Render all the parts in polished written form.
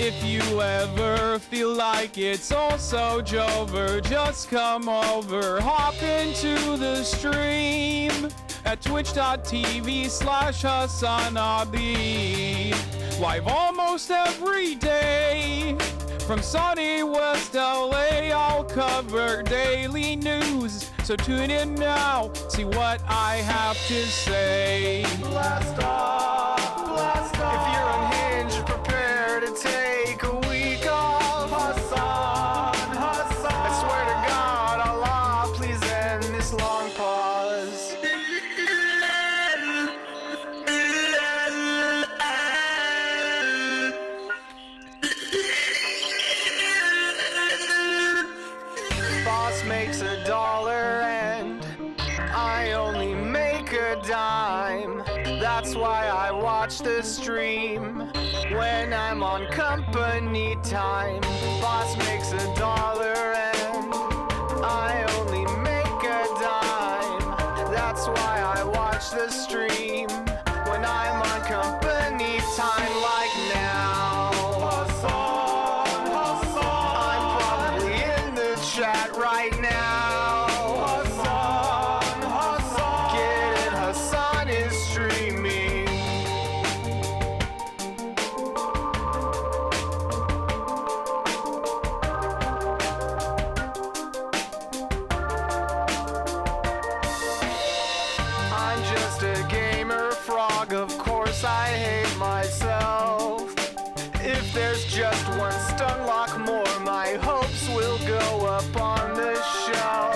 If you ever feel like it's all so jover, just come over, hop into the stream at twitch.tv/HasanAbi. Live almost every day from sunny West LA. I'll cover daily news, so tune in now, see what I have to say. Blast off, blast off. If you're unhinged, prepare to take a week off. Hasan, Hasan. I swear to God, Allah, please end this long pause. Boss makes $1 and I only make a dime. That's why I watch the stream when I'm on company time. Boss makes $1 and I only make a dime. That's why I watch the stream when I'm on company time, like now. Hasan, Hasan. I'm probably in the chat right now. Hasan, Hasan. Get it, Hasan is streaming. I'm just a gamer frog, of course I hate myself. If there's just one stun lock more, my hopes will go up on the shelf.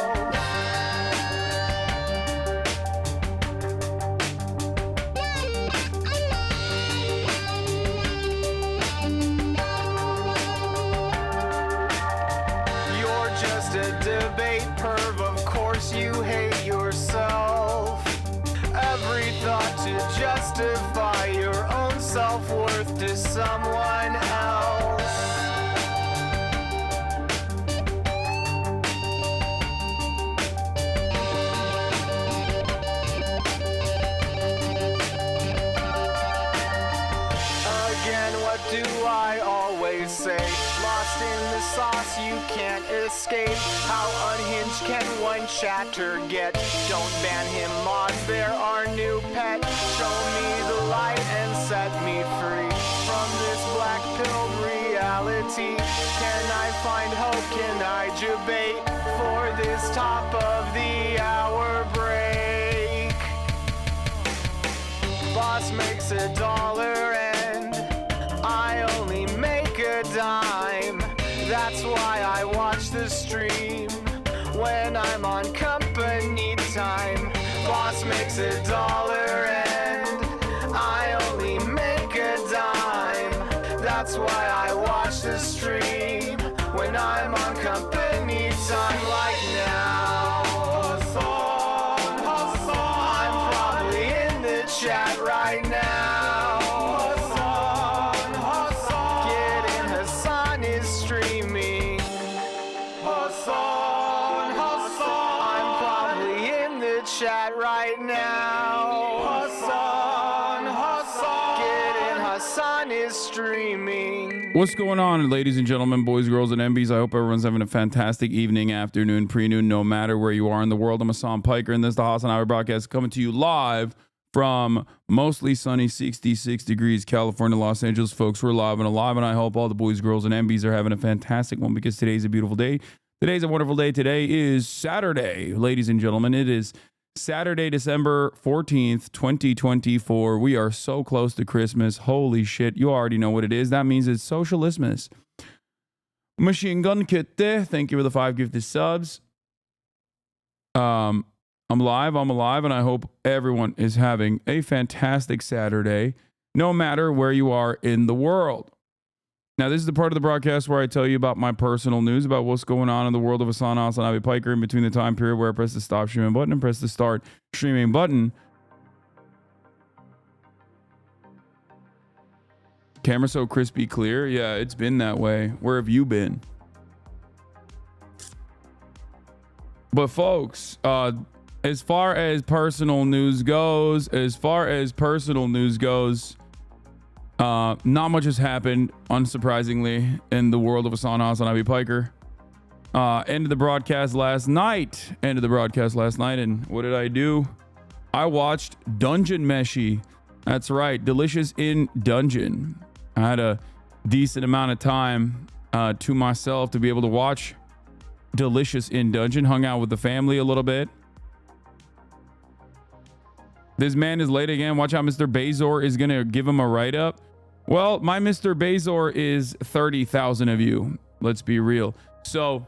You're just a debate perv, of course you hate yourself. Every thought to justify your own self-worth to someone else. Again, what do I always say? Lost in the sauce, you can't escape. How unhinged can one chatter get? Don't ban him, mods, they're our new pet. Show me the light and set me free from this black pill reality. Can I find hope? Can I debate for this top of the hour break? Boss makes $1 and I only make a dime. That's why I watch the stream when I'm on company time. Boss makes $1 and I only make a dime. That's why I watch the stream when I'm on company time, like now. Hasan, Hasan. I'm probably in the chat right now. Hasan, Hasan. Get in, Hasan is streaming. Hasan, Hasan. I'm probably in the chat right now. Hasan, Hasan. Get in, Hasan is streaming. What's going on, ladies and gentlemen, boys, girls, and MBs? I hope everyone's having a fantastic evening, afternoon, pre-noon, no matter where you are in the world. I'm Hasan Piker, and this is the HasanAbi broadcast coming to you live from mostly sunny 66 degrees California, Los Angeles. Folks, we're live and alive, and I hope all the boys, girls, and MBs are having a fantastic one, because today's a beautiful day. Today's a wonderful day. Today is Saturday, ladies and gentlemen. It is Saturday, December 14th, 2024. We are so close to Christmas. Holy shit. You already know what it is. That means it's Socialismus. Machine Gun Kitte, thank you for the 5 gifted subs. I'm alive, and I hope everyone is having a fantastic Saturday, no matter where you are in the world. Now, this is the part of the broadcast where I tell you about my personal news, about what's going on in the world of HasanAbi Piker in between the time period where I press the stop streaming button and press the start streaming button. Camera so crispy clear. Yeah, it's been that way. Where have you been? But folks, as far as personal news goes, Not much has happened, unsurprisingly, in the world of HasanAbi Piker. Ended the broadcast last night. And what did I do? I watched Dungeon Meshi. That's right, Delicious in Dungeon. I had a decent amount of time to myself to be able to watch Delicious in Dungeon. Hung out with the family a little bit. This man is late again. Watch out, Mr. Bazor is gonna give him a write-up. Well, my Mr. Bazor is 30,000 of you. Let's be real. So,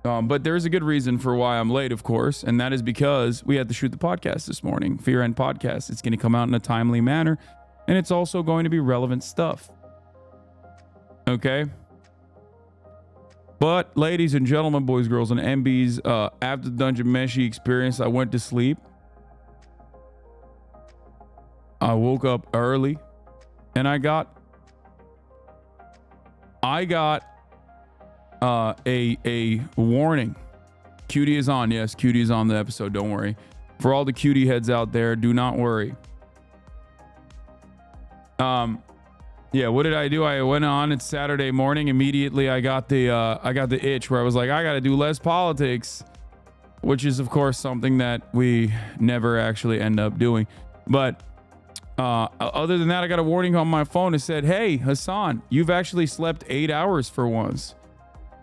but there's a good reason for why I'm late, of course, and that is because we had to shoot the podcast this morning, Fear End Podcast. It's going to come out in a timely manner, and it's also going to be relevant stuff. Okay? But, ladies and gentlemen, boys, girls, and MBs, after the Dungeon Meshi experience, I went to sleep. I woke up early, and I got a warning. Cutie is on. Yes, Cutie is on the episode. Don't worry. For all the cutie heads out there, do not worry. Yeah, what did I do? I went on. It's Saturday morning. Immediately, I got the itch where I was like, I got to do less politics, which is of course something that we never actually end up doing. But other than that, I got a warning on my phone. It said, "Hey, Hasan, you've actually slept 8 hours for once.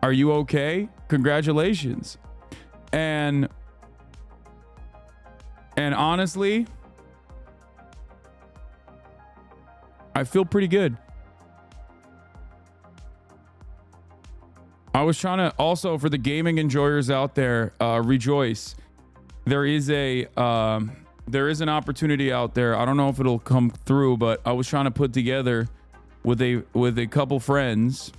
Are you okay? Congratulations." And honestly, I feel pretty good. I was trying to also, for the gaming enjoyers out there, rejoice. There is an opportunity out there. I don't know if it'll come through, but I was trying to put together with a couple friends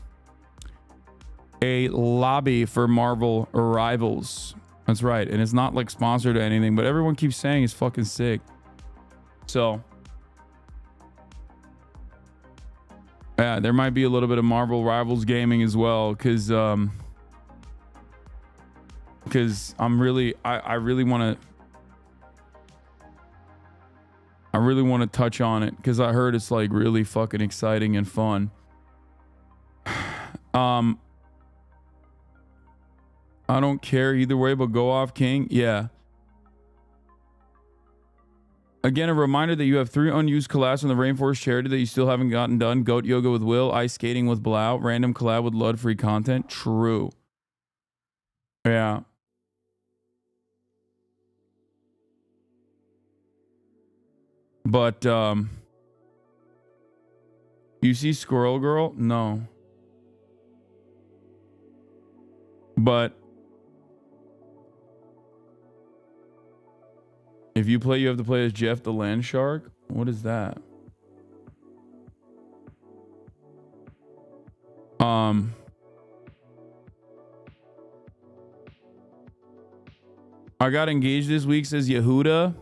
a lobby for Marvel Rivals. That's right, and it's not like sponsored or anything, but everyone keeps saying it's fucking sick. So yeah, there might be a little bit of Marvel Rivals gaming as well, because I'm really I really want to touch on it, because I heard it's like really fucking exciting and fun. I don't care either way, but go off, King. Yeah. Again, a reminder that you have 3 unused collabs from the Rainforest Charity that you still haven't gotten done. Goat Yoga with Will, Ice Skating with Blau, random collab with Lud, free content. True. Yeah. But you see Squirrel Girl? No. But if you play, you have to play as Jeff the Land Shark. What is that? I got engaged this week, says Yehuda.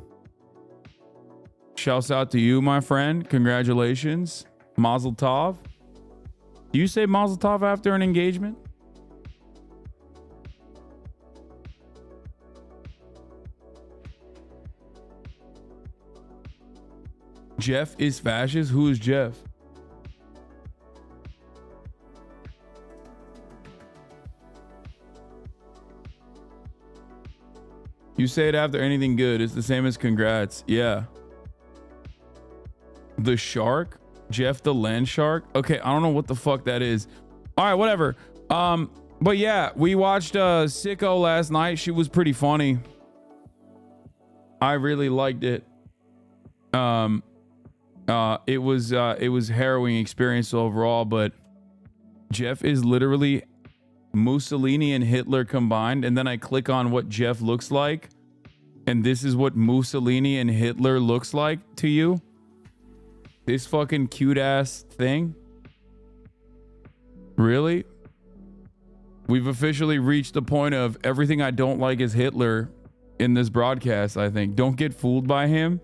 Shouts out to you, my friend. Congratulations. Mazel tov. Do you say Mazel tov after an engagement? Jeff is fascist? Who is Jeff? You say it after anything good. It's the same as congrats. Yeah. The shark? Jeff the Land Shark? Okay, I don't know what the fuck that is. All right, whatever. But yeah, we watched Sicko last night. She was pretty funny. I really liked it. It was harrowing experience overall, but Jeff is literally Mussolini and Hitler combined. And then I click on what Jeff looks like, and this is what Mussolini and Hitler looks like to you. This fucking cute ass thing. Really? We've officially reached the point of everything I don't like is Hitler in this broadcast, I think. Don't get fooled by him.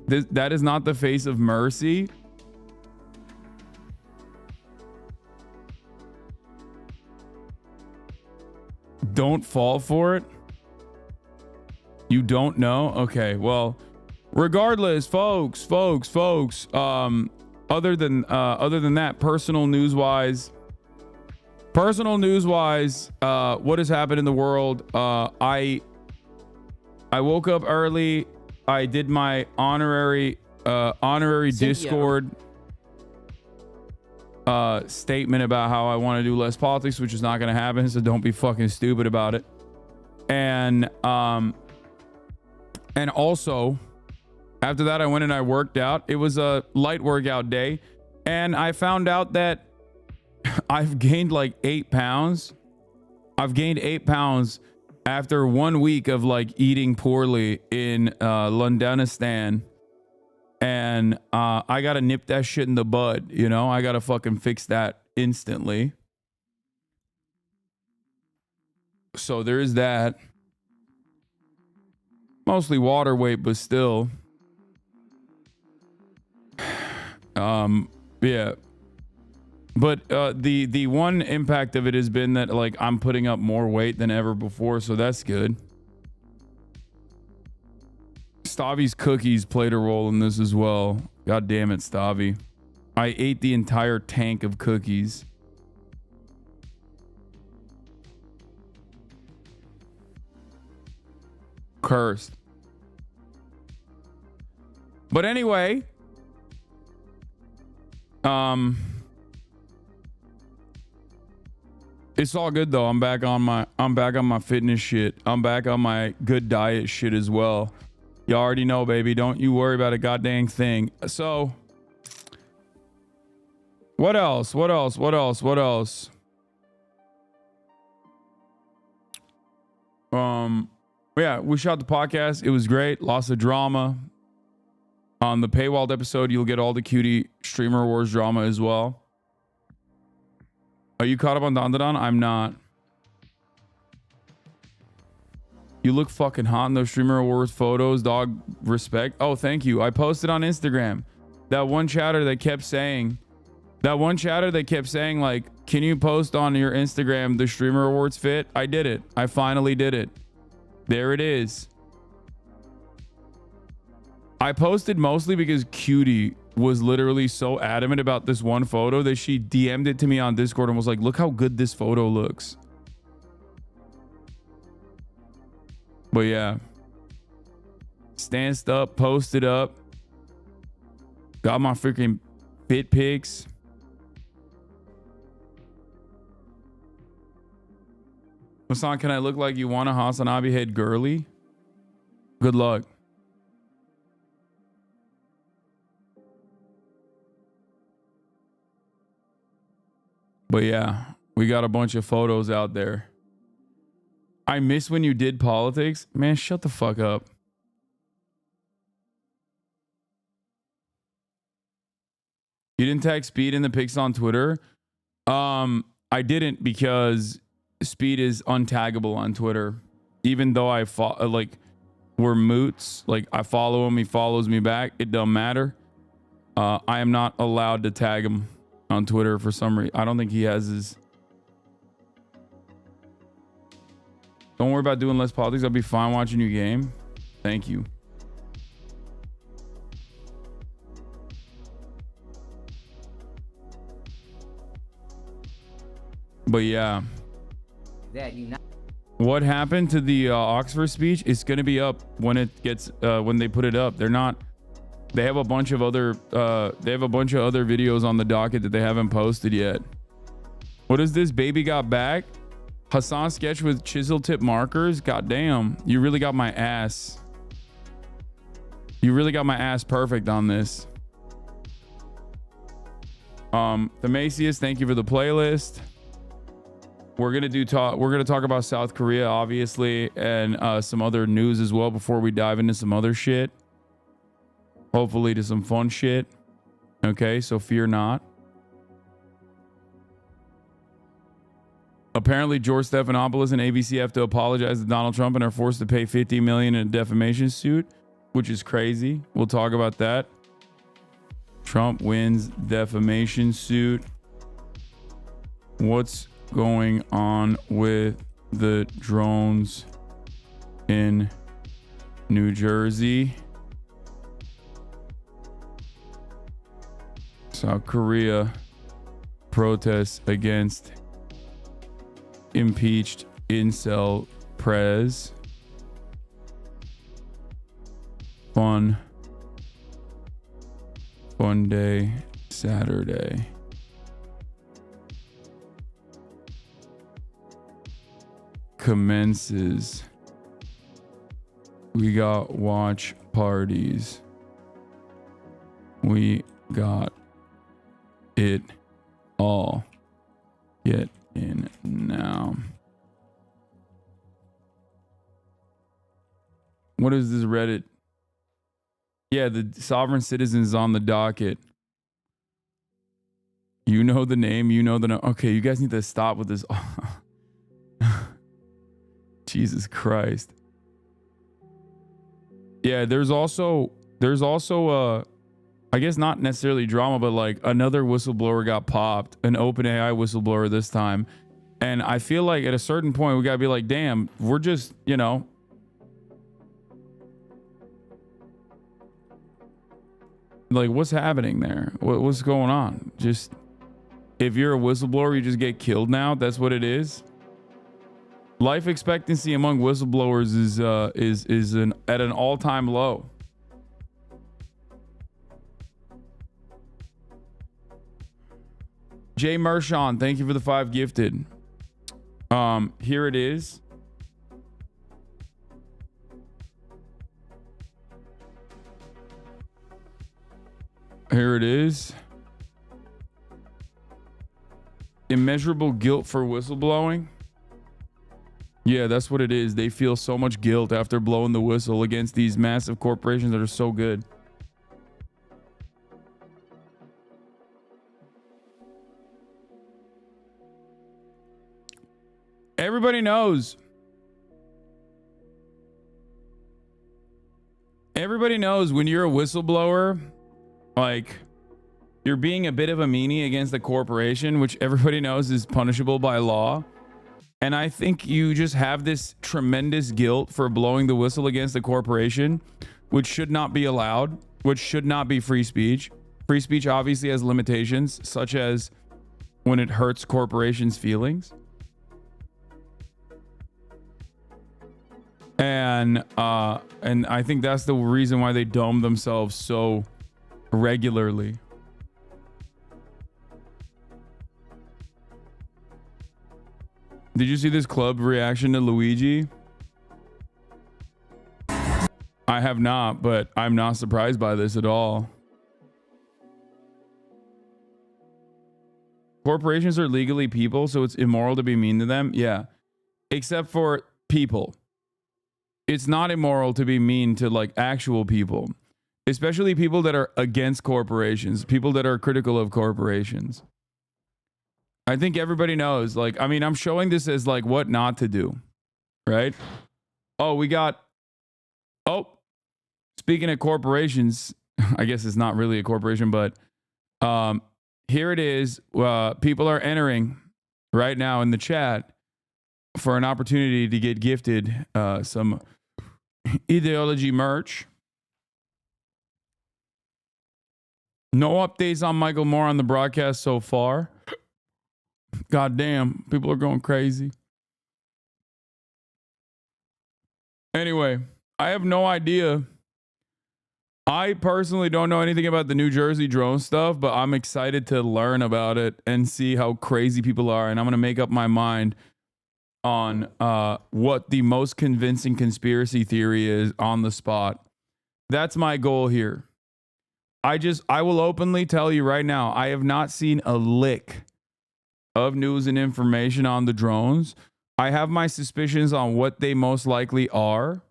That is not the face of mercy. Don't fall for it. You don't know? Okay, well, Regardless, folks. Other than that, personal news wise, what has happened in the world? I woke up early. I did my honorary Discord statement about how I want to do less politics, which is not going to happen. So don't be fucking stupid about it. And also after that, I went and I worked out. It was a light workout day, and I found out that I've gained like 8 pounds. I've gained 8 pounds after 1 week of like eating poorly in Londonistan. And I gotta nip that shit in the bud, you know? I gotta fucking fix that instantly. So there is that. Mostly water weight, but still. Yeah. But the one impact of it has been that like I'm putting up more weight than ever before, so that's good. Stavi's cookies played a role in this as well. God damn it, Stavi. I ate the entire tank of cookies. Cursed. But anyway, it's all good though. I'm back on my fitness shit. I'm back on my good diet shit as well. You already know, baby. Don't you worry about a goddamn thing. So, what else? Yeah, we shot the podcast. It was great. Lots of drama. On the paywalled episode, you'll get all the cutie streamer wars drama as well. Are you caught up on Dandadan? I'm not. You look fucking hot in those streamer awards photos, dog. Respect. Oh, thank you. I posted on Instagram. That one chatter that kept saying like, can you post on your Instagram the streamer awards fit? I did it. I finally did it. There it is. I posted mostly because Cutie was literally so adamant about this one photo that she DM'd it to me on Discord and was like, look how good this photo looks. But yeah, stanced up, posted up, got my freaking fit pics. Hasan, can I look like you want a HasanAbi head girly? Good luck. But yeah, we got a bunch of photos out there. I miss when you did politics. Man, shut the fuck up. You didn't tag Speed in the pics on Twitter? I didn't because Speed is untaggable on Twitter. Even though we're moots. Like I follow him, he follows me back. It doesn't matter. I am not allowed to tag him on Twitter for some reason. I don't think he has his. Don't worry about doing less politics. I'll be fine watching you game. Thank you. But yeah. What happened to the Oxford speech? It's going to be up when it gets when they put it up. They have a bunch of other videos on the docket that they haven't posted yet. What is this? Baby got back? Hasan sketch with chisel tip markers? God damn. You really got my ass. You really got my ass perfect on this. Themasius, thank you for the playlist. We're gonna talk about South Korea, obviously, and some other news as well before we dive into some other shit. Hopefully to some fun shit. Okay, so fear not. Apparently, George Stephanopoulos and ABC have to apologize to Donald Trump and are forced to pay $50 million in a defamation suit, which is crazy. We'll talk about that. Trump wins defamation suit. What's going on with the drones in New Jersey? South Korea protests against impeached incel prez. Fun day Saturday. Commences. We got watch parties. We got it all. Get in now. What is this Reddit? Yeah, the sovereign citizens on the docket. You know the name, you know the no. Okay, you guys need to stop with this. Jesus Christ. Yeah, there's also I guess not necessarily drama, but like another whistleblower got popped, an OpenAI whistleblower this time. And I feel like at a certain point we gotta be like, damn, we're just, you know, like what's happening there? What's going on? Just if you're a whistleblower, you just get killed now. That's what it is. Life expectancy among whistleblowers is at an all-time low. Jay Mershon, thank you for the 5 gifted. Here it is. Here it is. Immeasurable guilt for whistleblowing. Yeah, that's what it is. They feel so much guilt after blowing the whistle against these massive corporations that are so good. Everybody knows. Everybody knows when you're a whistleblower, like you're being a bit of a meanie against the corporation, which everybody knows is punishable by law. And I think you just have this tremendous guilt for blowing the whistle against the corporation, which should not be allowed, which should not be free speech. Free speech obviously has limitations, such as when it hurts corporations' feelings. And I think that's the reason why they dome themselves so regularly. Did you see this club reaction to Luigi? I have not, but I'm not surprised by this at all. Corporations are legally people, so it's immoral to be mean to them. Yeah, except for people. It's not immoral to be mean to like actual people, especially people that are against corporations, people that are critical of corporations. I think everybody knows, like, I mean, I'm showing this as like what not to do, right? Oh, we got, oh, speaking of corporations, I guess it's not really a corporation, but here it is. People are entering right now in the chat for an opportunity to get gifted some ideology merch. No updates on Michael Moore on the broadcast so far. God damn, people are going crazy. Anyway, I have no idea. I personally don't know anything about the New Jersey drone stuff, but I'm excited to learn about it and see how crazy people are. And I'm going to make up my mind on what the most convincing conspiracy theory is on the spot. That's my goal here. I will openly tell you right now, I have not seen a lick of news and information on the drones. I have my suspicions on what they most likely are.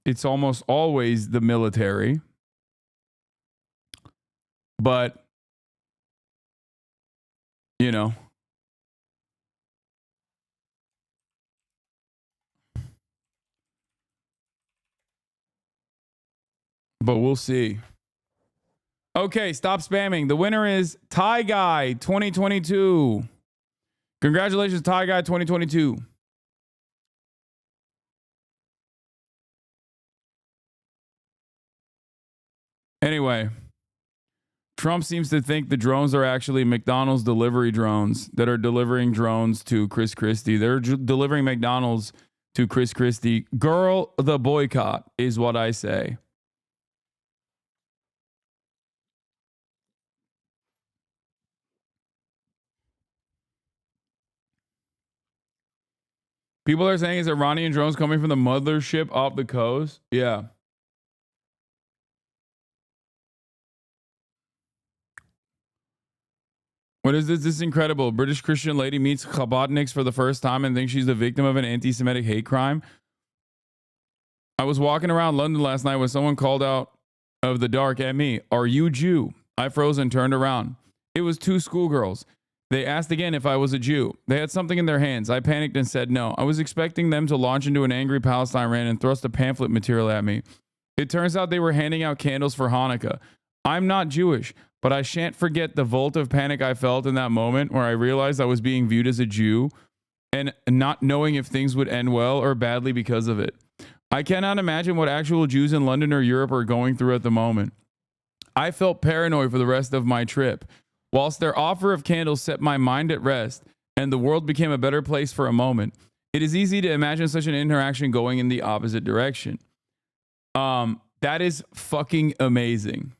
It's almost always the military. But, you know, but we'll see. Okay, stop spamming. The winner is Tie Guy 2022. Congratulations, Tie Guy 2022. Anyway, Trump seems to think the drones are actually McDonald's delivery drones that are delivering drones to Chris Christie. They're delivering McDonald's to Chris Christie. Girl, the boycott is what I say. People are saying, is Iranian drones coming from the mothership off the coast? Yeah. What is this? This is incredible. British Christian lady meets Chabadniks for the first time and thinks she's the victim of an anti-Semitic hate crime. I was walking around London last night when someone called out of the dark at me, "Are you Jew?" I froze and turned around. It was two schoolgirls. They asked again if I was a Jew. They had something in their hands. I panicked and said no. I was expecting them to launch into an angry Palestine rant and thrust a pamphlet material at me. It turns out they were handing out candles for Hanukkah. I'm not Jewish, but I shan't forget the volt of panic I felt in that moment where I realized I was being viewed as a Jew and not knowing if things would end well or badly because of it. I cannot imagine what actual Jews in London or Europe are going through at the moment. I felt paranoid for the rest of my trip. Whilst their offer of candles set my mind at rest and the world became a better place for a moment, it is easy to imagine such an interaction going in the opposite direction. That is fucking amazing.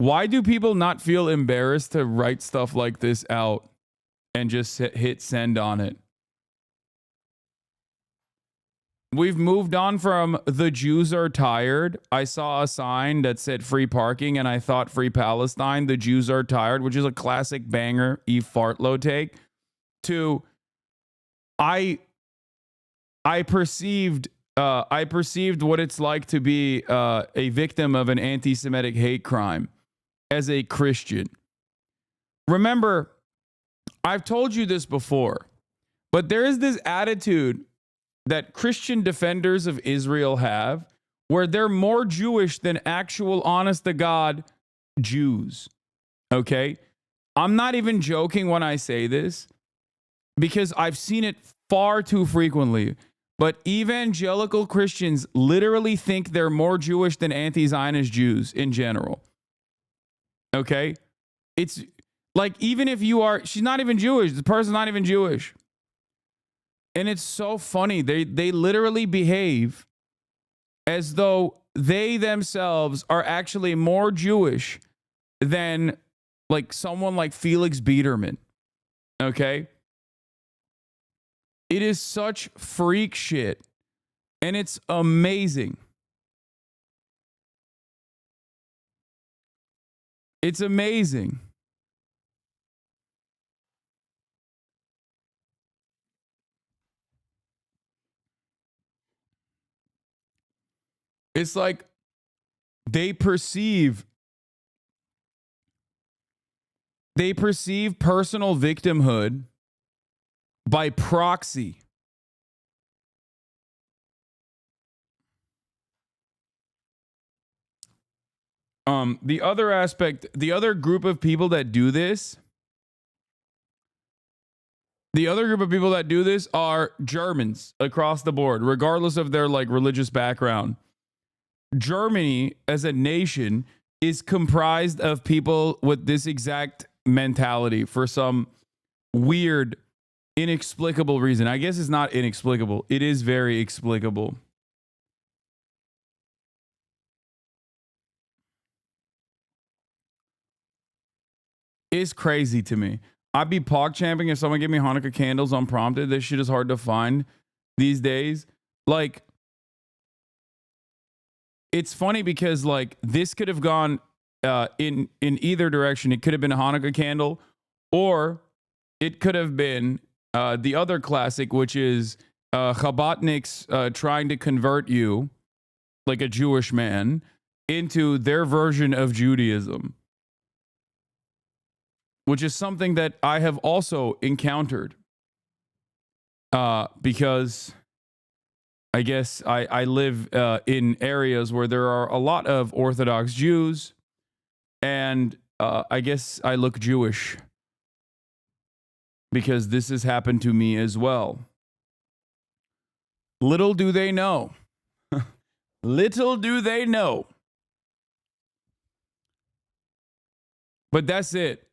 Why do people not feel embarrassed to write stuff like this out and just hit send on it? We've moved on from the Jews are tired. I saw a sign that said free parking and I thought free Palestine. The Jews are tired, which is a classic banger Eve Fartlow take. To I perceived what it's like to be a victim of an anti-Semitic hate crime as a Christian. Remember, I've told you this before, but there is this attitude that Christian defenders of Israel have where they're more Jewish than actual honest to God Jews. Okay? I'm not even joking when I say this because I've seen it far too frequently. But evangelical Christians literally think they're more Jewish than anti-Zionist Jews in general. Okay? It's like, even if you are, she's not even Jewish. The person's not even Jewish. And it's so funny. They literally behave as though they themselves are actually more Jewish than like someone like Felix Biederman. Okay? It is such freak shit. And it's amazing. It's amazing. It's like they perceive personal victimhood by proxy. The other aspect, the other group of people that do this, are Germans across the board, regardless of their like religious background. Germany as a nation is comprised of people with this exact mentality for some weird, inexplicable reason. I guess it's not inexplicable. It is very explicable. It's crazy to me. I'd be pog champing if someone gave me Hanukkah candles unprompted. This shit is hard to find these days. Like, it's funny because like this could have gone in either direction. It could have been a Hanukkah candle, or it could have been the other classic, which is Chabadniks trying to convert you, like a Jewish man, into their version of Judaism, which is something that I have also encountered because I guess I live in areas where there are a lot of Orthodox Jews, and I guess I look Jewish because this has happened to me as well. Little do they know. Little do they know. But that's it.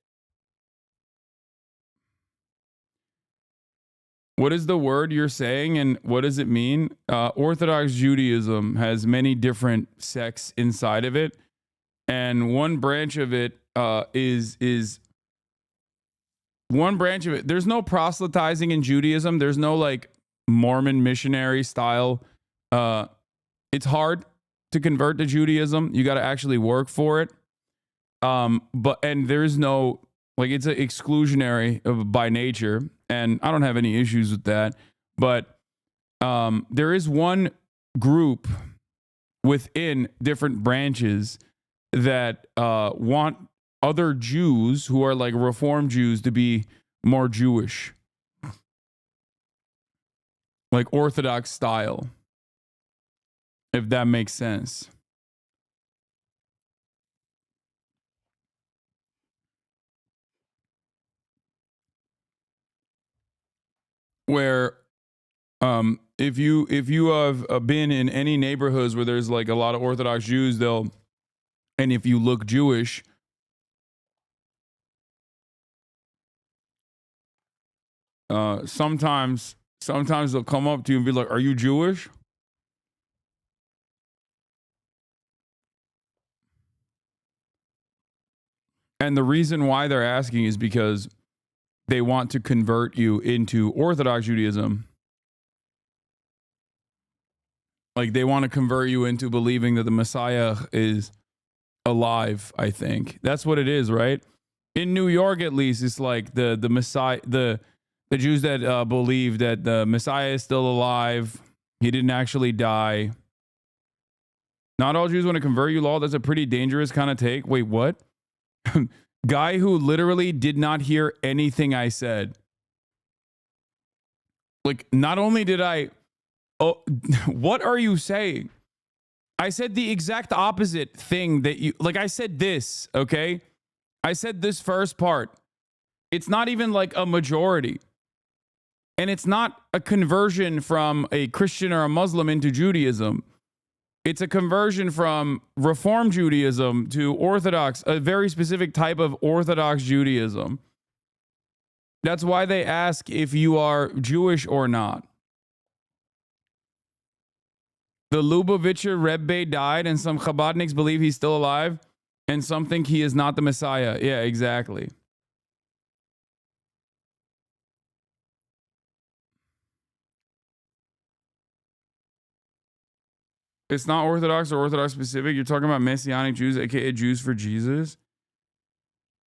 What is the word you're saying and what does it mean? Orthodox Judaism has many different sects inside of it. And one branch of it is one branch of it. There's no proselytizing in Judaism. There's no like Mormon missionary style. It's hard to convert to Judaism. You got to actually work for it. And there's no, like, it's an exclusionary by nature, and I don't have any issues with that. But there is one group within different branches that want other Jews who are like Reform Jews to be more Jewish, like Orthodox style, if that makes sense. Where if you have been in any neighborhoods where there's like a lot of Orthodox Jews, and if you look Jewish, sometimes they'll come up to you and be like, "Are you Jewish?" And the reason why they're asking is because they want to convert you into Orthodox Judaism. Like, they want to convert you into believing that the Messiah is alive, I think. That's what it is, right? In New York, at least, it's like the Messiah, the Jews that believe that the Messiah is still alive. He didn't actually die. Not all Jews want to convert you, law. That's a pretty dangerous kind of take. Wait, what? Guy who literally did not hear anything I said. Like, not only did I... Oh, what are you saying? I said the exact opposite thing that you... Like, I said this, okay? I said this first part. It's not even like a majority. And it's not a conversion from a Christian or a Muslim into Judaism. It's a conversion from Reform Judaism to Orthodox, a very specific type of Orthodox Judaism. That's why they ask if you are Jewish or not. The Lubavitcher Rebbe died, and some Chabadniks believe he's still alive, and some think he is not the Messiah. Yeah, exactly. It's not Orthodox or Orthodox specific. You're talking about Messianic Jews, aka Jews for Jesus.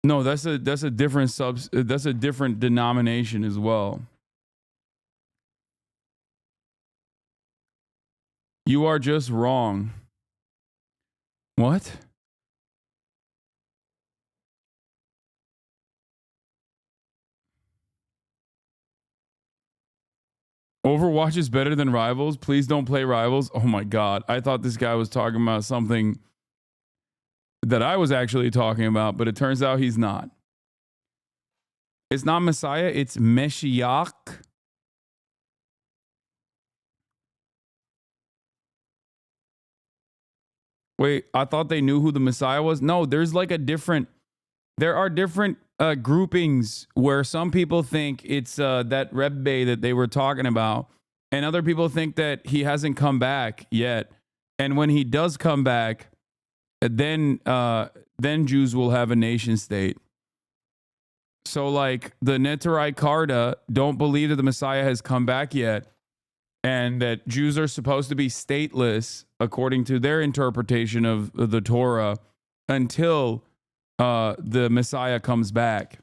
No, that's a different that's a different denomination as well. You are just wrong. What? Overwatch is better than Rivals. Please don't play Rivals. Oh my God. I thought this guy was talking about something that I was actually talking about, but it turns out he's not. It's not Messiah. It's Meshiach. Wait, I thought they knew who the Messiah was. No, there's like there are different groupings where some people think it's that Rebbe that they were talking about, and other people think that he hasn't come back yet. And when he does come back, then Jews will have a nation state. So like the Neterai Karta don't believe that the Messiah has come back yet, and that Jews are supposed to be stateless according to their interpretation of the Torah until the Messiah comes back.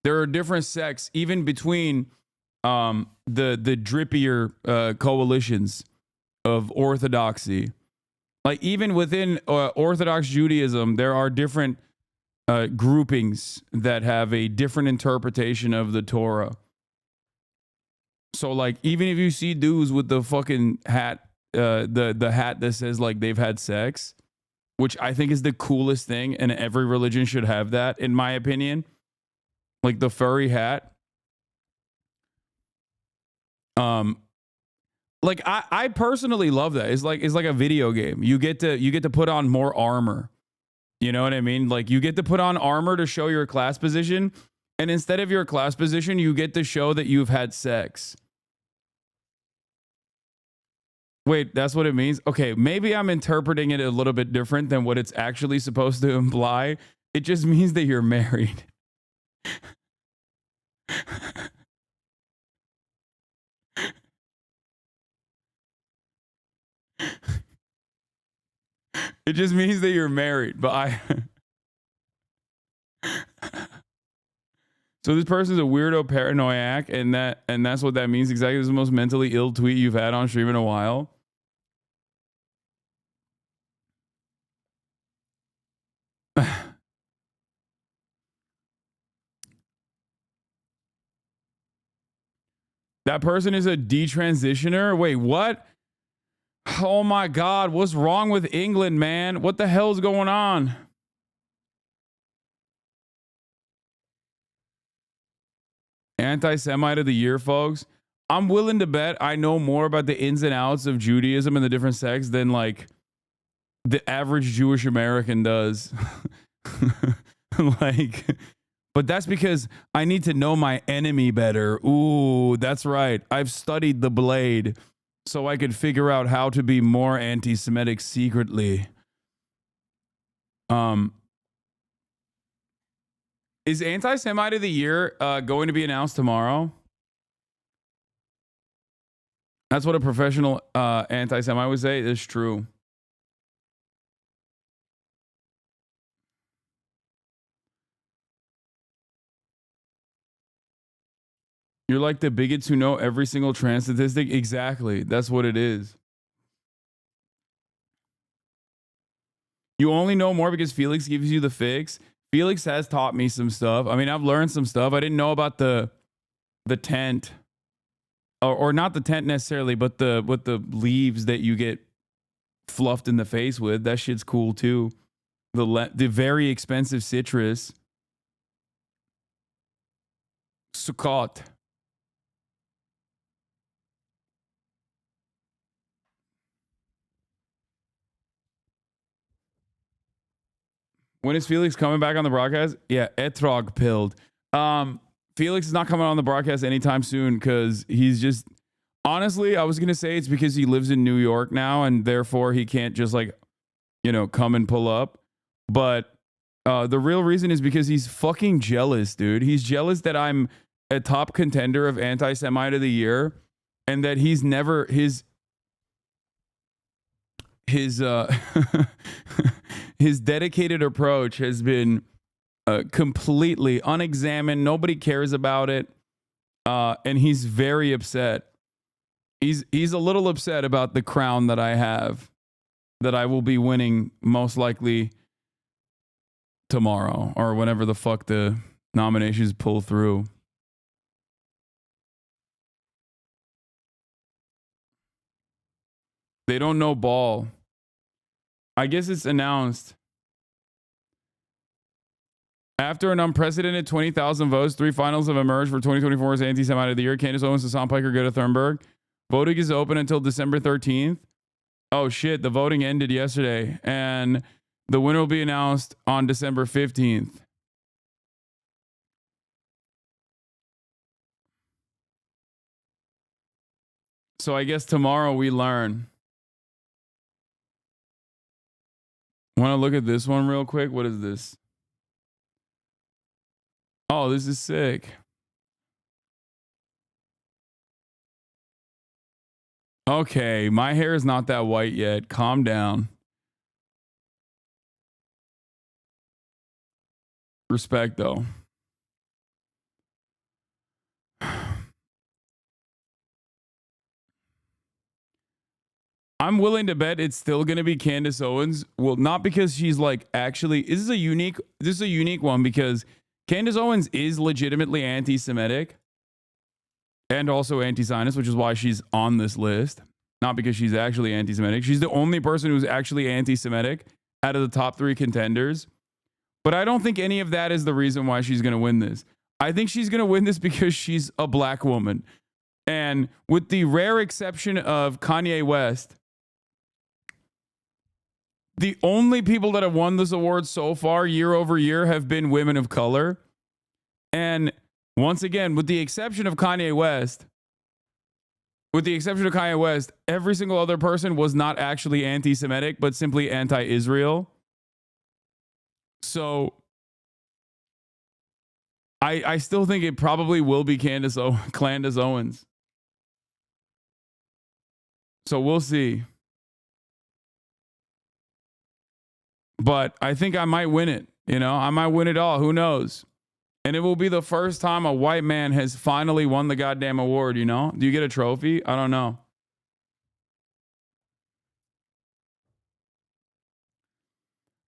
There are different sects even between the drippier coalitions of orthodoxy. Like even within Orthodox Judaism, there are different groupings that have a different interpretation of the Torah. So like even if you see dudes with the fucking hat, the hat that says like they've had sex, which I think is the coolest thing, and every religion should have that, in my opinion. Like the furry hat. Like I personally love that. It's like a video game. You get to put on more armor. You know what I mean? Like you get to put on armor to show your class position, and instead of your class position, you get to show that you've had sex. Wait, that's what it means? Okay, maybe I'm interpreting it a little bit different than what it's actually supposed to imply. It just means that you're married. It just means that you're married, but I... So this person's a weirdo paranoiac, and that's what that means exactly. This is the most mentally ill tweet you've had on stream in a while. That person is a detransitioner? Wait, what? Oh my God, what's wrong with England, man? What the hell's going on? Anti-Semite of the year, folks. I'm willing to bet I know more about the ins and outs of Judaism and the different sects than like the average Jewish American does. Like, but that's because I need to know my enemy better. Ooh, that's right. I've studied the blade so I could figure out how to be more anti-Semitic secretly. Is Anti-Semite of the Year going to be announced tomorrow? That's what a professional anti-Semite would say. It's true. You're like the bigots who know every single trans statistic. Exactly. That's what it is. You only know more because Felix gives you the fix. Felix has taught me some stuff. I mean, I've learned some stuff. I didn't know about the tent, or not the tent necessarily, but the leaves that you get fluffed in the face with. That shit's cool too. The very expensive citrus. Sukkot. When is Felix coming back on the broadcast? Yeah, Etrog pilled. Felix is not coming on the broadcast anytime soon because he's just... Honestly, I was going to say it's because he lives in New York now and therefore he can't just like, you know, come and pull up. But the real reason is because he's fucking jealous, dude. He's jealous that I'm a top contender of Anti-Semite of the Year and that he's never... His his dedicated approach has been completely unexamined. Nobody cares about it. And he's very upset. He's a little upset about the crown that I have, that I will be winning most likely tomorrow or whenever the fuck the nominations pull through. They don't know ball. I guess it's announced. After an unprecedented 20,000 votes, 3 finals have emerged for 2024's Anti-Semite of the Year. Candace Owens, Hasan Piker, Greta Thunberg. Voting is open until December 13th. Oh shit, the voting ended yesterday. And the winner will be announced on December 15th. So I guess tomorrow we learn. Want to look at this one real quick? What is this? Oh, this is sick. Okay, my hair is not that white yet. Calm down. Respect, though. I'm willing to bet it's still going to be Candace Owens. Well, not because she's like actually... This is a unique one because Candace Owens is legitimately anti-Semitic and also anti-Zionist, which is why she's on this list. Not because she's actually anti-Semitic. She's the only person who's actually anti-Semitic out of the top 3 contenders. But I don't think any of that is the reason why she's going to win this. I think she's going to win this because she's a black woman. And with the rare exception of Kanye West, the only people that have won this award so far year over year have been women of color. And once again, with the exception of Kanye West, every single other person was not actually anti-Semitic, but simply anti-Israel. So I still think it probably will be Candace Owens. So we'll see. But I think I might win it. You know, I might win it all. Who knows? And it will be the first time a white man has finally won the goddamn award, you know? Do you get a trophy? I don't know.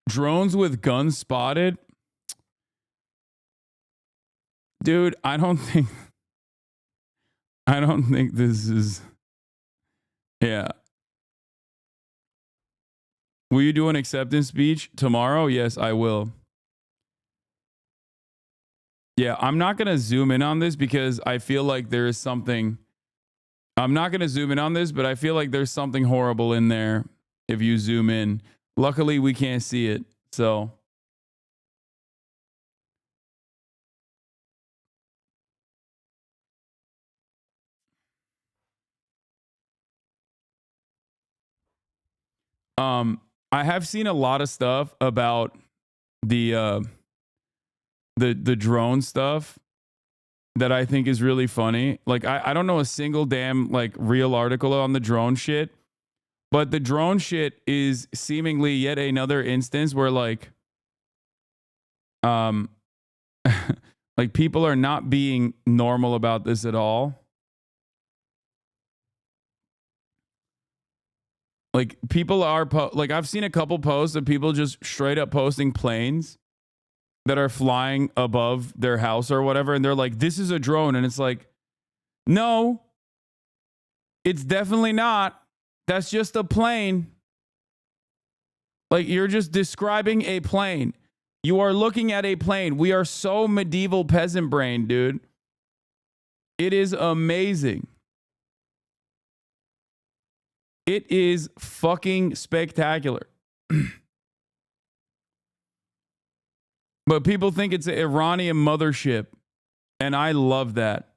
Drones with guns spotted? Dude, I don't think this is... Yeah. Will you do an acceptance speech tomorrow? Yes, I will. Yeah, I'm not going to zoom in on this because I feel like there is something... I'm not going to zoom in on this, but I feel like there's something horrible in there if you zoom in. Luckily, we can't see it, so... I have seen a lot of stuff about the drone stuff that I think is really funny. Like I don't know a single damn like real article on the drone shit, but the drone shit is seemingly yet another instance where like like people are not being normal about this at all. Like people are like I've seen a couple posts of people just straight up posting planes that are flying above their house or whatever, and they're like, this is a drone, and it's like, no, it's definitely not. That's just a plane. Like, you're just describing a plane. You are looking at a plane. We are so medieval peasant brain, dude. It is amazing. It is fucking spectacular. But people think it's an Iranian mothership, and I love that.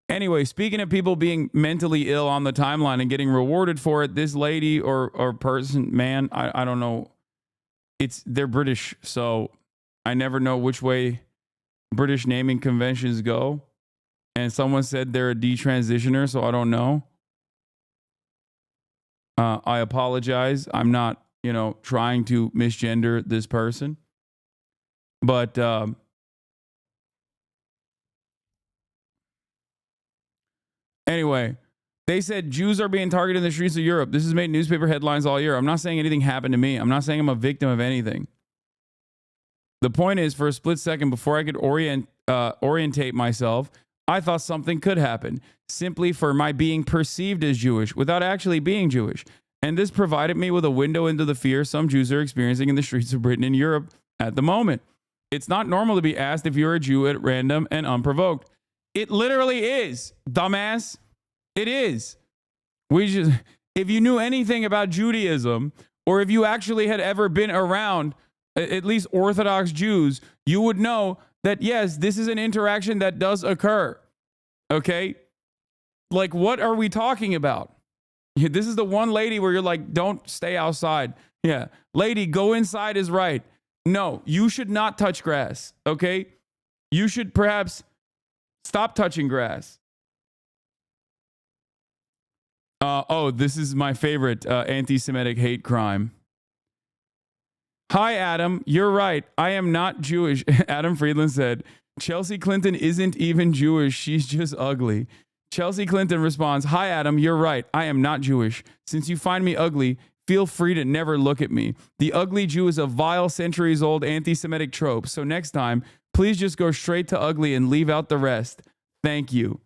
Anyway, speaking of people being mentally ill on the timeline and getting rewarded for it, this lady or person, man, I don't know. They're British, so I never know which way British naming conventions go. And someone said they're a detransitioner, so I don't know. I apologize. I'm not, trying to misgender this person. But anyway, they said Jews are being targeted in the streets of Europe. This has made newspaper headlines all year. I'm not saying anything happened to me. I'm not saying I'm a victim of anything. The point is, for a split second before I could orientate myself, I thought something could happen simply for my being perceived as Jewish without actually being Jewish. And this provided me with a window into the fear some Jews are experiencing in the streets of Britain and Europe at the moment. It's not normal to be asked if you're a Jew at random and unprovoked. It literally is, dumbass. It is. If you knew anything about Judaism, or if you actually had ever been around at least Orthodox Jews, you would know that, yes, this is an interaction that does occur. Okay? Like, what are we talking about? This is the one lady where you're like, don't stay outside. Yeah. Lady, go inside is right. No, you should not touch grass, okay? You should perhaps stop touching grass. This is my favorite anti-Semitic hate crime. Hi, Adam. You're right. I am not Jewish. Adam Friedland said, Chelsea Clinton isn't even Jewish. She's just ugly. Chelsea Clinton responds, hi, Adam. You're right. I am not Jewish. Since you find me ugly, feel free to never look at me. The ugly Jew is a vile, centuries-old anti-Semitic trope. So next time, please just go straight to ugly and leave out the rest. Thank you.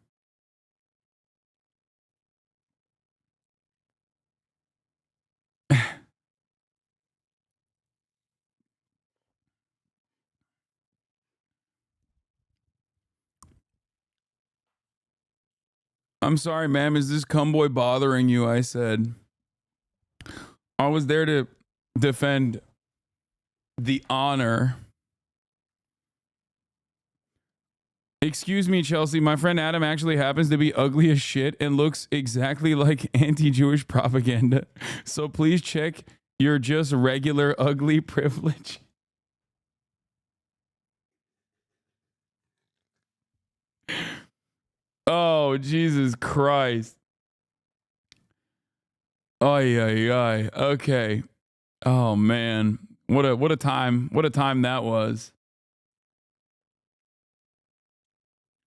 I'm sorry, ma'am. Is this cumboy bothering you? I said. I was there to defend the honor. Excuse me, Chelsea. My friend Adam actually happens to be ugly as shit and looks exactly like anti-Jewish propaganda. So please check your just regular ugly privilege. Oh, Jesus Christ. Ay, ay, ay. Okay. Oh, man. What a time. What a time that was.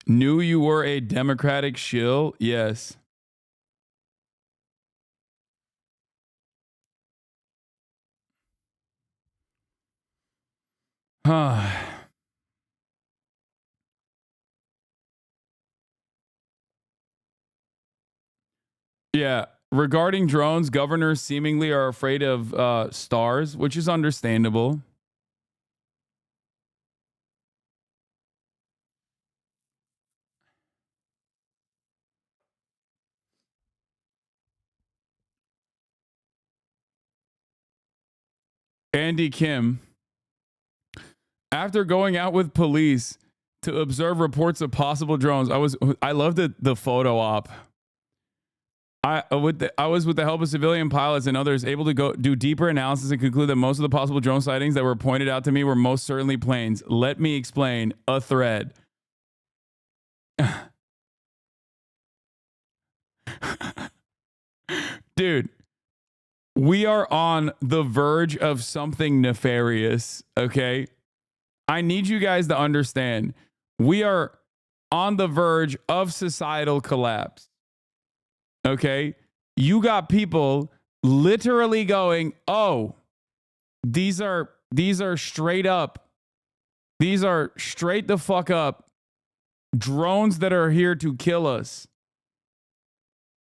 Knew you were a Democratic shill? Yes. Huh. Yeah. Regarding drones, governors seemingly are afraid of stars, which is understandable. Andy Kim, after going out with police to observe reports of possible drones, I loved the photo op. I was with the help of civilian pilots and others able to go do deeper analysis and conclude that most of the possible drone sightings that were pointed out to me were most certainly planes. Let me explain. A thread. Dude, we are on the verge of something nefarious, okay? I need you guys to understand. We are on the verge of societal collapse. Okay? You got people literally going, "Oh, these are straight up. These are straight the fuck up drones that are here to kill us."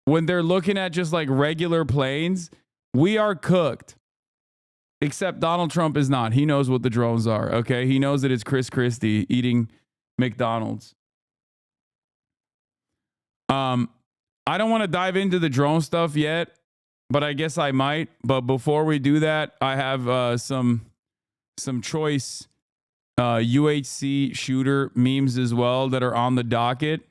When they're looking at just like regular planes, we are cooked. Except Donald Trump is not. He knows what the drones are, okay? He knows that it's Chris Christie eating McDonald's. I don't want to dive into the drone stuff yet, but I guess I might. But before we do that, I have some choice UHC shooter memes as well that are on the docket.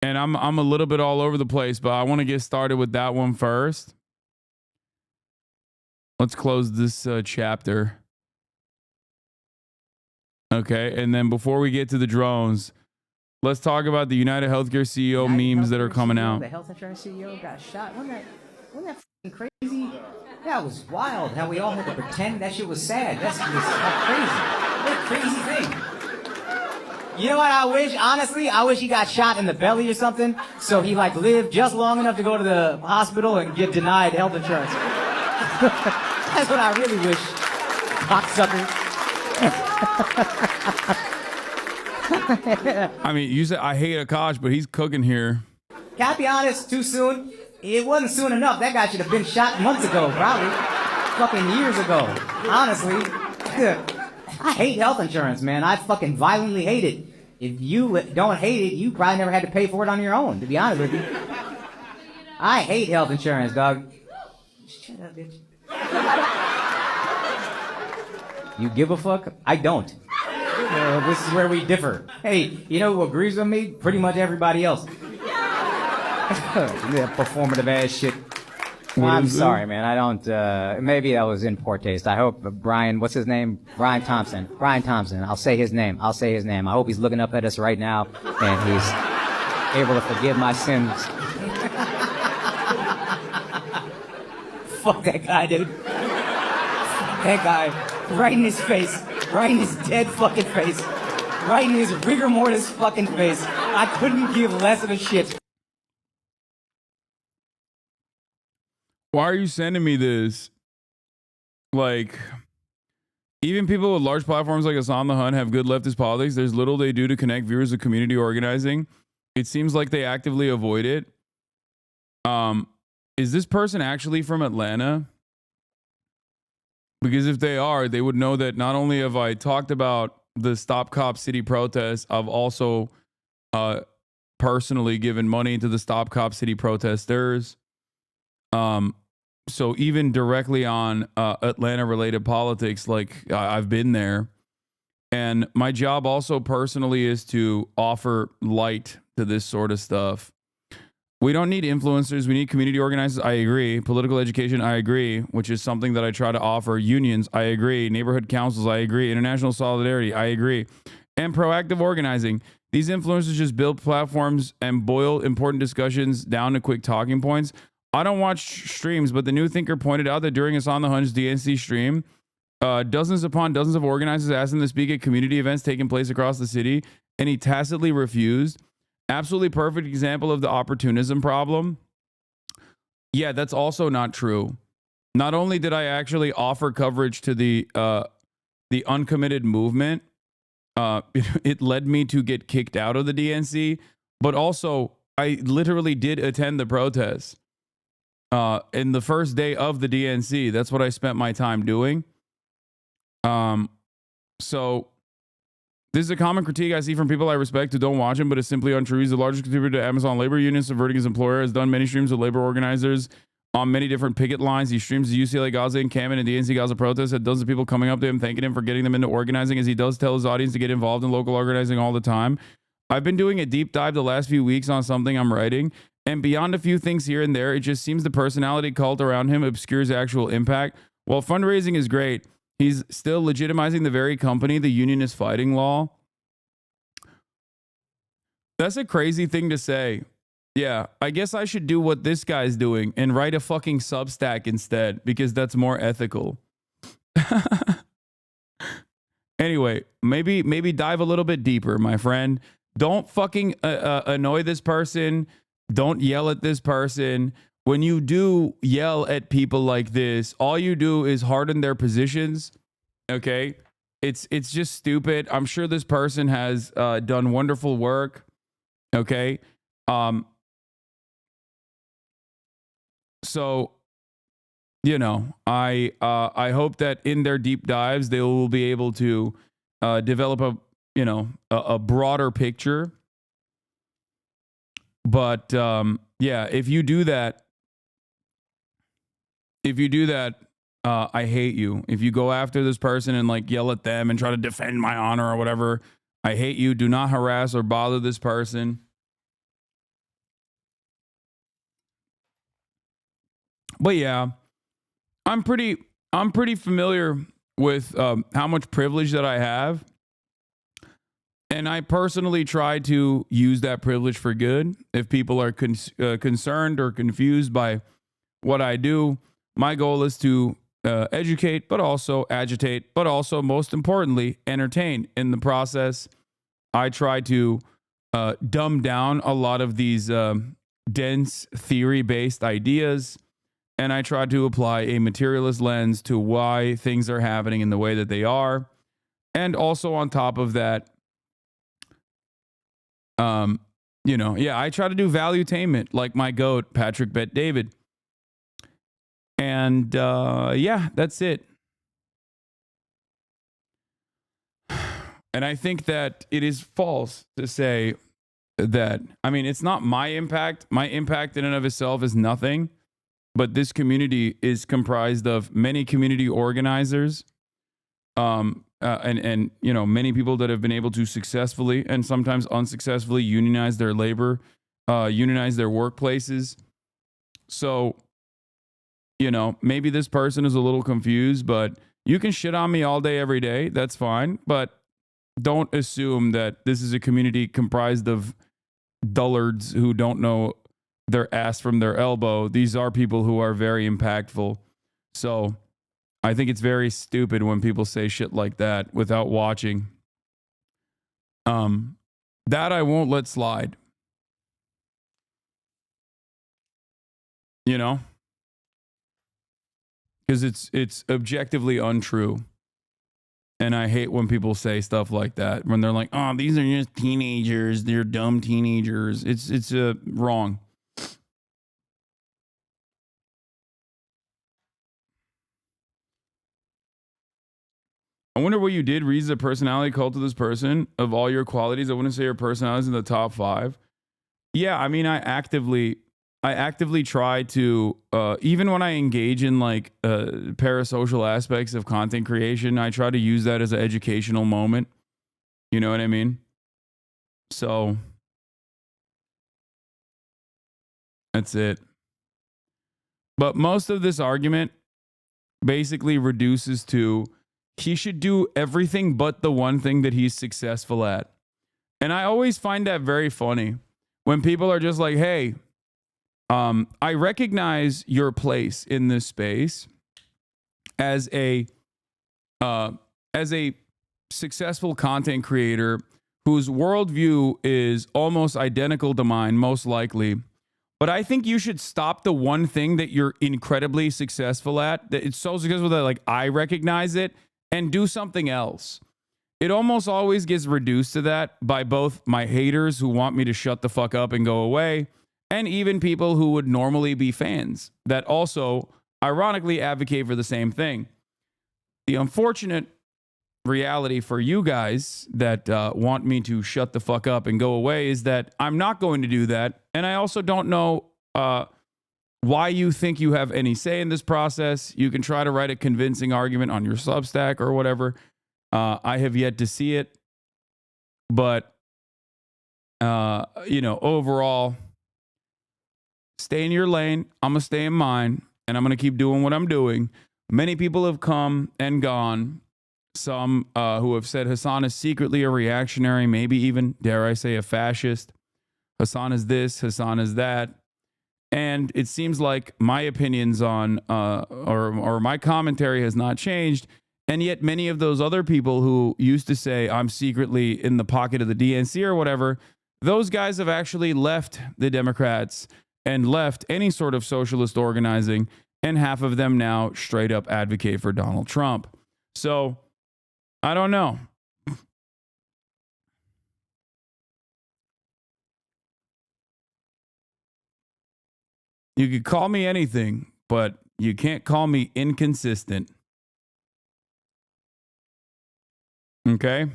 And I'm a little bit all over the place, but I want to get started with that one first. Let's close this chapter. Okay, and then before we get to the drones, let's talk about the United Healthcare CEO memes that are coming out. The health insurance CEO got shot. Wasn't that fucking crazy? That was wild. How we all had to pretend that shit was sad. That's crazy. What a crazy thing. You know what I wish? Honestly, I wish he got shot in the belly or something, so he like lived just long enough to go to the hospital and get denied health insurance. That's what I really wish. Cocksucker. I mean, you said I hate Akash, but he's cooking here. Can I be honest? Too soon? It wasn't soon enough. That guy should have been shot months ago, probably. Fucking years ago. Honestly. I hate health insurance, man. I fucking violently hate it. If you don't hate it, you probably never had to pay for it on your own, to be honest with you. I hate health insurance, dog. Shut up, bitch. You give a fuck? I don't. This is where we differ. Hey, you know who agrees with me? Pretty much everybody else. That performative ass shit. I'm sorry, man. I don't, maybe that was in poor taste. I hope Brian, what's his name? Brian Thompson. Brian Thompson. I'll say his name. I hope he's looking up at us right now and he's able to forgive my sins. Fuck that guy, dude. Fuck that guy. Right in his face. Right in his dead fucking face. Right in his rigor mortis fucking face. I couldn't give less of a shit. Why are you sending me this? Like, even people with large platforms like Hasan the Hun have good leftist politics. There's little they do to connect viewers to community organizing. It seems like they actively avoid it. Is this person actually from Atlanta? Because if they are, they would know that not only have I talked about the Stop Cop City protests, I've also personally given money to the Stop Cop City protesters. so even directly on Atlanta related politics, like I've been there. And my job also personally is to offer light to this sort of stuff. We don't need influencers. We need community organizers. I agree. Political education. I agree, which is something that I try to offer. Unions. I agree. Neighborhood councils. I agree. International solidarity. I agree. And proactive organizing. These influencers just build platforms and boil important discussions down to quick talking points. I don't watch streams, but the New Thinker pointed out that during his On the Hunch DNC stream, dozens upon dozens of organizers asked him to speak at community events taking place across the city, and he tacitly refused. Absolutely perfect example of the opportunism problem. Yeah, that's also not true. Not only did I actually offer coverage to the uncommitted movement, it led me to get kicked out of the DNC, but also I literally did attend the protests in the first day of the DNC. That's what I spent my time doing. So this is a common critique I see from people I respect who don't watch him, but it's simply untrue. He's the largest contributor to Amazon labor union, subverting his employer, has done many streams with labor organizers on many different picket lines. He streams the UCLA Gaza encampment and DNC Gaza protests, had dozens of people coming up to him, thanking him for getting them into organizing, as he does tell his audience to get involved in local organizing all the time. I've been doing a deep dive the last few weeks on something I'm writing, and beyond a few things here and there, it just seems the personality cult around him obscures actual impact. While fundraising is great, he's still legitimizing the very company the union is fighting law. That's a crazy thing to say. Yeah, I guess I should do what this guy's doing and write a fucking Substack instead, because that's more ethical. Anyway, maybe dive a little bit deeper, my friend. Don't fucking annoy this person. Don't yell at this person. When you do yell at people like this, all you do is harden their positions. Okay? It's just stupid. I'm sure this person has done wonderful work. Okay? So, you know, I hope that in their deep dives they will be able to develop a broader picture. But yeah, if you do that, I hate you. If you go after this person and like yell at them and try to defend my honor or whatever, I hate you. Do not harass or bother this person. But yeah, I'm pretty familiar with how much privilege that I have. And I personally try to use that privilege for good. If people are concerned or confused by what I do, my goal is to educate, but also agitate, but also, most importantly, entertain. In the process, I try to dumb down a lot of these dense theory-based ideas, and I try to apply a materialist lens to why things are happening in the way that they are. And also on top of that, I try to do valuetainment like my GOAT, Patrick Bet David. And yeah, that's it. And I think that it is false to say that, I mean, it's not my impact. My impact in and of itself is nothing. But this community is comprised of many community organizers, and many people that have been able to successfully and sometimes unsuccessfully unionize their labor, unionize their workplaces. So, maybe this person is a little confused, but you can shit on me all day, every day. That's fine. But don't assume that this is a community comprised of dullards who don't know their ass from their elbow. These are people who are very impactful. So I think it's very stupid when people say shit like that without watching. That I won't let slide. Because it's objectively untrue. And I hate when people say stuff like that, when they're like, oh, these are just teenagers, they're dumb teenagers. It's wrong. I wonder what you did. Reads the personality cult to this person. Of all your qualities, I wouldn't say your personality is in the top 5. Yeah, I mean, I actively I actively try to, even when I engage in like parasocial aspects of content creation, I try to use that as an educational moment. You know what I mean? So that's it. But most of this argument basically reduces to he should do everything but the one thing that he's successful at. And I always find that very funny when people are just like, hey, I recognize your place in this space as a successful content creator whose worldview is almost identical to mine, most likely. But I think you should stop the one thing that you're incredibly successful at, that it's so successful that like I recognize it, and do something else. It almost always gets reduced to that by both my haters who want me to shut the fuck up and go away, and even people who would normally be fans that also ironically advocate for the same thing. The unfortunate reality for you guys that want me to shut the fuck up and go away is that I'm not going to do that. And I also don't know why you think you have any say in this process. You can try to write a convincing argument on your Substack or whatever. I have yet to see it. But, overall, stay in your lane. I'm going to stay in mine. And I'm going to keep doing what I'm doing. Many people have come and gone. Some who have said Hasan is secretly a reactionary, maybe even, dare I say, a fascist. Hasan is this, Hasan is that. And it seems like my opinions on, or my commentary has not changed. And yet many of those other people who used to say I'm secretly in the pocket of the DNC or whatever, those guys have actually left the Democrats and left any sort of socialist organizing. And half of them now straight up advocate for Donald Trump. So I don't know. You could call me anything, but you can't call me inconsistent. Okay?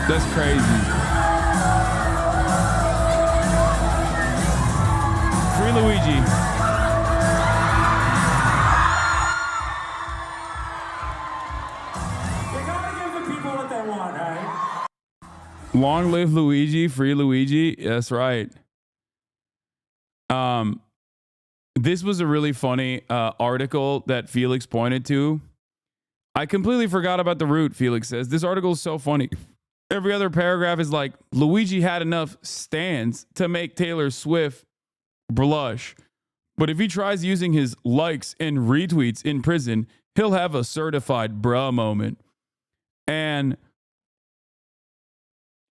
That's crazy. Free Luigi. You gotta give the people what they want, right? Long live Luigi, free Luigi. That's right. This was a really funny article that Felix pointed to. I completely forgot about the root, Felix says. This article is so funny. Every other paragraph is like, Luigi had enough stands to make Taylor Swift blush. But if he tries using his likes and retweets in prison, he'll have a certified bruh moment. And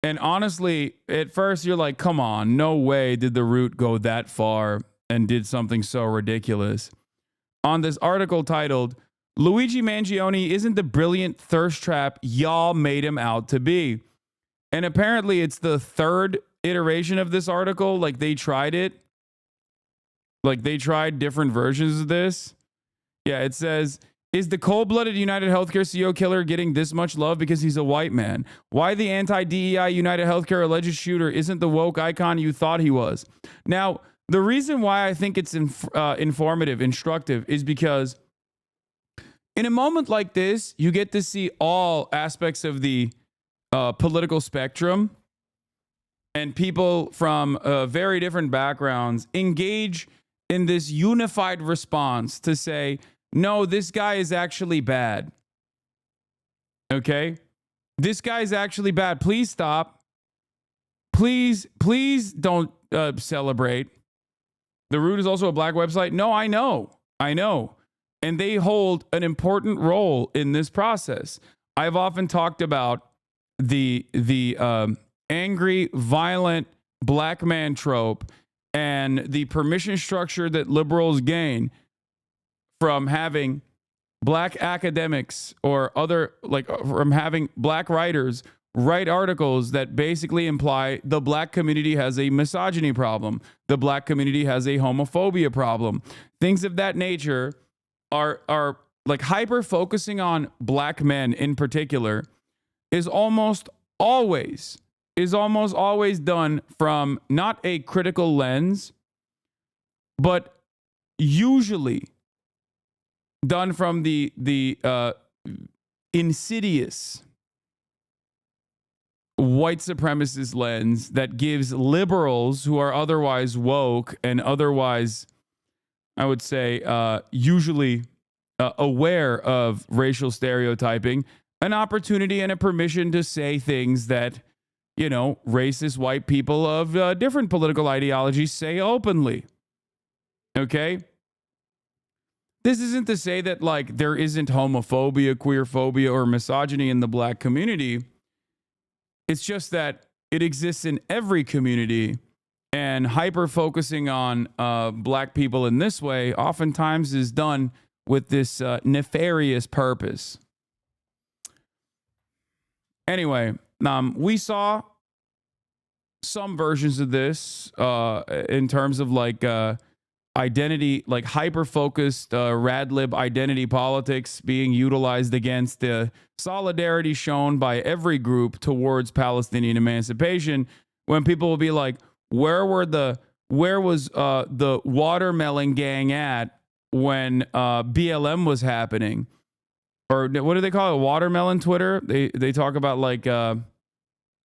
honestly, at first you're like, come on, no way did the root go that far and did something so ridiculous. On this article titled, Luigi Mangione isn't the brilliant thirst trap y'all made him out to be. And apparently it's the third iteration of this article. Like they tried it. Like they tried different versions of this. Yeah, it says, is the cold-blooded United Healthcare CEO killer getting this much love because he's a white man? Why the anti-DEI United Healthcare alleged shooter isn't the woke icon you thought he was? Now, the reason why I think it's informative, instructive, is because in a moment like this, you get to see all aspects of the political spectrum and people from very different backgrounds engage in this unified response to say, no, this guy is actually bad. Okay? This guy is actually bad. Please stop. Please don't celebrate. The Root is also a black website. No, I know. And they hold an important role in this process. I've often talked about the angry, violent black man trope and the permission structure that liberals gain from having black academics or other, like from having black writers write articles that basically imply the black community has a misogyny problem, the black community has a homophobia problem. Things of that nature are like hyper focusing on black men in particular is almost always done from not a critical lens, but usually done from the insidious white supremacist lens that gives liberals who are otherwise woke and otherwise, I would say, usually aware of racial stereotyping, an opportunity and a permission to say things that, you know, racist white people of different political ideologies say openly. Okay? This isn't to say that, like, there isn't homophobia, queerphobia, or misogyny in the black community. It's just that it exists in every community, and hyper focusing on black people in this way oftentimes is done with this nefarious purpose. Anyway, we saw some versions of this in terms of like identity, like hyper focused rad lib identity politics being utilized against the solidarity shown by every group towards Palestinian emancipation, when people will be like, where was the watermelon gang at when BLM was happening? Or what do they call it? Watermelon Twitter? They talk about like the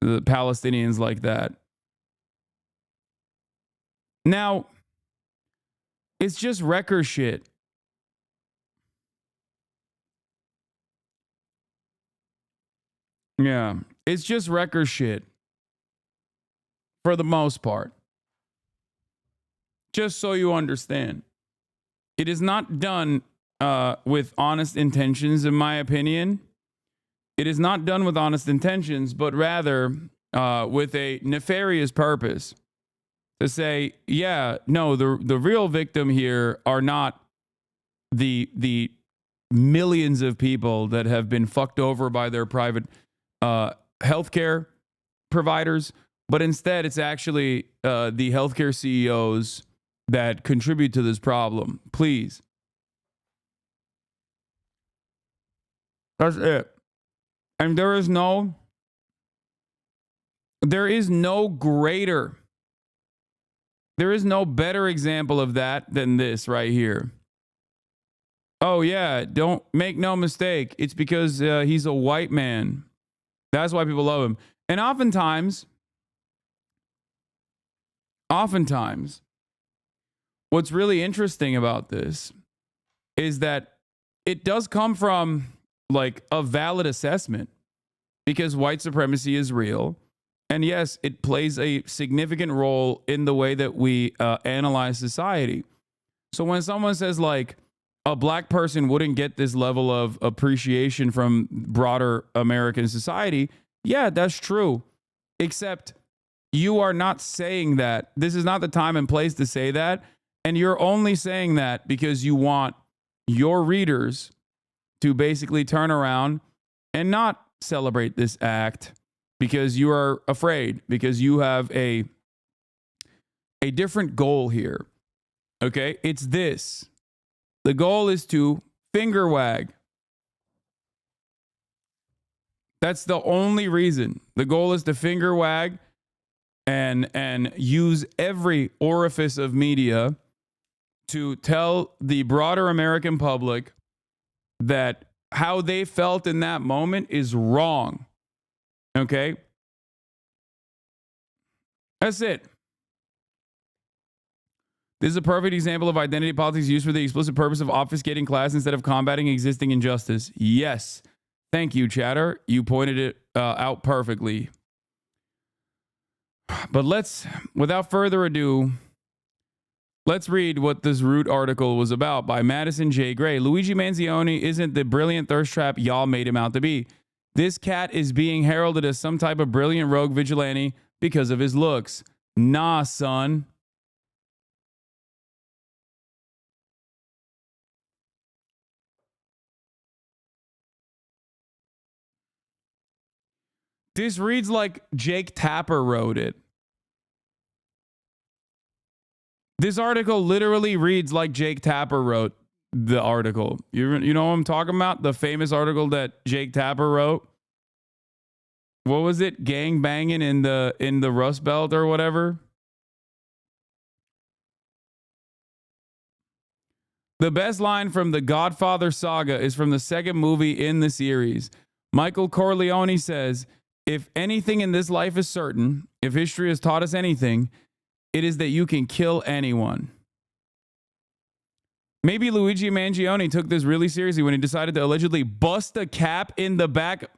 Palestinians like that. Now, it's just wrecker shit. Yeah, it's just wrecker shit for the most part. Just so you understand, it is not done with honest intentions, in my opinion. It is not done with honest intentions, but rather with a nefarious purpose. To say, yeah, no, the real victim here are not the millions of people that have been fucked over by their private healthcare providers, but instead it's actually the healthcare CEOs that contribute to this problem. Please. That's it. And there is no better example of that than this right here. Oh, yeah, don't make no mistake. It's because he's a white man. That's why people love him. And oftentimes, what's really interesting about this is that it does come from like a valid assessment, because white supremacy is real. And yes, it plays a significant role in the way that we analyze society. So when someone says like a black person wouldn't get this level of appreciation from broader American society, yeah, that's true. Except you are not saying that. This is not the time and place to say that. And you're only saying that because you want your readers to basically turn around and not celebrate this act, because you are afraid, because you have a different goal here. Okay? It's this. The goal is to finger wag. That's the only reason. The goal is to finger wag and use every orifice of media to tell the broader American public that how they felt in that moment is wrong. Okay? That's it. This is a perfect example of identity politics used for the explicit purpose of obfuscating class instead of combating existing injustice. Yes. Thank you, chatter. You pointed it out perfectly. But without further ado, let's read what this Root article was about by Madison J. Gray. Luigi Manzioni isn't the brilliant thirst trap y'all made him out to be. This cat is being heralded as some type of brilliant rogue vigilante because of his looks. Nah, son. This reads like Jake Tapper wrote it. This article literally reads like Jake Tapper wrote the article. You know what I'm talking about? The famous article that Jake Tapper wrote. What was it? Gang banging in the Rust Belt or whatever. The best line from the Godfather saga is from the second movie in the series. Michael Corleone says, "If anything in this life is certain, if history has taught us anything, it is that you can kill anyone." Maybe Luigi Mangione took this really seriously when he decided to allegedly bust a cap in the back.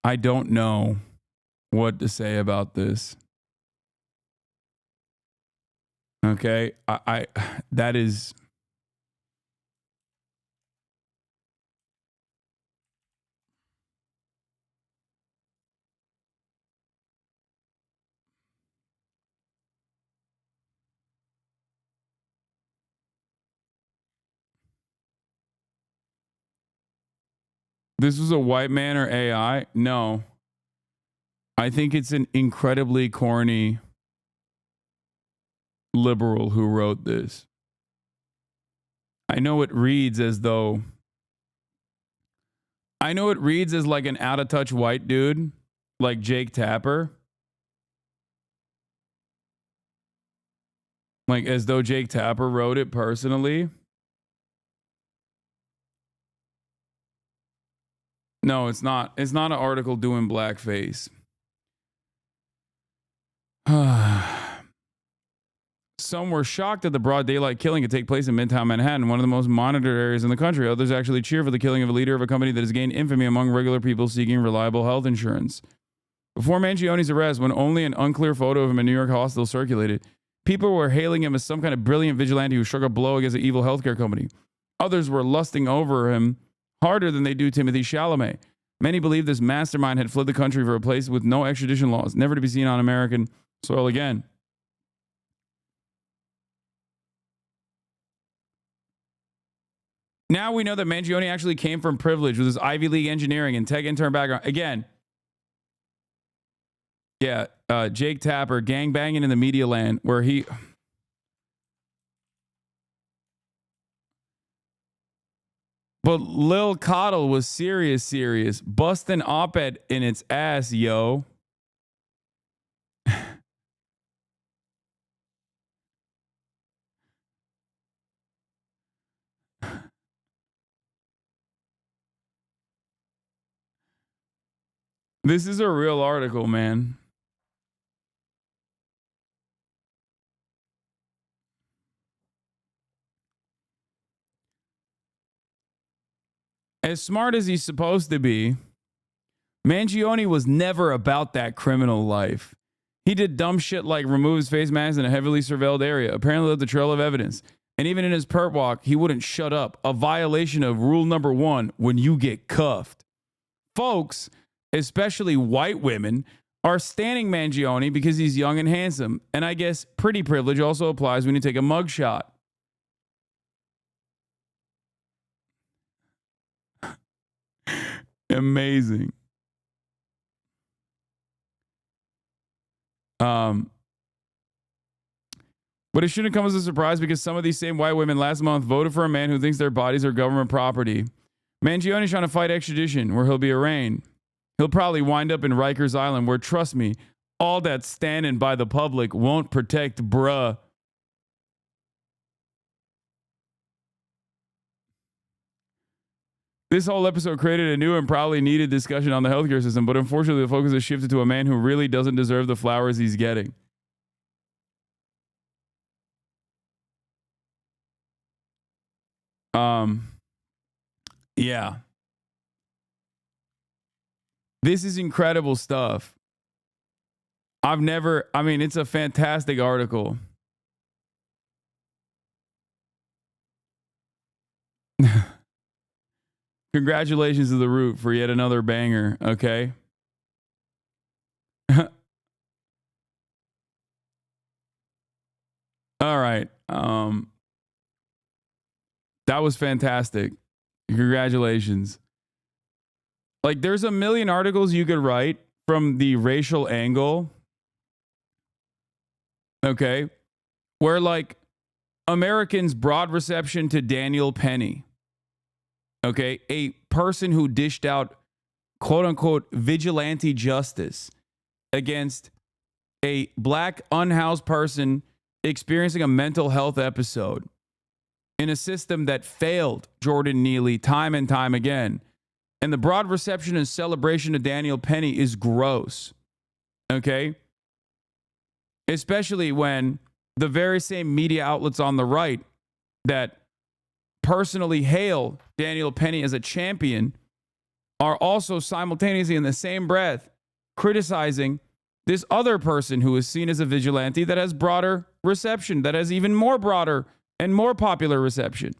I don't know what to say about this. Okay, I that is. This was a white man or AI? No. I think it's an incredibly corny liberal who wrote this. I know it reads as though. I know it reads as like an out of touch white dude, like Jake Tapper. Like as though Jake Tapper wrote it personally. No, it's not. It's not an article doing blackface. Some were shocked that the broad daylight killing could take place in Midtown Manhattan, one of the most monitored areas in the country. Others actually cheer for the killing of a leader of a company that has gained infamy among regular people seeking reliable health insurance. Before Mangione's arrest, when only an unclear photo of him in New York hospital circulated, people were hailing him as some kind of brilliant vigilante who struck a blow against an evil healthcare company. Others were lusting over him harder than they do Timothy Chalamet. Many believed this mastermind had fled the country for a place with no extradition laws, never to be seen on American soil again. Now we know that Mangione actually came from privilege with his Ivy League engineering and tech intern background. Again, yeah, Jake Tapper, gang banging in the media land, where he... But Lil Coddle was serious. Busting op-ed in its ass, yo. This is a real article, man. As smart as he's supposed to be, Mangione was never about that criminal life. He did dumb shit like remove his face mask in a heavily surveilled area, apparently left the trail of evidence. And even in his perp walk, he wouldn't shut up. A violation of rule number 1 when you get cuffed. Folks, especially white women, are standing Mangione because he's young and handsome. And I guess pretty privilege also applies when you take a mugshot. Amazing. But it shouldn't come as a surprise because some of these same white women last month voted for a man who thinks their bodies are government property. Mangione's trying to fight extradition where he'll be arraigned. He'll probably wind up in Rikers Island where, trust me, all that standing by the public won't protect bruh. This whole episode created a new and probably needed discussion on the healthcare system, but unfortunately the focus has shifted to a man who really doesn't deserve the flowers he's getting. Yeah. This is incredible stuff. I mean, it's a fantastic article. Congratulations to The Root for yet another banger, okay? All right. That was fantastic. Congratulations. Like, there's a million articles you could write from the racial angle, okay, where, like, Americans' broad reception to Daniel Penny, okay, a person who dished out quote-unquote vigilante justice against a black unhoused person experiencing a mental health episode in a system that failed Jordan Neely time and time again. And the broad reception and celebration of Daniel Penny is gross, okay? Especially when the very same media outlets on the right that personally hail Daniel Penny as a champion are also simultaneously in the same breath criticizing this other person who is seen as a vigilante that has broader reception, that has even more broader and more popular reception.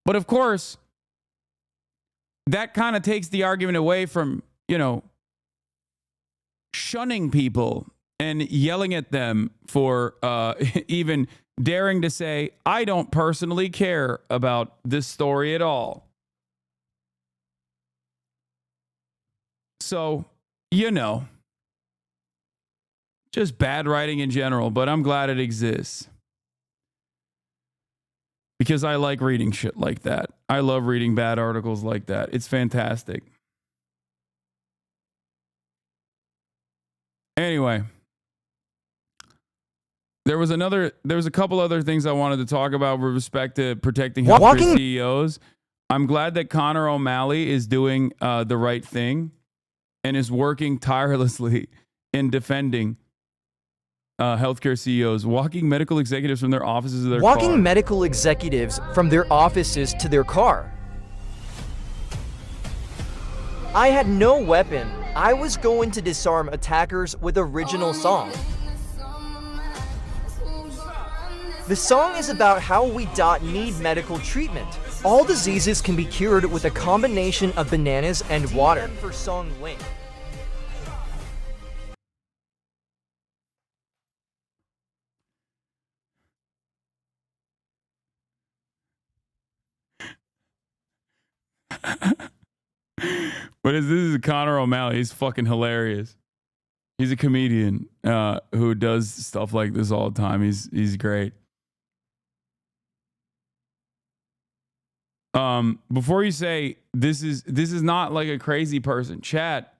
But of course, that kind of takes the argument away from, you know, shunning people and yelling at them for even daring to say, I don't personally care about this story at all. So, you know, just bad writing in general, but I'm glad it exists. Because I like reading shit like that. I love reading bad articles like that. It's fantastic. Anyway, there was a couple other things I wanted to talk about with respect to protecting healthcare CEOs. I'm glad that Connor O'Malley is doing the right thing and is working tirelessly in defending healthcare CEOs, walking medical executives from their offices to their car. Walking medical executives from their offices to their car. I had no weapon. I was going to disarm attackers with original song. The song is about how we need medical treatment. All diseases can be cured with a combination of bananas and water. For song link. But this is Connor O'Malley. He's fucking hilarious. He's a comedian who does stuff like this all the time. He's great. Before you say this is not like a crazy person, chat.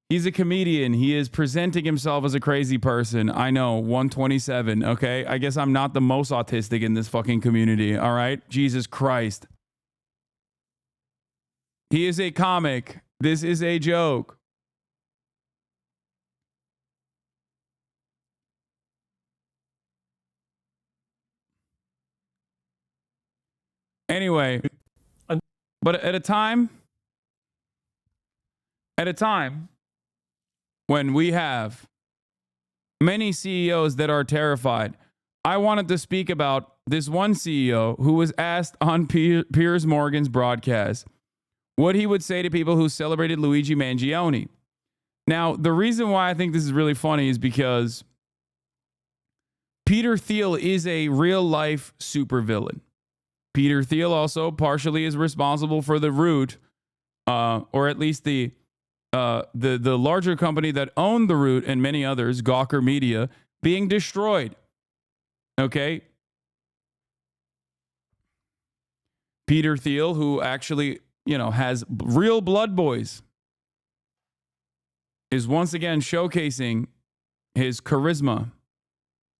He's a comedian. He is presenting himself as a crazy person. I know, 127. Okay, I guess I'm not the most autistic in this fucking community. All right, Jesus Christ. He is a comic. This is a joke. Anyway, but at a time when we have many CEOs that are terrified, I wanted to speak about this one CEO who was asked on Piers Morgan's broadcast what he would say to people who celebrated Luigi Mangione. Now, the reason why I think this is really funny is because Peter Thiel is a real-life supervillain. Peter Thiel also partially is responsible for the Root, or at least the larger company that owned the Root and many others, Gawker Media, being destroyed. Okay? Peter Thiel, who actually, you know, has real blood boys, is once again showcasing his charisma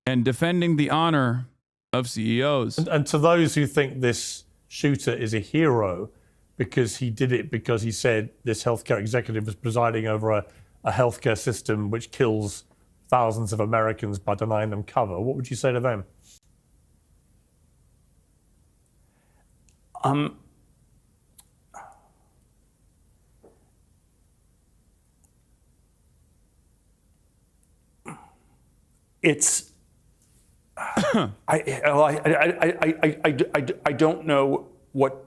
and defending the honor of CEOs. And to those who think this shooter is a hero because he did it because he said this healthcare executive was presiding over a healthcare system which kills thousands of Americans by denying them cover, what would you say to them? it's I don't know what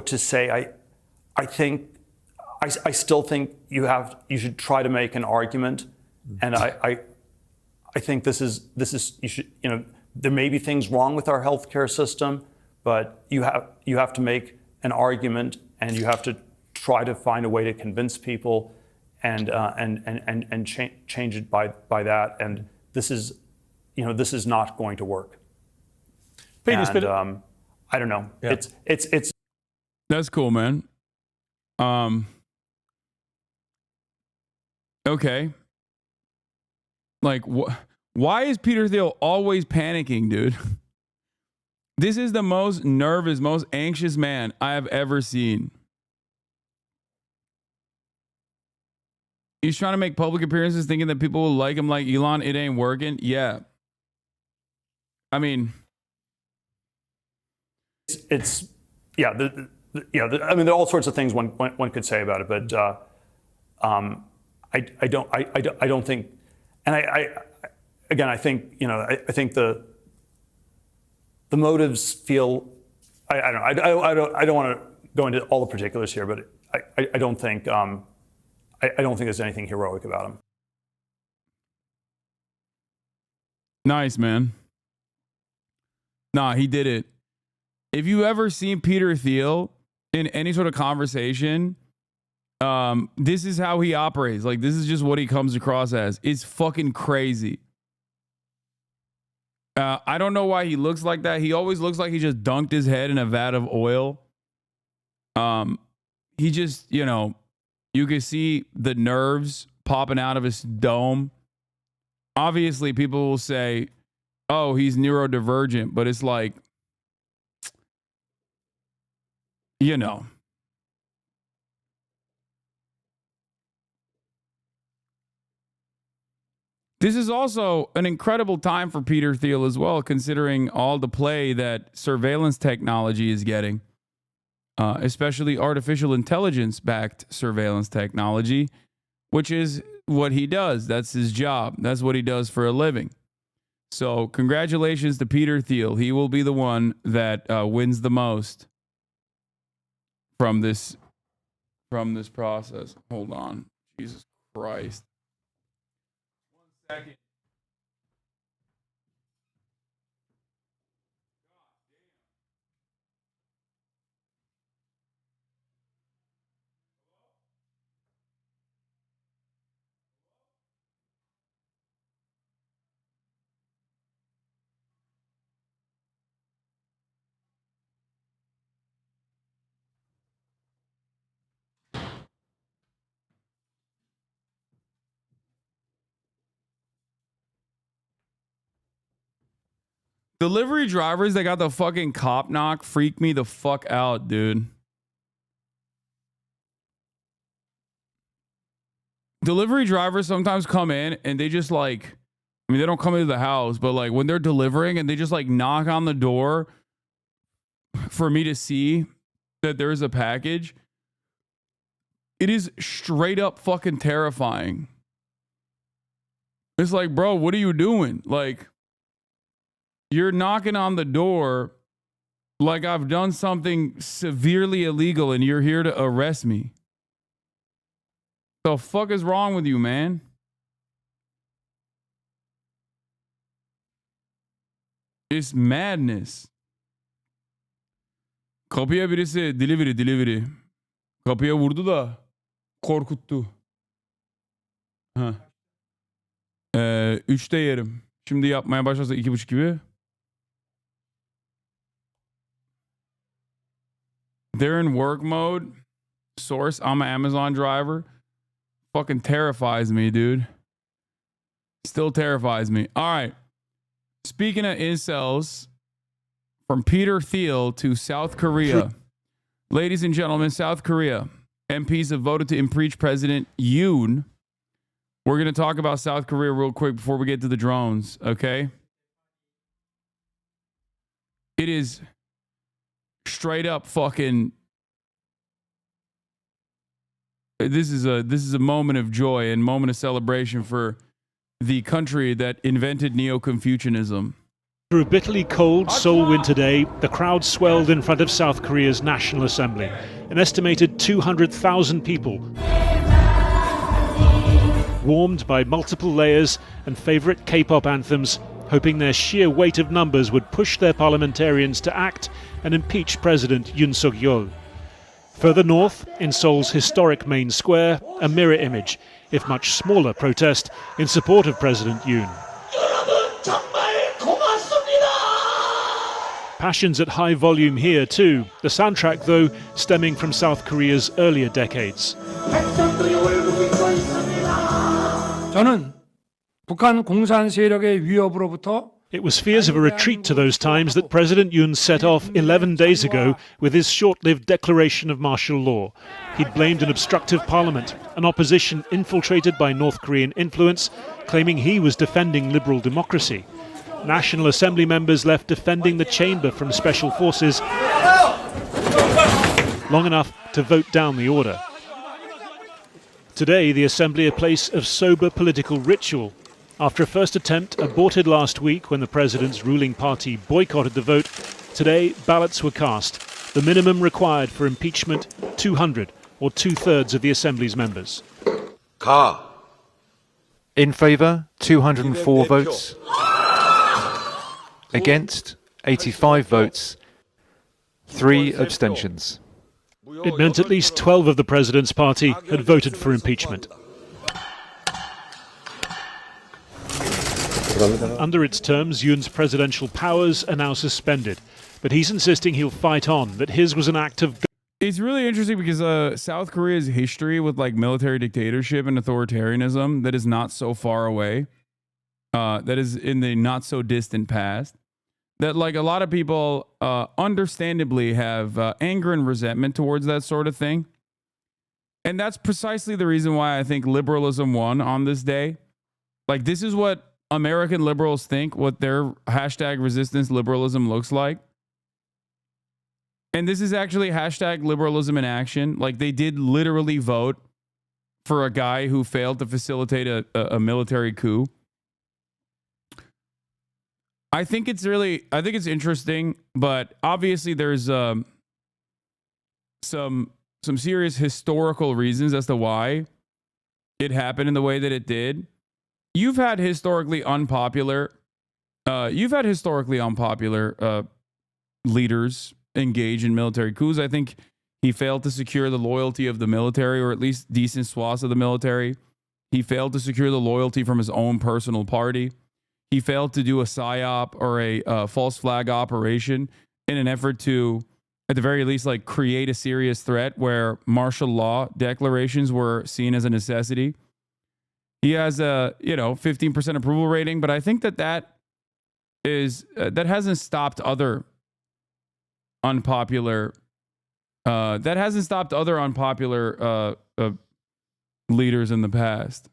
to say. I think I still think you should try to make an argument, and I think this is you should, you know, there may be things wrong with our healthcare system, but you have to make an argument, and you have to try to find a way to convince people and change it by that. And this is, you know, this is not going to work. Peter, and, I don't know. Yeah. It's that's cool, man. Okay. Like, why is Peter Thiel always panicking, dude? This is the most nervous, most anxious man I have ever seen. He's trying to make public appearances thinking that people will like him like Elon. It ain't working. Yeah. I mean, it's yeah. I mean, there are all sorts of things one could say about it, but I don't think, and I think, you know, I think the motives feel, I don't want to go into all the particulars here, but I don't think there's anything heroic about him. Nice, man. Nah, he did it. If you ever seen Peter Thiel in any sort of conversation, this is how he operates. Like, this is just what he comes across as. It's fucking crazy. I don't know why he looks like that. He always looks like he just dunked his head in a vat of oil. He just, you know, you can see the nerves popping out of his dome. Obviously, people will say, oh, he's neurodivergent, but it's like, you know. This is also an incredible time for Peter Thiel as well, considering all the play that surveillance technology is getting, especially artificial intelligence-backed surveillance technology, which is what he does. That's his job. That's what he does for a living. So congratulations to Peter Thiel. He will be the one that wins the most from this process. Hold on. Jesus Christ. Second. Delivery drivers that got the fucking cop knock freak me the fuck out, dude. Delivery drivers sometimes come in and they just like, I mean, they don't come into the house, but like when they're delivering and they just like knock on the door for me to see that there's a package, it is straight up fucking terrifying. It's like, bro, what are you doing? Like, you're knocking on the door like I've done something severely illegal and you're here to arrest me. The fuck is wrong with you, man? It's madness. Kapıya birisi delivery. Kapıya vurdu da korkuttu. Ha. 3'te yerim. Şimdi yapmaya başlarsa 2.5 gibi. They're in work mode. Source, I'm an Amazon driver. Fucking terrifies me, dude. Still terrifies me. All right. Speaking of incels, from Peter Thiel to South Korea. Ladies and gentlemen, South Korea. MPs have voted to impeach President Yoon. We're going to talk about South Korea real quick before we get to the drones, okay? It is straight up fucking, this is a moment of joy and moment of celebration for the country that invented Neo-Confucianism. Through a bitterly cold Seoul winter day, the crowd swelled in front of South Korea's National Assembly. An estimated 200,000 people, warmed by multiple layers and favourite K-pop anthems, hoping their sheer weight of numbers would push their parliamentarians to act and impeach President Yoon Suk-yeol. Further north, in Seoul's historic main square, a mirror image, if much smaller, protest in support of President Yoon. Passions at high volume here too, the soundtrack though stemming from South Korea's earlier decades. 저는 북한 공산 세력의 위협으로부터 It was fears of a retreat to those times that President Yoon set off 11 days ago with his short-lived declaration of martial law. He'd blamed an obstructive parliament, an opposition infiltrated by North Korean influence, claiming he was defending liberal democracy. National Assembly members left defending the chamber from special forces long enough to vote down the order. Today, the Assembly a place of sober political ritual. After a first attempt aborted last week when the president's ruling party boycotted the vote, today ballots were cast. The minimum required for impeachment, 200, or 2/3 of the Assembly's members. In favour, 204 votes. Against, 85 votes. 3 abstentions. It meant at least 12 of the president's party had voted for impeachment. Under its terms, Yoon's presidential powers are now suspended, but he's insisting he'll fight on, that his was an act of... It's really interesting because South Korea's history with like military dictatorship and authoritarianism that is not so far away, that is in the not so distant past, that like a lot of people understandably have anger and resentment towards that sort of thing. And that's precisely the reason why I think liberalism won on this day. Like this is what American liberals think, what their hashtag resistance liberalism looks like. And this is actually hashtag liberalism in action. Like they did literally vote for a guy who failed to facilitate a military coup. I think it's interesting, but obviously there's some serious historical reasons as to why it happened in the way that it did. You've had historically unpopular leaders engage in military coups. I think he failed to secure the loyalty of the military, or at least decent swaths of the military. He failed to secure the loyalty from his own personal party. He failed to do a PSYOP or a false flag operation in an effort to, at the very least, like create a serious threat where martial law declarations were seen as a necessity. He has a 15% approval rating, but I think that hasn't stopped other unpopular leaders in the past.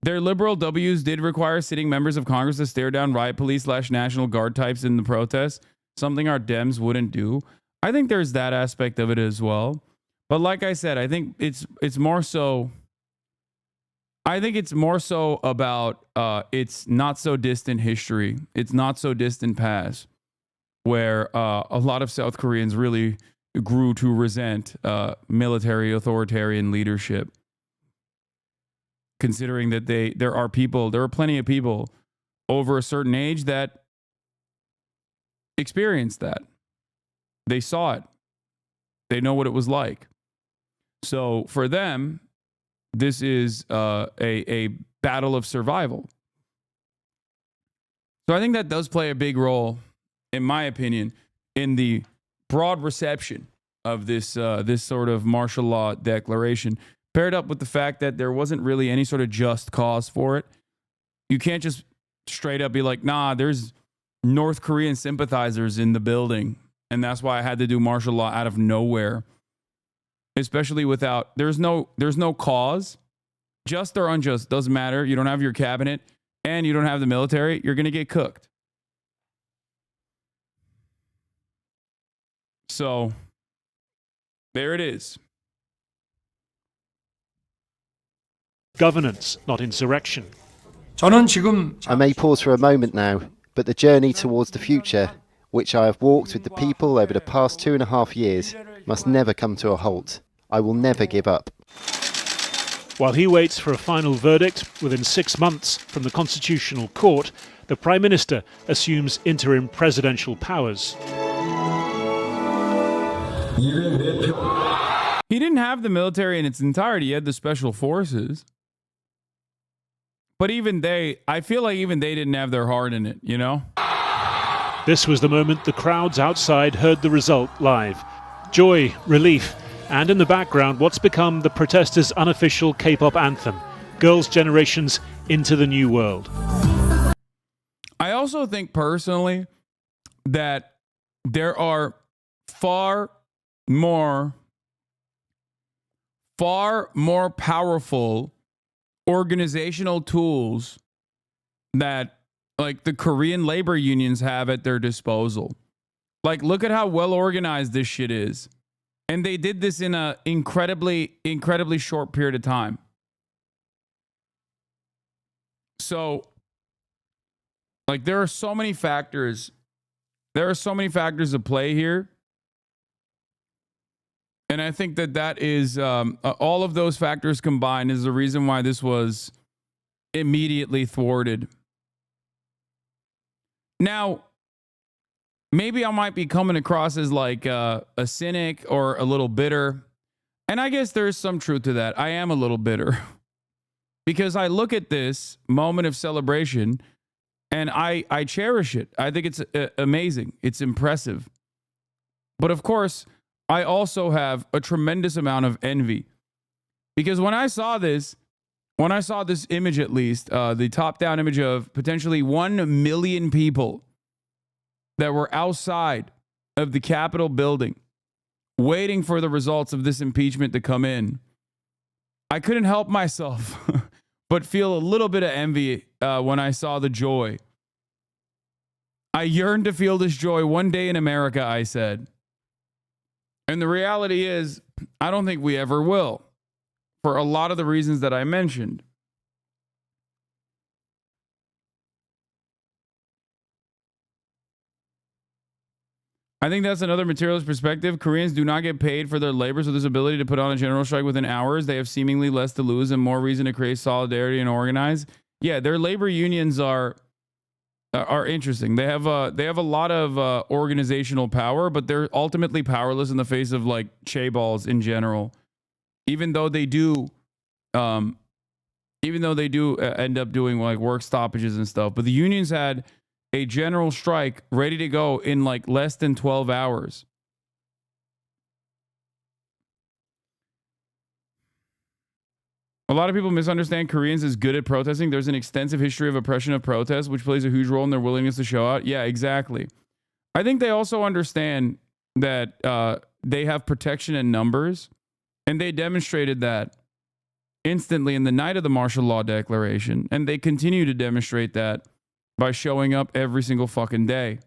Their liberal W's did require sitting members of Congress to stare down riot police / National Guard types in the protests, something our Dems wouldn't do. I think there's that aspect of it as well. But like I said, I think it's more so about its not so distant history, its not so distant past, where a lot of South Koreans really grew to resent military authoritarian leadership. Considering that there are plenty of people over a certain age that experienced that. They saw it. They know what it was like. So for them, this is a battle of survival. So I think that does play a big role, in my opinion, in the broad reception of this sort of martial law declaration, paired up with the fact that there wasn't really any sort of just cause for it. You can't just straight up be like, nah, there's North Korean sympathizers in the building, and that's why I had to do martial law out of nowhere. Especially without, there's no cause. Just or unjust, doesn't matter. You don't have your cabinet and you don't have the military, you're going to get cooked. So There it is. Governance, not insurrection. 저는 지금 I may pause for a moment now, but the journey towards the future, which I have walked with the people over the past 2.5 years, must never come to a halt. I will never give up. While he waits for a final verdict within 6 months from the Constitutional Court, the Prime Minister assumes interim presidential powers. He didn't have the military in its entirety. He had the special forces. But even they, I feel like even they didn't have their heart in it, you know? This was the moment the crowds outside heard the result live. Joy, relief, and in the background, what's become the protesters' unofficial K-pop anthem, Girls' Generation's Into the New World. I also think personally that there are far more powerful organizational tools that like the Korean labor unions have at their disposal. Like, look at how well organized this shit is. And they did this in an incredibly short period of time. So, like, there are so many factors. There are so many factors at play here. And I think that is all of those factors combined is the reason why this was immediately thwarted. Now, maybe I might be coming across as like a cynic or a little bitter. And I guess there's some truth to that. I am a little bitter because I look at this moment of celebration and I cherish it. I think it's amazing. It's impressive. But of course, I also have a tremendous amount of envy because when I saw this image, at least the top-down image of potentially 1 million people that were outside of the Capitol building waiting for the results of this impeachment to come in, I couldn't help myself but feel a little bit of envy when I saw the joy. I yearned to feel this joy one day in America, I said. And the reality is, I don't think we ever will, for a lot of the reasons that I mentioned. I think that's another materialist perspective. Koreans do not get paid for their labor, so this ability to put on a general strike within hours, they have seemingly less to lose and more reason to create solidarity and organize. Yeah, their labor unions are interesting. They have a lot of organizational power, but they're ultimately powerless in the face of like chaeballs in general. Even though they do end up doing like work stoppages and stuff. But the unions had a general strike ready to go in like less than 12 hours. A lot of people misunderstand Koreans as good at protesting. There's an extensive history of oppression of protest, which plays a huge role in their willingness to show out. Yeah, exactly. I think they also understand that they have protection in numbers, and they demonstrated that instantly in the night of the martial law declaration, and they continue to demonstrate that by showing up every single fucking day.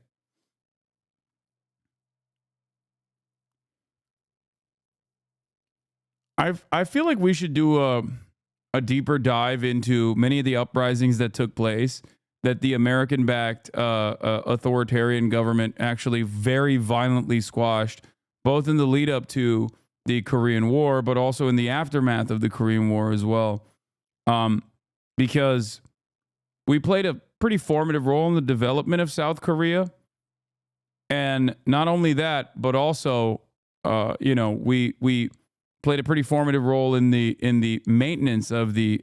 I feel like we should do a deeper dive into many of the uprisings that took place that the American-backed authoritarian government actually very violently squashed, both in the lead up to the Korean War, but also in the aftermath of the Korean War as well. Because we played a pretty formative role in the development of South Korea. And not only that, but also, we played a pretty formative role in the maintenance of the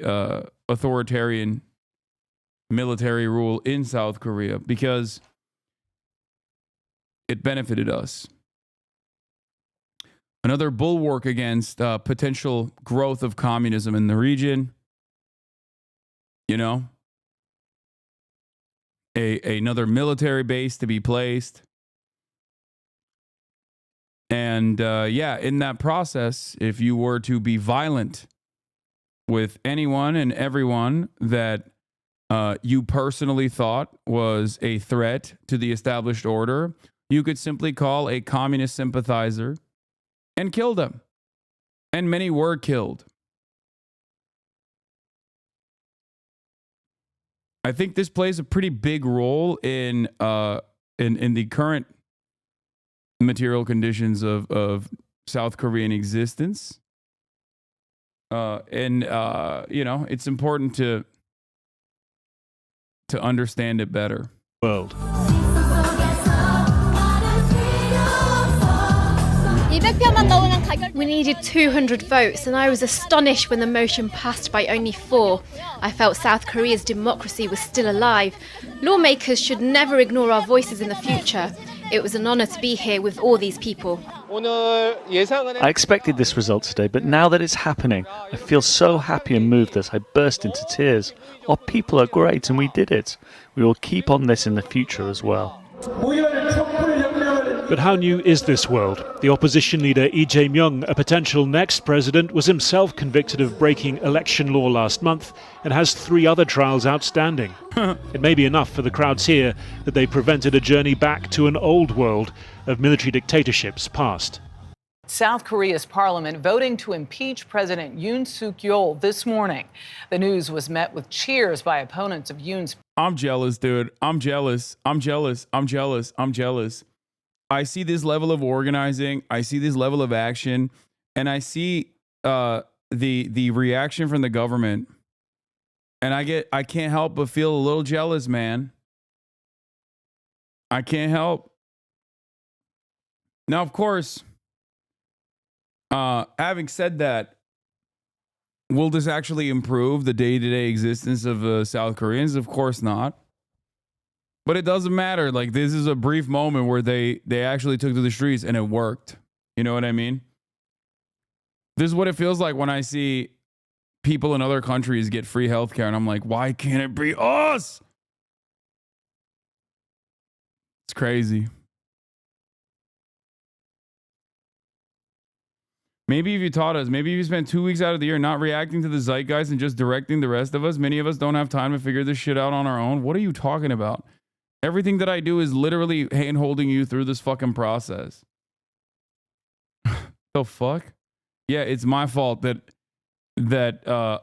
authoritarian military rule in South Korea because it benefited us. Another bulwark against potential growth of communism in the region. You know, another military base to be placed. And in that process, if you were to be violent with anyone and everyone that you personally thought was a threat to the established order, you could simply call a communist sympathizer and killed them. And many were killed. I think this plays a pretty big role in the current material conditions of South Korean existence. It's important to understand it better. World. We needed 200 votes, and I was astonished when the motion passed by only 4. I felt South Korea's democracy was still alive. Lawmakers should never ignore our voices in the future. It was an honor to be here with all these people. I expected this result today, but now that it's happening, I feel so happy and moved that I burst into tears. Our people are great, and we did it. We will keep on this in the future as well. But how new is this world? The opposition leader Lee Jae-myung, a potential next president, was himself convicted of breaking election law last month and has 3 other trials outstanding. It may be enough for the crowds here that they prevented a journey back to an old world of military dictatorships past. South Korea's parliament voting to impeach President Yoon Suk-yeol this morning. The news was met with cheers by opponents of Yoon's. I'm jealous, dude. I'm jealous. I'm jealous. I'm jealous. I'm jealous. I see this level of organizing. I see this level of action, and I see the reaction from the government, and I can't help but feel a little jealous, man. I can't help. Now, of course, having said that, will this actually improve the day-to-day existence of South Koreans? Of course not. But it doesn't matter. Like, this is a brief moment where they actually took to the streets and it worked. You know what I mean? This is what it feels like when I see people in other countries get free healthcare, and I'm like, why can't it be us? It's crazy. Maybe if you taught us, maybe if you spent 2 weeks out of the year not reacting to the zeitgeist and just directing the rest of us, many of us don't have time to figure this shit out on our own. What are you talking about? Everything that I do is literally hand-holding you through this fucking process. The fuck? Yeah, it's my fault that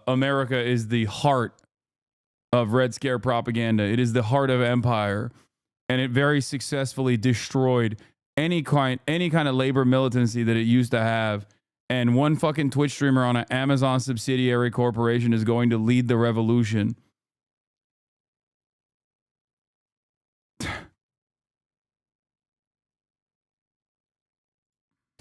America is the heart of Red Scare propaganda. It is the heart of empire, and it very successfully destroyed any kind of labor militancy that it used to have. And one fucking Twitch streamer on an Amazon subsidiary corporation is going to lead the revolution.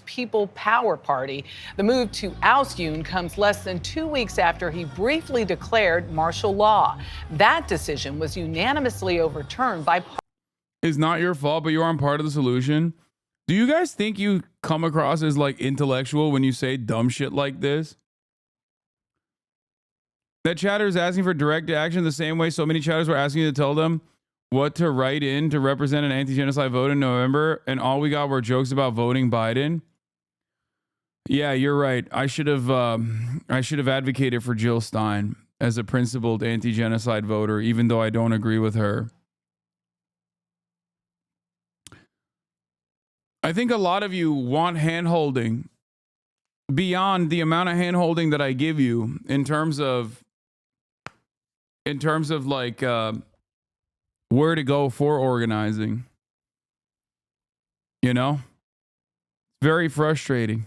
People Power Party. The move to oust Yoon comes less than 2 weeks after he briefly declared martial law. That decision was unanimously overturned by. It's not your fault, but you aren't part of the solution. Do you guys think you come across as like intellectual when you say dumb shit like this? That chatter is asking for direct action the same way so many chatters were asking you to tell them what to write in to represent an anti-genocide vote in November, and all we got were jokes about voting Biden. Yeah, you're right. I should have advocated for Jill Stein as a principled anti-genocide voter, even though I don't agree with her. I think a lot of you want hand-holding beyond the amount of hand-holding that I give you in terms of like where to go for organizing. You know? Very frustrating.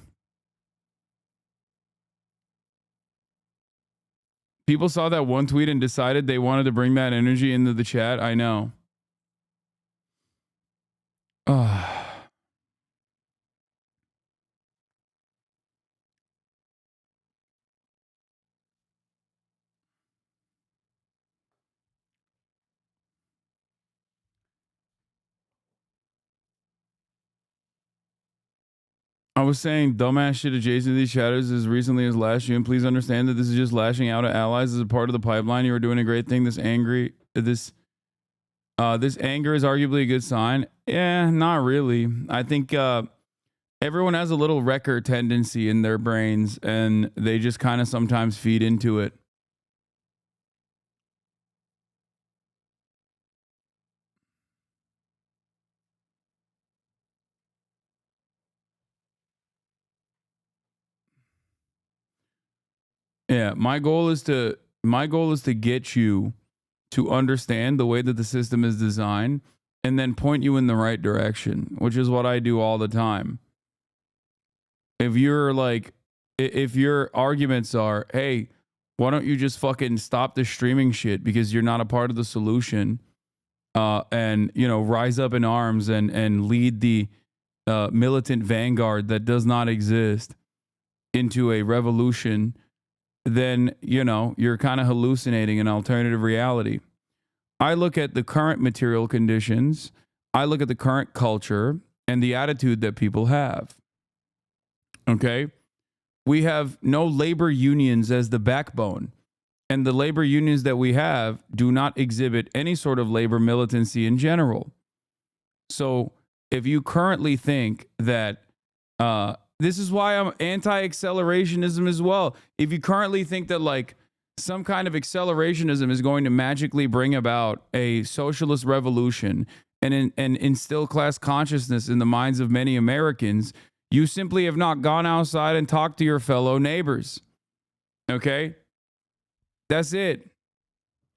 People saw that one tweet and decided they wanted to bring that energy into the chat. I know. I was saying dumbass shit adjacent to these chatters as recently as last June. Please understand that this is just lashing out at allies as a part of the pipeline. You are doing a great thing. This anger is arguably a good sign. Yeah, not really. I think everyone has a little wrecker tendency in their brains, and they just kind of sometimes feed into it. Yeah, my goal is to get you to understand the way that the system is designed and then point you in the right direction, which is what I do all the time. If you're like, if your arguments are, hey, why don't you just fucking stop the streaming shit because you're not a part of the solution, and, you know, rise up in arms and lead the militant vanguard that does not exist into a revolution, then, you know, you're kind of hallucinating an alternative reality. I look at the current material conditions, I look at the current culture and the attitude that people have. Okay? We have no labor unions as the backbone. And the labor unions that we have do not exhibit any sort of labor militancy in general. So if you currently think that, this is why I'm anti-accelerationism as well. If you currently think that like some kind of accelerationism is going to magically bring about a socialist revolution and instill class consciousness in the minds of many Americans, you simply have not gone outside and talked to your fellow neighbors. Okay? That's it.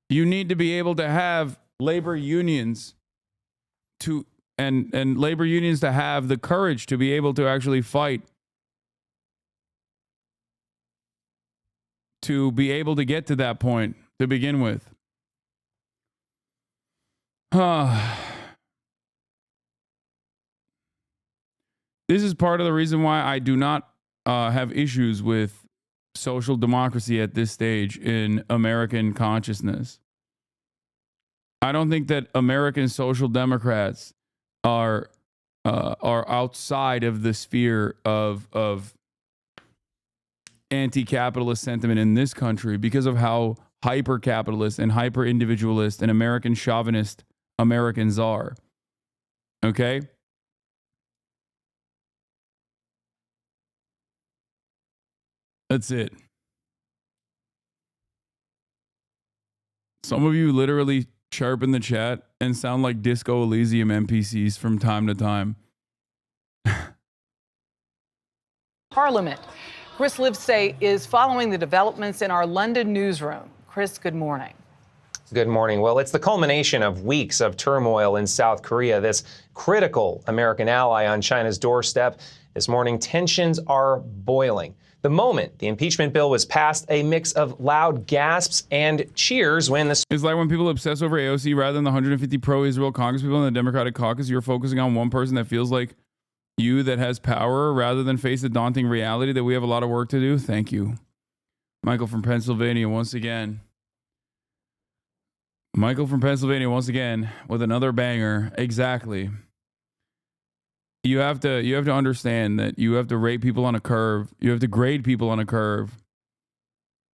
You need to be able to have labor unions to and labor unions to have the courage to be able to actually fight, to be able to get to that point to begin with. This is part of the reason why I do not have issues with social democracy at this stage in American consciousness. I don't think that American social democrats are outside of the sphere of anti-capitalist sentiment in this country because of how hyper-capitalist and hyper-individualist and American chauvinist Americans are. Okay? That's it. Some of you literally chirp in the chat and sound like Disco Elysium NPCs from time to time. Parliament. Chris Livesay is following the developments in our London newsroom. Chris, good morning. Good morning. Well, it's the culmination of weeks of turmoil in South Korea, this critical American ally on China's doorstep. This morning, tensions are boiling. The moment the impeachment bill was passed, a mix of loud gasps and cheers when the... It's like when people obsess over AOC rather than the 150 pro-Israel congresspeople in the Democratic caucus, you're focusing on one person that feels like you that has power rather than face the daunting reality that we have a lot of work to do. Thank you. Michael from Pennsylvania once again. Michael from Pennsylvania once again with another banger. Exactly. You have to understand that you have to rate people on a curve. You have to grade people on a curve.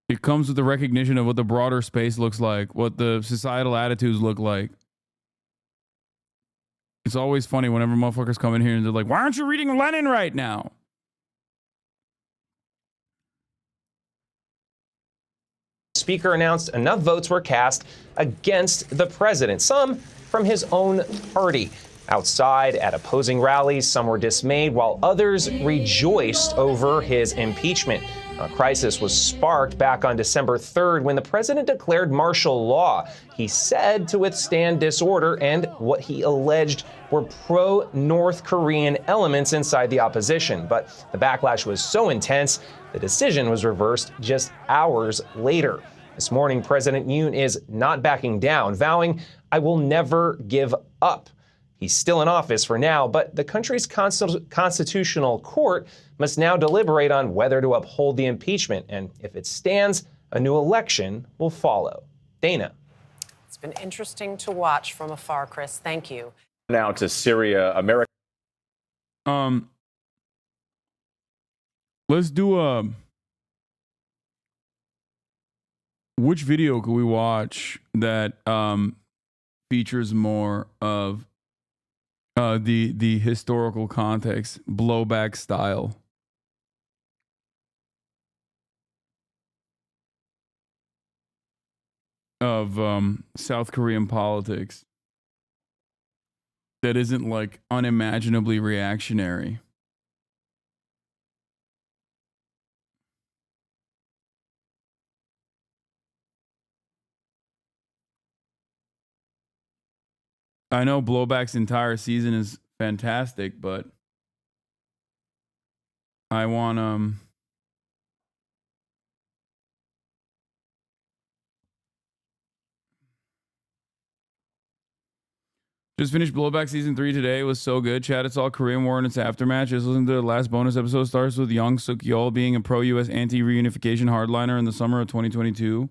It comes with the recognition of what the broader space looks like, what the societal attitudes look like. It's always funny whenever motherfuckers come in here and they're like, why aren't you reading Lenin right now? Speaker announced enough votes were cast against the president, some from his own party. Outside at opposing rallies, some were dismayed while others rejoiced over his impeachment. A crisis was sparked back on December 3rd when the president declared martial law. He said to withstand disorder and what he alleged were pro-North Korean elements inside the opposition. But the backlash was so intense, the decision was reversed just hours later. This morning, President Yoon is not backing down, vowing, "I will never give up." He's still in office for now, but the country's constitutional court must now deliberate on whether to uphold the impeachment. And if it stands, a new election will follow. Dana. It's been interesting to watch from afar, Chris. Thank you. Now to Syria, America. Let's do which video could we watch that features more of the historical context, blowback style? Of South Korean politics that isn't like unimaginably reactionary. I know Blowback's entire season is fantastic, but I want just finished Blowback season 3 today. It was so good. Chat, it's all Korean War and its aftermath. Just listen to the last bonus episode. Starts with Young Suk Yeol being a pro-US anti-reunification hardliner in the summer of 2022.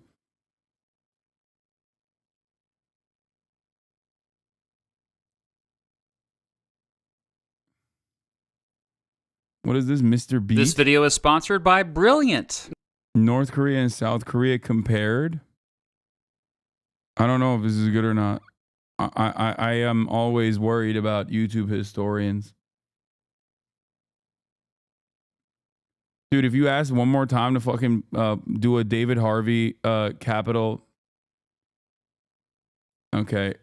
What is this, Mr. Beat? This video is sponsored by Brilliant. North Korea and South Korea compared. I don't know if this is good or not. I am always worried about YouTube historians. Dude, if you ask one more time to fucking do a David Harvey capital. Okay.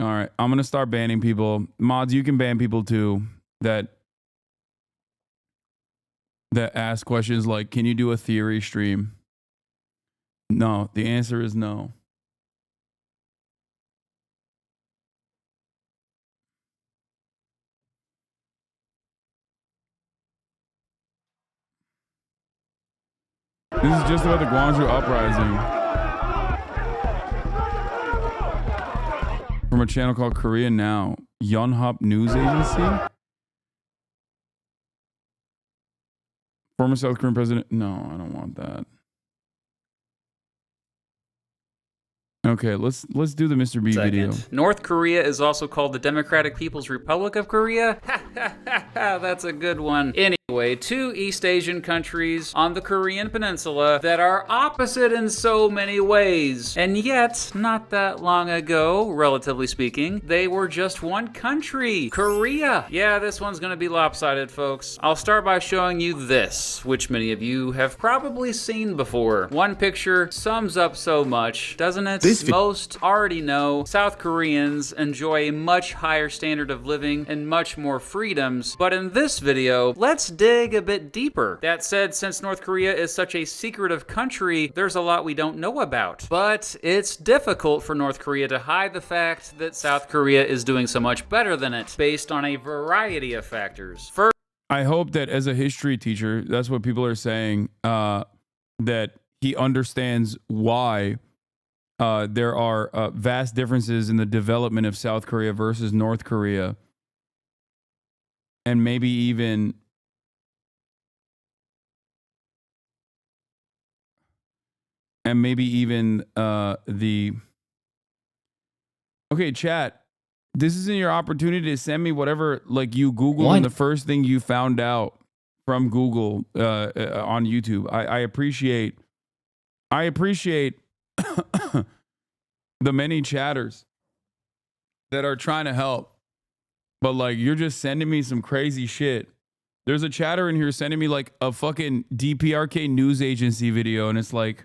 All right. I'm going to start banning people. Mods, you can ban people too that ask questions like, can you do a theory stream? No, the answer is no. This is just about the Gwangju uprising. From a channel called Korea Now. Yonhap News Agency? Former South Korean president? No, I don't want that. Okay, let's do the Mr. B video. North Korea is also called the Democratic People's Republic of Korea. That's a good one. Anyway, two East Asian countries on the Korean peninsula that are opposite in so many ways. And yet, not that long ago, relatively speaking, they were just one country, Korea. Yeah, this one's gonna be lopsided, folks. I'll start by showing you this, which many of you have probably seen before. One picture sums up so much, doesn't it? Most already know South Koreans enjoy a much higher standard of living and much more freedoms, but in this video, let's dig a bit deeper. That said, since North Korea is such a secretive country, there's a lot we don't know about. But it's difficult for North Korea to hide the fact that South Korea is doing so much better than it, based on a variety of factors. First, I hope that as a history teacher, that's what people are saying, that he understands why there are vast differences in the development of South Korea versus North Korea. And maybe even the... Okay, chat. This isn't your opportunity to send me whatever, like, you Googled and the first thing you found out from Google on YouTube. I appreciate the many chatters that are trying to help, but like, you're just sending me some crazy shit. There's a chatter in here sending me like a fucking DPRK news agency video, and it's like,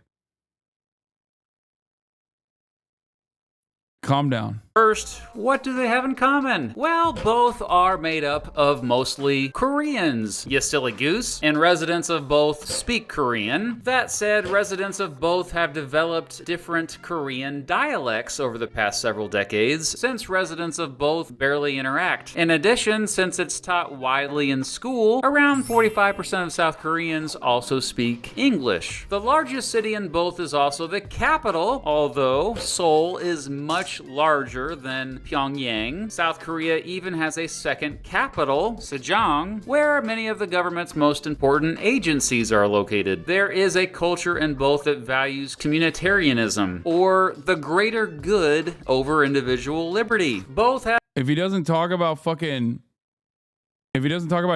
calm down. First, what do they have in common? Well, both are made up of mostly Koreans. You silly goose. And residents of both speak Korean. That said, residents of both have developed different Korean dialects over the past several decades, since residents of both barely interact. In addition, since it's taught widely in school, around 45% of South Koreans also speak English. The largest city in both is also the capital, although Seoul is much larger than Pyongyang. South Korea even has a second capital, Sejong, where many of the government's most important agencies are located. There is a culture in both that values communitarianism, or the greater good over individual liberty. Both have... If he doesn't talk about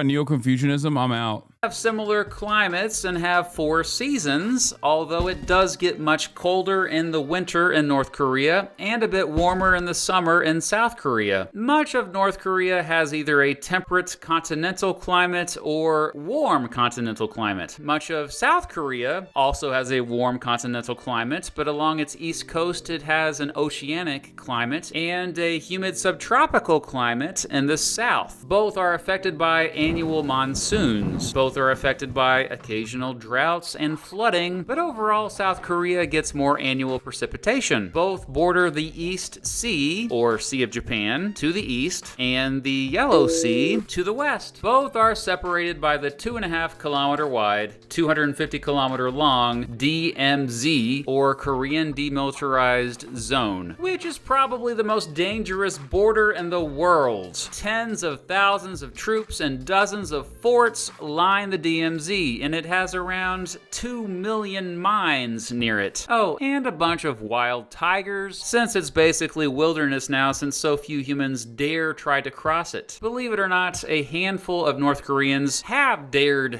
Neo-Confucianism, I'm out. Have similar climates and have 4 seasons, although it does get much colder in the winter in North Korea and a bit warmer in the summer in South Korea. Much of North Korea has either a temperate continental climate or warm continental climate. Much of South Korea also has a warm continental climate, but along its east coast it has an oceanic climate and a humid subtropical climate in the south. Both are affected by annual monsoons. Both Both are affected by occasional droughts and flooding, but overall South Korea gets more annual precipitation. Both border the East Sea, or Sea of Japan, to the east, and the Yellow Sea to the west. Both are separated by the 2.5 kilometer wide, 250 kilometer long DMZ, or Korean Demilitarized Zone, which is probably the most dangerous border in the world. Tens of thousands of troops and dozens of forts line the DMZ, and it has around 2 million mines near it. Oh, and a bunch of wild tigers, since it's basically wilderness now since so few humans dare try to cross it. Believe it or not, a handful of North Koreans have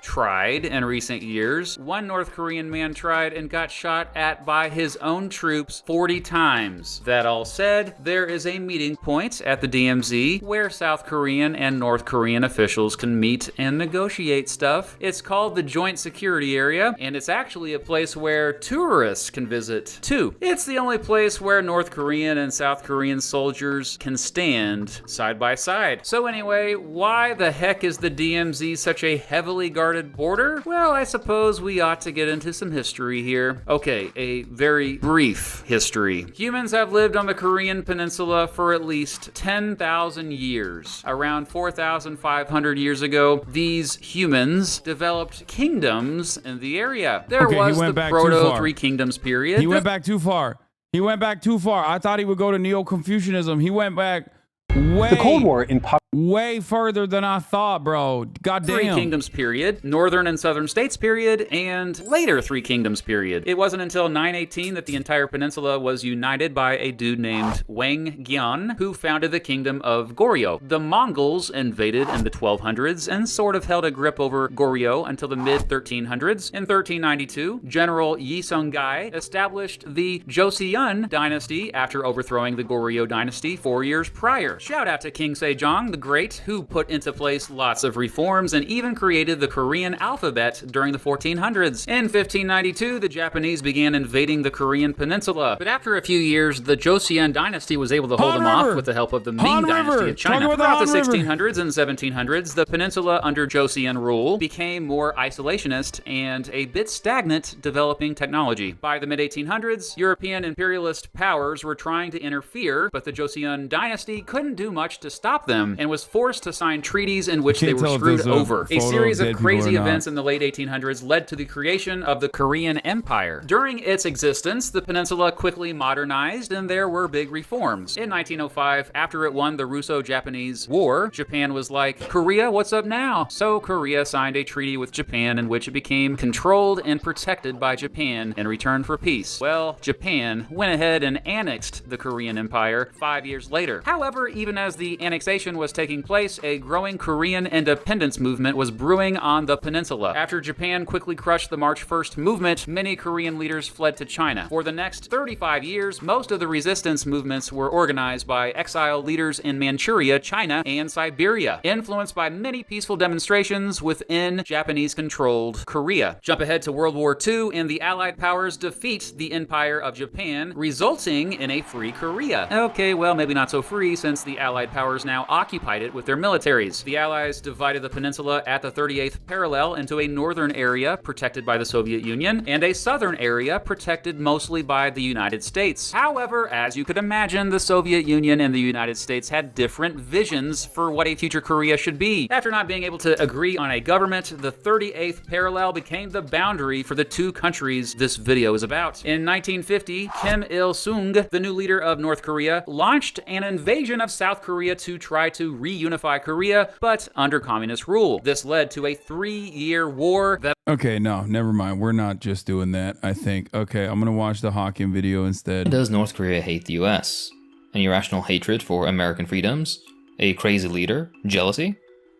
tried in recent years. One North Korean man tried and got shot at by his own troops 40 times. That all said, there is a meeting point at the DMZ where South Korean and North Korean officials can meet and negotiate stuff. It's called the Joint Security Area, and it's actually a place where tourists can visit too. It's the only place where North Korean and South Korean soldiers can stand side by side. So anyway, why the heck is the DMZ such a heavily guarded border? Well, I suppose we ought to get into some history here. Okay, a very brief history. Humans have lived on the Korean Peninsula for at least 10,000 years. Around 4,500 years ago, these humans developed kingdoms in the area. There was the Proto Three Kingdoms period. He went back too far. He went back too far. I thought he would go to Neo-Confucianism. He went back way, the Cold War in way further than I thought, bro. Goddamn. Three Kingdoms period, Northern and Southern States period, and later Three Kingdoms period. It wasn't until 918 that the entire peninsula was united by a dude named Wang Gian, who founded the kingdom of Goryeo. The Mongols invaded in the 1200s and sort of held a grip over Goryeo until the mid-1300s. In 1392, General Yi Sung-gai established the Joseon dynasty after overthrowing the Goryeo dynasty 4 years prior. Shout out to King Sejong the Great, who put into place lots of reforms and even created the Korean alphabet during the 1400s. In 1592, the Japanese began invading the Korean peninsula, but after a few years, the Joseon dynasty was able to hold them off with the help of the Ming dynasty of China. Throughout the 1600s and 1700s, the peninsula under Joseon rule became more isolationist and a bit stagnant, developing technology. By the mid-1800s, European imperialist powers were trying to interfere, but the Joseon dynasty couldn't do much to stop them and was forced to sign treaties in which they were screwed over. A series of crazy events in the late 1800s led to the creation of the Korean Empire. During its existence, the peninsula quickly modernized and there were big reforms. In 1905, after it won the Russo-Japanese War, Japan was like, Korea, what's up now? So Korea signed a treaty with Japan in which it became controlled and protected by Japan in return for peace. Well, Japan went ahead and annexed the Korean Empire 5 years later. However, even as the annexation was taking place, a growing Korean independence movement was brewing on the peninsula. After Japan quickly crushed the March 1st movement, many Korean leaders fled to China. For the next 35 years, most of the resistance movements were organized by exiled leaders in Manchuria, China, and Siberia, influenced by many peaceful demonstrations within Japanese-controlled Korea. Jump ahead to World War II, and the Allied powers defeat the Empire of Japan, resulting in a free Korea. Okay, well, maybe not so free, since the Allied powers now occupied it with their militaries. The Allies divided the peninsula at the 38th parallel into a northern area protected by the Soviet Union and a southern area protected mostly by the United States. However, as you could imagine, the Soviet Union and the United States had different visions for what a future Korea should be. After not being able to agree on a government, the 38th parallel became the boundary for the two countries this video is about. In 1950, Kim Il-sung, the new leader of North Korea, launched an invasion of South Korea to try to reunify Korea, but under communist rule. This led to a 3-year war that... Okay, no, never mind. We're not just doing that, I think. Okay, I'm gonna watch the Hakim video instead. Does North Korea hate the US? An irrational hatred for American freedoms? A crazy leader? Jealousy?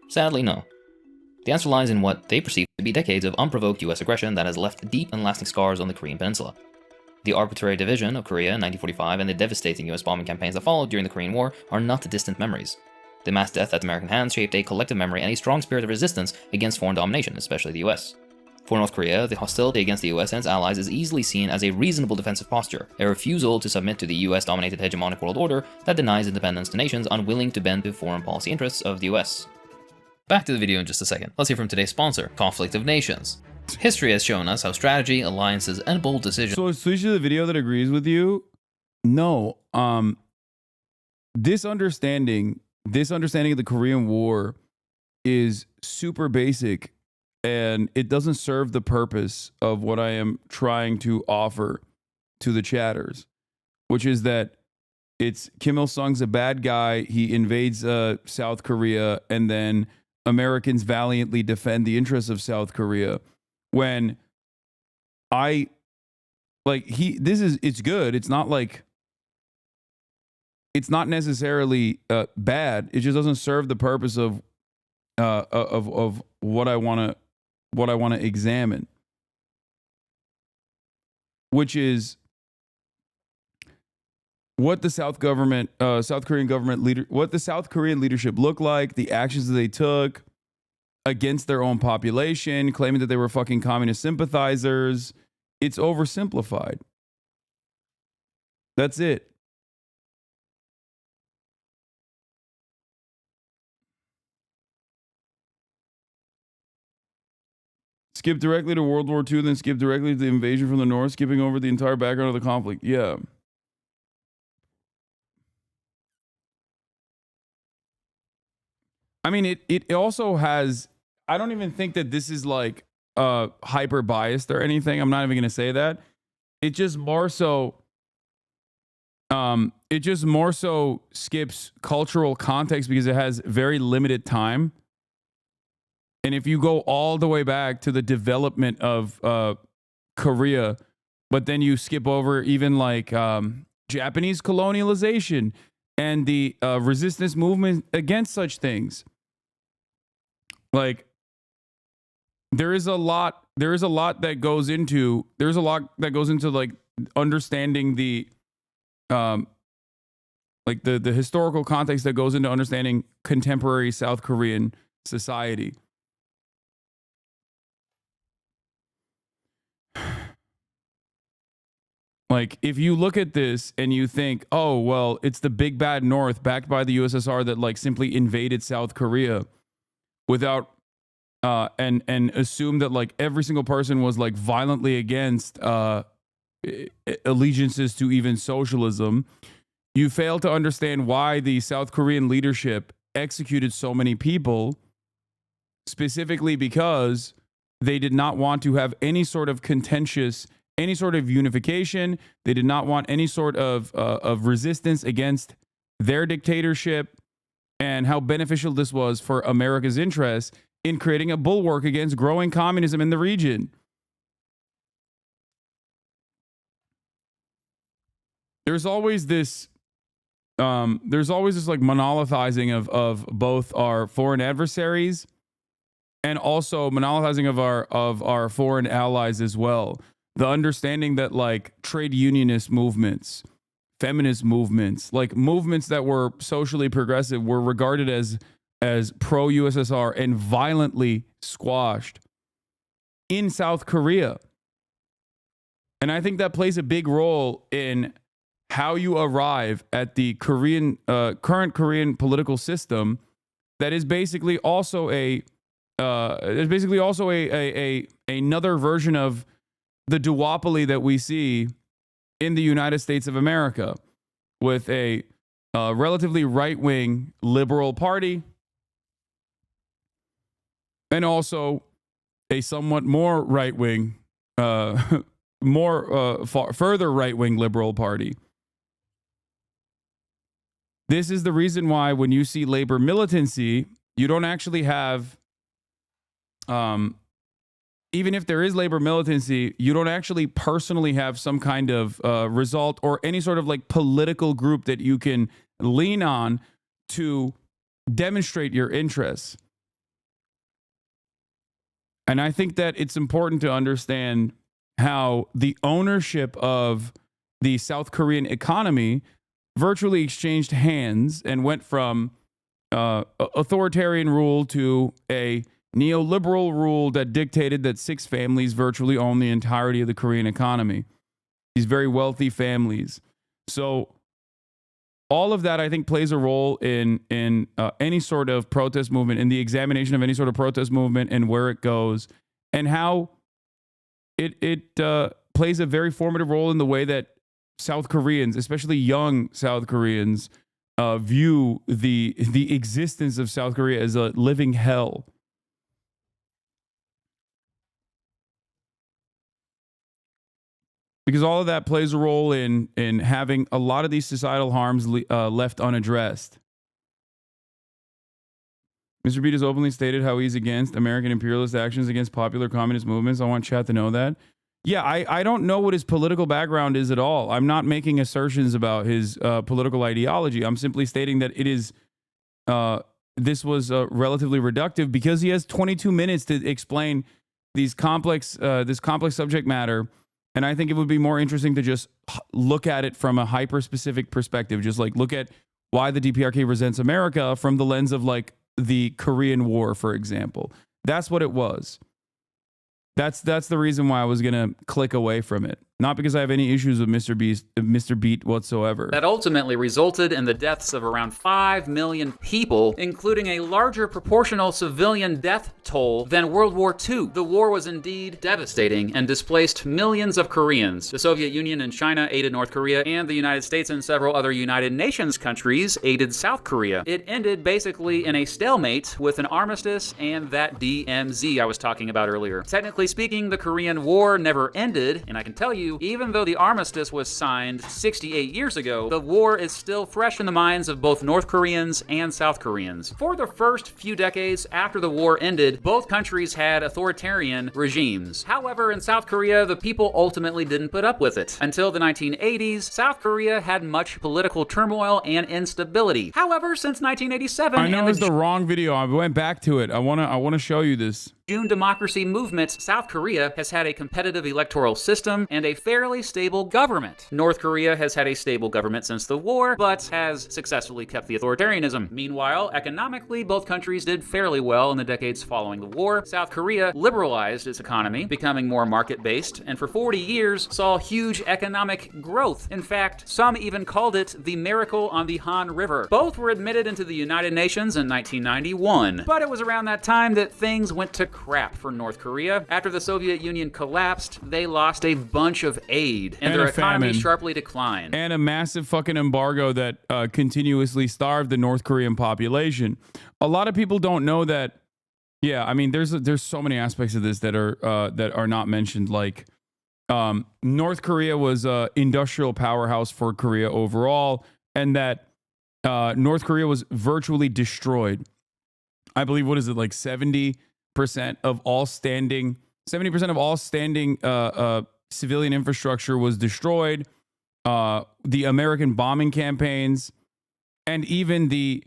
Sadly, no. The answer lies in what they perceive to be decades of unprovoked US aggression that has left deep and lasting scars on the Korean Peninsula. The arbitrary division of Korea in 1945 and the devastating US bombing campaigns that followed during the Korean War are not distant memories. The mass death at American hands shaped a collective memory and a strong spirit of resistance against foreign domination, especially the US. For North Korea, the hostility against the US and its allies is easily seen as a reasonable defensive posture, a refusal to submit to the US-dominated hegemonic world order that denies independence to nations unwilling to bend to foreign policy interests of the US. Back to the video in just a second. Let's hear from today's sponsor, Conflict of Nations. History has shown us how strategy, alliances, and bold decisions... So switch to the video that agrees with you. No, this understanding of the Korean War is super basic, and it doesn't serve the purpose of what I am trying to offer to the chatters, which is that it's Kim Il-sung's a bad guy. He invades South Korea, and then Americans valiantly defend the interests of South Korea. When it's good. It's not like, it's not necessarily bad. It just doesn't serve the purpose of what I want to examine, which is what the South Korean leadership looked like, the actions that they took against their own population, claiming that they were fucking communist sympathizers. It's oversimplified. That's it. Skip directly to World War II, then skip directly to the invasion from the north, skipping over the entire background of the conflict. Yeah. I mean, it also has, I don't even think that this is like hyper biased or anything. I'm not even going to say that. It just more so skips cultural context because it has very limited time. And if you go all the way back to the development of Korea, but then you skip over even like Japanese colonialization and the resistance movement against such things, like there's a lot that goes into like understanding the like the historical context that goes into understanding contemporary South Korean society. Like, if you look at this and you think, oh, well, it's the big bad North backed by the USSR that like simply invaded South Korea without and assume that like every single person was like violently against allegiances to even socialism, you fail to understand why the South Korean leadership executed so many people, specifically because they did not want to have any sort of any sort of unification. They did not want any sort of resistance against their dictatorship, and how beneficial this was for America's interests in creating a bulwark against growing communism in the region. There's always this like monolithizing of both our foreign adversaries and also monolithizing of our foreign allies as well. The understanding that like trade unionist movements, feminist movements, like movements that were socially progressive were regarded as pro-USSR and violently squashed in South Korea. And I think that plays a big role in how you arrive at the current Korean political system that is basically also another version of the duopoly that we see in the United States of America, with a relatively right-wing liberal party and also a somewhat more right-wing, further right-wing liberal party. This is the reason why when you see labor militancy, you don't actually have even if there is labor militancy, you don't actually personally have some kind of result or any sort of like political group that you can lean on to demonstrate your interests. And I think that it's important to understand how the ownership of the South Korean economy virtually exchanged hands and went from authoritarian rule to a neoliberal rule that dictated that 6 families virtually own the entirety of the Korean economy. These very wealthy families. So all of that, I think, plays a role in any sort of protest movement, in the examination of any sort of protest movement and where it goes, and how it plays a very formative role in the way that South Koreans, especially young South Koreans, view the existence of South Korea as a living hell. Because all of that plays a role in having a lot of these societal harms left unaddressed. Mr. Beat has openly stated how he's against American imperialist actions against popular communist movements. I want chat to know that. Yeah, I don't know what his political background is at all. I'm not making assertions about his political ideology. I'm simply stating that it is this was relatively reductive because he has 22 minutes to explain these complex this complex subject matter. And I think it would be more interesting to just look at it from a hyper-specific perspective. Just like look at why the DPRK resents America from the lens of like the Korean War, for example. That's what it was. That's the reason why I was going to click away from it. Not because I have any issues with Mr. Beat whatsoever. That ultimately resulted in the deaths of around 5 million people, including a larger proportional civilian death toll than World War II. The war was indeed devastating and displaced millions of Koreans. The Soviet Union and China aided North Korea, and the United States and several other United Nations countries aided South Korea. It ended basically in a stalemate with an armistice and that DMZ I was talking about earlier. Technically speaking, the Korean War never ended, and I can tell you, even though the armistice was signed 68 years ago, the war is still fresh in the minds of both North Koreans and South Koreans. For the first few decades after the war ended, both countries had authoritarian regimes. However, in South Korea, the people ultimately didn't put up with it. Until the 1980s, South Korea had much political turmoil and instability. However, since 1987, I know it's the wrong video. I went back to it. I want to show you this. June democracy movement, South Korea has had a competitive electoral system and a fairly stable government. North Korea has had a stable government since the war, but has successfully kept the authoritarianism. Meanwhile, economically, both countries did fairly well in the decades following the war. South Korea liberalized its economy, becoming more market-based, and for 40 years saw huge economic growth. In fact, some even called it the miracle on the Han River. Both were admitted into the United Nations in 1991, but it was around that time that things went to crap for North Korea. After the Soviet Union collapsed, they lost a bunch of aid, and their economy sharply declined. And a massive fucking embargo that continuously starved the North Korean population. A lot of people don't know that. Yeah, I mean, there's so many aspects of this that are not mentioned. Like, North Korea was an industrial powerhouse for Korea overall, and that North Korea was virtually destroyed. I believe, what is it, like 70% of all standing civilian infrastructure was destroyed. The American bombing campaigns, and even the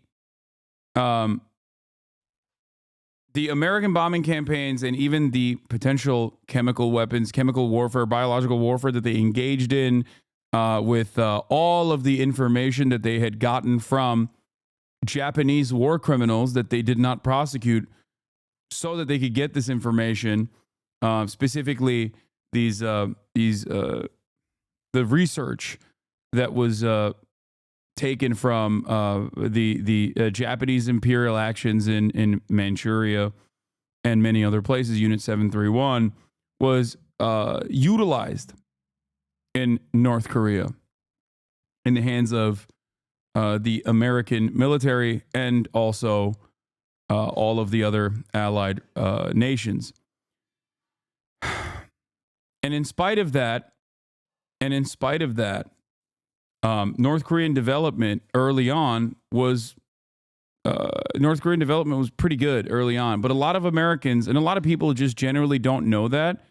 American bombing campaigns, and even the potential chemical weapons, chemical warfare, biological warfare that they engaged in, with all of the information that they had gotten from Japanese war criminals that they did not prosecute, so that they could get this information, specifically the research that was taken from the Japanese imperial actions in Manchuria and many other places. Unit 731 was utilized in North Korea in the hands of the American military and also all of the other allied nations. And in spite of that, North Korean development early on was pretty good early on. But a lot of Americans and a lot of people just generally don't know that,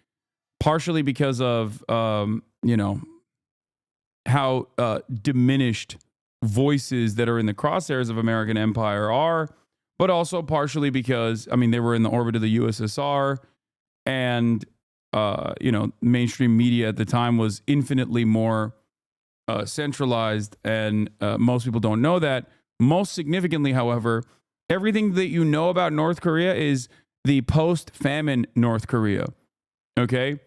partially because of how diminished voices that are in the crosshairs of American empire are, but also partially because, I mean, they were in the orbit of the USSR, and mainstream media at the time was infinitely more centralized, and most people don't know that. Most significantly, however, everything that you know about North Korea is the post-famine North Korea. Okay?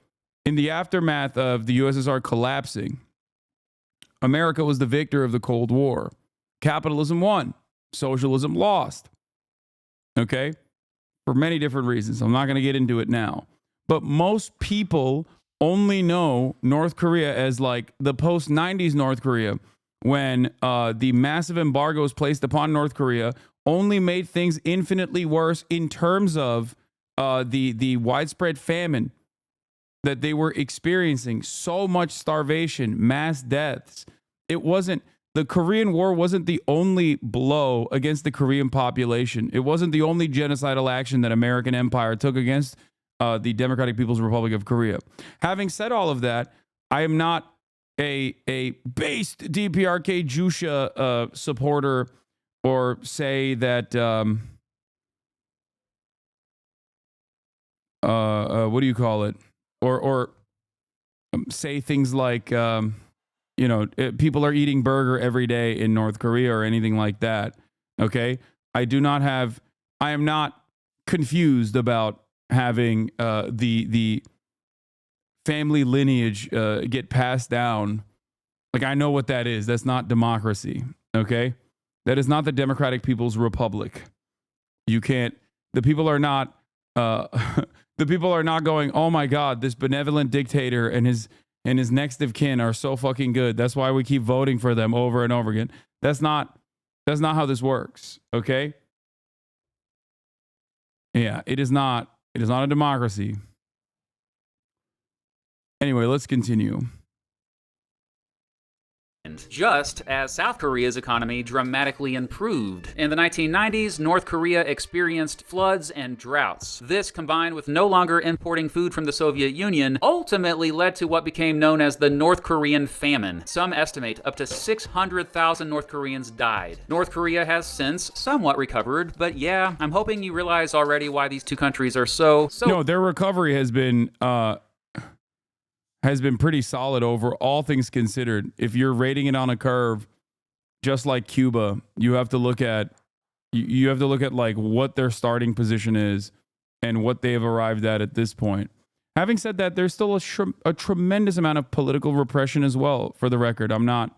In the aftermath of the USSR collapsing, America was the victor of the Cold War. Capitalism won. Socialism lost. Okay? For many different reasons. I'm not going to get into it now. But most people only know North Korea as like the post-90s North Korea, when the massive embargoes placed upon North Korea only made things infinitely worse in terms of the widespread famine that they were experiencing. So much starvation, mass deaths. It wasn't, the Korean War wasn't the only blow against the Korean population. It wasn't the only genocidal action that American empire took against the Democratic People's Republic of Korea. Having said all of that, I am not a based DPRK Jusha supporter, or say that what do you call it, or say things like people are eating burger every day in North Korea or anything like that. Okay, I am not confused about having the family lineage get passed down. Like, I know what that is. That's not democracy. Okay, that is not the Democratic People's Republic. You can't. The people are not. The people are not going, oh my God, this benevolent dictator and his next of kin are so fucking good. That's why we keep voting for them over and over again. That's not how this works. Okay. Yeah, it is not a democracy. Anyway, let's continue. Just as South Korea's economy dramatically improved. In the 1990s, North Korea experienced floods and droughts. This, combined with no longer importing food from the Soviet Union, ultimately led to what became known as the North Korean famine. Some estimate up to 600,000 North Koreans died. North Korea has since somewhat recovered, but yeah, I'm hoping you realize already why these two countries are so... No, their recovery has been pretty solid over all things considered. If you're rating it on a curve, just like Cuba, you have to look at like what their starting position is and what they have arrived at this point. Having said that, there's still a tremendous amount of political repression as well. For the record, I'm not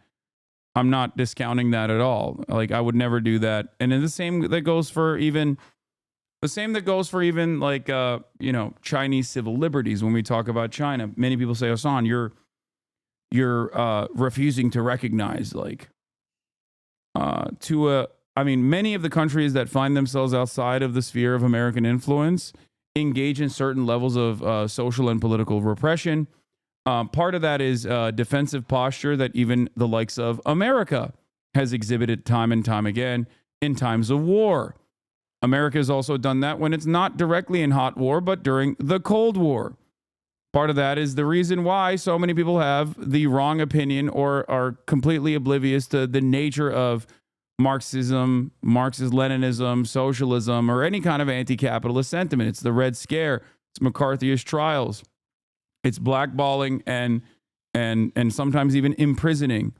discounting that at all. Like, I would never do that. And then the same that goes for even like, Chinese civil liberties. When we talk about China, many people say, Hasan, you're refusing to recognize, like, many of the countries that find themselves outside of the sphere of American influence engage in certain levels of social and political repression. Part of that is defensive posture that even the likes of America has exhibited time and time again in times of war. America has also done that when it's not directly in hot war, but during the Cold War. Part of that is the reason why so many people have the wrong opinion or are completely oblivious to the nature of Marxism, Marxist-Leninism, socialism, or any kind of anti-capitalist sentiment. It's the Red Scare. It's McCarthyist trials. It's blackballing and sometimes even imprisoning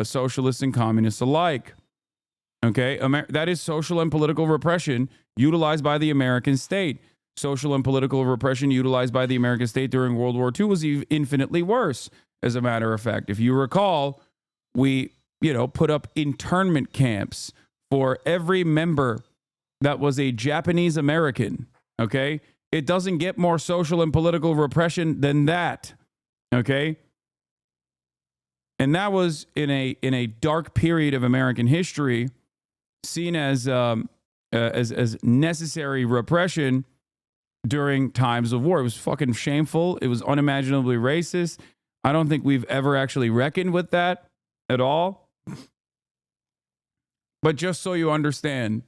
socialists and communists alike. Okay, that is social and political repression utilized by the American state. Social and political repression utilized by the American state during World War II was infinitely worse. As a matter of fact, if you recall, we, put up internment camps for every member that was a Japanese American. Okay, it doesn't get more social and political repression than that. Okay. And that was in a dark period of American history, seen as necessary repression during times of war. It was fucking shameful. It was unimaginably racist. I don't think we've ever actually reckoned with that at all. But just so you understand,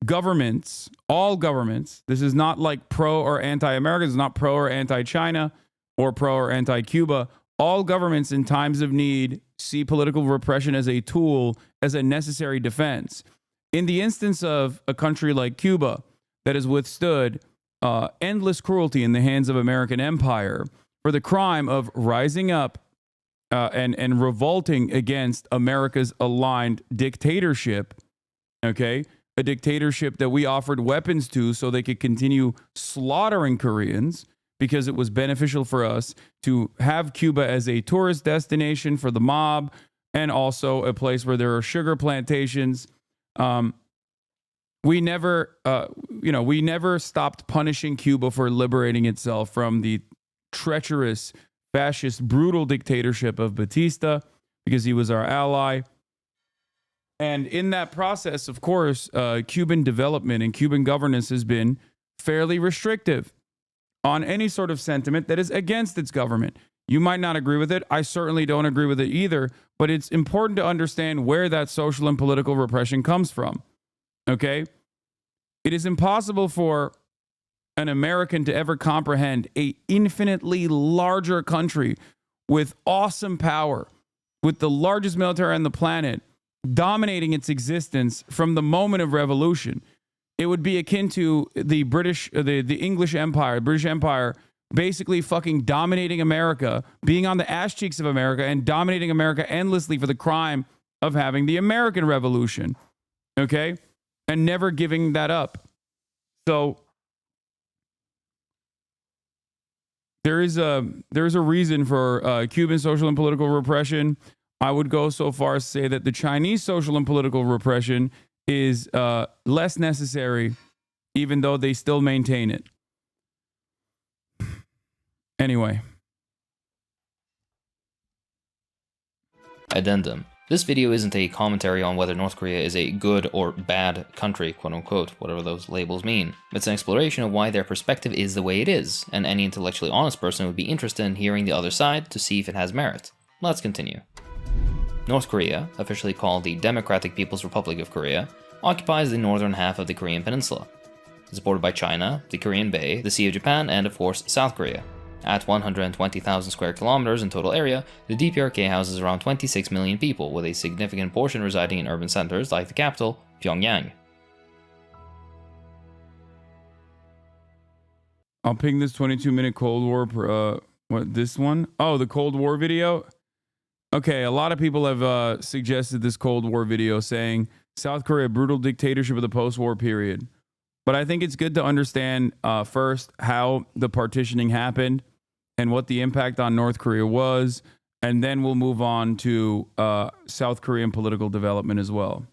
governments, all governments, this is not like pro or anti-America, it's not pro or anti-China or pro or anti-Cuba. All governments in times of need see political repression as a tool, as a necessary defense. In the instance of a country like Cuba that has withstood endless cruelty in the hands of American empire for the crime of rising up and revolting against America's aligned dictatorship, okay, a dictatorship that we offered weapons to so they could continue slaughtering Koreans, because it was beneficial for us to have Cuba as a tourist destination for the mob, and also a place where there are sugar plantations. We never stopped punishing Cuba for liberating itself from the treacherous, fascist, brutal dictatorship of Batista, because he was our ally. And in that process, of course, Cuban development and Cuban governance has been fairly restrictive on any sort of sentiment that is against its government. You might not agree with it. I certainly don't agree with it either, but it's important to understand where that social and political repression comes from. Okay? It is impossible for an American to ever comprehend an infinitely larger country with awesome power, with the largest military on the planet, dominating its existence from the moment of revolution. It would be akin to the English Empire, British Empire, basically fucking dominating America, being on the ass cheeks of America and dominating America endlessly for the crime of having the American Revolution. Okay? And never giving that up. So there is a reason for Cuban social and political repression. I would go so far as to say that the Chinese social and political repression is less necessary, even though they still maintain it. Anyway. Addendum. This video isn't a commentary on whether North Korea is a good or bad country, quote unquote, whatever those labels mean. It's an exploration of why their perspective is the way it is, and any intellectually honest person would be interested in hearing the other side to see if it has merit. Let's continue. North Korea, officially called the Democratic People's Republic of Korea, occupies the northern half of the Korean peninsula. It's bordered by China, the Korean Bay, the Sea of Japan, and of course, South Korea. At 120,000 square kilometers in total area, the DPRK houses around 26 million people, with a significant portion residing in urban centers like the capital, Pyongyang. I'll ping this 22-minute Cold War, this one? Oh, the Cold War video? Okay, a lot of people have suggested this Cold War video saying, South Korea, brutal dictatorship of the post-war period. But I think it's good to understand first how the partitioning happened and what the impact on North Korea was, and then we'll move on to South Korean political development as well.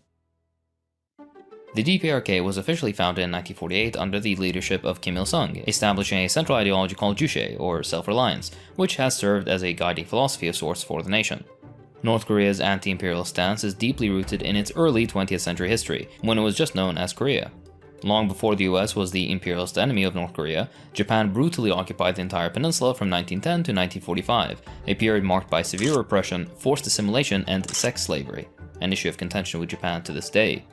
The DPRK was officially founded in 1948 under the leadership of Kim Il-sung, establishing a central ideology called Juche, or self-reliance, which has served as a guiding philosophy of sorts for the nation. North Korea's anti-imperial stance is deeply rooted in its early 20th century history, when it was just known as Korea. Long before the US was the imperialist enemy of North Korea, Japan brutally occupied the entire peninsula from 1910 to 1945, a period marked by severe repression, forced assimilation, and sex slavery, an issue of contention with Japan to this day.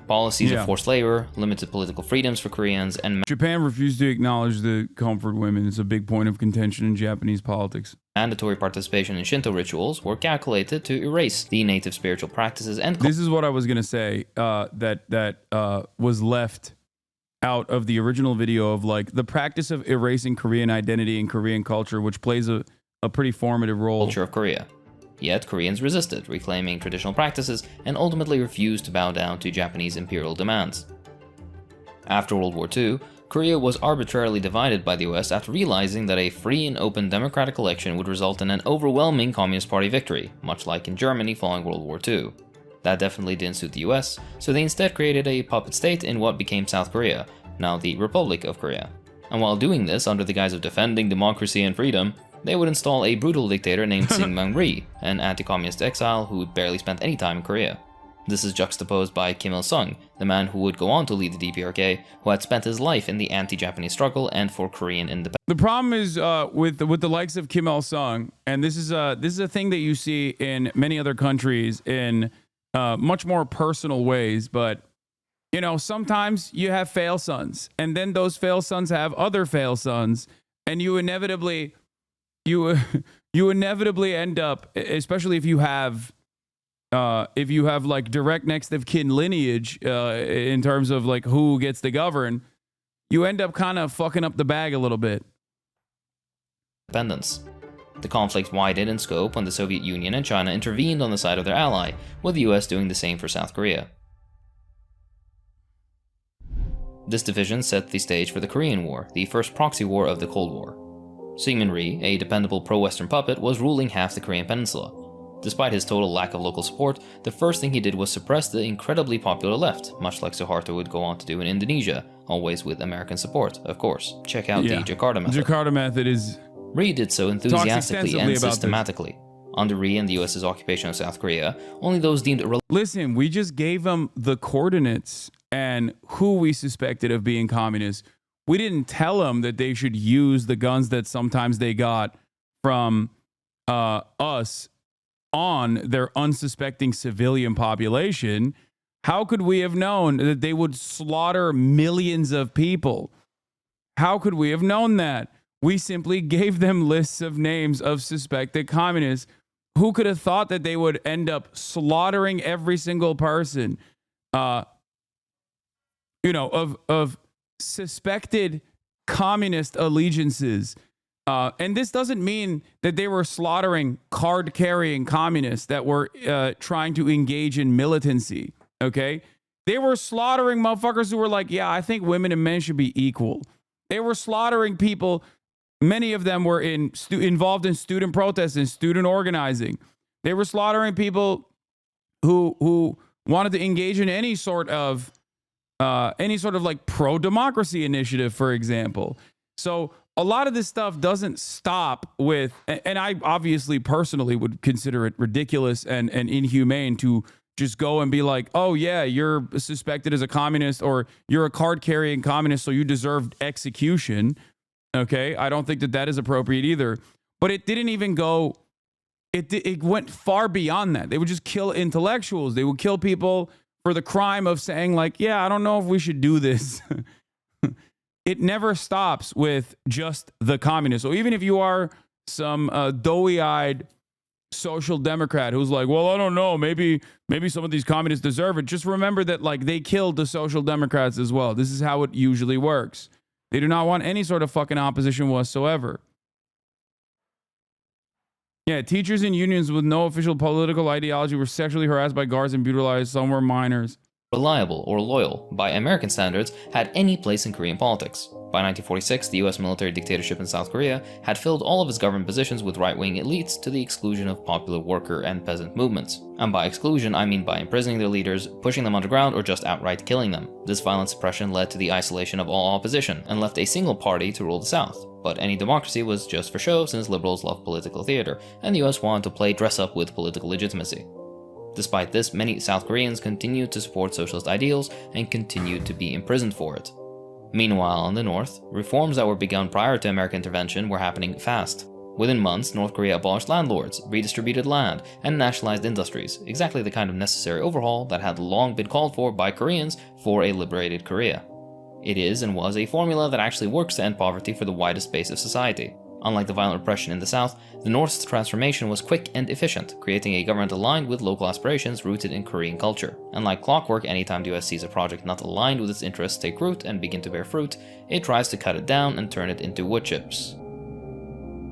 Policies of forced labor, limited political freedoms for Koreans, and Japan refused to acknowledge the comfort women. It's a big point of contention in Japanese politics. Mandatory participation in Shinto rituals were calculated to erase the native spiritual practices and... This is what I was going to say, that was left out of the original video of like the practice of erasing Korean identity and Korean culture, which plays a pretty formative role. Culture of Korea. Yet Koreans resisted, reclaiming traditional practices, and ultimately refused to bow down to Japanese imperial demands. After World War II, Korea was arbitrarily divided by the US after realizing that a free and open democratic election would result in an overwhelming Communist Party victory, much like in Germany following World War II. That definitely didn't suit the US, so they instead created a puppet state in what became South Korea, now the Republic of Korea. And while doing this under the guise of defending democracy and freedom, they would install a brutal dictator named Syngman Rhee, an anti-communist exile who barely spent any time in Korea. This is juxtaposed by Kim Il-sung, the man who would go on to lead the DPRK, who had spent his life in the anti-Japanese struggle and for Korean independence. The problem is with the likes of Kim Il-sung, and this is a thing that you see in many other countries in much more personal ways, but you know, sometimes you have fail sons, and then those fail sons have other fail sons, and you inevitably end up, especially if you have like direct next of kin lineage in terms of like who gets to govern, you end up kind of fucking up the bag a little bit. Independence. The conflict widened in scope when the Soviet Union and China intervened on the side of their ally, with the US doing the same for South Korea. This division set the stage for the Korean War, the first proxy war of the Cold War. Syngman Rhee, a dependable pro-Western puppet, was ruling half the Korean peninsula. Despite his total lack of local support, the first thing he did was suppress the incredibly popular left, much like Suharto would go on to do in Indonesia, always with American support, of course. Check out the Jakarta method. Jakarta method is... Rhee did so enthusiastically and systematically. Under Rhee and the US's occupation of South Korea, only those deemed... Listen, we just gave them the coordinates and who we suspected of being communists. We didn't tell them that they should use the guns that sometimes they got from us on their unsuspecting civilian population. How could we have known that they would slaughter millions of people? How could we have known that? We simply gave them lists of names of suspected communists. Who could have thought that they would end up slaughtering every single person, of suspected communist allegiances? And this doesn't mean that they were slaughtering card-carrying communists that were trying to engage in militancy, okay? They were slaughtering motherfuckers who were like, yeah, I think women and men should be equal. They were slaughtering people. Many of them were involved in student protests and student organizing. They were slaughtering people who wanted to engage in any sort of like pro-democracy initiative, for example. So a lot of this stuff doesn't stop with, and I obviously personally would consider it ridiculous and inhumane to just go and be like, oh yeah, you're suspected as a communist or you're a card-carrying communist, so you deserved execution. Okay, I don't think that that is appropriate either. But it didn't even go, it went far beyond that. They would just kill intellectuals. They would kill people for the crime of saying like, yeah, I don't know if we should do this. It never stops with just the communists. So even if you are some doughy-eyed social democrat who's like, well, I don't know, maybe some of these communists deserve it. Just remember that like they killed the social democrats as well. This is how it usually works. They do not want any sort of fucking opposition whatsoever. Yeah, teachers in unions with no official political ideology were sexually harassed by guards and brutalized. Some were minors. Reliable or loyal, by American standards, had any place in Korean politics. By 1946, the US military dictatorship in South Korea had filled all of its government positions with right-wing elites to the exclusion of popular worker and peasant movements. And by exclusion, I mean by imprisoning their leaders, pushing them underground, or just outright killing them. This violent suppression led to the isolation of all opposition, and left a single party to rule the South. But any democracy was just for show, since liberals love political theater, and the US wanted to play dress-up with political legitimacy. Despite this, many South Koreans continued to support socialist ideals and continued to be imprisoned for it. Meanwhile, in the North, reforms that were begun prior to American intervention were happening fast. Within months, North Korea abolished landlords, redistributed land, and nationalized industries, exactly the kind of necessary overhaul that had long been called for by Koreans for a liberated Korea. It is and was a formula that actually works to end poverty for the widest base of society. Unlike the violent repression in the South, the North's transformation was quick and efficient, creating a government aligned with local aspirations rooted in Korean culture. And like clockwork, anytime the US sees a project not aligned with its interests take root and begin to bear fruit, it tries to cut it down and turn it into wood chips.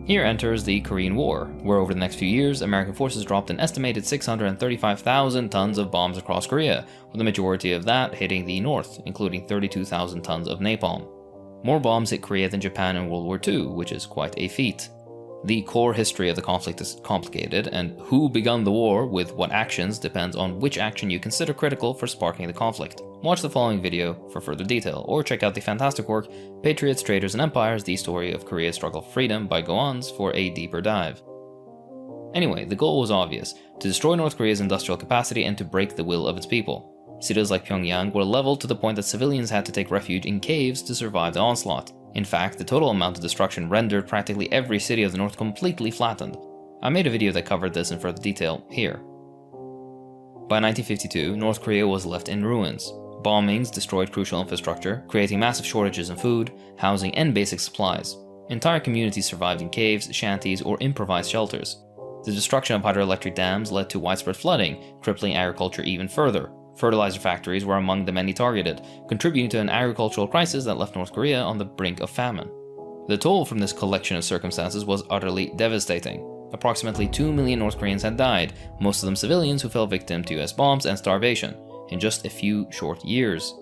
Here enters the Korean War, where over the next few years, American forces dropped an estimated 635,000 tons of bombs across Korea, with the majority of that hitting the North, including 32,000 tons of napalm. More bombs hit Korea than Japan in World War II, which is quite a feat. The core history of the conflict is complicated, and who begun the war with what actions depends on which action you consider critical for sparking the conflict. Watch the following video for further detail, or check out the fantastic work Patriots, Traitors, and Empires, The Story of Korea's Struggle for Freedom by Goans for a deeper dive. Anyway, the goal was obvious: to destroy North Korea's industrial capacity and to break the will of its people. Cities like Pyongyang were leveled to the point that civilians had to take refuge in caves to survive the onslaught. In fact, the total amount of destruction rendered practically every city of the North completely flattened. I made a video that covered this in further detail here. By 1952, North Korea was left in ruins. Bombings destroyed crucial infrastructure, creating massive shortages in food, housing, and basic supplies. Entire communities survived in caves, shanties, or improvised shelters. The destruction of hydroelectric dams led to widespread flooding, crippling agriculture even further. Fertilizer factories were among the many targeted, contributing to an agricultural crisis that left North Korea on the brink of famine. The toll from this collection of circumstances was utterly devastating. Approximately 2 million North Koreans had died, most of them civilians who fell victim to US bombs and starvation, in just a few short years.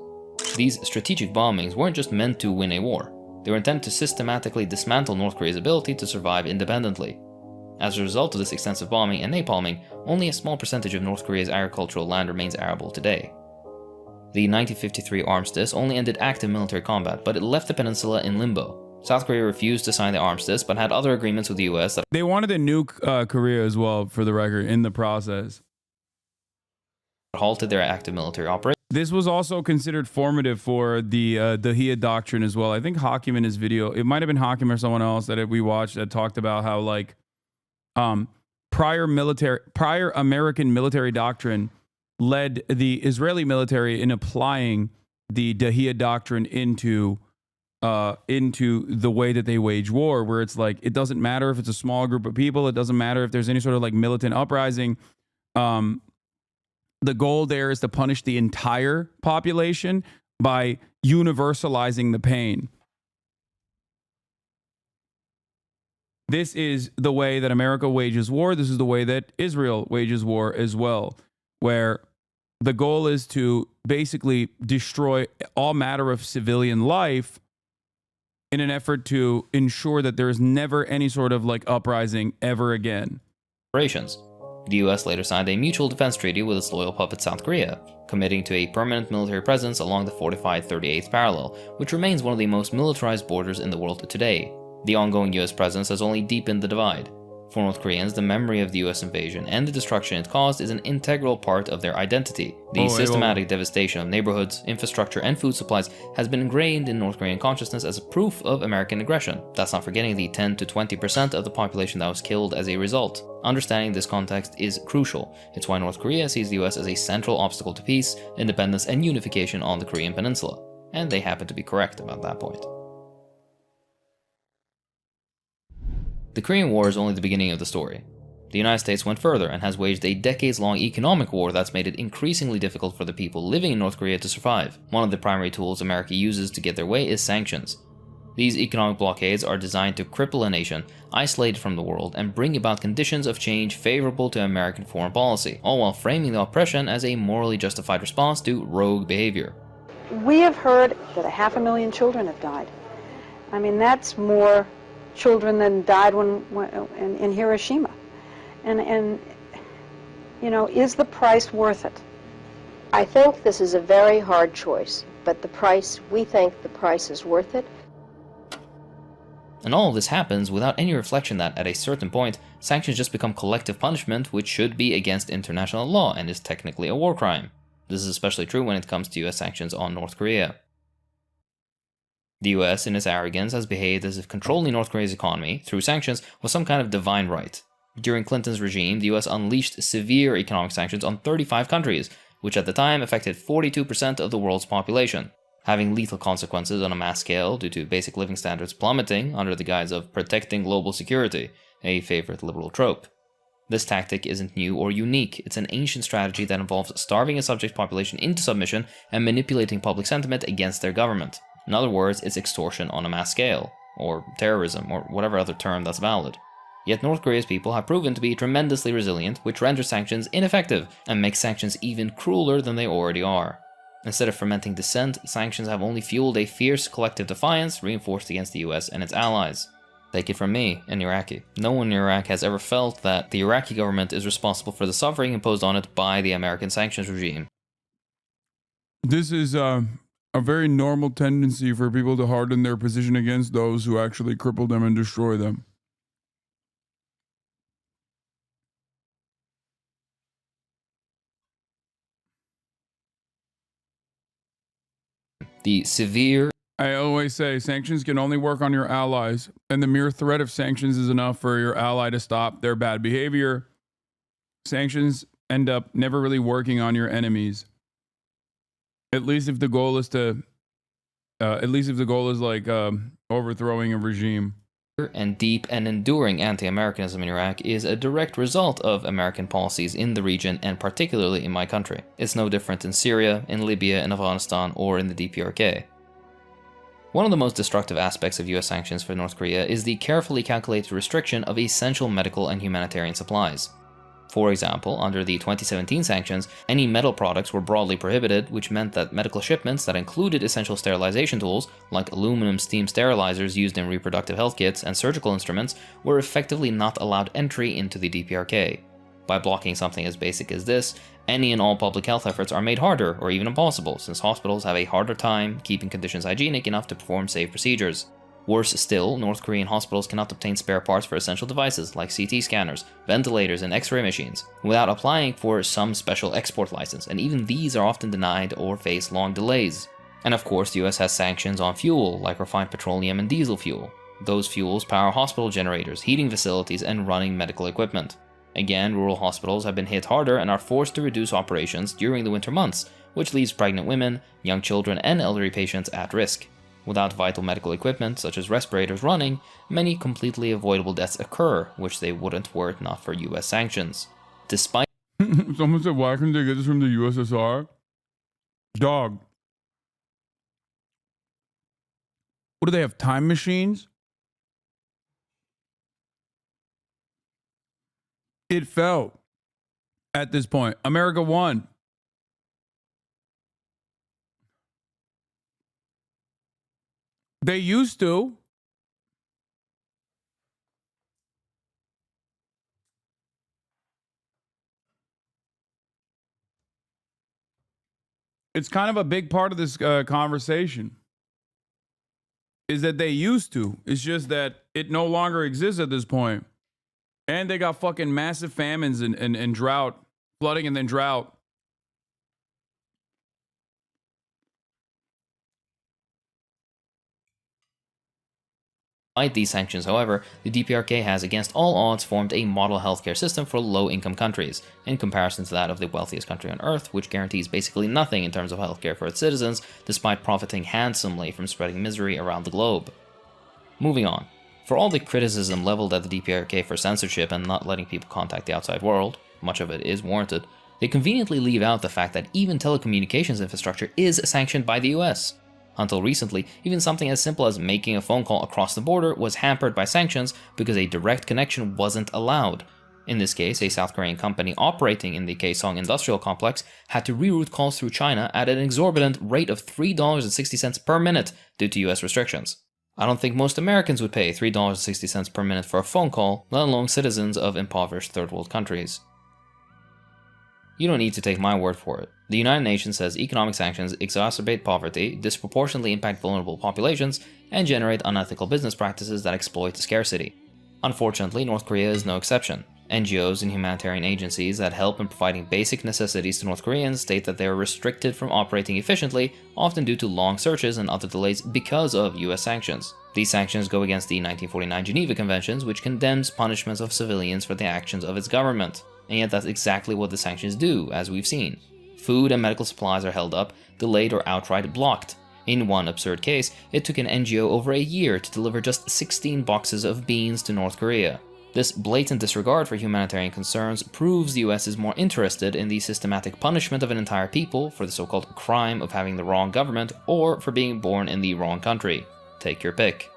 These strategic bombings weren't just meant to win a war. They were intended to systematically dismantle North Korea's ability to survive independently. As a result of this extensive bombing and napalming, only a small percentage of North Korea's agricultural land remains arable today. The 1953 armistice only ended active military combat, but it left the peninsula in limbo. South Korea refused to sign the armistice, but had other agreements with the US that They wanted to nuke Korea as well, for the record, in the process. halted their active military operations. This was also considered formative for the DAHIA doctrine as well. I think Hakim in his video, it might have been Hakim or someone else that we watched that talked about how like prior American military doctrine led the Israeli military in applying the DAHIA doctrine into the way that they wage war, where it's like, it doesn't matter if it's a small group of people, it doesn't matter if there's any sort of like militant uprising. The goal there is to punish the entire population by universalizing the pain. This is the way that America wages war. This is the way that Israel wages war as well, where the goal is to basically destroy all matter of civilian life in an effort to ensure that there is never any sort of like uprising ever again. The US later signed a mutual defense treaty with its loyal puppet South Korea, committing to a permanent military presence along the fortified 38th parallel, which remains one of the most militarized borders in the world today. The ongoing US presence has only deepened the divide. For North Koreans, the memory of the US invasion and the destruction it caused is an integral part of their identity. The systematic devastation of neighborhoods, infrastructure, and food supplies has been ingrained in North Korean consciousness as a proof of American aggression. That's not forgetting the 10 to 20% of the population that was killed as a result. Understanding this context is crucial. It's why North Korea sees the US as a central obstacle to peace, independence, and unification on the Korean peninsula. And they happen to be correct about that point. The Korean War is only the beginning of the story. The United States went further and has waged a decades-long economic war that's made it increasingly difficult for the people living in North Korea to survive. One of the primary tools America uses to get their way is sanctions. These economic blockades are designed to cripple a nation, isolate it from the world, and bring about conditions of change favorable to American foreign policy, all while framing the oppression as a morally justified response to rogue behavior. We have heard that 500,000 children have died. I mean, that's more children than died in Hiroshima. And you know, is the price worth it? I think this is a very hard choice, but we think the price is worth it. And all of this happens without any reflection that, at a certain point, sanctions just become collective punishment, which should be against international law and is technically a war crime. This is especially true when it comes to US sanctions on North Korea. The US, in its arrogance, has behaved as if controlling North Korea's economy through sanctions was some kind of divine right. During Clinton's regime, the US unleashed severe economic sanctions on 35 countries, which at the time affected 42% of the world's population, having lethal consequences on a mass scale due to basic living standards plummeting under the guise of protecting global security, a favorite liberal trope. This tactic isn't new or unique. It's an ancient strategy that involves starving a subject population into submission and manipulating public sentiment against their government. In other words, it's extortion on a mass scale, or terrorism, or whatever other term that's valid. Yet North Korea's people have proven to be tremendously resilient, which renders sanctions ineffective and makes sanctions even crueler than they already are. Instead of fermenting dissent, sanctions have only fueled a fierce collective defiance reinforced against the US and its allies. Take it from me, an Iraqi. No one in Iraq has ever felt that the Iraqi government is responsible for the suffering imposed on it by the American sanctions regime. This is a very normal tendency for people to harden their position against those who actually cripple them and destroy them. The severe... I always say sanctions can only work on your allies, and the mere threat of sanctions is enough for your ally to stop their bad behavior. Sanctions end up never really working on your enemies. At least if the goal is to, overthrowing a regime. And deep and enduring anti-Americanism in Iraq is a direct result of American policies in the region and particularly in my country. It's no different in Syria, in Libya, in Afghanistan, or in the DPRK. One of the most destructive aspects of US sanctions for North Korea is the carefully calculated restriction of essential medical and humanitarian supplies. For example, under the 2017 sanctions, any metal products were broadly prohibited, which meant that medical shipments that included essential sterilization tools, like aluminum steam sterilizers used in reproductive health kits and surgical instruments, were effectively not allowed entry into the DPRK. By blocking something as basic as this, any and all public health efforts are made harder or even impossible, since hospitals have a harder time keeping conditions hygienic enough to perform safe procedures. Worse still, North Korean hospitals cannot obtain spare parts for essential devices like CT scanners, ventilators, and X-ray machines without applying for some special export license, and even these are often denied or face long delays. And of course, the US has sanctions on fuel, like refined petroleum and diesel fuel. Those fuels power hospital generators, heating facilities, and running medical equipment. Again, rural hospitals have been hit harder and are forced to reduce operations during the winter months, which leaves pregnant women, young children, and elderly patients at risk. Without vital medical equipment, such as respirators running, many completely avoidable deaths occur, which they wouldn't were it not for US sanctions. Despite Someone said, why couldn't they get this from the USSR? Dog. What do they have, time machines? It fell at this point. America won. They used to. It's kind of a big part of this conversation. Is that they used to. It's just that it no longer exists at this point. And they got fucking massive famines and drought, flooding and then drought. Despite these sanctions, however, the DPRK has against all odds formed a model healthcare system for low-income countries, in comparison to that of the wealthiest country on Earth, which guarantees basically nothing in terms of healthcare for its citizens, despite profiting handsomely from spreading misery around the globe. Moving on. For all the criticism leveled at the DPRK for censorship and not letting people contact the outside world, much of it is warranted, they conveniently leave out the fact that even telecommunications infrastructure is sanctioned by the US. Until recently, even something as simple as making a phone call across the border was hampered by sanctions because a direct connection wasn't allowed. In this case, a South Korean company operating in the Kaesong industrial complex had to reroute calls through China at an exorbitant rate of $3.60 per minute due to US restrictions. I don't think most Americans would pay $3.60 per minute for a phone call, let alone citizens of impoverished third world countries. You don't need to take my word for it. The United Nations says economic sanctions exacerbate poverty, disproportionately impact vulnerable populations, and generate unethical business practices that exploit scarcity. Unfortunately, North Korea is no exception. NGOs and humanitarian agencies that help in providing basic necessities to North Koreans state that they are restricted from operating efficiently, often due to long searches and other delays because of US sanctions. These sanctions go against the 1949 Geneva Conventions, which condemns punishments of civilians for the actions of its government. And yet that's exactly what the sanctions do, as we've seen. Food and medical supplies are held up, delayed, or outright blocked. In one absurd case, it took an NGO over a year to deliver just 16 boxes of beans to North Korea. This blatant disregard for humanitarian concerns proves the US is more interested in the systematic punishment of an entire people for the so-called crime of having the wrong government or for being born in the wrong country. Take your pick.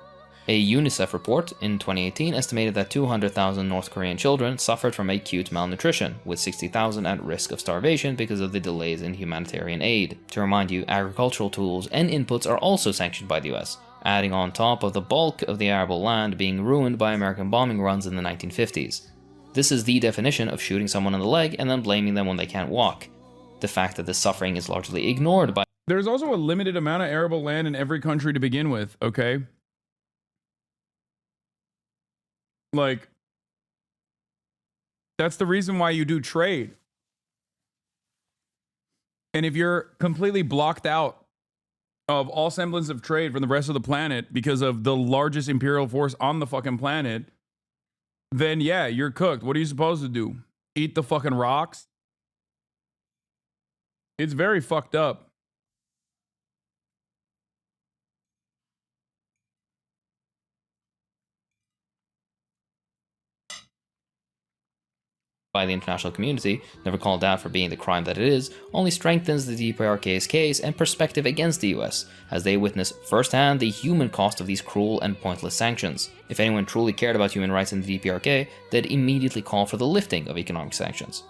A UNICEF report in 2018 estimated that 200,000 North Korean children suffered from acute malnutrition, with 60,000 at risk of starvation because of the delays in humanitarian aid. To remind you, agricultural tools and inputs are also sanctioned by the US, adding on top of the bulk of the arable land being ruined by American bombing runs in the 1950s. This is the definition of shooting someone in the leg and then blaming them when they can't walk. The fact that this suffering is largely ignored by— There's also a limited amount of arable land in every country to begin with, okay? Like, that's the reason why you do trade. And if you're completely blocked out of all semblance of trade from the rest of the planet because of the largest imperial force on the fucking planet, then yeah, you're cooked. What are you supposed to do? Eat the fucking rocks? It's very fucked up. By the international community, never called out for being the crime that it is, only strengthens the DPRK's case and perspective against the US, as they witness firsthand the human cost of these cruel and pointless sanctions. If anyone truly cared about human rights in the DPRK, they'd immediately call for the lifting of economic sanctions.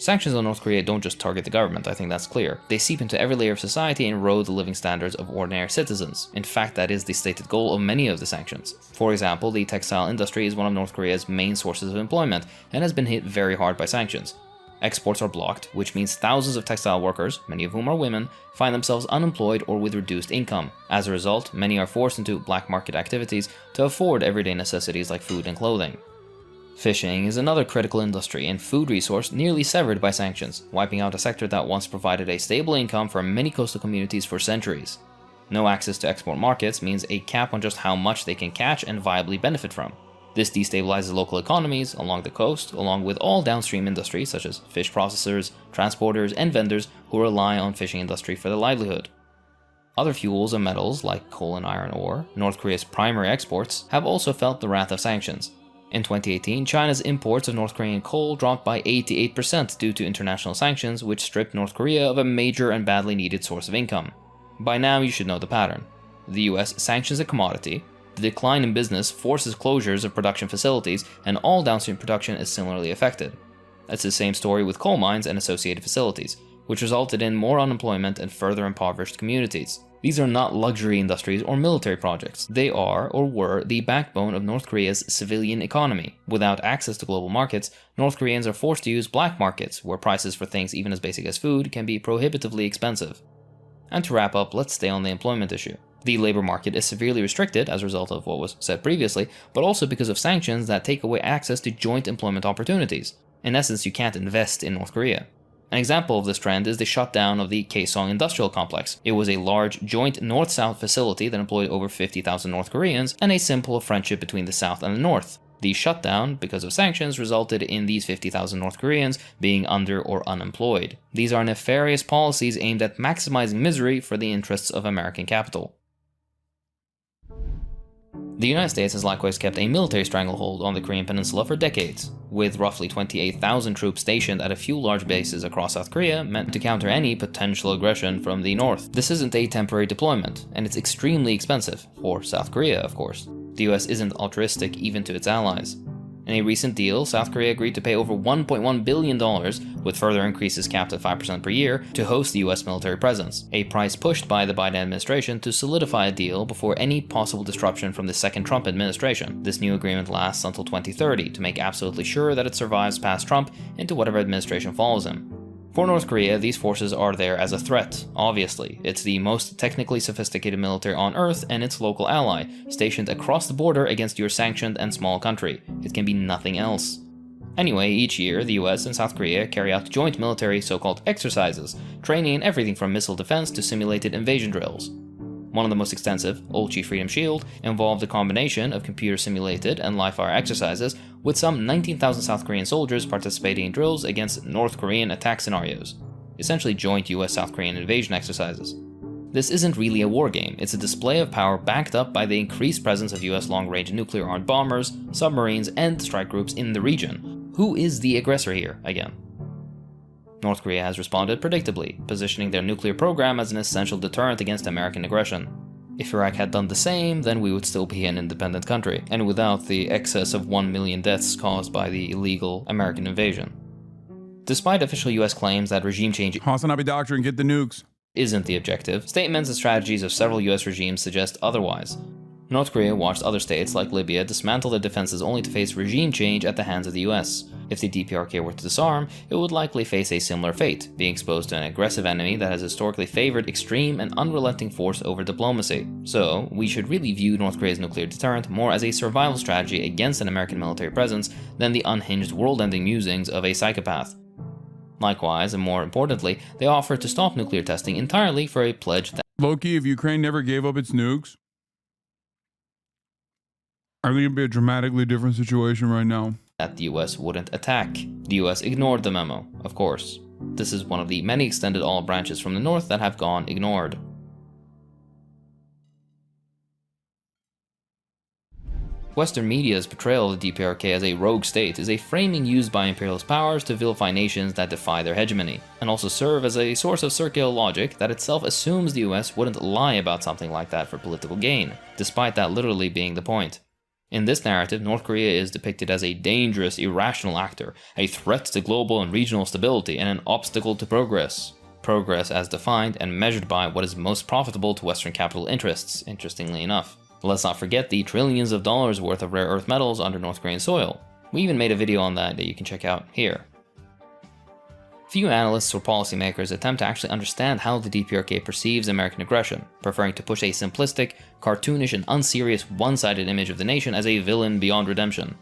Sanctions on North Korea don't just target the government, I think that's clear. They seep into every layer of society and erode the living standards of ordinary citizens. In fact, that is the stated goal of many of the sanctions. For example, the textile industry is one of North Korea's main sources of employment and has been hit very hard by sanctions. Exports are blocked, which means thousands of textile workers, many of whom are women, find themselves unemployed or with reduced income. As a result, many are forced into black market activities to afford everyday necessities like food and clothing. Fishing is another critical industry and food resource nearly severed by sanctions, wiping out a sector that once provided a stable income for many coastal communities for centuries. No access to export markets means a cap on just how much they can catch and viably benefit from. This destabilizes local economies along the coast, along with all downstream industries such as fish processors, transporters, and vendors who rely on fishing industry for their livelihood. Other fuels and metals like coal and iron ore, North Korea's primary exports, have also felt the wrath of sanctions. In 2018, China's imports of North Korean coal dropped by 88% due to international sanctions, which stripped North Korea of a major and badly needed source of income. By now, you should know the pattern. The US sanctions a commodity, the decline in business forces closures of production facilities, and all downstream production is similarly affected. It's the same story with coal mines and associated facilities, which resulted in more unemployment and further impoverished communities. These are not luxury industries or military projects. They are, or were, the backbone of North Korea's civilian economy. Without access to global markets, North Koreans are forced to use black markets, where prices for things even as basic as food can be prohibitively expensive. And to wrap up, let's stay on the employment issue. The labor market is severely restricted as a result of what was said previously, but also because of sanctions that take away access to joint employment opportunities. In essence, you can't invest in North Korea. An example of this trend is the shutdown of the Kaesong Industrial Complex. It was a large joint North-South facility that employed over 50,000 North Koreans and a symbol of friendship between the South and the North. The shutdown, because of sanctions, resulted in these 50,000 North Koreans being under or unemployed. These are nefarious policies aimed at maximizing misery for the interests of American capital. The United States has likewise kept a military stranglehold on the Korean Peninsula for decades, with roughly 28,000 troops stationed at a few large bases across South Korea meant to counter any potential aggression from the north. This isn't a temporary deployment, and it's extremely expensive, for South Korea of course. The US isn't altruistic even to its allies. In a recent deal, South Korea agreed to pay over $1.1 billion, with further increases capped at 5% per year, to host the US military presence, a price pushed by the Biden administration to solidify a deal before any possible disruption from the second Trump administration. This new agreement lasts until 2030 to make absolutely sure that it survives past Trump into whatever administration follows him. For North Korea, these forces are there as a threat, obviously. It's the most technically sophisticated military on Earth and its local ally, stationed across the border against your sanctioned and small country. It can be nothing else. Anyway, each year, the US and South Korea carry out joint military so-called exercises, training in everything from missile defense to simulated invasion drills. One of the most extensive, Ulchi Freedom Shield, involved a combination of computer-simulated and live-fire exercises, with some 19,000 South Korean soldiers participating in drills against North Korean attack scenarios, essentially joint US-South Korean invasion exercises. This isn't really a war game, it's a display of power backed up by the increased presence of US long-range nuclear-armed bombers, submarines, and strike groups in the region. Who is the aggressor here, again? North Korea has responded predictably, positioning their nuclear program as an essential deterrent against American aggression. If Iraq had done the same, then we would still be an independent country, and without the excess of 1 million deaths caused by the illegal American invasion. Despite official US claims that regime change HasanAbi doctrine, get the nukes, isn't the objective, statements and strategies of several US regimes suggest otherwise. North Korea watched other states like Libya dismantle their defenses only to face regime change at the hands of the US. If the DPRK were to disarm, it would likely face a similar fate, being exposed to an aggressive enemy that has historically favored extreme and unrelenting force over diplomacy. So, we should really view North Korea's nuclear deterrent more as a survival strategy against an American military presence than the unhinged world-ending musings of a psychopath. Likewise, and more importantly, they offer to stop nuclear testing entirely for a pledge that Loki, if Ukraine never gave up its nukes, I think it'd be a dramatically different situation right now. That the US wouldn't attack. The US ignored the memo, of course. This is one of the many extended olive branches from the north that have gone ignored. Western media's portrayal of the DPRK as a rogue state is a framing used by imperialist powers to vilify nations that defy their hegemony, and also serve as a source of circular logic that itself assumes the US wouldn't lie about something like that for political gain, despite that literally being the point. In this narrative, North Korea is depicted as a dangerous, irrational actor, a threat to global and regional stability, and an obstacle to progress. Progress as defined and measured by what is most profitable to Western capital interests, interestingly enough. Let's not forget the trillions of dollars worth of rare earth metals under North Korean soil. We even made a video on that you can check out here. Few analysts or policymakers attempt to actually understand how the DPRK perceives American aggression, preferring to push a simplistic, cartoonish, and unserious one-sided image of the nation as a villain beyond redemption.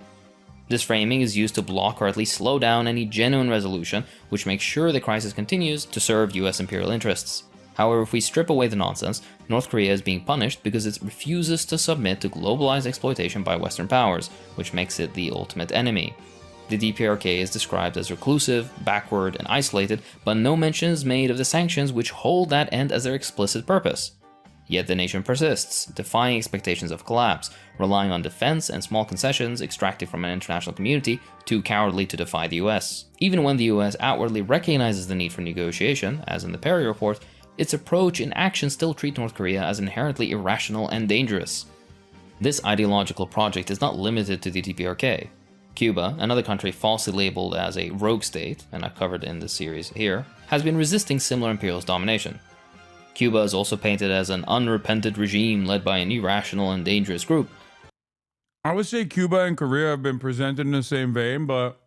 This framing is used to block or at least slow down any genuine resolution, which makes sure the crisis continues to serve US imperial interests. However, if we strip away the nonsense, North Korea is being punished because it refuses to submit to globalized exploitation by Western powers, which makes it the ultimate enemy. The DPRK is described as reclusive, backward, and isolated, but no mention is made of the sanctions which hold that end as their explicit purpose. Yet the nation persists, defying expectations of collapse, relying on defense and small concessions extracted from an international community too cowardly to defy the US. Even when the US outwardly recognizes the need for negotiation, as in the Perry report, its approach and actions still treat North Korea as inherently irrational and dangerous. This ideological project is not limited to the DPRK. Cuba, another country falsely labeled as a rogue state, and I've covered in this series here, has been resisting similar imperialist domination. Cuba is also painted as an unrepentant regime led by an irrational and dangerous group. I would say Cuba and Korea have been presented in the same vein, but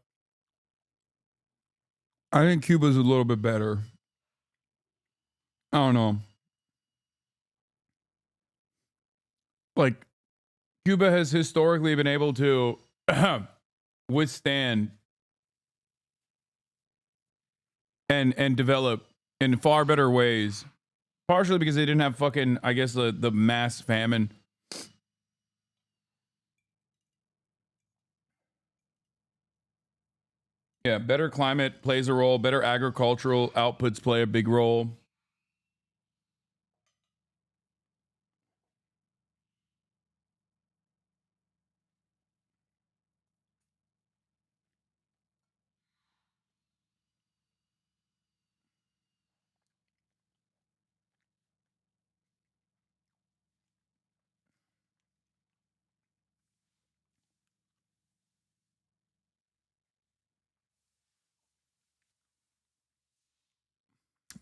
I think Cuba's a little bit better. I don't know. Like, Cuba has historically been able to withstand and develop in far better ways. Partially because they didn't have fucking, I guess, the mass famine. Yeah, better climate plays a role. Better agricultural outputs play a big role.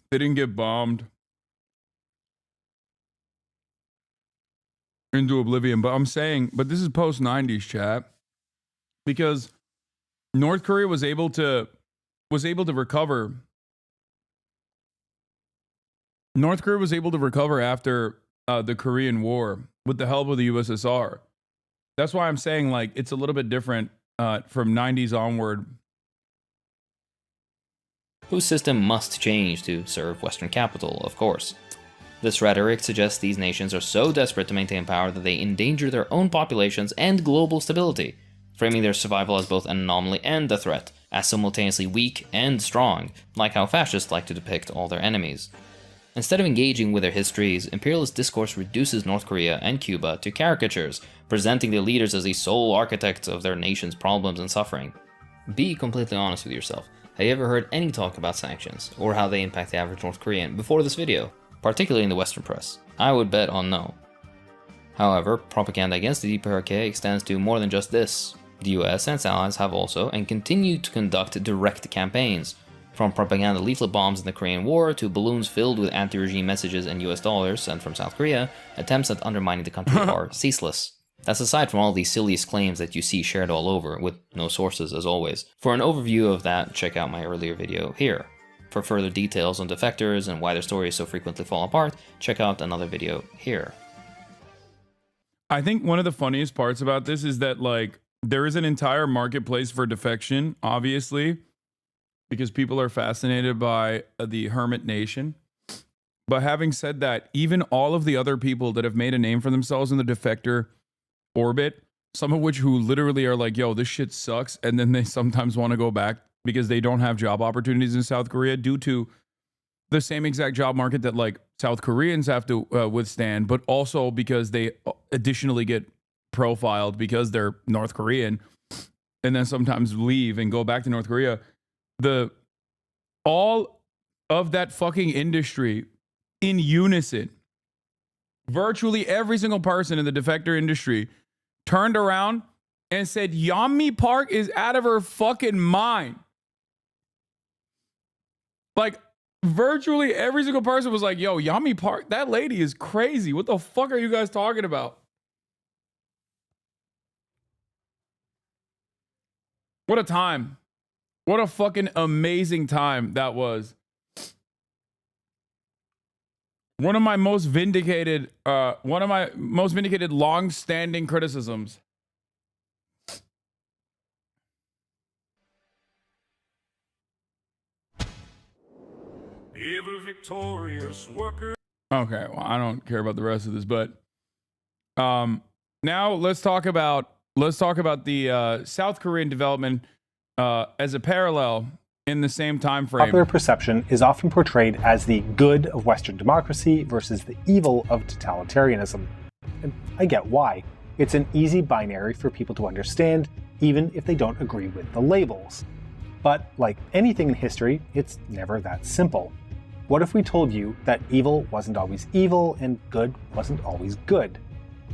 They didn't get bombed into oblivion. But I'm saying, but this is post-90s, chat. Because North Korea was able to recover. North Korea was able to recover after the Korean War with the help of the USSR. That's why I'm saying, like, it's a little bit different from 90s onward. Whose system must change to serve Western capital, of course. This rhetoric suggests these nations are so desperate to maintain power that they endanger their own populations and global stability, framing their survival as both an anomaly and a threat, as simultaneously weak and strong, like how fascists like to depict all their enemies. Instead of engaging with their histories, imperialist discourse reduces North Korea and Cuba to caricatures, presenting their leaders as the sole architects of their nation's problems and suffering. Be completely honest with yourself. Have you ever heard any talk about sanctions, or how they impact the average North Korean before this video, particularly in the Western press? I would bet on no. However, propaganda against the DPRK extends to more than just this. The US and its allies have also and continue to conduct direct campaigns, from propaganda leaflet bombs in the Korean War to balloons filled with anti-regime messages and US dollars sent from South Korea. Attempts at undermining the country are ceaseless. That's aside from all these silliest claims that you see shared all over, with no sources as always. For an overview of that, check out my earlier video here. For further details on defectors and why their stories so frequently fall apart, check out another video here. I think one of the funniest parts about this is that, like, there is an entire marketplace for defection, obviously, because people are fascinated by the hermit nation. But having said that, even all of the other people that have made a name for themselves in the defector orbit, some of which who literally are like, yo, this shit sucks, and then they sometimes want to go back because they don't have job opportunities in South Korea due to the same exact job market that, like, South Koreans have to withstand, but also because they additionally get profiled because they're North Korean and then sometimes leave and go back to North Korea. All of that fucking industry in unison, virtually every single person in the defector industry turned around and said, Yeonmi Park is out of her fucking mind. Like, virtually every single person was like, yo, Yeonmi Park, that lady is crazy. What the fuck are you guys talking about? What a time. What a fucking amazing time that was. One of my most vindicated long-standing criticisms. Ever victorious worker. Okay, well, I don't care about the rest of this, but now let's talk about the South Korean development as a parallel in the same time frame. Popular perception is often portrayed as the good of Western democracy versus the evil of totalitarianism. And I get why. It's an easy binary for people to understand, even if they don't agree with the labels. But like anything in history, it's never that simple. What if we told you that evil wasn't always evil and good wasn't always good?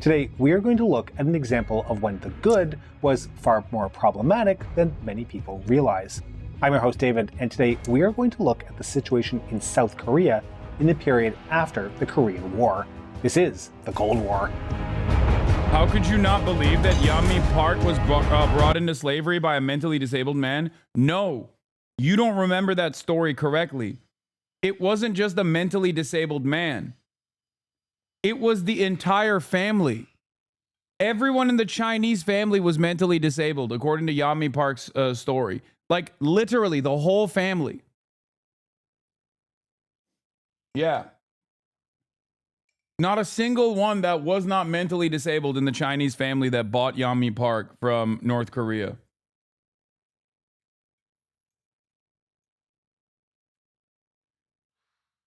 Today, we are going to look at an example of when the good was far more problematic than many people realize. I'm your host, David, and today we are going to look at the situation in South Korea in the period after the Korean War. This is the Cold War. How could you not believe that Yeonmi Park was brought into slavery by a mentally disabled man? No, you don't remember that story correctly. It wasn't just a mentally disabled man. It was the entire family. Everyone in the Chinese family was mentally disabled, according to Yeonmi Park's story. Like, literally, the whole family. Yeah. Not a single one that was not mentally disabled in the Chinese family that bought Yeonmi Park from North Korea.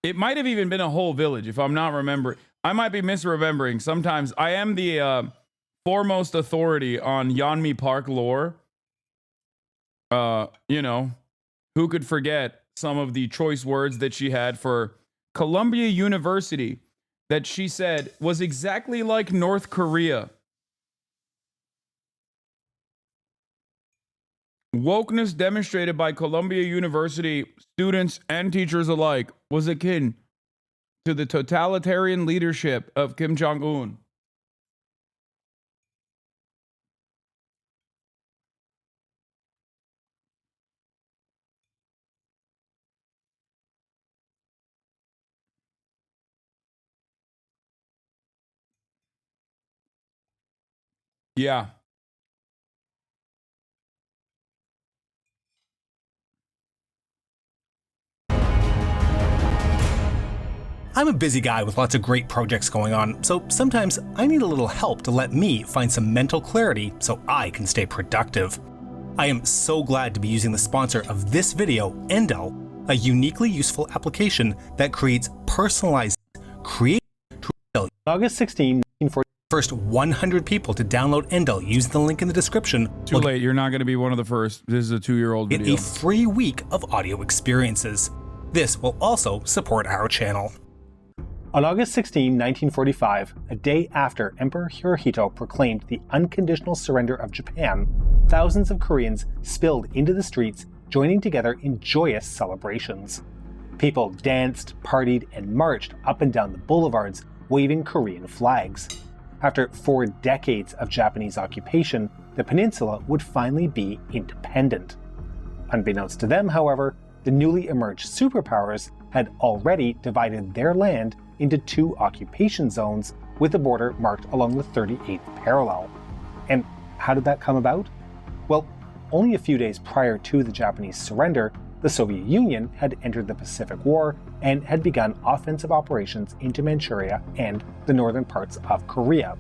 It might have even been a whole village, if I'm not remembering. I might be misremembering. Sometimes I am the foremost authority on Yeonmi Park lore. You know, who could forget some of the choice words that she had for Columbia University that she said was exactly like North Korea. Wokeness demonstrated by Columbia University students and teachers alike was akin to the totalitarian leadership of Kim Jong-un. Yeah. I'm a busy guy with lots of great projects going on, so sometimes I need a little help to let me find some mental clarity so I can stay productive. I am so glad to be using the sponsor of this video, Endel, a uniquely useful application that creates personalized creative tutorials. August 16, 1940, first 100 people to download Endel using the link in the description. Too late, you're not going to be one of the first. This is a 2-year-old video. Get a free week of audio experiences. This will also support our channel. On August 16, 1945, a day after Emperor Hirohito proclaimed the unconditional surrender of Japan, thousands of Koreans spilled into the streets, joining together in joyous celebrations. People danced, partied, and marched up and down the boulevards, waving Korean flags. After 4 decades of Japanese occupation, the peninsula would finally be independent. Unbeknownst to them, however, the newly emerged superpowers had already divided their land into 2 occupation zones with the border marked along the 38th parallel. And how did that come about? Well, only a few days prior to the Japanese surrender, the Soviet Union had entered the Pacific War and had begun offensive operations into Manchuria and the northern parts of Korea.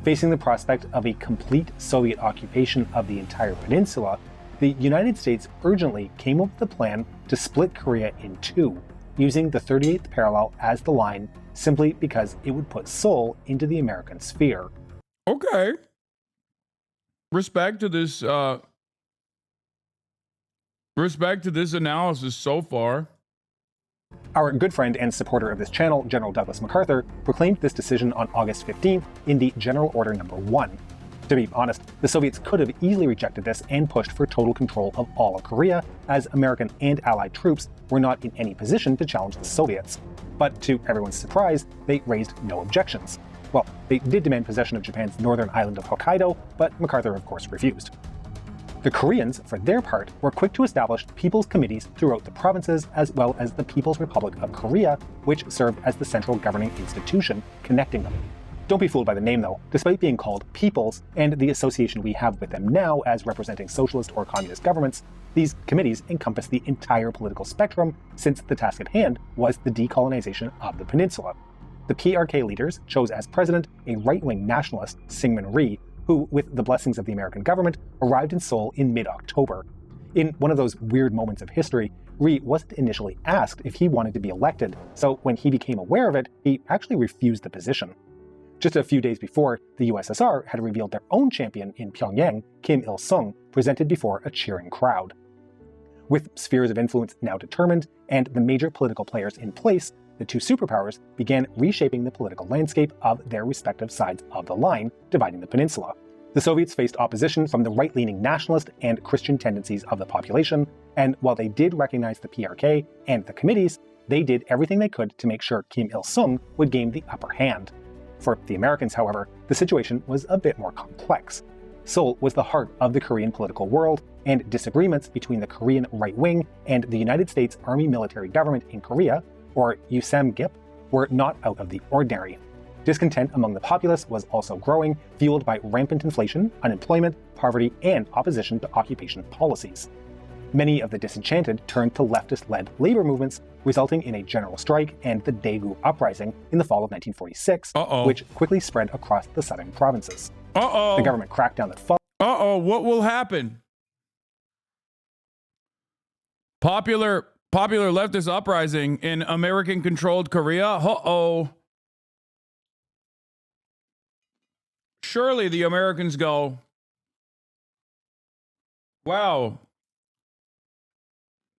Facing the prospect of a complete Soviet occupation of the entire peninsula, the United States urgently came up with a plan to split Korea in 2, using the 38th parallel as the line simply because it would put Seoul into the American sphere. Okay. Respect to this analysis so far. Our good friend and supporter of this channel, General Douglas MacArthur, proclaimed this decision on August 15th in the General Order No. 1. To be honest, the Soviets could have easily rejected this and pushed for total control of all of Korea, as American and Allied troops were not in any position to challenge the Soviets. But to everyone's surprise, they raised no objections. Well, they did demand possession of Japan's northern island of Hokkaido, but MacArthur of course refused. The Koreans, for their part, were quick to establish people's committees throughout the provinces, as well as the People's Republic of Korea, which served as the central governing institution connecting them. Don't be fooled by the name though. Despite being called peoples, and the association we have with them now as representing socialist or communist governments, these committees encompass the entire political spectrum, since the task at hand was the decolonization of the peninsula. The PRK leaders chose as president a right-wing nationalist, Syngman Rhee, who, with the blessings of the American government, arrived in Seoul in mid-October. In one of those weird moments of history, Rhee wasn't initially asked if he wanted to be elected, so when he became aware of it, he actually refused the position. Just a few days before, the USSR had revealed their own champion in Pyongyang, Kim Il-sung, presented before a cheering crowd. With spheres of influence now determined, and the major political players in place, the two superpowers began reshaping the political landscape of their respective sides of the line, dividing the peninsula. The Soviets faced opposition from the right-leaning nationalist and Christian tendencies of the population, and while they did recognize the PRK and the committees, they did everything they could to make sure Kim Il-sung would gain the upper hand. For the Americans, however, the situation was a bit more complex. Seoul was the heart of the Korean political world, and disagreements between the Korean right wing and the United States Army military government in Korea, or USAMGIP, were not out of the ordinary. Discontent among the populace was also growing, fueled by rampant inflation, unemployment, poverty, and opposition to occupation policies. Many of the disenchanted turned to leftist-led labor movements, resulting in a general strike and the Daegu Uprising in the fall of 1946, which quickly spread across the southern provinces. The government crackdown that followed. What will happen? Popular leftist uprising in American-controlled Korea? Surely the Americans go, wow,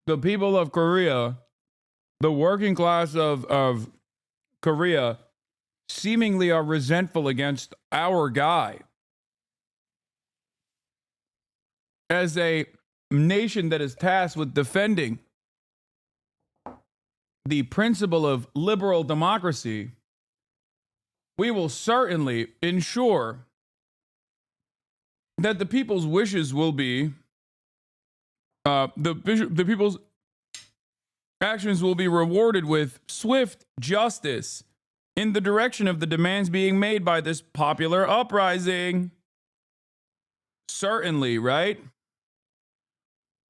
the people of Korea, the working class of Korea, seemingly are resentful against our guy. As a nation that is tasked with defending the principle of liberal democracy, we will certainly ensure that the people's wishes will be, the people's actions will be rewarded with swift justice in the direction of the demands being made by this popular uprising. Certainly, right?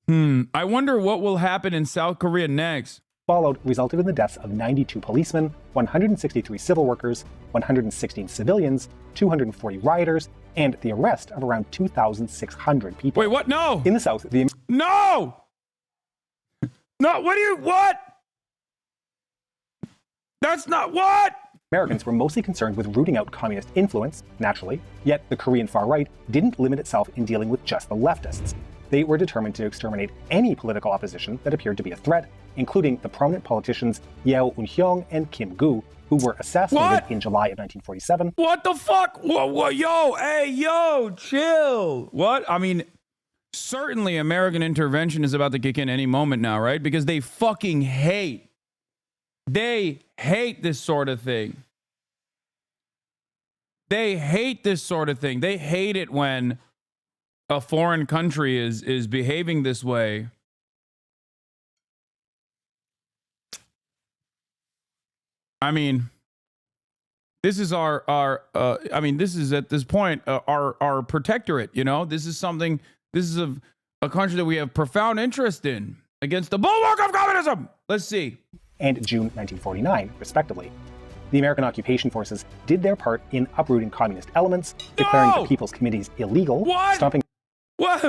I wonder what will happen in South Korea next. Followed resulted in the deaths of 92 policemen, 163 civil workers, 116 civilians, 240 rioters, and the arrest of around 2,600 people. Wait, what? No! In the South, No! No, what? That's not what? Americans were mostly concerned with rooting out communist influence, naturally, yet the Korean far right didn't limit itself in dealing with just the leftists. They were determined to exterminate any political opposition that appeared to be a threat, including the prominent politicians Yeo Un-hyung and Kim Gu, who were assassinated in July of 1947. What the fuck? Whoa, yo, chill. What? I mean, certainly American intervention is about to kick in any moment now, right? Because they fucking hate. They hate this sort of thing. They hate this sort of thing. They hate it when a foreign country is behaving this way. I mean, this is this is at this point our protectorate, you know? This is a country that we have profound interest in against the bulwark of communism. Let's see. And June 1949, respectively. The American occupation forces did their part in uprooting communist elements, declaring the People's Committees illegal, stopping... What?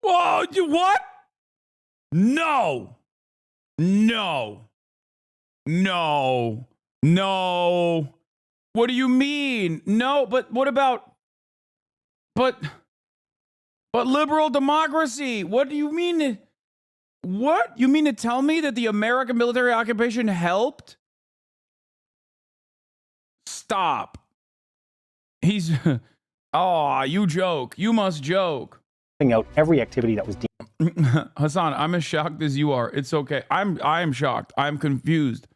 Whoa, what? No. What do you mean? No, but what about... But liberal democracy? What do you mean? What? You mean to tell me that the American military occupation helped? Stop. Oh, you joke. You must joke. Out every activity that was deemed. Hasan, I'm as shocked as you are. It's okay. I am shocked. I'm confused.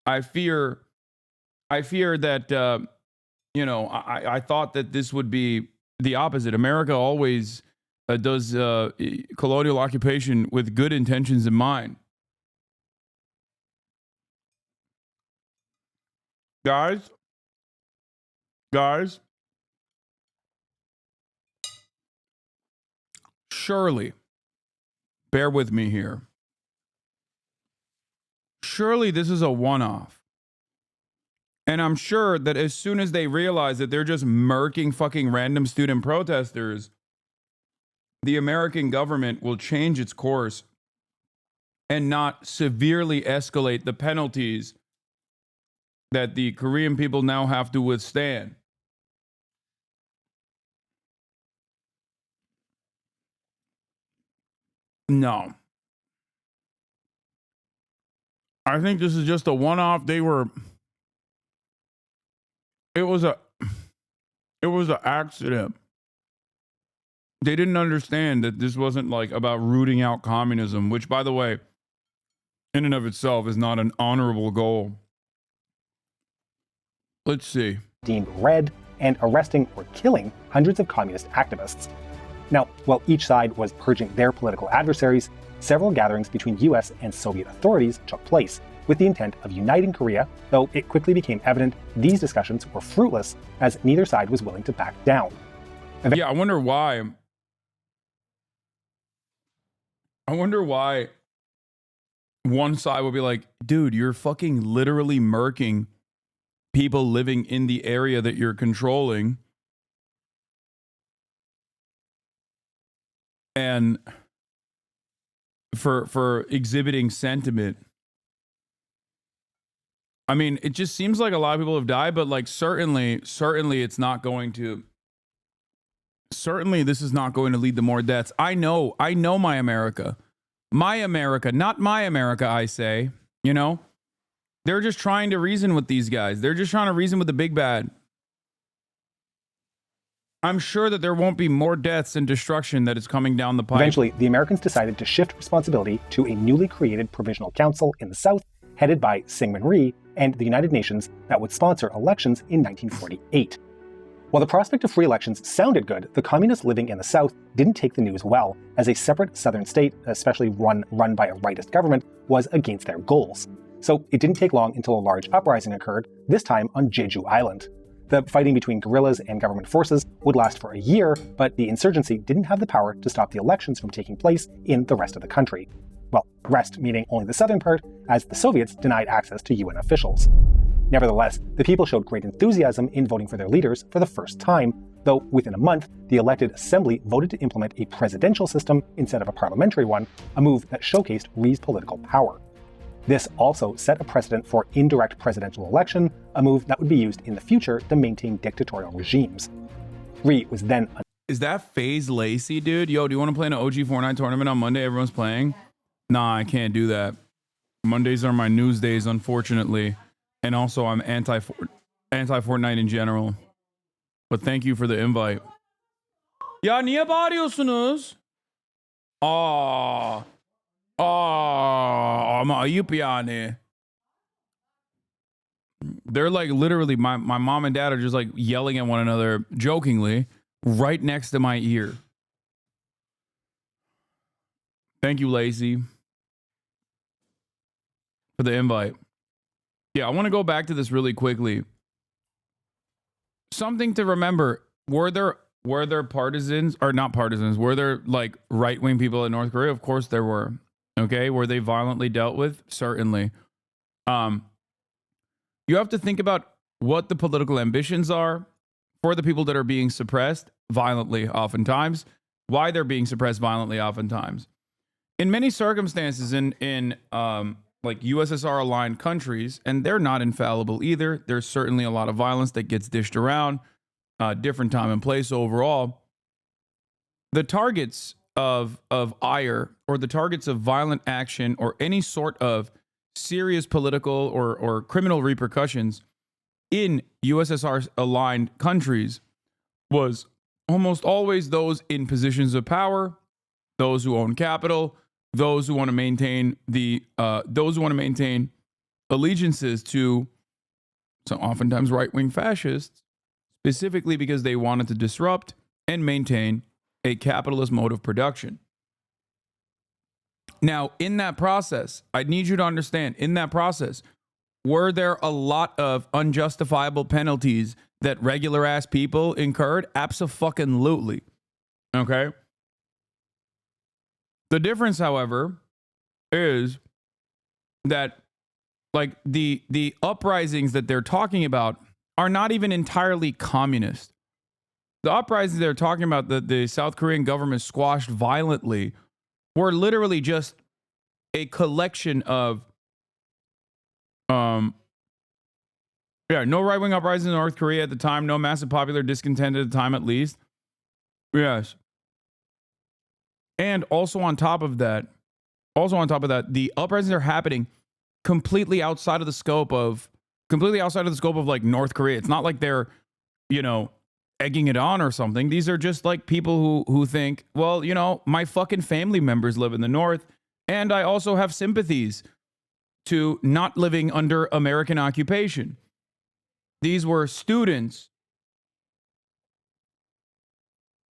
I fear that I thought that this would be the opposite. America always does colonial occupation with good intentions in mind. Guys, surely, bear with me here. Surely this is a one-off. And I'm sure that as soon as they realize that they're just murking fucking random student protesters, the American government will change its course and not severely escalate the penalties that the Korean people now have to withstand. No. I think this is just a one-off. It was an accident. They didn't understand that this wasn't like about rooting out communism, which, by the way, in and of itself is not an honorable goal. Let's see. Deemed red and arresting or killing hundreds of communist activists. Now, while each side was purging their political adversaries, several gatherings between US and Soviet authorities took place with the intent of uniting Korea, though it quickly became evident these discussions were fruitless as neither side was willing to back down. Yeah, I wonder why one side would be like, dude, you're fucking literally murking people living in the area that you're controlling. And for exhibiting sentiment. I mean, it just seems like a lot of people have died, but like certainly it's not going to. Certainly this is not going to lead to more deaths. I know my America. My America, not my America, I say. You know? They're just trying to reason with these guys. They're just trying to reason with the big bad. I'm sure that there won't be more deaths and destruction that is coming down the pipe. Eventually, the Americans decided to shift responsibility to a newly created provisional council in the South, headed by Syngman Rhee and the United Nations, that would sponsor elections in 1948. While the prospect of free elections sounded good, the communists living in the South didn't take the news well, as a separate southern state, especially run by a rightist government, was against their goals. So it didn't take long until a large uprising occurred, this time on Jeju Island. The fighting between guerrillas and government forces would last for a year, but the insurgency didn't have the power to stop the elections from taking place in the rest of the country. Well, rest meaning only the southern part, as the Soviets denied access to UN officials. Nevertheless, the people showed great enthusiasm in voting for their leaders for the first time, though within a month, the elected assembly voted to implement a presidential system instead of a parliamentary one, a move that showcased Rhee's political power. This also set a precedent for indirect presidential election, a move that would be used in the future to maintain dictatorial regimes. Rhee was then... Is that FaZe Lacey, dude? Yo, do you want to play in an OG Fortnite tournament on Monday? Everyone's playing? Nah, I can't do that. Mondays are my news days, unfortunately. And also, I'm anti-Fortnite in general. But thank you for the invite. Ya niye bağırıyorsunuz? Ama ayıp yani. They're like literally, my mom and dad are just like yelling at one another jokingly right next to my ear. Thank you, Lacey, for the invite. Yeah, I want to go back to this really quickly. Something to remember, were there partisans, or not partisans, were there like right-wing people in North Korea? Of course there were. Okay, were they violently dealt with? Certainly. You have to think about what the political ambitions are for the people that are being suppressed violently oftentimes, why they're being suppressed violently oftentimes. In many circumstances in like USSR aligned countries, and they're not infallible either, there's certainly a lot of violence that gets dished around, different time and place overall. The targets of ire, or the targets of violent action, or any sort of serious political or criminal repercussions in USSR aligned countries was almost always those in positions of power, those who own capital, those who want to maintain allegiances to, so oftentimes right-wing fascists, specifically because they wanted to disrupt and maintain a capitalist mode of production. Now, in that process, I need you to understand, in that process, were there a lot of unjustifiable penalties that regular ass people incurred? Abso-fucking-lutely. Okay? The difference, however, is that like the uprisings that they're talking about are not even entirely communist. The uprisings they're talking about that the South Korean government squashed violently were literally just a collection of no right-wing uprisings in North Korea at the time, no massive popular discontent at the time, at least. Yes. And also on top of that, the uprisings are happening completely outside of the scope of like North Korea. It's not like they're, egging it on or something. These are just like people who think, well, my fucking family members live in the North, and I also have sympathies to not living under American occupation. These were students.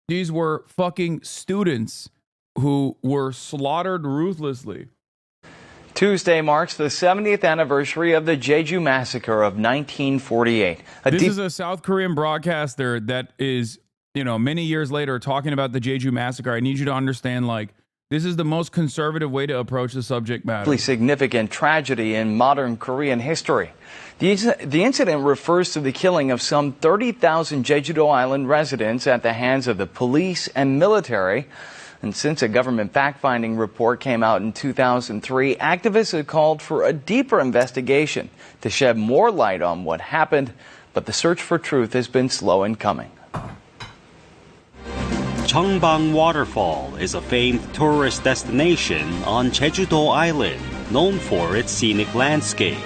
These were fucking students who were slaughtered ruthlessly. Tuesday marks the 70th anniversary of the Jeju Massacre of 1948. This is a South Korean broadcaster that is, many years later talking about the Jeju Massacre. I need you to understand, this is the most conservative way to approach the subject matter. Significant tragedy in modern Korean history. The incident refers to the killing of some 30,000 Jeju-do Island residents at the hands of the police and military. And since a government fact-finding report came out in 2003, activists have called for a deeper investigation to shed more light on what happened, but the search for truth has been slow in coming. Cheongbang Waterfall is a famed tourist destination on Jeju-do Island, known for its scenic landscape.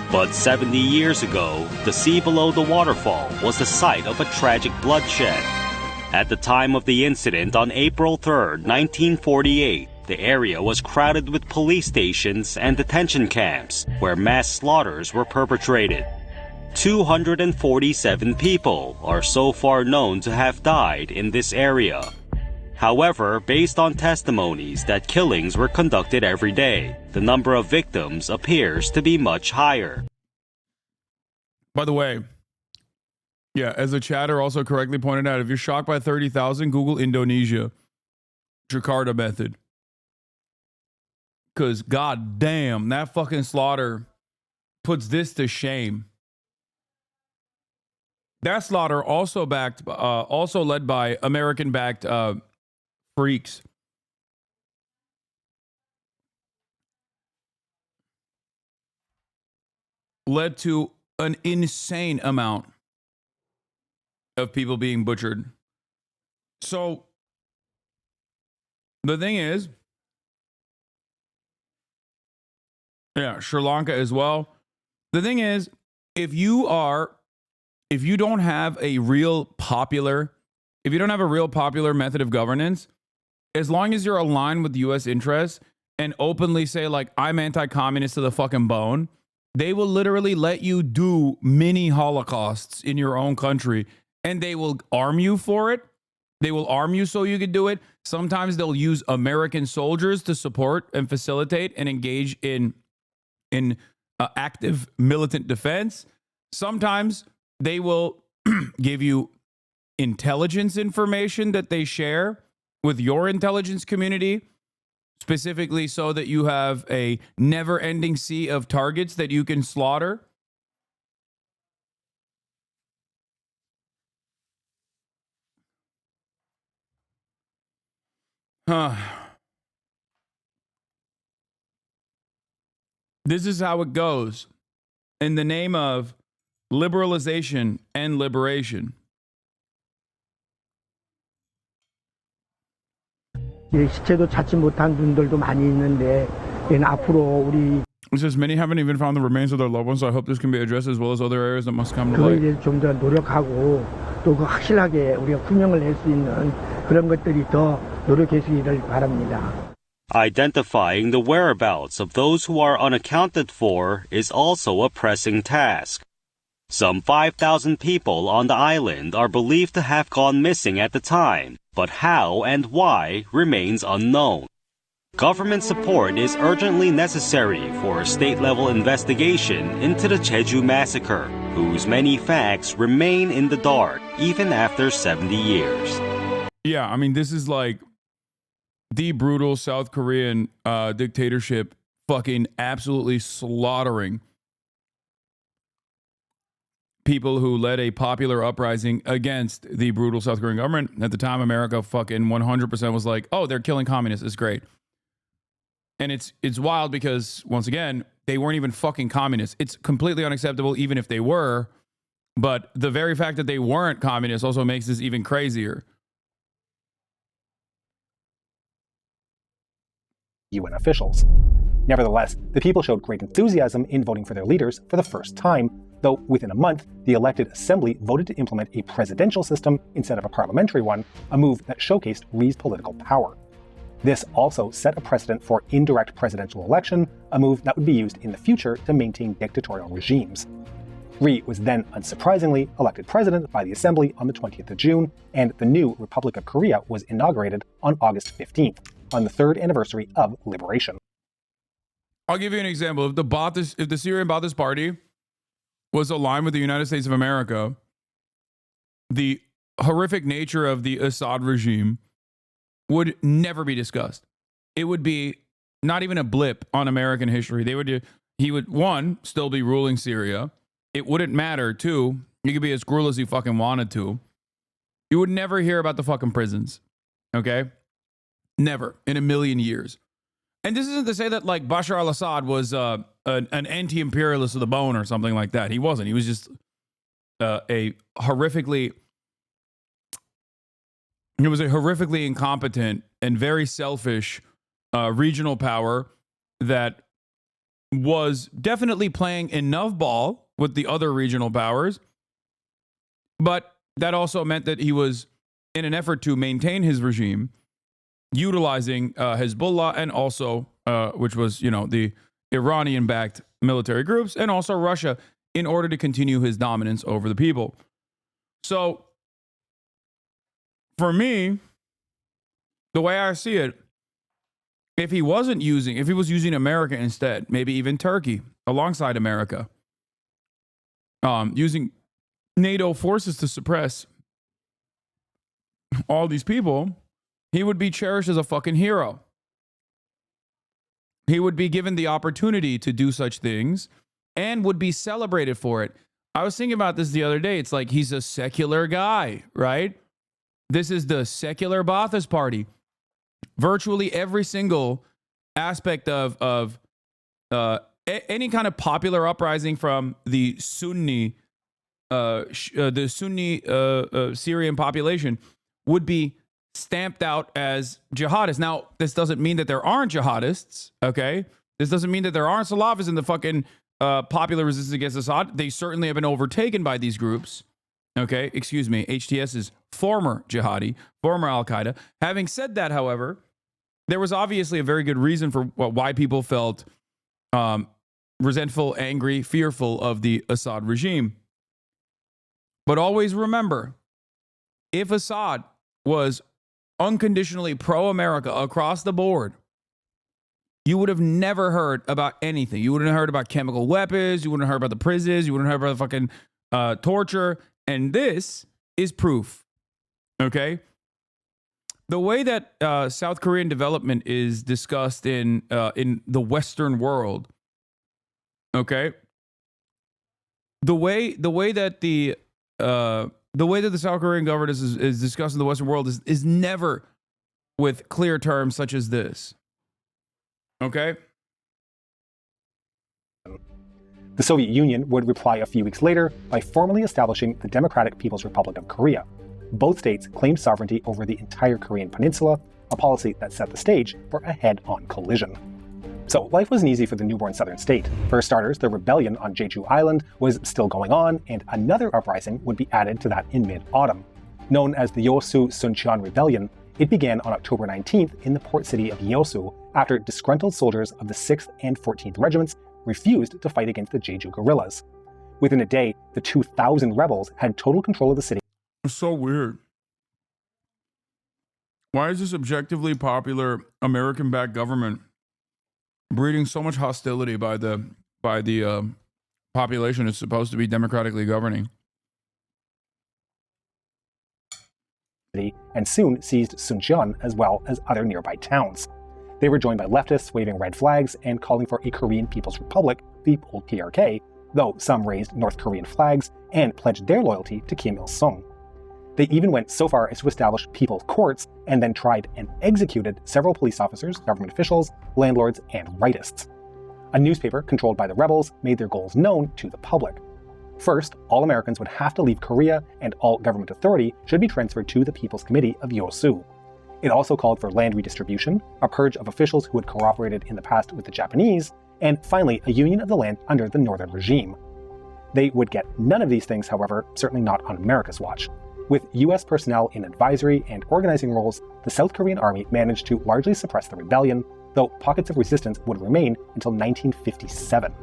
But 70 years ago, the sea below the waterfall was the site of a tragic bloodshed. At the time of the incident on April 3, 1948, the area was crowded with police stations and detention camps where mass slaughters were perpetrated. 247 people are so far known to have died in this area. However, based on testimonies that killings were conducted every day, the number of victims appears to be much higher. By the way, as the chatter also correctly pointed out, if you're shocked by 30,000, Google Indonesia, Jakarta method. Because goddamn, that fucking slaughter puts this to shame. That slaughter also led by American-backed freaks. Led to an insane amount of people being butchered. So the thing is, Sri Lanka as well. The thing is, if you don't have a real popular method of governance, as long as you're aligned with US interests and openly say I'm anti-communist to the fucking bone, they will literally let you do mini holocausts in your own country. And they will arm you for it. They will arm you so you can do it. Sometimes they'll use American soldiers to support and facilitate and engage in active militant defense. Sometimes they will give you intelligence information that they share with your intelligence community, specifically so that you have a never-ending sea of targets that you can slaughter. This is how it goes in the name of liberalization and liberation. 시체도 찾지 못한 분들도 많이 있는데 앞으로 우리 It says many haven't even found the remains of their loved ones, so I hope this can be addressed as well as other areas that must come to light. 좀 더 노력하고 또 그 확실하게 우리가 규명을 낼 수 있는 그런 것들이 더 노력해 주기를 바랍니다. Identifying the whereabouts of those who are unaccounted for is also a pressing task. Some 5,000 people on the island are believed to have gone missing at the time, but how and why remains unknown. Government support is urgently necessary for a state-level investigation into the Jeju massacre, whose many facts remain in the dark even after 70 years. Yeah, I mean, this is like the brutal South Korean dictatorship fucking absolutely slaughtering people who led a popular uprising against the brutal South Korean government. At the time, America fucking 100% was like, oh, they're killing communists. It's great. And it's wild because, once again, they weren't even fucking communists. It's completely unacceptable even if they were. But the very fact that they weren't communists also makes this even crazier. UN officials. Nevertheless, the people showed great enthusiasm in voting for their leaders for the first time, though within a month, the elected assembly voted to implement a presidential system instead of a parliamentary one, a move that showcased Ri's political power. This also set a precedent for indirect presidential election, a move that would be used in the future to maintain dictatorial regimes. Ri was then, unsurprisingly, elected president by the assembly on the 20th of June, and the new Republic of Korea was inaugurated on August 15th, on the third anniversary of liberation. I'll give you an example. If the Syrian Ba'athist Party was aligned with the United States of America, the horrific nature of the Assad regime would never be discussed. It would be not even a blip on American history. He would, one, still be ruling Syria. It wouldn't matter. Two, he could be as cruel as he fucking wanted to. You would never hear about the fucking prisons. Okay? Never in a million years. And this isn't to say that like Bashar al-Assad was an anti-imperialist of the bone or something like that. He wasn't. He was just a horrifically incompetent and very selfish regional power that was definitely playing enough ball with the other regional powers, but that also meant that he was, in an effort to maintain his regime, utilizing Hezbollah and also, which was, the Iranian-backed military groups, and also Russia in order to continue his dominance over the people. So, for me, the way I see it, if he was using America instead, maybe even Turkey alongside America, using NATO forces to suppress all these people, he would be cherished as a fucking hero. He would be given the opportunity to do such things and would be celebrated for it. I was thinking about this the other day. It's like he's a secular guy, right? This is the secular Ba'athist Party. Virtually every single aspect of any kind of popular uprising from the Sunni Syrian population would be stamped out as jihadists. Now, this doesn't mean that there aren't jihadists, okay? This doesn't mean that there aren't Salafists in the fucking popular resistance against Assad. They certainly have been overtaken by these groups, okay? Excuse me, HTS is former jihadi, former Al-Qaeda. Having said that, however, there was obviously a very good reason for why people felt resentful, angry, fearful of the Assad regime. But always remember, if Assad was unconditionally pro-America across the board, you would have never heard about anything. You wouldn't have heard about chemical weapons. You wouldn't have heard about the prisons. You wouldn't have heard about the fucking torture. And this is proof. Okay? The way that South Korean development is discussed in the Western world, okay? The way that the South Korean government is discussed in the Western world is never with clear terms such as this. Okay? The Soviet Union would reply a few weeks later by formally establishing the Democratic People's Republic of Korea. Both states claimed sovereignty over the entire Korean peninsula, a policy that set the stage for a head-on collision. So life wasn't easy for the newborn southern state. For starters, the rebellion on Jeju Island was still going on, and another uprising would be added to that in mid-autumn. Known as the Yeosu Suncheon Rebellion, it began on October 19th in the port city of Yeosu after disgruntled soldiers of the 6th and 14th Regiments refused to fight against the Jeju guerrillas. Within a day, the 2,000 rebels had total control of the city. It's so weird. Why is this objectively popular American-backed government breeding so much hostility by the population it's supposed to be democratically governing? And soon seized Suncheon as well as other nearby towns. They were joined by leftists waving red flags and calling for a Korean People's Republic, the old PRK, though some raised North Korean flags and pledged their loyalty to Kim Il-sung. They even went so far as to establish people's courts and then tried and executed several police officers, government officials, landlords, and rightists. A newspaper controlled by the rebels made their goals known to the public. First, all Americans would have to leave Korea and all government authority should be transferred to the People's Committee of Yeosu. It also called for land redistribution, a purge of officials who had cooperated in the past with the Japanese, and finally a union of the land under the Northern regime. They would get none of these things, however, certainly not on America's watch. With US personnel in advisory and organizing roles, the South Korean army managed to largely suppress the rebellion, though pockets of resistance would remain until 1957.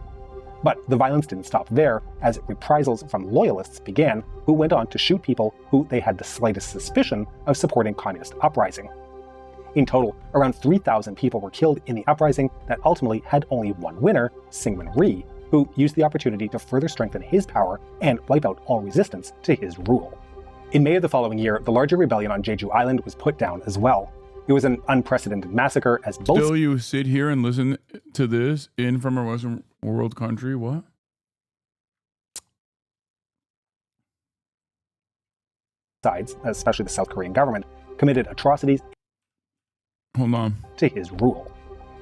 But the violence didn't stop there, as reprisals from loyalists began, who went on to shoot people who they had the slightest suspicion of supporting communist uprising. In total, around 3,000 people were killed in the uprising that ultimately had only one winner, Syngman Rhee, who used the opportunity to further strengthen his power and wipe out all resistance to his rule. In May of the following year, the larger rebellion on Jeju Island was put down as well. It was an unprecedented massacre as both— Still you sit here and listen to this from a Western world country? What? sides, especially the South Korean government, committed atrocities to his rule.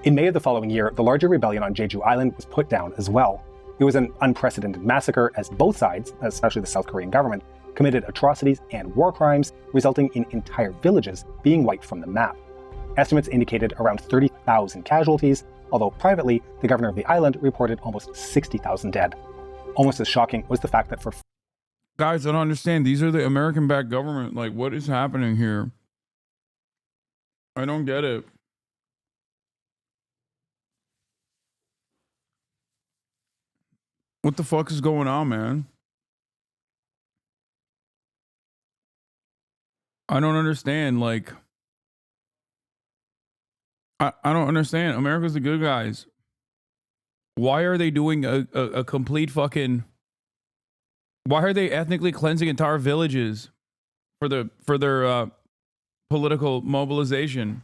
In May of the following year, the larger rebellion on Jeju Island was put down as well. It was an unprecedented massacre as both sides, especially the South Korean government, committed atrocities and war crimes, resulting in entire villages being wiped from the map. Estimates indicated around 30,000 casualties, although privately, the governor of the island reported almost 60,000 dead. Almost as shocking was the fact that for— Guys, I don't understand. These are the American-backed government. Like, what is happening here? I don't get it. What the fuck is going on, man? I don't understand. Like, I don't understand. America's the good guys. Why are they doing a complete fucking... Why are they ethnically cleansing entire villages for their political mobilization?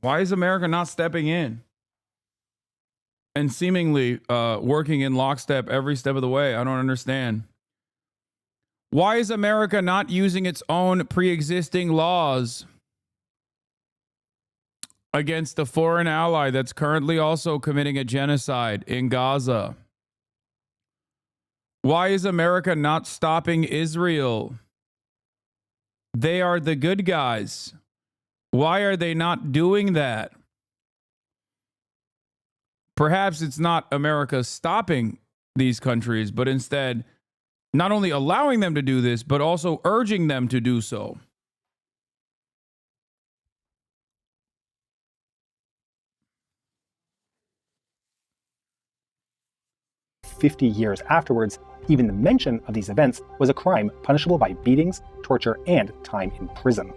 Why is America not stepping in and seemingly working in lockstep every step of the way? I don't understand. Why is America not using its own pre-existing laws against a foreign ally that's currently also committing a genocide in Gaza? Why is America not stopping Israel? They are the good guys. Why are they not doing that? Perhaps it's not America stopping these countries, but instead not only allowing them to do this, but also urging them to do so. "50 years afterwards, even the mention of these events was a crime punishable by beatings, torture, and time in prison.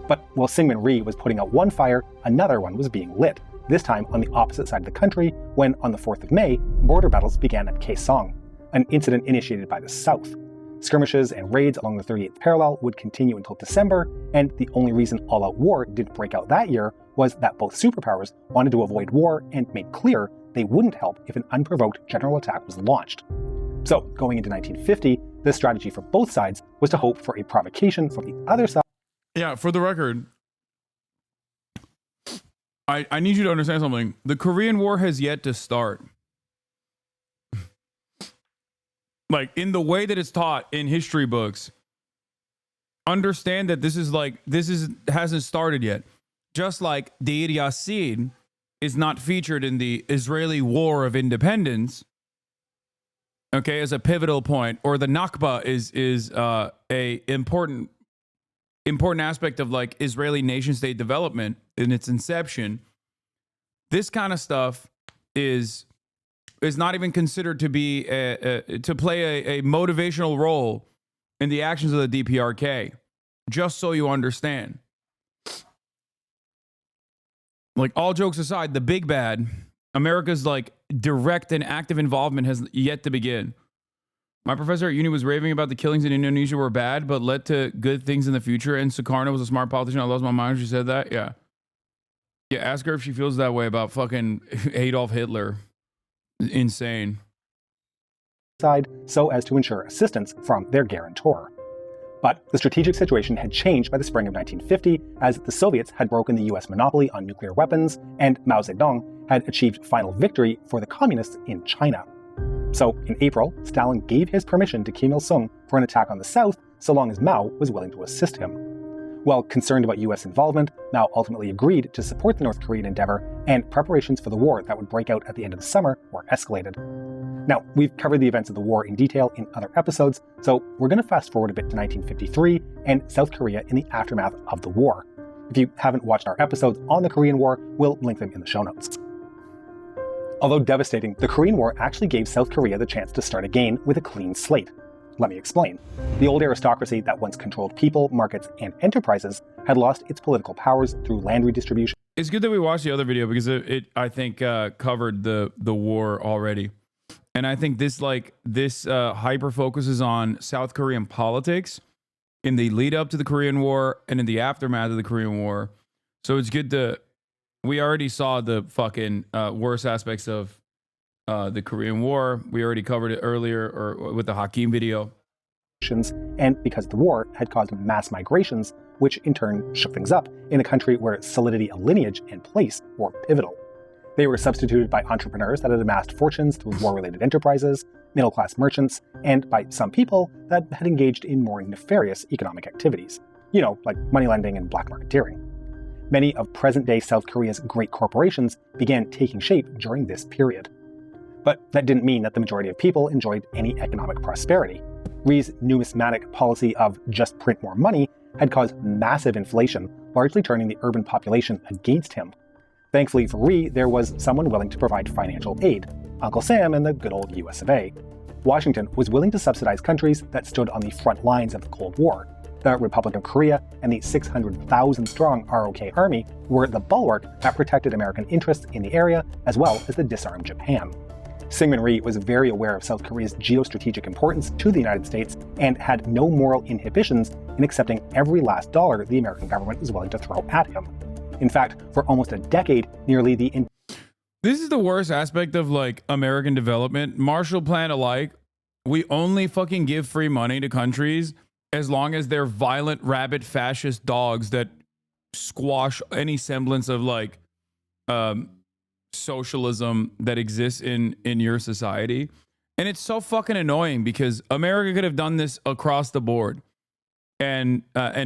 But while Syngman Rhee was putting out one fire, another one was being lit, this time on the opposite side of the country, when on the 4th of May, border battles began at Kaesong, an incident initiated by the South. Skirmishes and raids along the 38th parallel would continue until December, and the only reason all-out war didn't break out that year was that both superpowers wanted to avoid war and made clear they wouldn't help if an unprovoked general attack was launched. So, going into 1950, the strategy for both sides was to hope for a provocation from the other side. Yeah, for the record, I need you to understand something. The Korean War has yet to start. Like, in the way that it's taught in history books, understand that this hasn't started yet. Just like Deir Yassin is not featured in the Israeli War of Independence, okay, as a pivotal point, or the Nakba is a important aspect of like Israeli nation state development in its inception, this kind of stuff is not even considered to be to play a motivational role in the actions of the DPRK. Just so you understand. Like, all jokes aside, the big bad, America's like direct and active involvement has yet to begin. My professor at uni was raving about the killings in Indonesia were bad, but led to good things in the future. And Sukarno was a smart politician. I lost my mind when she said that. Yeah. Yeah, ask her if she feels that way about fucking Adolf Hitler. Insane. Side so as to ensure assistance from their guarantor. But the strategic situation had changed by the spring of 1950 as the Soviets had broken the US monopoly on nuclear weapons and Mao Zedong had achieved final victory for the communists in China. So in April, Stalin gave his permission to Kim Il-sung for an attack on the South so long as Mao was willing to assist him. While concerned about US involvement, Mao ultimately agreed to support the North Korean endeavor, and preparations for the war that would break out at the end of the summer were escalated. Now, we've covered the events of the war in detail in other episodes, so we're going to fast forward a bit to 1953 and South Korea in the aftermath of the war. If you haven't watched our episodes on the Korean War, we'll link them in the show notes. Although devastating, the Korean War actually gave South Korea the chance to start again with a clean slate. Let me explain. The old aristocracy that once controlled people, markets, and enterprises had lost its political powers through land redistribution. It's good that we watched the other video because it I think, covered the war already. And I think this hyper focuses on South Korean politics in the lead up to the Korean War and in the aftermath of the Korean War. So it's good to, we already saw the fucking worst aspects of the Korean War. We already covered it earlier or with the Hakim video. And because the war had caused mass migrations, which in turn shook things up in a country where solidity of lineage and place were pivotal. They were substituted by entrepreneurs that had amassed fortunes through war-related enterprises, middle-class merchants, and by some people that had engaged in more nefarious economic activities. You know, like money lending and black marketeering. Many of present-day South Korea's great corporations began taking shape during this period. But that didn't mean that the majority of people enjoyed any economic prosperity. Rhee's numismatic policy of just print more money had caused massive inflation, largely turning the urban population against him. Thankfully for Rhee, there was someone willing to provide financial aid, Uncle Sam and the good old US of A. Washington was willing to subsidize countries that stood on the front lines of the Cold War. The Republic of Korea and the 600,000-strong ROK Army were the bulwark that protected American interests in the area, as well as the disarmed Japan. Syngman Rhee was very aware of South Korea's geostrategic importance to the United States and had no moral inhibitions in accepting every last dollar the American government was willing to throw at him. In fact, for almost a decade, nearly the... This is the worst aspect of like American development. Marshall Plan alike, we only fucking give free money to countries as long as they're violent, rabid, fascist dogs that squash any semblance of like socialism that exists in your society. And it's so fucking annoying because America could have done this across the board and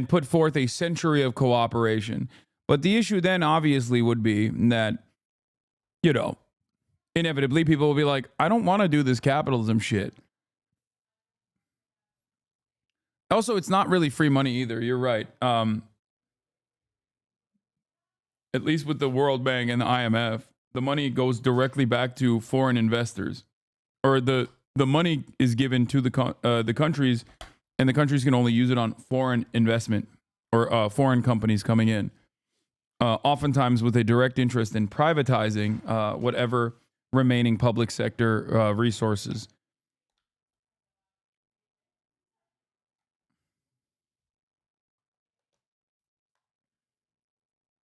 put forth a century of cooperation. But the issue then obviously would be that, you know, inevitably people will be like, I don't want to do this capitalism shit. Also, it's not really free money either. You're right. At least with the World Bank and the IMF, the money goes directly back to foreign investors, or the money is given to the countries, and the countries can only use it on foreign investment or foreign companies coming in. Oftentimes with a direct interest in privatizing whatever remaining public sector resources.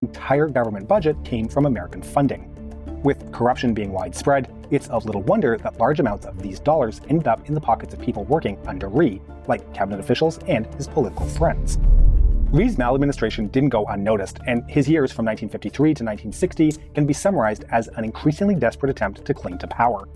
The entire government budget came from American funding. With corruption being widespread, it's of little wonder that large amounts of these dollars ended up in the pockets of people working under Rhee, like cabinet officials and his political friends. Rhee's maladministration didn't go unnoticed, and his years from 1953 to 1960 can be summarized as an increasingly desperate attempt to cling to power.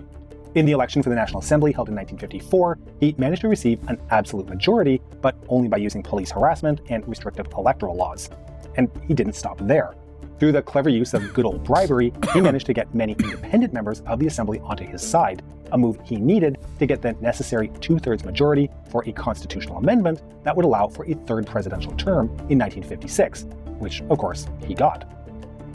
In the election for the National Assembly held in 1954, he managed to receive an absolute majority, but only by using police harassment and restrictive electoral laws. And he didn't stop there. Through the clever use of good old bribery, he managed to get many independent members of the assembly onto his side, a move he needed to get the necessary 2/3 majority for a constitutional amendment that would allow for a third presidential term in 1956, which, of course, he got.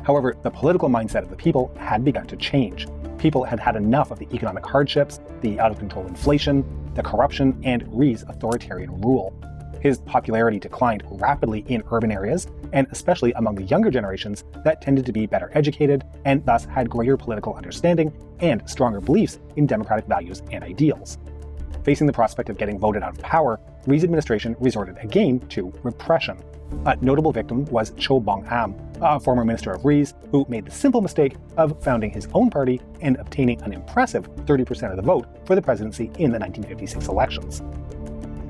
However, the political mindset of the people had begun to change. People had had enough of the economic hardships, the out-of-control inflation, the corruption, and Rhee's authoritarian rule. His popularity declined rapidly in urban areas, and especially among the younger generations that tended to be better educated and thus had greater political understanding and stronger beliefs in democratic values and ideals. Facing the prospect of getting voted out of power, Rhee's administration resorted again to repression. A notable victim was Cho Bong-am, a former minister of Rhee's who made the simple mistake of founding his own party and obtaining an impressive 30% of the vote for the presidency in the 1956 elections.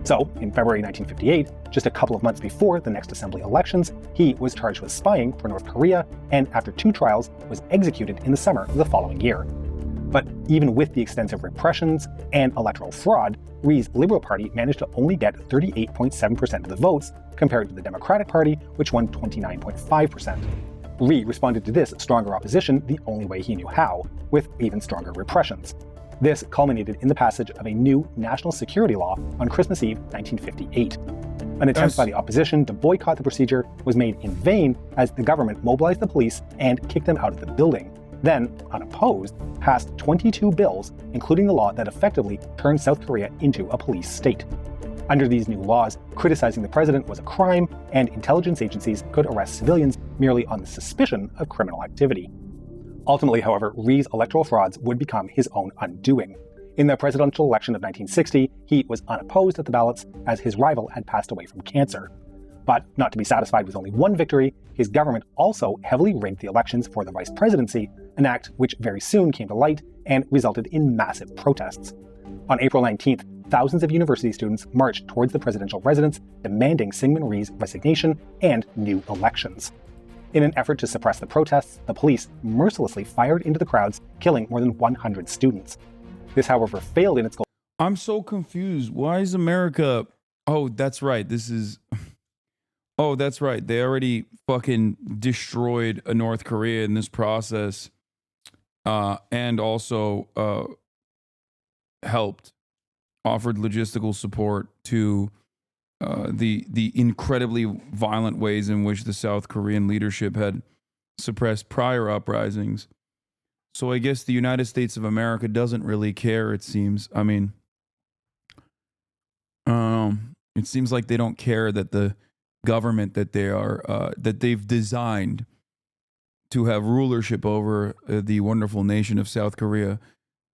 So, in February 1958, just a couple of months before the next assembly elections, he was charged with spying for North Korea and, after 2 trials, was executed in the summer of the following year. But even with the extensive repressions and electoral fraud, Rhee's Liberal Party managed to only get 38.7% of the votes, compared to the Democratic Party, which won 29.5%. Rhee responded to this stronger opposition the only way he knew how, with even stronger repressions. This culminated in the passage of a new national security law on Christmas Eve 1958. An attempt by the opposition to boycott the procedure was made in vain as the government mobilized the police and kicked them out of the building, then, unopposed, passed 22 bills, including the law that effectively turned South Korea into a police state. Under these new laws, criticizing the president was a crime, and intelligence agencies could arrest civilians merely on the suspicion of criminal activity. Ultimately, however, Rhee's electoral frauds would become his own undoing. In the presidential election of 1960, he was unopposed at the ballots as his rival had passed away from cancer. But not to be satisfied with only one victory, his government also heavily rigged the elections for the vice presidency, an act which very soon came to light and resulted in massive protests. On April 19th, thousands of university students marched towards the presidential residence, demanding Syngman Rhee's resignation and new elections. In an effort to suppress the protests, the police mercilessly fired into the crowds, killing more than 100 students. This, however, failed in its goal. I'm so confused. Why is America... Oh, that's right. This is... Oh, that's right. They already fucking destroyed North Korea in this process, and also offered logistical support to the incredibly violent ways in which the South Korean leadership had suppressed prior uprisings. So I guess the United States of America doesn't really care, it seems. I mean, it seems like they don't care that the government that they've designed to have rulership over the wonderful nation of South Korea,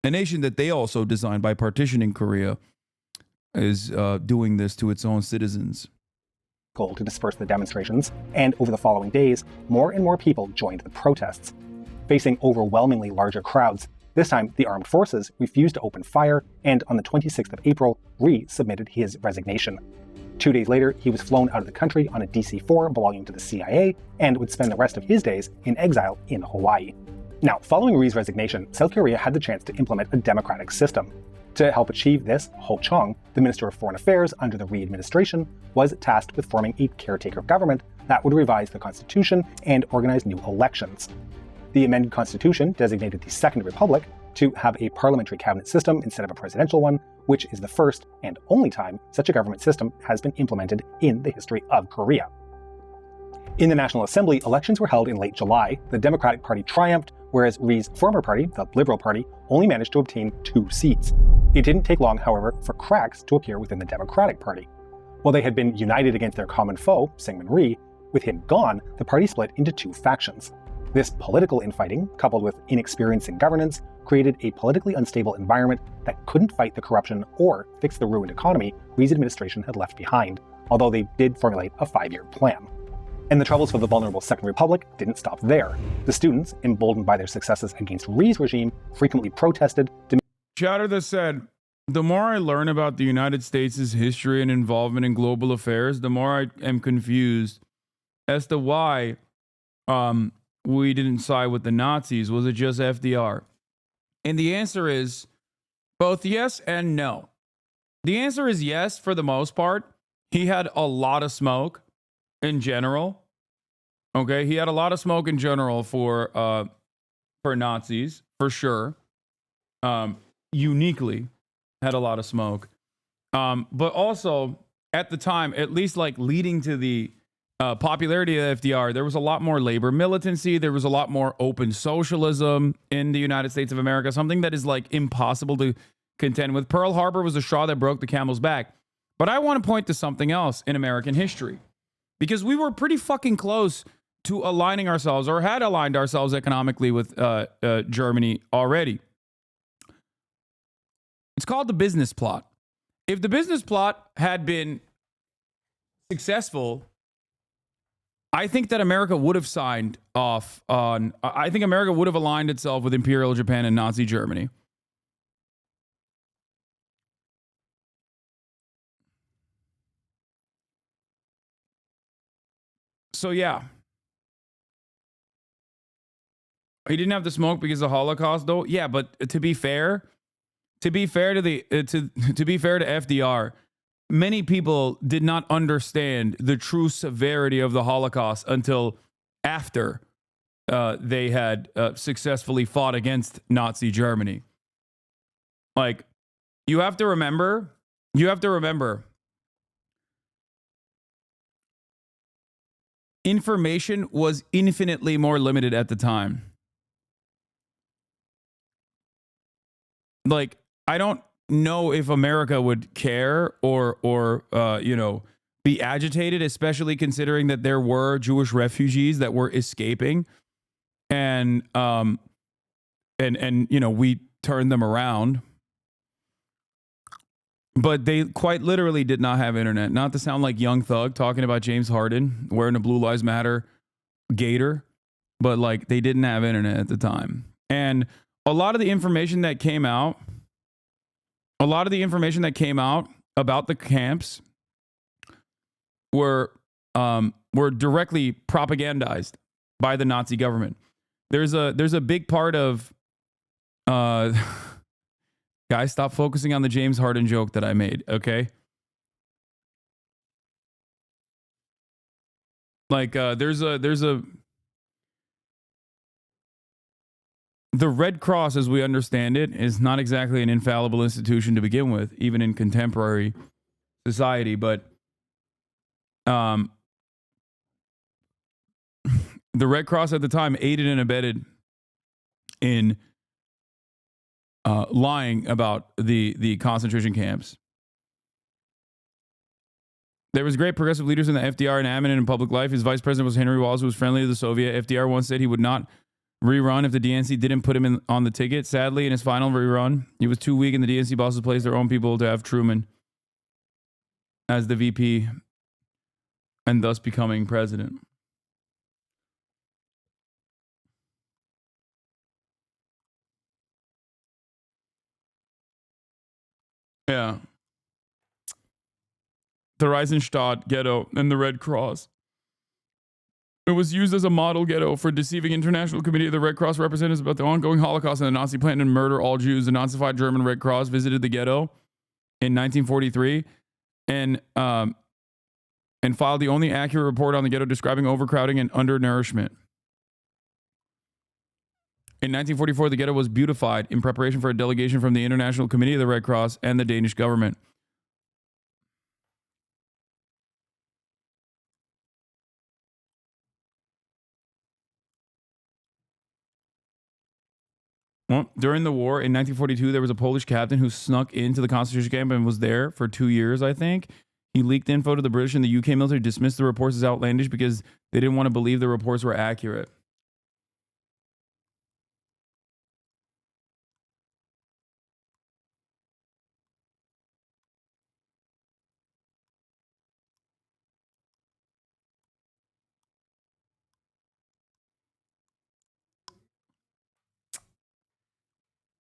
a nation that they also designed by partitioning Korea, is doing this to its own citizens. Goal to disperse the demonstrations, and over the following days, more and more people joined the protests. Facing overwhelmingly larger crowds, this time the armed forces refused to open fire, and on the 26th of April, Rhee submitted his resignation. 2 days later, he was flown out of the country on a DC-4 belonging to the CIA, and would spend the rest of his days in exile in Hawaii. Now, following Rhee's resignation, South Korea had the chance to implement a democratic system. To help achieve this, Ho Chung, the Minister of Foreign Affairs under the Rhee administration, was tasked with forming a caretaker government that would revise the constitution and organize new elections. The amended constitution designated the Second Republic to have a parliamentary cabinet system instead of a presidential one, which is the first and only time such a government system has been implemented in the history of Korea. In the National Assembly, elections were held in late July. The Democratic Party triumphed, whereas Rhee's former party, the Liberal Party, only managed to obtain 2 seats. It didn't take long, however, for cracks to appear within the Democratic Party. While they had been united against their common foe, Syngman Rhee, with him gone, the party split into 2 factions. This political infighting, coupled with inexperience in governance, created a politically unstable environment that couldn't fight the corruption or fix the ruined economy Rhee's administration had left behind, although they did formulate a 5-year plan. And the troubles for the vulnerable Second Republic didn't stop there. The students, emboldened by their successes against Rhee's regime, frequently protested. Chatter that said, the more I learn about the United States' history and involvement in global affairs, the more I am confused as to why we didn't side with the Nazis. Was it just FDR? And the answer is both yes and no. The answer is yes for the most part. He had a lot of smoke in general. Okay, he had a lot of smoke in general for Nazis, for sure. Uniquely had a lot of smoke. But also at the time, at least like leading to the popularity of FDR, there was a lot more labor militancy. There was a lot more open socialism in the United States of America, something that is like impossible to contend with. Pearl Harbor was the straw that broke the camel's back. But I want to point to something else in American history, because we were pretty fucking close to aligning ourselves, or had aligned ourselves economically with Germany already. It's called the business plot. If the business plot had been successful, I think that America would have signed off on, I think America would have aligned itself with Imperial Japan and Nazi Germany. So yeah. He didn't have the smoke because of the Holocaust, though. Yeah, but to be fair to the to be fair to FDR, many people did not understand the true severity of the Holocaust until after they had successfully fought against Nazi Germany. Like, you have to remember, information was infinitely more limited at the time. Like, I don't know if America would care or you know, be agitated, especially considering that there were Jewish refugees that were escaping, and you know, we turned them around. But they quite literally did not have internet. Not to sound like Young Thug talking about James Harden wearing a Blue Lives Matter gator, but like, they didn't have internet at the time. And a lot of the information that came out, about the camps were directly propagandized by the Nazi government. There's a big part of guys, stop focusing on the James Harden joke that I made, okay? Like, the Red Cross, as we understand it, is not exactly an infallible institution to begin with, even in contemporary society. But the Red Cross at the time aided and abetted in lying about the concentration camps. There was great progressive leaders in the FDR and eminent in public life. His vice president was Henry Wallace, who was friendly to the Soviet. FDR once said he would not rerun if the DNC didn't put him on the ticket. Sadly, in his final rerun, he was too weak, and the DNC bosses placed their own people to have Truman as the VP and thus becoming president. Yeah. The Reisenstadt ghetto and the Red Cross. It was used as a model ghetto for deceiving International Committee of the Red Cross representatives about the ongoing Holocaust and the Nazi plan to murder all Jews. The Nazified German Red Cross visited the ghetto in 1943 and filed the only accurate report on the ghetto describing overcrowding and undernourishment. In 1944, the ghetto was beautified in preparation for a delegation from the International Committee of the Red Cross and the Danish government. Well, during the war in 1942, there was a Polish captain who snuck into the concentration camp and was there for 2 years, I think. He leaked info to the British, and the UK military dismissed the reports as outlandish because they didn't want to believe the reports were accurate.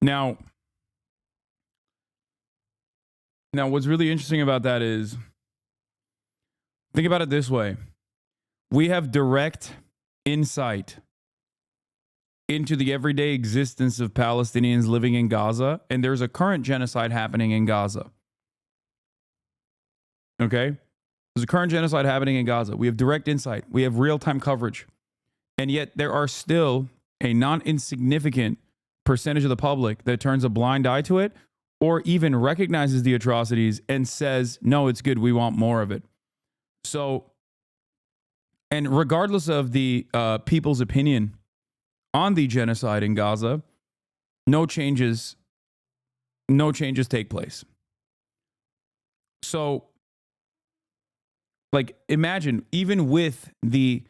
Now, what's really interesting about that is, think about it this way. We have direct insight into the everyday existence of Palestinians living in Gaza, and there's a current genocide happening in Gaza. Okay? There's a current genocide happening in Gaza. We have direct insight. We have real-time coverage And yet there are still a non-insignificant percentage of the public that turns a blind eye to it or even recognizes the atrocities and says, no, it's good, we want more of it. So, and regardless of the people's opinion on the genocide in Gaza, no changes take place. So, like, imagine, even with the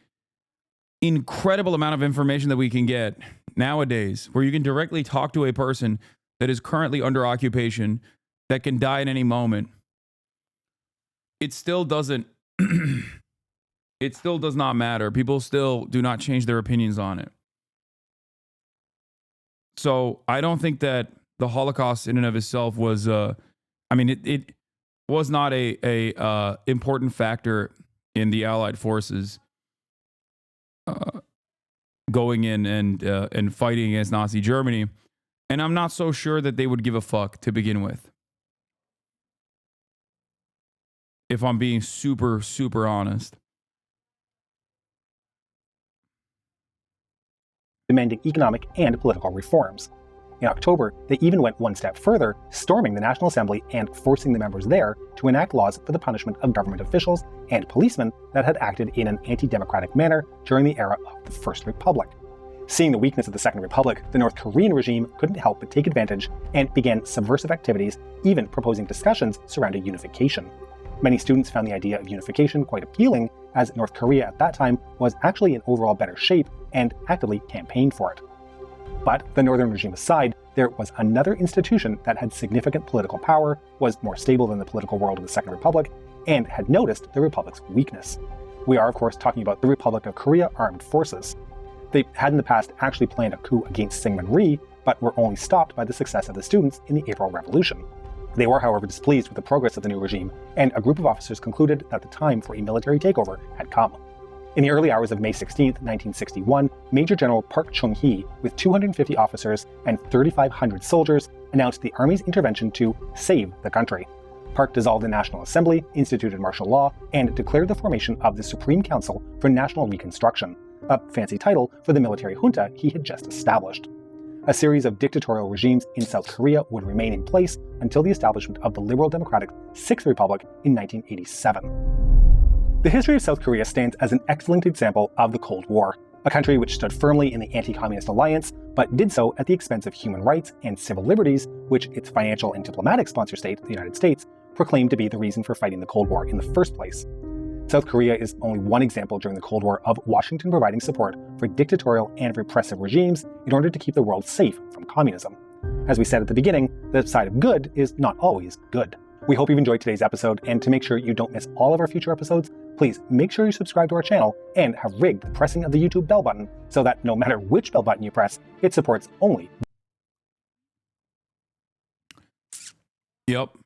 incredible amount of information that we can get nowadays, where you can directly talk to a person that is currently under occupation, that can die at any moment, it still doesn't, it still does not matter. People still do not change their opinions on it. So I don't think that the Holocaust in and of itself was, it was not a important factor in the Allied forces going in and fighting against Nazi Germany. And I'm not so sure that they would give a fuck to begin with. If I'm being super, super honest. Demanding economic and political reforms. In October, they even went one step further, storming the National Assembly and forcing the members there to enact laws for the punishment of government officials and policemen that had acted in an anti-democratic manner during the era of the First Republic. Seeing the weakness of the Second Republic, the North Korean regime couldn't help but take advantage and began subversive activities, even proposing discussions surrounding unification. Many students found the idea of unification quite appealing, as North Korea at that time was actually in overall better shape and actively campaigned for it. But the Northern regime aside, there was another institution that had significant political power, was more stable than the political world of the Second Republic, and had noticed the Republic's weakness. We are, of course, talking about the Republic of Korea Armed Forces. They had in the past actually planned a coup against Syngman Rhee, but were only stopped by the success of the students in the April Revolution. They were, however, displeased with the progress of the new regime, and a group of officers concluded that the time for a military takeover had come. In the early hours of May 16, 1961, Major General Park Chung-hee, with 250 officers and 3,500 soldiers, announced the Army's intervention to save the country. Park dissolved the National Assembly, instituted martial law, and declared the formation of the Supreme Council for National Reconstruction, a fancy title for the military junta he had just established. A series of dictatorial regimes in South Korea would remain in place until the establishment of the Liberal Democratic Sixth Republic in 1987. The history of South Korea stands as an excellent example of the Cold War, a country which stood firmly in the anti-communist alliance, but did so at the expense of human rights and civil liberties, which its financial and diplomatic sponsor state, the United States, proclaimed to be the reason for fighting the Cold War in the first place. South Korea is only one example during the Cold War of Washington providing support for dictatorial and repressive regimes in order to keep the world safe from communism. As we said at the beginning, the side of good is not always good. We hope you've enjoyed today's episode, and to make sure you don't miss all of our future episodes, please make sure you subscribe to our channel and have rigged the pressing of the YouTube bell button so that no matter which bell button you press, it supports only. Yep.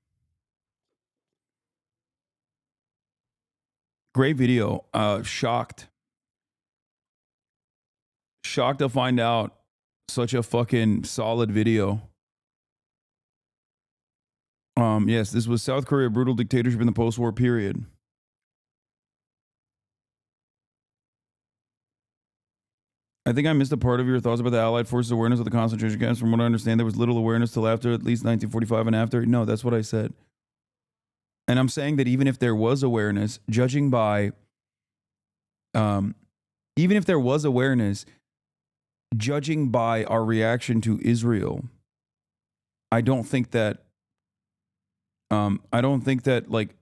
Great video. Shocked to find out such a fucking solid video. Yes, this was South Korea, brutal dictatorship in the post-war period. I think I missed a part of your thoughts about the Allied forces' awareness of the concentration camps. From what I understand, there was little awareness till after at least 1945 and after. No, that's what I said. And I'm saying that even if there was awareness, judging by, even if there was awareness, judging by our reaction to Israel, I don't think that like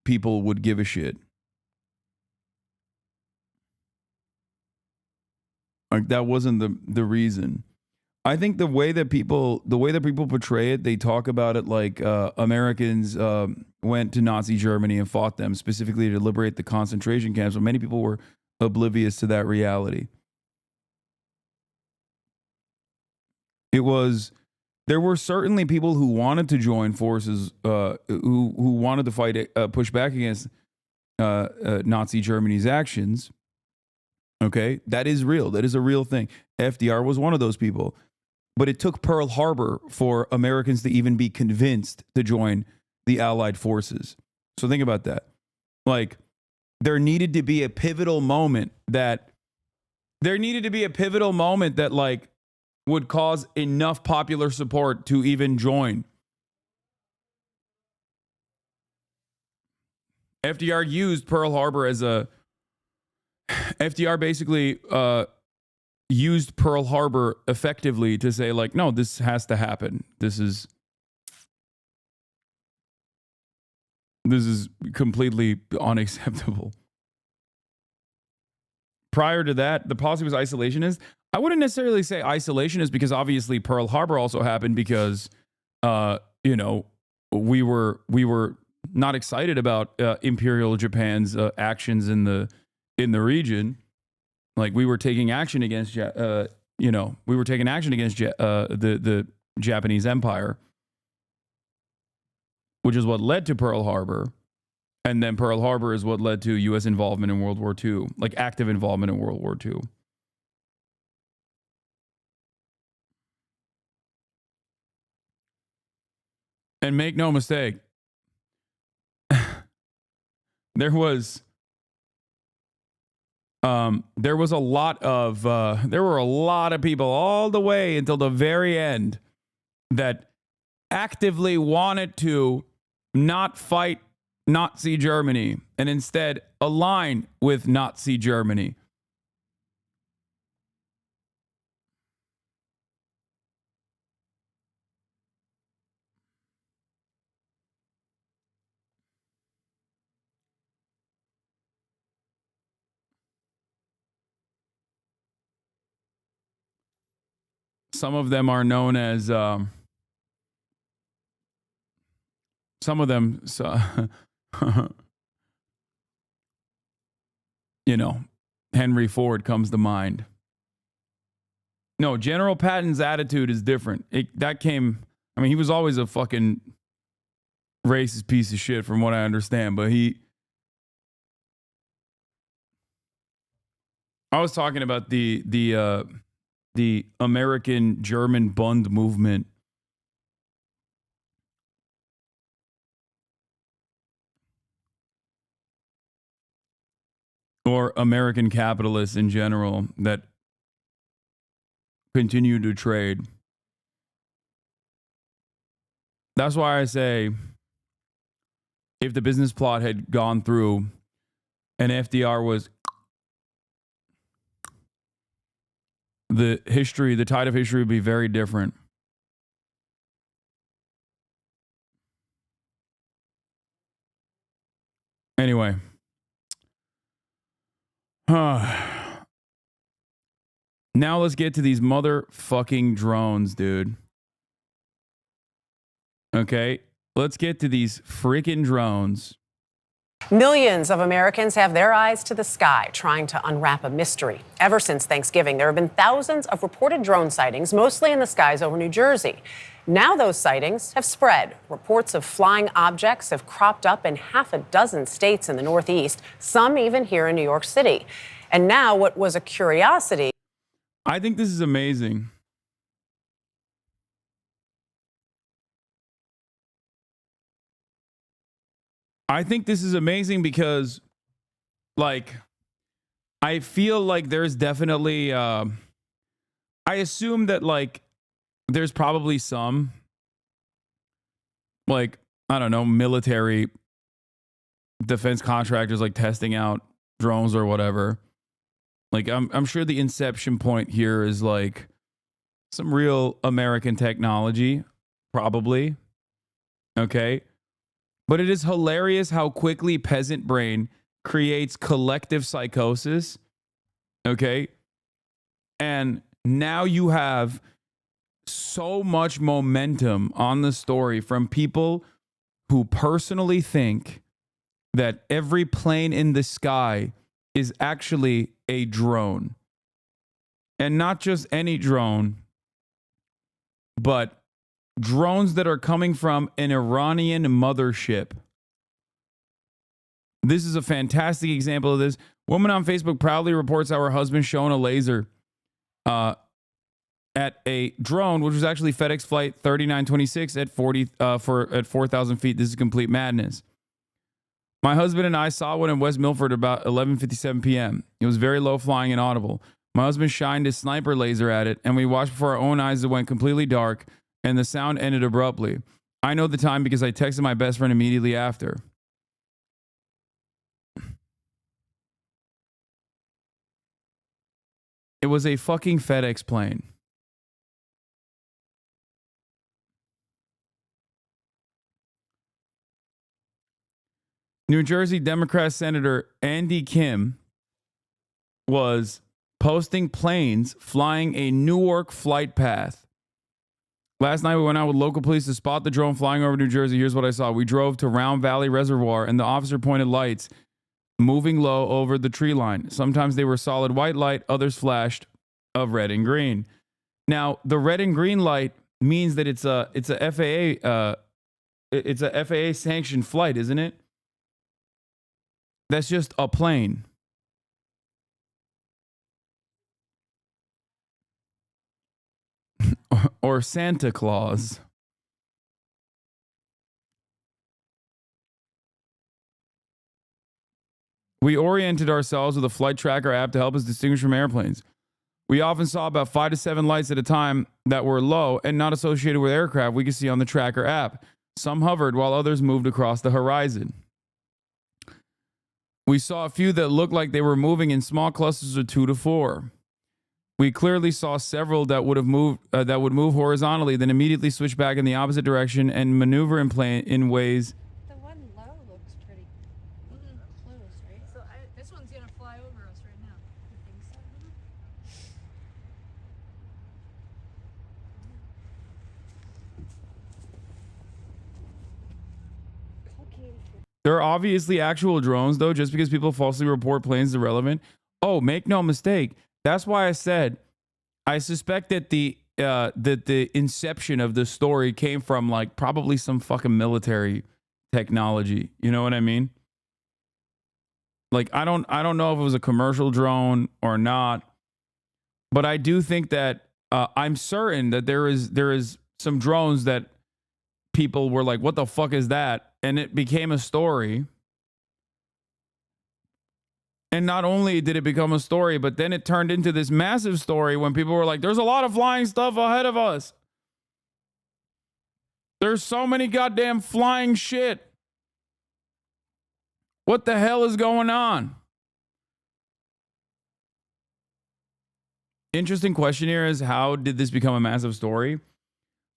people would give a shit. Like that wasn't the reason. I think the way that people portray it, they talk about it like Americans went to Nazi Germany and fought them specifically to liberate the concentration camps. But many people were oblivious to that reality. There were certainly people who wanted to join forces, who wanted to fight, push back against Nazi Germany's actions. Okay, that is real. That is a real thing. FDR was one of those people. But it took Pearl Harbor for Americans to even be convinced to join the Allied forces. So think about that. Like, there needed to be a pivotal moment that there needed to be a pivotal moment that like would cause enough popular support to even join. FDR used Pearl Harbor as a... FDR basically used Pearl Harbor effectively to say, like, no, this has to happen. This is completely unacceptable. Prior to that, the policy was isolationist. I wouldn't necessarily say isolationist because obviously Pearl Harbor also happened because, you know, we were not excited about Imperial Japan's actions in the region. Like we were taking action against, the Japanese Empire, which is what led to Pearl Harbor. And then Pearl Harbor is what led to U.S. involvement in World War II, like active involvement in World War II. And make no mistake, there were a lot of people all the way until the very end that actively wanted to not fight Nazi Germany and instead align with Nazi Germany. Some of them are known as, you know, Henry Ford comes to mind. No, General Patton's attitude is different. He was always a fucking racist piece of shit from what I understand, but I was talking about the American-German Bund movement. Or American capitalists in general that continue to trade. That's why I say if the business plot had gone through and FDR was... the tide of history would be very different. Anyway. Now let's get to these motherfucking drones, dude. Okay, let's get to these freaking drones. Millions of Americans have their eyes to the sky trying to unwrap a mystery. Ever since Thanksgiving, there have been thousands of reported drone sightings, mostly in the skies over New Jersey. Now those sightings have spread. Reports of flying objects have cropped up in half a dozen states in the Northeast, some even here in New York City. And now what was a curiosity... I think this is amazing. I think this is amazing because, like, I feel like there's definitely... I assume that, like, there's probably some, like, I don't know, military defense contractors, like, testing out drones or whatever. Like, I'm sure the inception point here is, like, some real American technology, probably. Okay? But it is hilarious how quickly peasant brain creates collective psychosis. Okay? And now you have so much momentum on the story from people who personally think that every plane in the sky is actually a drone. And not just any drone, but drones that are coming from an Iranian mothership. This is a fantastic example of this. Woman on Facebook proudly reports how her husband shone a laser at a drone, which was actually FedEx Flight 3926 at 4,000 feet. This is complete madness. My husband and I saw one in West Milford about 11:57 p.m. It was very low flying and audible. My husband shined his sniper laser at it, and we watched before our own eyes. It went completely dark, and the sound ended abruptly. I know the time because I texted my best friend immediately after. It was a fucking FedEx plane. New Jersey Democrat Senator Andy Kim was posting planes flying a Newark flight path. Last night we went out with local police to spot the drone flying over New Jersey. Here's what I saw. We drove to Round Valley Reservoir and the officer pointed lights moving low over the tree line. Sometimes they were solid white light, others flashed of red and green. Now, the red and green light means that it's a FAA sanctioned flight, isn't it? That's just a plane. Or Santa Claus. We oriented ourselves with a flight tracker app to help us distinguish from airplanes. We often saw about 5 to 7 lights at a time that were low and not associated with aircraft we could see on the tracker app. Some hovered while others moved across the horizon. We saw a few that looked like they were moving in small clusters of 2 to 4. We clearly saw several that would move horizontally, then immediately switch back in the opposite direction and maneuver in ways. The one low looks pretty close, right? So this one's gonna fly over us right now. You think so? There are obviously actual drones, though. Just because people falsely report planes is irrelevant. Oh, make no mistake. That's why I said I suspect that the inception of the story came from like probably some fucking military technology. You know what I mean? Like I don't know if it was a commercial drone or not, but I do think that I'm certain that there is some drones that people were like, "What the fuck is that?" And it became a story. And not only did it become a story, but then it turned into this massive story when people were like, there's a lot of flying stuff ahead of us. There's so many goddamn flying shit. What the hell is going on? Interesting question here is, how did this become a massive story?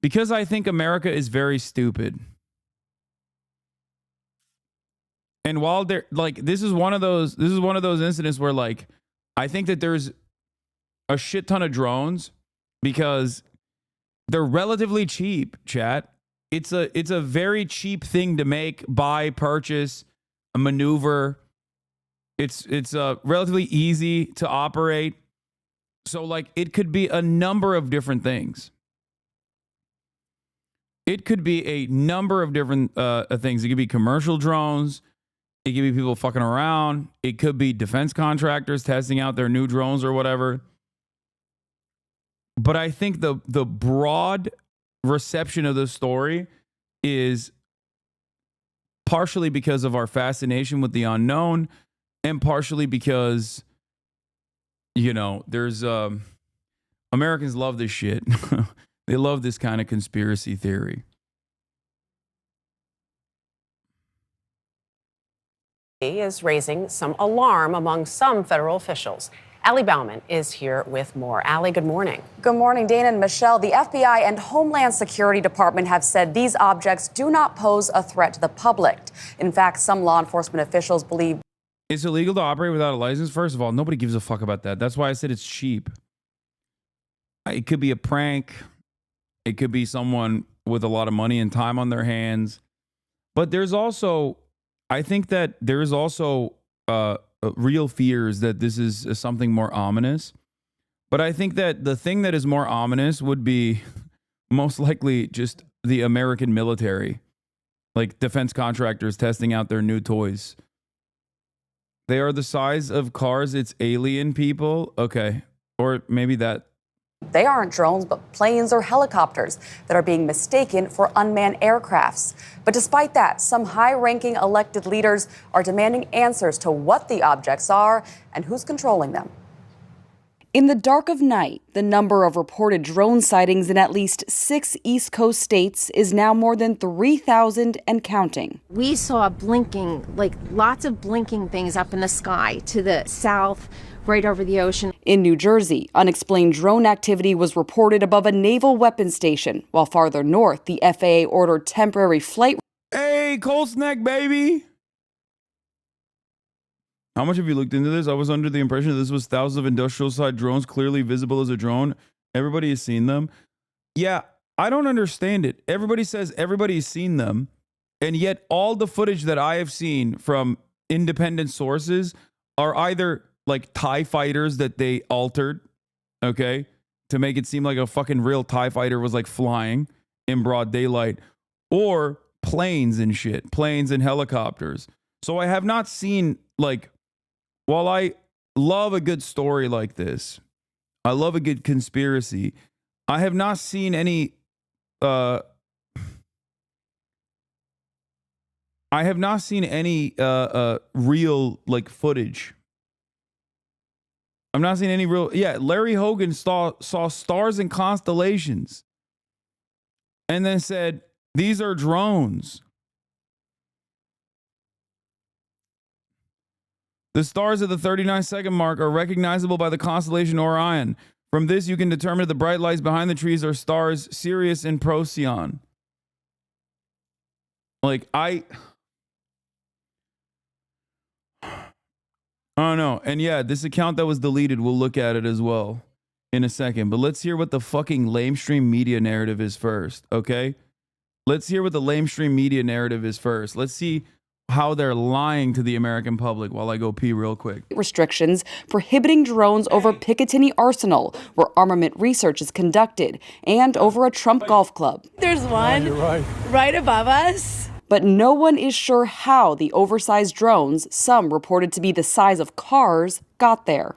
Because I think America is very stupid. And while they're like, this is one of those incidents where like, I think that there's a shit ton of drones because they're relatively cheap, chat. It's a very cheap thing to make, buy, purchase, a maneuver. It's relatively easy to operate. So like, it could be a number of different things. It could be a number of different things. It could be commercial drones. It could be people fucking around. It could be defense contractors testing out their new drones or whatever. But I think the broad reception of this story is partially because of our fascination with the unknown and partially because, you know, there's Americans love this shit. They love this kind of conspiracy theory. Is raising some alarm among some federal officials. Allie Bauman is here with more. Allie, good morning. Good morning, Dana and Michelle. The FBI and Homeland Security Department have said these objects do not pose a threat to the public. In fact, some law enforcement officials believe it's illegal to operate without a license. First of all, nobody gives a fuck about that. That's why I said it's cheap. It could be a prank. It could be someone with a lot of money and time on their hands. But there's also, I think that there is also real fears that this is something more ominous. But I think that the thing that is more ominous would be most likely just the American military, like defense contractors testing out their new toys. They are the size of cars. It's alien people. Okay. Or maybe that. they aren't drones, but planes or helicopters that are being mistaken for unmanned aircrafts. But despite that, some high-ranking elected leaders are demanding answers to what the objects are and who's controlling them. In the dark of night, the number of reported drone sightings in at least 6 East Coast states is now more than 3,000 and counting. We saw blinking, like lots of blinking things up in the sky to the south, right over the ocean. In New Jersey, unexplained drone activity was reported above a naval weapons station, while farther north, the FAA ordered temporary flight. Hey, cold snack, baby. How much have you looked into this? I was under the impression that this was thousands of industrial-side drones clearly visible as a drone. Everybody has seen them. Yeah, I don't understand it. Everybody says everybody's seen them, and yet all the footage that I have seen from independent sources are either like TIE fighters that they altered, okay, to make it seem like a fucking real TIE fighter was like flying in broad daylight, or planes and shit, planes and helicopters. So I have not seen, like, while I love a good story like this, I love a good conspiracy, I have not seen any real like footage. I'm not seeing any real. Yeah, Larry Hogan saw stars and constellations and then said, these are drones. The stars at the 39-second mark are recognizable by the constellation Orion. From this, you can determine if the bright lights behind the trees are stars Sirius and Procyon. Like, I don't know. And yeah, this account that was deleted, we'll look at it as well in a second. But let's hear what the fucking lamestream media narrative is first, okay? Let's hear what the lamestream media narrative is first. Let's see how they're lying to the American public while I go pee real quick. Restrictions prohibiting drones over Picatinny Arsenal, where armament research is conducted, and over a Trump golf club. There's one right above us. But no one is sure how the oversized drones, some reported to be the size of cars, got there.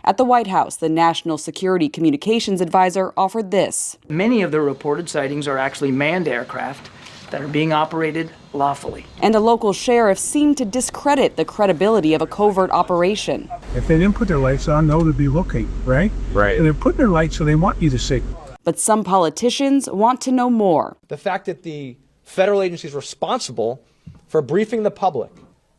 At the White House, the National Security Communications Advisor offered this. Many of the reported sightings are actually manned aircraft that are being operated lawfully. And a local sheriff seemed to discredit the credibility of a covert operation. If they didn't put their lights on, no, they'd be looking, right? Right. And they're putting their lights so they want you to see. But some politicians want to know more. The fact that the federal agencies responsible for briefing the public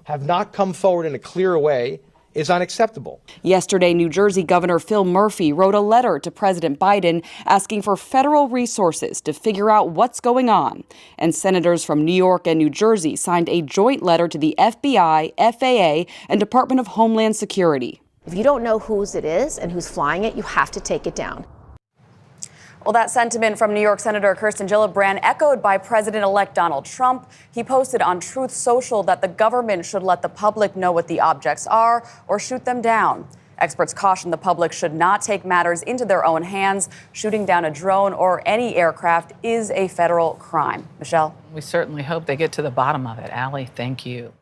have not come forward in a clear way is unacceptable. Yesterday, New Jersey Governor Phil Murphy wrote a letter to President Biden asking for federal resources to figure out what's going on. And senators from New York and New Jersey signed a joint letter to the FBI, FAA, and Department of Homeland Security. If you don't know whose it is and who's flying it, you have to take it down. Well, that sentiment from New York Senator Kirsten Gillibrand echoed by President-elect Donald Trump. He posted on Truth Social that the government should let the public know what the objects are or shoot them down. Experts caution the public should not take matters into their own hands. Shooting down a drone or any aircraft is a federal crime. Michelle? We certainly hope they get to the bottom of it. Allie, thank you.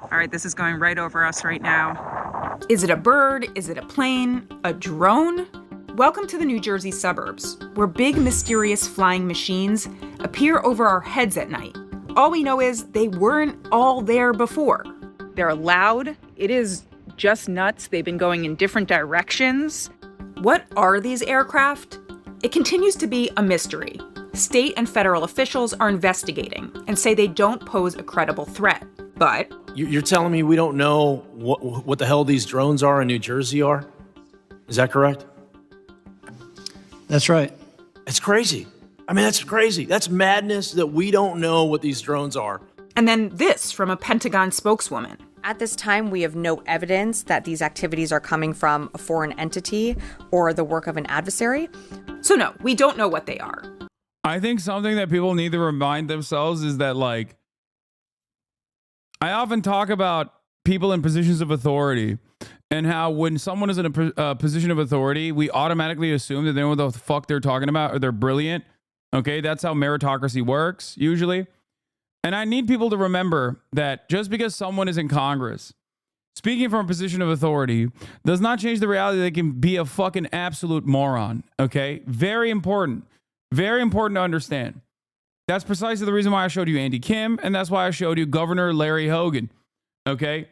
All right, this is going right over us right now. Is it a bird? Is it a plane? A drone? Welcome to the New Jersey suburbs, where big, mysterious flying machines appear over our heads at night. All we know is they weren't all there before. They're loud. It is just nuts. They've been going in different directions. What are these aircraft? It continues to be a mystery. State and federal officials are investigating and say they don't pose a credible threat. But you're telling me we don't know what the hell these drones are in New Jersey are? Is that correct? That's right. It's crazy. I mean, that's crazy. That's madness that we don't know what these drones are. And then this from a Pentagon spokeswoman. At this time, we have no evidence that these activities are coming from a foreign entity or the work of an adversary. So no, we don't know what they are. I think something that people need to remind themselves is that, like, I often talk about people in positions of authority and how when someone is in a position of authority, we automatically assume that they know what the fuck they're talking about or they're brilliant. Okay, that's how meritocracy works, usually. And I need people to remember that just because someone is in Congress, speaking from a position of authority, does not change the reality that they can be a fucking absolute moron. Okay, very important to understand. That's precisely the reason why I showed you Andy Kim, and that's why I showed you Governor Larry Hogan. Okay,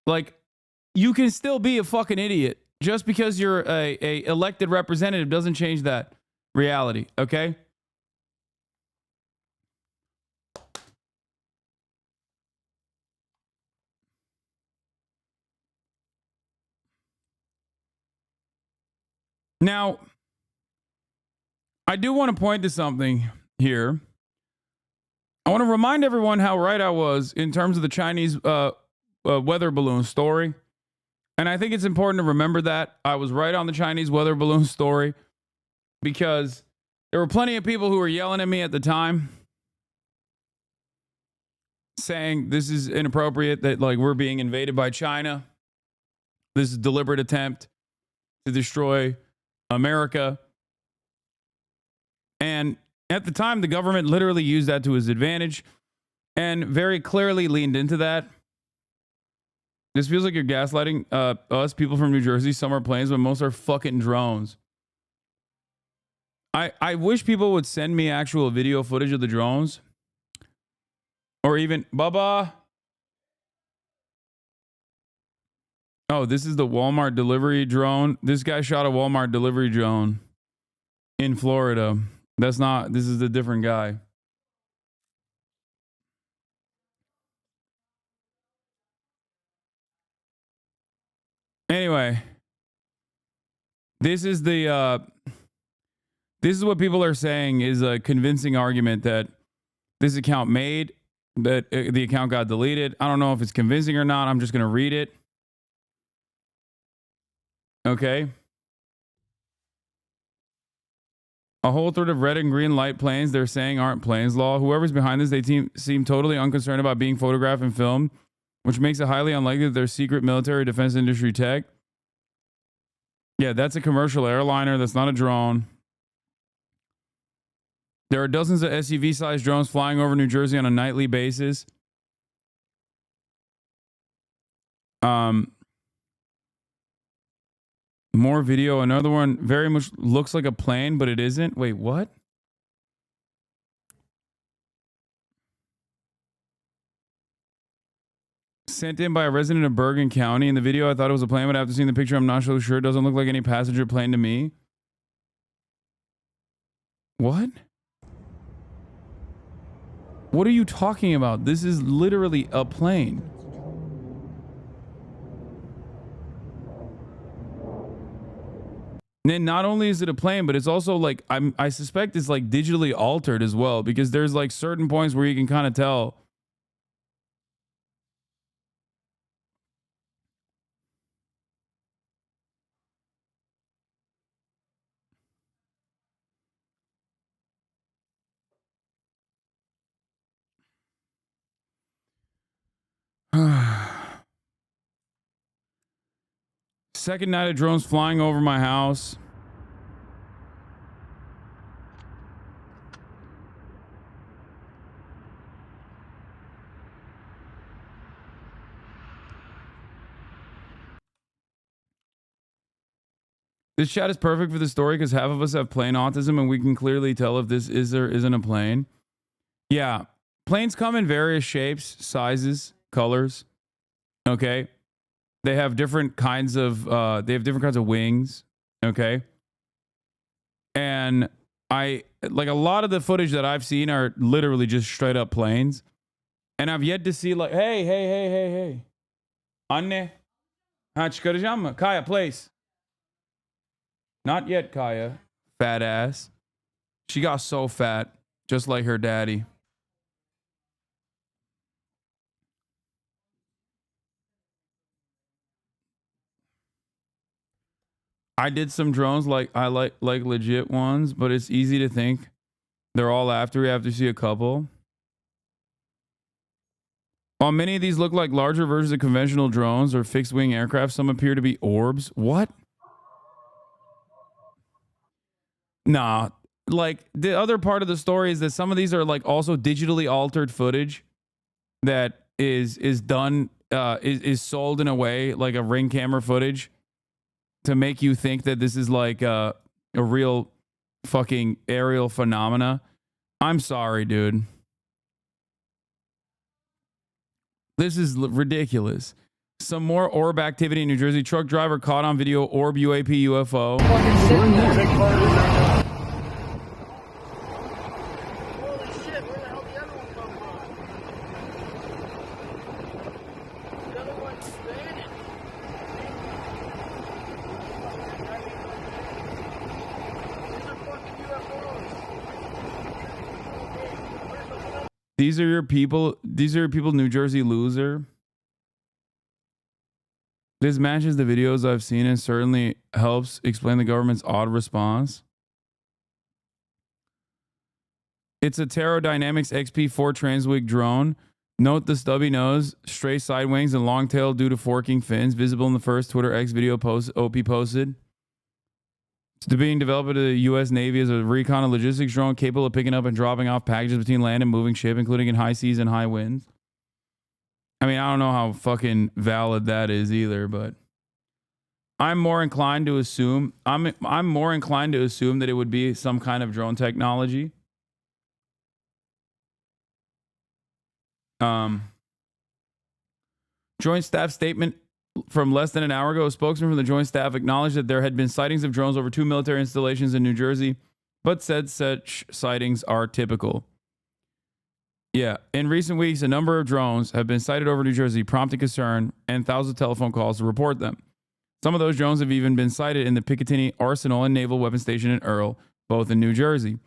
like, you can still be a fucking idiot Just because you're a elected representative doesn't change that reality, okay? Now, I do want to point to something here. I want to remind everyone how right I was in terms of the Chinese weather balloon story. And I think it's important to remember that I was right on the Chinese weather balloon story because there were plenty of people who were yelling at me at the time saying this is inappropriate, that like we're being invaded by China. This is a deliberate attempt to destroy America. And at the time, the government literally used that to its advantage and very clearly leaned into that. This feels like you're gaslighting us, people from New Jersey. Some are planes, but most are fucking drones. I wish people would send me actual video footage of the drones. Or even, Bubba. Oh, this is the Walmart delivery drone. This guy shot a Walmart delivery drone in Florida. That's not, this is a different guy. Anyway, this is what people are saying is a convincing argument that this account made, that the account got deleted. I don't know if it's convincing or not. I'm just going to read it. Okay. A whole thread of red and green light planes they're saying aren't planes law. Whoever's behind this, they seem totally unconcerned about being photographed and filmed, which makes it highly unlikely that they're secret military defense industry tech. Yeah, that's a commercial airliner. That's not a drone. There are dozens of SUV-sized drones flying over New Jersey on a nightly basis. More video. Another one very much looks like a plane, but it isn't. Wait, what? Sent in by a resident of Bergen County. In the video, I thought it was a plane, but after seeing the picture, I'm not so sure. It doesn't look like any passenger plane to me. What? What are you talking about? This is literally a plane. And then not only is it a plane, but it's also like, I suspect it's like digitally altered as well, because there's like certain points where you can kind of tell. Second night of drones flying over my house. This chat is perfect for the story because half of us have plane autism and we can clearly tell if this is or isn't a plane. Yeah. Planes come in various shapes, sizes, colors. Okay. They have different kinds of wings. Okay. And like a lot of the footage that I've seen are literally just straight up planes. And I've yet to see like, hey. Anne. Kaya, place. Not yet, Kaya. Fat ass. She got so fat, just like her daddy. I did some drones like legit ones, but it's easy to think they're all after. We have to see a couple. While many of these look like larger versions of conventional drones or fixed wing aircraft, some appear to be orbs. What? Nah, like the other part of the story is that some of these are like also digitally altered footage that is done is sold in a way like a Ring camera footage to make you think that this is like a real fucking aerial phenomena. I'm sorry, dude. This is ridiculous. Some more orb activity in New Jersey. Truck driver caught on video orb UAP UFO. These are your people. These are your people, New Jersey loser. This matches the videos I've seen and certainly helps explain the government's odd response. It's a Terradynamics XP4 Transwig drone. Note the stubby nose, stray side wings, and long tail due to forking fins, visible in the first Twitter X video post OP posted. It's being developed by the U.S. Navy as a recon and logistics drone capable of picking up and dropping off packages between land and moving ship, including in high seas and high winds. I mean, I don't know how fucking valid that is either, but I'm more inclined to assume that it would be some kind of drone technology. Joint Staff statement from less than an hour ago. A spokesman from the Joint Staff acknowledged that there had been sightings of drones over 2 military installations in New Jersey, but said such sightings are typical. Yeah, in recent weeks, a number of drones have been sighted over New Jersey, prompting concern and thousands of telephone calls to report them. Some of those drones have even been sighted in the Picatinny Arsenal and Naval Weapons Station in Earl, both in New Jersey.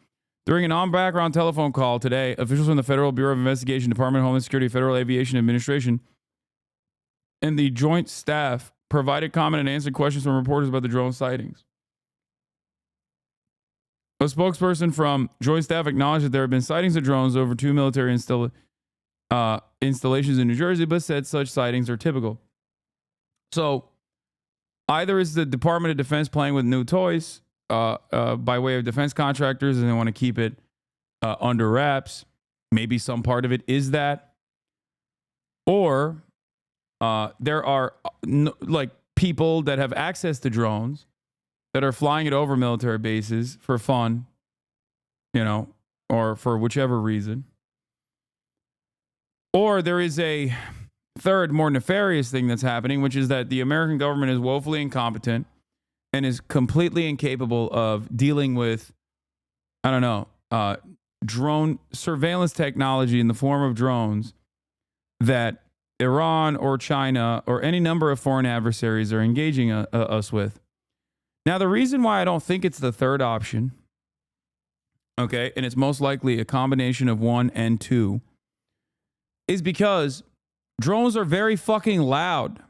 During an on-background telephone call today, officials from the Federal Bureau of Investigation, Department of Homeland Security, Federal Aviation Administration, and the Joint Staff provided comment and answered questions from reporters about the drone sightings. A spokesperson from Joint Staff acknowledged that there have been sightings of drones over 2 military installations in New Jersey, but said such sightings are typical. So either is the Department of Defense playing with new toys by way of defense contractors and they want to keep it under wraps. Maybe some part of it is that. Or there are like people that have access to drones that are flying it over military bases for fun, you know, or for whichever reason. Or there is a third, more nefarious thing that's happening, which is that the American government is woefully incompetent and is completely incapable of dealing with, I don't know, drone surveillance technology in the form of drones that Iran or China or any number of foreign adversaries are engaging us with. Now, the reason why I don't think it's the third option, okay, and it's most likely a combination of 1 and 2, is because drones are very fucking loud,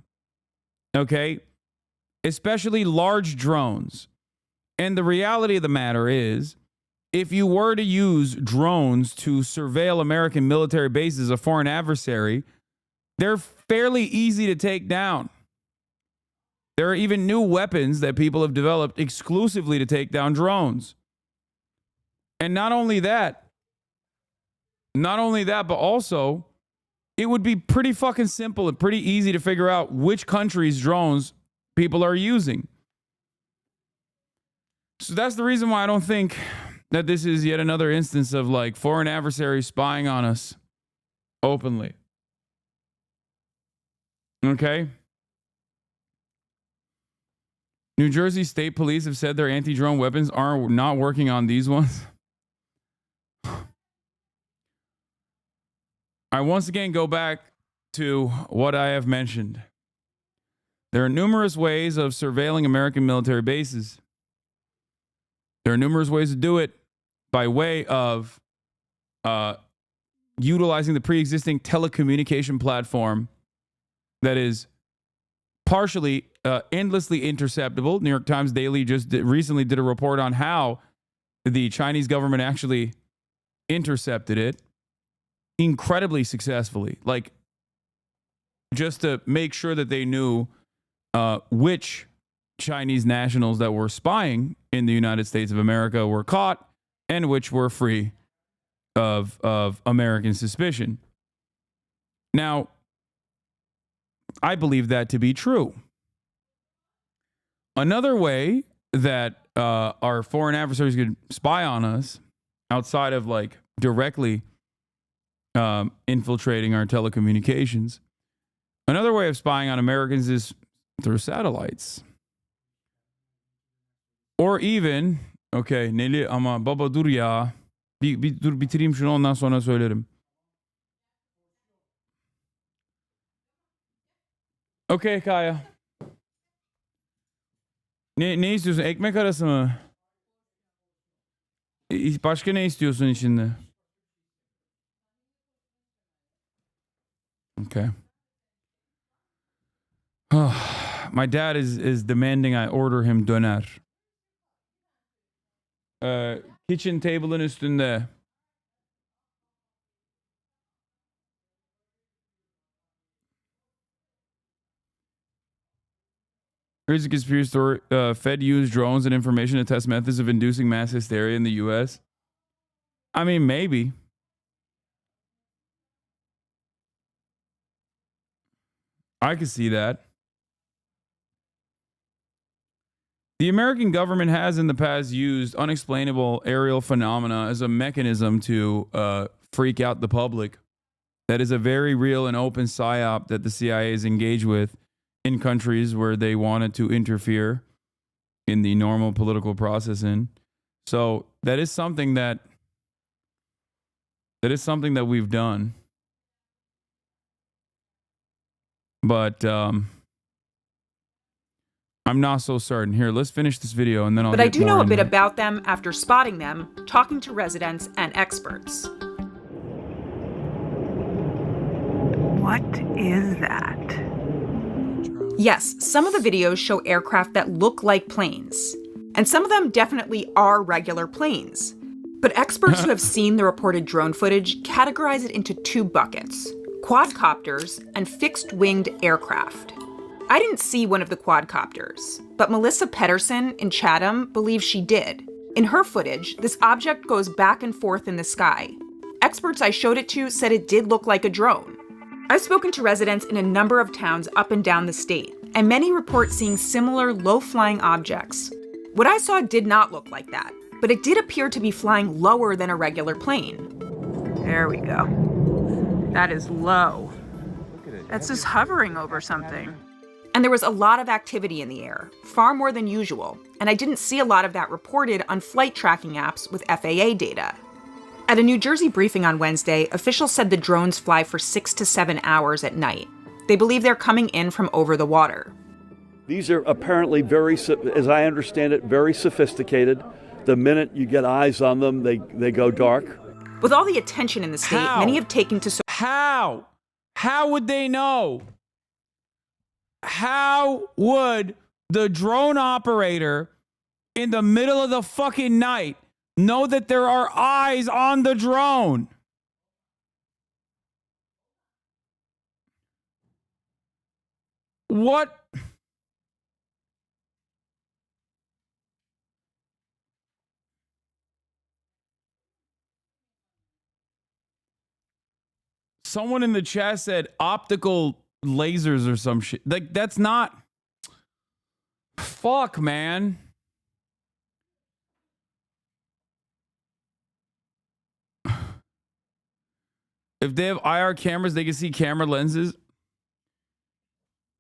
okay, especially large drones. And the reality of the matter is, if you were to use drones to surveil American military bases, a foreign adversary, they're fairly easy to take down. There are even new weapons that people have developed exclusively to take down drones. And not only that, but also it would be pretty fucking simple and pretty easy to figure out which country's drones people are using. So that's the reason why I don't think that this is yet another instance of like foreign adversaries spying on us openly. Okay? New Jersey State Police have said their anti-drone weapons are not working on these ones. I once again go back to what I have mentioned. There are numerous ways of surveilling American military bases. There are numerous ways to do it by way of utilizing the pre-existing telecommunication platform that is partially endlessly interceptable. New York Times Daily just recently did a report on how the Chinese government actually intercepted it incredibly successfully. Like, just to make sure that they knew which Chinese nationals that were spying in the United States of America were caught and which were free of American suspicion. Now, I believe that to be true. Another way that our foreign adversaries could spy on us outside of like directly infiltrating our telecommunications Another way of spying on Americans is through satellites. Or even, okay, Neli ama baba dur ya. Bir dur bitireyim şunu ondan sonra söylerim. Okay Kaya. Ne istiyorsun? Ekmek arası mı? Başka ne istiyorsun içinde? Okay. My dad is demanding I order him döner. Kitchen table'ın üstünde. Here's a conspiracy story. Fed used drones and information to test methods of inducing mass hysteria in the U.S. I mean, maybe. I could see that. The American government has in the past used unexplainable aerial phenomena as a mechanism to freak out the public. That is a very real and open psyop that the CIA is engaged with in countries where they wanted to interfere in the normal political process in. So that is something that we've done. But I'm not so certain. Here, let's finish this video and then I'll But I do know a bit about them after spotting them, talking to residents and experts. What is that? Yes, some of the videos show aircraft that look like planes. And some of them definitely are regular planes. But experts who have seen the reported drone footage categorize it into two buckets: quadcopters and fixed-winged aircraft. I didn't see one of the quadcopters, but Melissa Pedersen in Chatham believes she did. In her footage, this object goes back and forth in the sky. Experts I showed it to said it did look like a drone. I've spoken to residents in a number of towns up and down the state, and many report seeing similar low-flying objects. What I saw did not look like that, but it did appear to be flying lower than a regular plane. There we go. That is low. That's just hovering over something. And there was a lot of activity in the air, far more than usual, and I didn't see a lot of that reported on flight tracking apps with FAA data. At a New Jersey briefing on Wednesday, officials said the drones fly for 6 to 7 hours at night. They believe they're coming in from over the water. These are apparently very, as I understand it, very sophisticated. The minute you get eyes on them, they go dark. With all the attention in the state, many have taken to... How? How would they know? How would the drone operator in the middle of the fucking night know that there are eyes on the drone? What? Someone in the chat said optical lasers or some shit. Like, that's not... Fuck, man. If they have IR cameras, they can see camera lenses.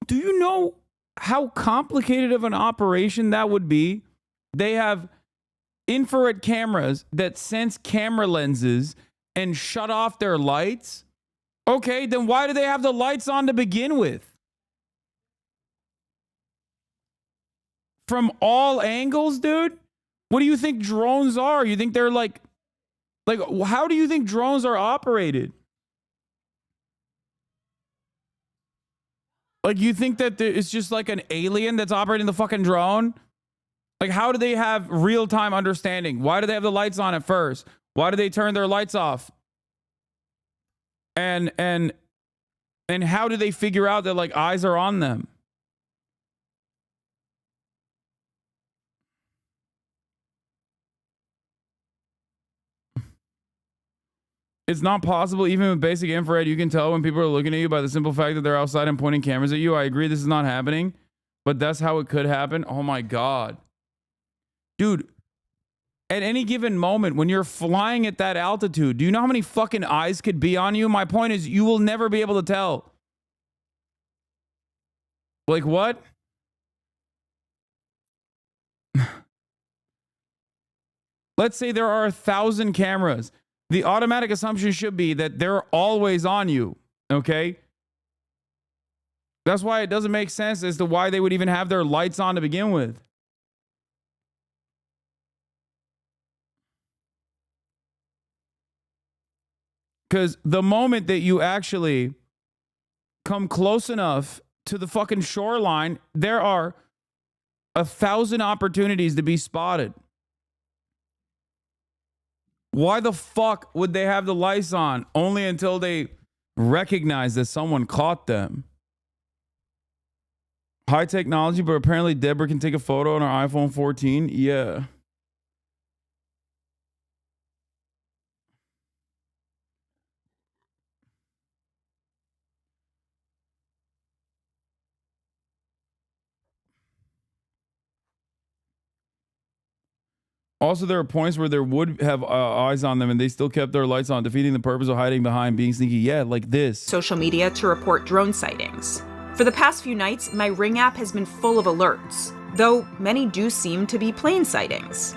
Do you know how complicated of an operation that would be? They have infrared cameras that sense camera lenses and shut off their lights. Okay, then why do they have the lights on to begin with? From all angles, dude? What do you think drones are? You think they're like how do you think drones are operated? Like, you think that it's just like an alien that's operating the fucking drone? Like, how do they have real-time understanding? Why do they have the lights on at first? Why do they turn their lights off? And how do they figure out that, like, eyes are on them? It's not possible. Even with basic infrared, you can tell when people are looking at you by the simple fact that they're outside and pointing cameras at you. I agree this is not happening, but that's how it could happen. Oh my God. Dude, at any given moment when you're flying at that altitude, do you know how many fucking eyes could be on you? My point is, you will never be able to tell. Like what? Let's say there are 1,000 cameras. The automatic assumption should be that they're always on you, okay? That's why it doesn't make sense as to why they would even have their lights on to begin with. Because the moment that you actually come close enough to the fucking shoreline, there are 1,000 opportunities to be spotted. Why the fuck would they have the lights on only until they recognize that someone caught them? High technology, but apparently Deborah can take a photo on her iPhone 14. Yeah. Also, there are points where there would have eyes on them and they still kept their lights on, defeating the purpose of hiding behind being sneaky. Yeah, like this. Social media to report drone sightings. For the past few nights, my Ring app has been full of alerts, though many do seem to be plane sightings.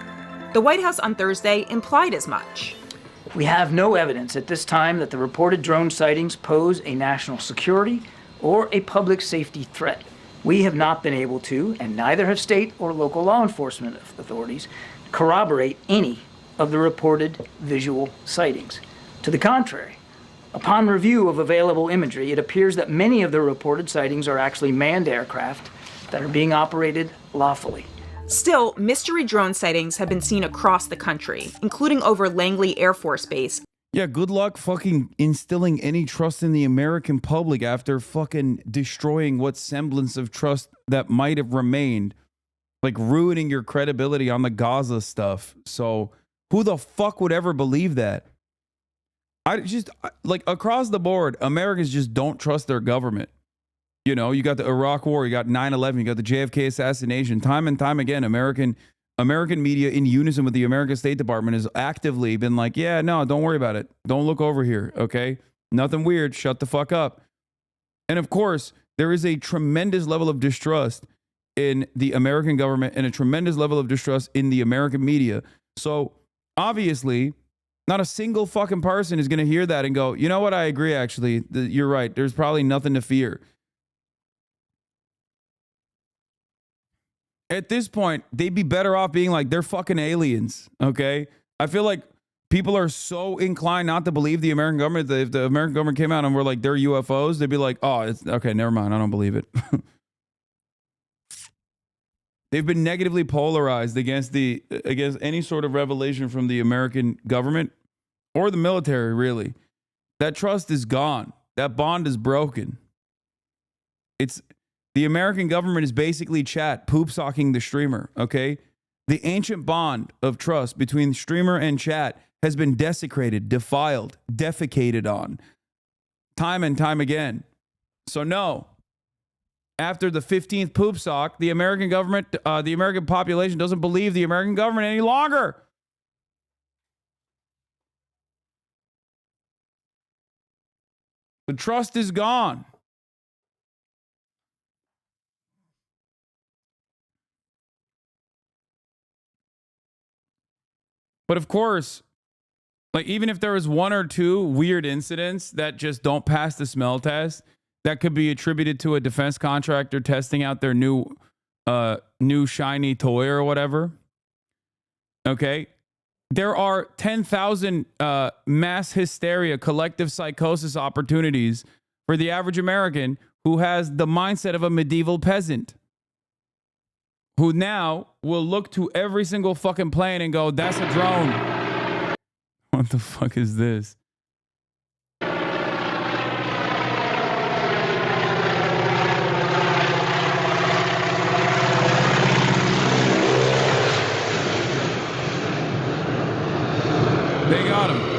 The White House on Thursday implied as much. We have no evidence at this time that the reported drone sightings pose a national security or a public safety threat. We have not been able to, and neither have state or local law enforcement authorities, corroborate any of the reported visual sightings. To the contrary, upon review of available imagery, it appears that many of the reported sightings are actually manned aircraft that are being operated lawfully. Still, mystery drone sightings have been seen across the country, including over Langley Air Force Base. Yeah, good luck fucking instilling any trust in the American public after fucking destroying what semblance of trust that might have remained. Like ruining your credibility on the Gaza stuff. So who the fuck would ever believe that? I just, like, across the board, Americans just don't trust their government. You know, you got the Iraq War, you got 9/11, you got the JFK assassination. Time and time again, American media in unison with the American State Department has actively been like, yeah, no, don't worry about it. Don't look over here, okay? Nothing weird. Shut the fuck up. And of course, there is a tremendous level of distrust in the American government and a tremendous level of distrust in the American media. So obviously, not a single fucking person is going to hear that and go, you know what? I agree, actually. You're right. There's probably nothing to fear. At this point, they'd be better off being like, they're fucking aliens, okay? I feel like people are so inclined not to believe the American government that if the American government came out and were like, they're UFOs, they'd be like, oh, it's okay, never mind. I don't believe it. They've been negatively polarized against any sort of revelation from the American government or the military, really. That trust is gone. That bond is broken. The American government is basically chat poop-socking the streamer, okay? The ancient bond of trust between streamer and chat has been desecrated, defiled, defecated on, time and time again. So no. After the 15th poop sock, the American government, the American population doesn't believe the American government any longer. The trust is gone. But of course, like even if there was one or two weird incidents that just don't pass the smell test, that could be attributed to a defense contractor testing out their new shiny toy or whatever. Okay. There are 10,000 mass hysteria, collective psychosis opportunities for the average American who has the mindset of a medieval peasant, who now will look to every single fucking plane and go, that's a drone. What the fuck is this? They got him.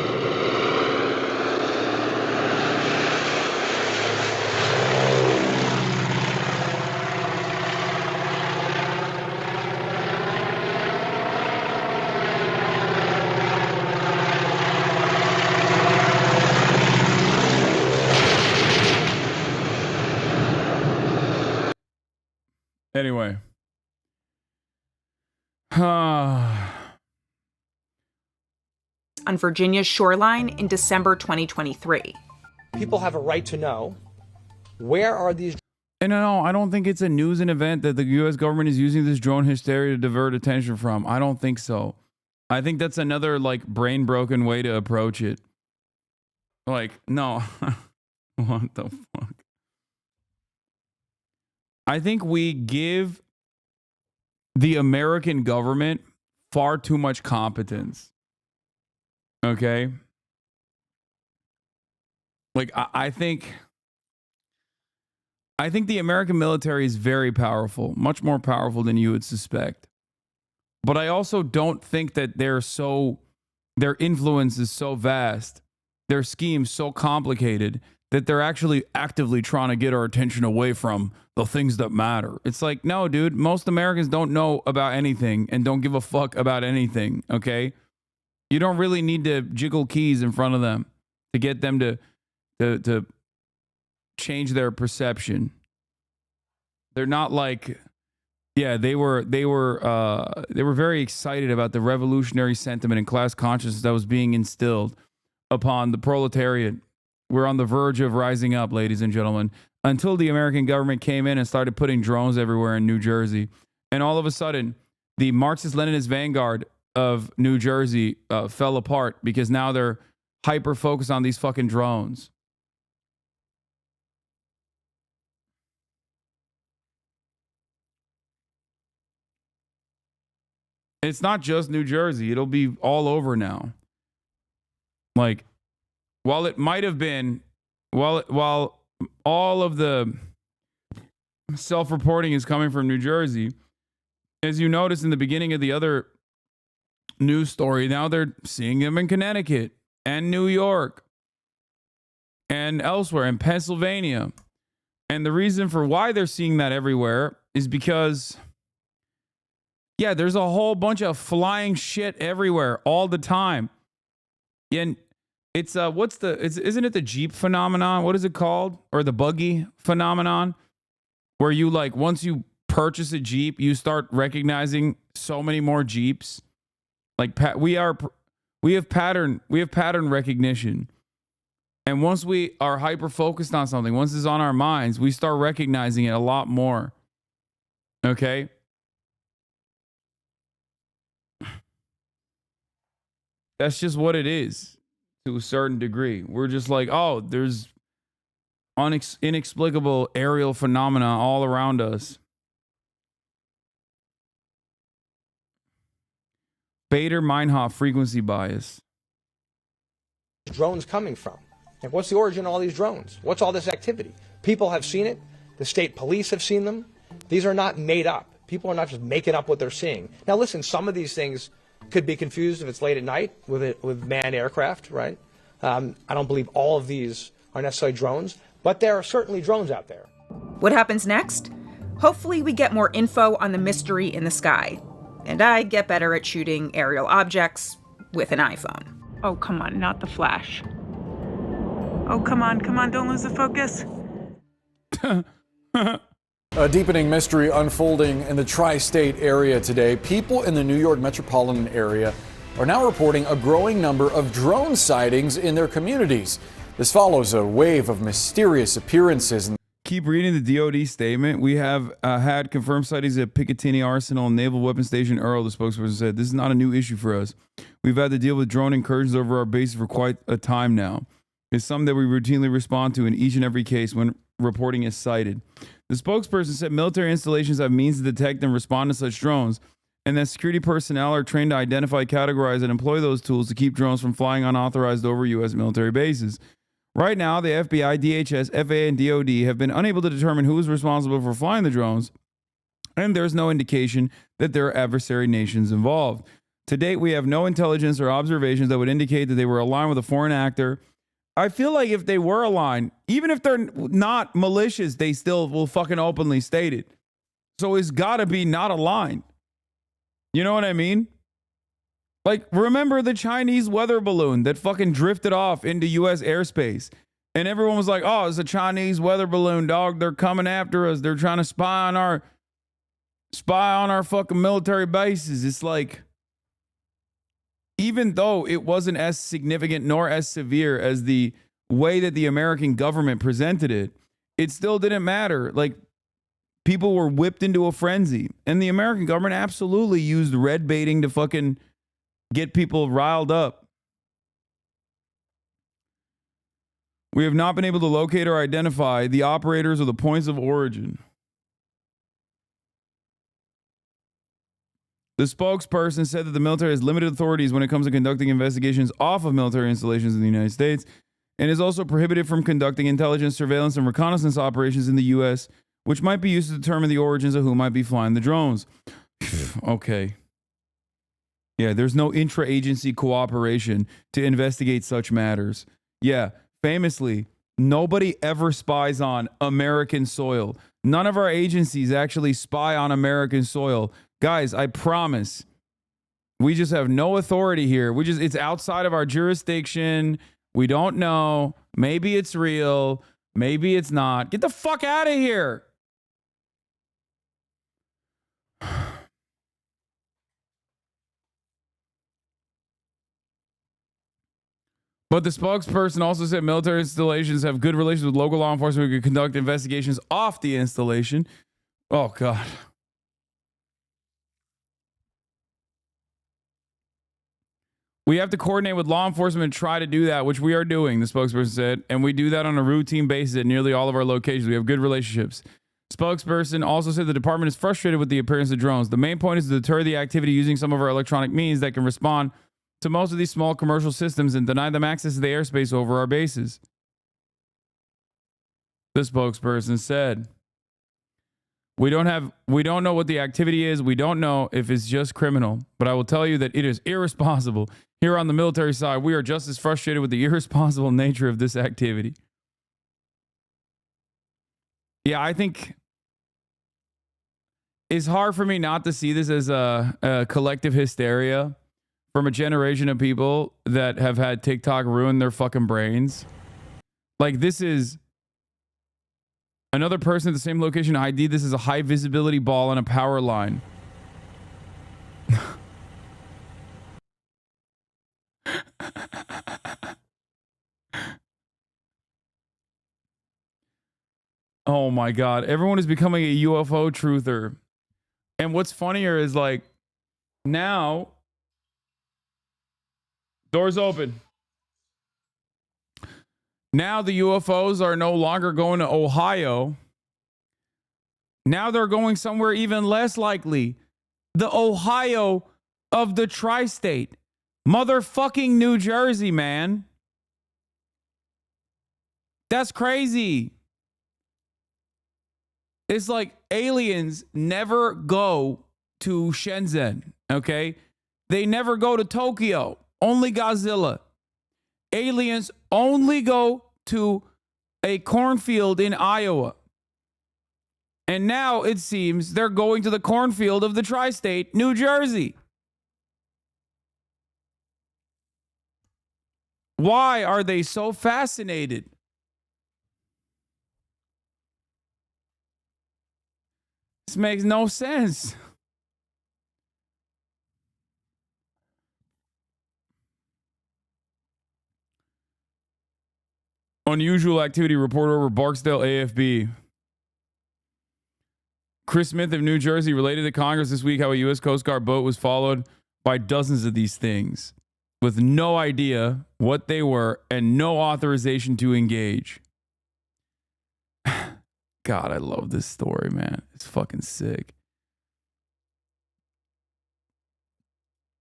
Anyway. On Virginia's shoreline in December 2023. People have a right to know, where are these... And no, I don't think it's a news and event that the U.S. government is using this drone hysteria to divert attention from. I don't think so. I think that's another, like, brain-broken way to approach it. Like, no. What the fuck? I think we give the American government far too much competence. Okay? Like, I think the American military is very powerful, much more powerful than you would suspect. But I also don't think that their influence is so vast, their schemes so complicated, that they're actually actively trying to get our attention away from the things that matter. It's like, no, dude, most Americans don't know about anything and don't give a fuck about anything, okay? You don't really need to jiggle keys in front of them to get them to change their perception. They're not like, yeah, they were very excited about the revolutionary sentiment and class consciousness that was being instilled upon the proletariat. We're on the verge of rising up, ladies and gentlemen, until the American government came in and started putting drones everywhere in New Jersey. And all of a sudden, the Marxist-Leninist vanguard of New Jersey fell apart because now they're hyper-focused on these fucking drones. It's not just New Jersey. It'll be all over now. Like, while it might have been, while all of the self-reporting is coming from New Jersey, as you notice in the beginning of the other news story, now they're seeing them in Connecticut and New York and elsewhere in Pennsylvania. And the reason for why they're seeing that everywhere is because, yeah, there's a whole bunch of flying shit everywhere all the time. And it's isn't it the Jeep phenomenon? What is it called? Or the buggy phenomenon? Where you, like, once you purchase a Jeep, you start recognizing so many more Jeeps. Like, we have pattern recognition. And once we are hyper focused on something, once it's on our minds, we start recognizing it a lot more. Okay? That's just what it is. To a certain degree, we're just like, oh, there's inexplicable aerial phenomena all around us. Bader-Meinhof frequency bias. Drones coming from? Like, what's the origin of all these drones? What's all this activity? People have seen it. The state police have seen them. These are not made up. People are not just making up what they're seeing. Now, listen, some of these things could be confused if it's late at night with manned aircraft, right? I don't believe all of these are necessarily drones, but there are certainly drones out there. What happens next? Hopefully we get more info on the mystery in the sky. And I get better at shooting aerial objects with an iPhone. Oh, come on, not the flash. Oh, come on, don't lose the focus. A deepening mystery unfolding in the tri-state area today. People in the New York metropolitan area are now reporting a growing number of drone sightings in their communities. This follows a wave of mysterious appearances. Keep reading the DOD statement. We have had confirmed sightings at Picatinny Arsenal and Naval Weapon Station Earl, the spokesperson said. This is not a new issue for us. We've had to deal with drone incursions over our base for quite a time now. It's something that we routinely respond to in each and every case when reporting is cited. The spokesperson said military installations have means to detect and respond to such drones, and that security personnel are trained to identify, categorize, and employ those tools to keep drones from flying unauthorized over U.S. military bases. Right now, the FBI, DHS, FAA, and DOD have been unable to determine who is responsible for flying the drones, and there's no indication that there are adversary nations involved. To date, we have no intelligence or observations that would indicate that they were aligned with a foreign actor. I feel like if they were aligned, even if they're not malicious, they still will fucking openly state it. So it's got to be not aligned. You know what I mean? Like, remember the Chinese weather balloon that fucking drifted off into U.S. airspace? And everyone was like, oh, it's a Chinese weather balloon, dog. They're coming after us. They're trying to spy on our... spy on our fucking military bases. It's like, even though it wasn't as significant nor as severe as the way that the American government presented it, it still didn't matter. Like, people were whipped into a frenzy. And the American government absolutely used red baiting to fucking get people riled up. We have not been able to locate or identify the operators or the points of origin. The spokesperson said that the military has limited authorities when it comes to conducting investigations off of military installations in the United States, and is also prohibited from conducting intelligence, surveillance, and reconnaissance operations in the U.S., which might be used to determine the origins of who might be flying the drones. Okay. Yeah, there's no intra-agency cooperation to investigate such matters. Yeah, famously, nobody ever spies on American soil. None of our agencies actually spy on American soil. Guys, I promise, we just have no authority here. It's outside of our jurisdiction. We don't know. Maybe it's real. Maybe it's not. Get the fuck out of here. But the spokesperson also said military installations have good relations with local law enforcement who can conduct investigations off the installation. Oh, God. We have to coordinate with law enforcement and try to do that, which we are doing, the spokesperson said. And we do that on a routine basis at nearly all of our locations. We have good relationships. Spokesperson also said the department is frustrated with the appearance of drones. The main point is to deter the activity using some of our electronic means that can respond to most of these small commercial systems and deny them access to the airspace over our bases. The spokesperson said, we don't know what the activity is. We don't know if it's just criminal, but I will tell you that it is irresponsible. Here on the military side, we are just as frustrated with the irresponsible nature of this activity. Yeah, I think it's hard for me not to see this as a collective hysteria from a generation of people that have had TikTok ruin their fucking brains. Like, this is another person at the same location ID. This is a high visibility ball on a power line. Oh my God. Everyone is becoming a UFO truther. And what's funnier is, like, now doors open. Now the UFOs are no longer going to Ohio. Now they're going somewhere even less likely. The Ohio of the tri-state. Motherfucking New Jersey, man. That's crazy. It's like aliens never go to Shenzhen, okay? They never go to Tokyo. Only Godzilla. Aliens only go to a cornfield in Iowa. And now it seems they're going to the cornfield of the tri-state, New Jersey. Why are they so fascinated? This makes no sense. Unusual activity report over Barksdale AFB. Chris Smith of New Jersey related to Congress this week how a U.S. Coast Guard boat was followed by dozens of these things with no idea what they were and no authorization to engage. God, I love this story, man. It's fucking sick.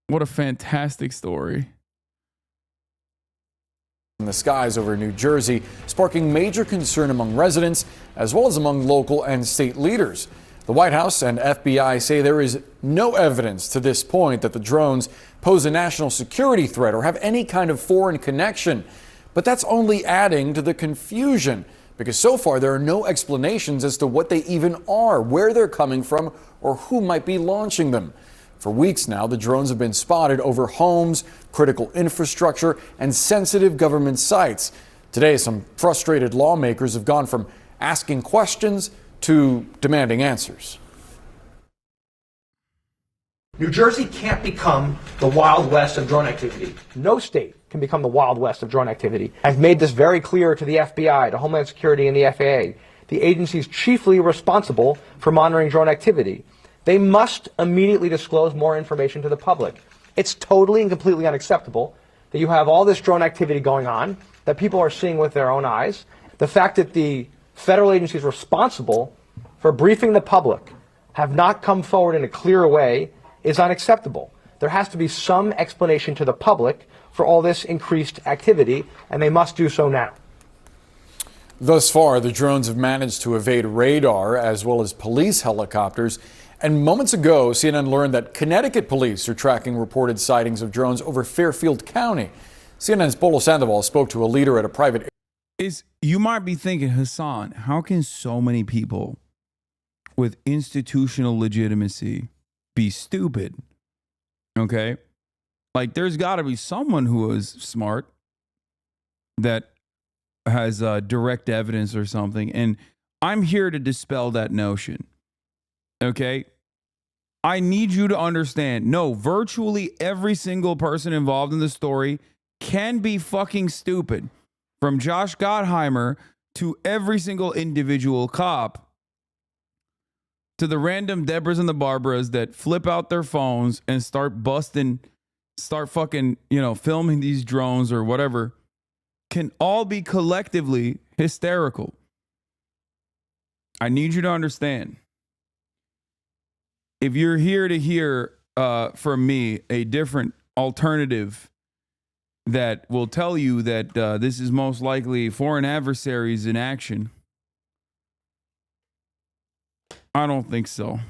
What a fantastic story. In the skies over New Jersey, sparking major concern among residents as well as among local and state leaders. The White House and FBI say there is no evidence to this point that the drones pose a national security threat or have any kind of foreign connection. But that's only adding to the confusion, because so far there are no explanations as to what they even are, where they're coming from, or who might be launching them. For weeks now, the drones have been spotted over homes, critical infrastructure, and sensitive government sites. Today, some frustrated lawmakers have gone from asking questions to demanding answers. New Jersey can't become the Wild West of drone activity. No state can become the Wild West of drone activity. I've made this very clear to the FBI, to Homeland Security, and the FAA, the agencies chiefly responsible for monitoring drone activity. They must immediately disclose more information to the public. It's totally and completely unacceptable that you have all this drone activity going on that people are seeing with their own eyes. The fact that the federal agencies responsible for briefing the public have not come forward in a clear way is unacceptable. There has to be some explanation to the public for all this increased activity, and they must do so now. Thus far, the drones have managed to evade radar as well as police helicopters. And moments ago, CNN learned that Connecticut police are tracking reported sightings of drones over Fairfield County. CNN's Polo Sandoval spoke to a leader at a private... You might be thinking, Hasan, how can so many people with institutional legitimacy be stupid? Okay? Like, there's got to be someone who is smart that has direct evidence or something. And I'm here to dispel that notion. Okay? I need you to understand, no, virtually every single person involved in the story can be fucking stupid. From Josh Gottheimer to every single individual cop to the random Debras and the Barbaras that flip out their phones and start fucking, filming these drones or whatever, can all be collectively hysterical. I need you to understand. If you're here to hear from me a different alternative that will tell you that this is most likely foreign adversaries in action, I don't think so.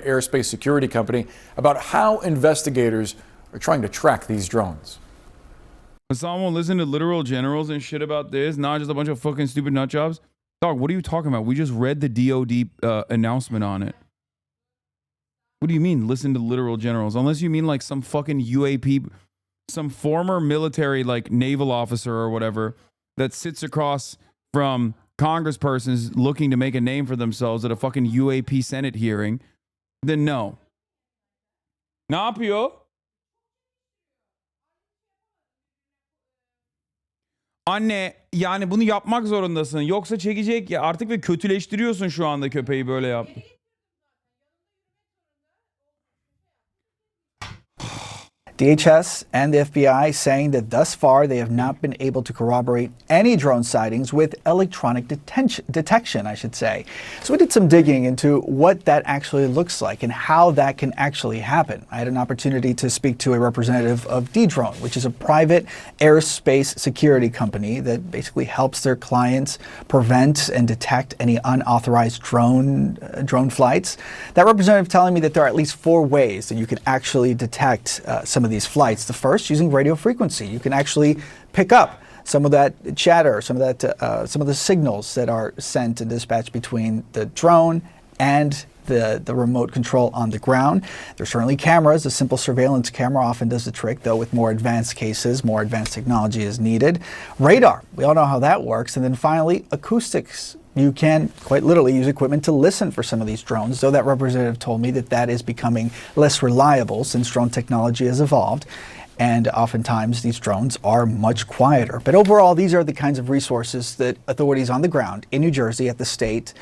Aerospace security company about how investigators are trying to track these drones. Hasan won't listen to literal generals and shit about this, not just a bunch of fucking stupid nut jobs. Dog, what are you talking about? We just read the DOD announcement on it. What do you mean, listen to literal generals? Unless you mean like some fucking UAP, some former military, like naval officer or whatever, that sits across from congresspersons looking to make a name for themselves at a fucking UAP Senate hearing, then no. Ne yapıyor? Anne, yani bunu yapmak zorundasın. Yoksa çekecek ya artık ve kötüleştiriyorsun şu anda köpeği böyle yap. DHS and the FBI saying that thus far they have not been able to corroborate any drone sightings with electronic detection, I should say. So we did some digging into what that actually looks like and how that can actually happen. I had an opportunity to speak to a representative of D-Drone, which is a private aerospace security company that basically helps their clients prevent and detect any unauthorized drone flights. That representative telling me that there are at least 4 ways that you can actually detect some of these flights. The first, using radio frequency. You can actually pick up some of that chatter, some of the signals that are sent and dispatched between the drone and the remote control on the ground. There's certainly cameras. A simple surveillance camera often does the trick, though with more advanced cases, more advanced technology is needed. Radar, we all know how that works. And then finally, acoustics. You can quite literally use equipment to listen for some of these drones, though that representative told me that that is becoming less reliable since drone technology has evolved. And oftentimes these drones are much quieter. But overall, these are the kinds of resources that authorities on the ground in New Jersey at the state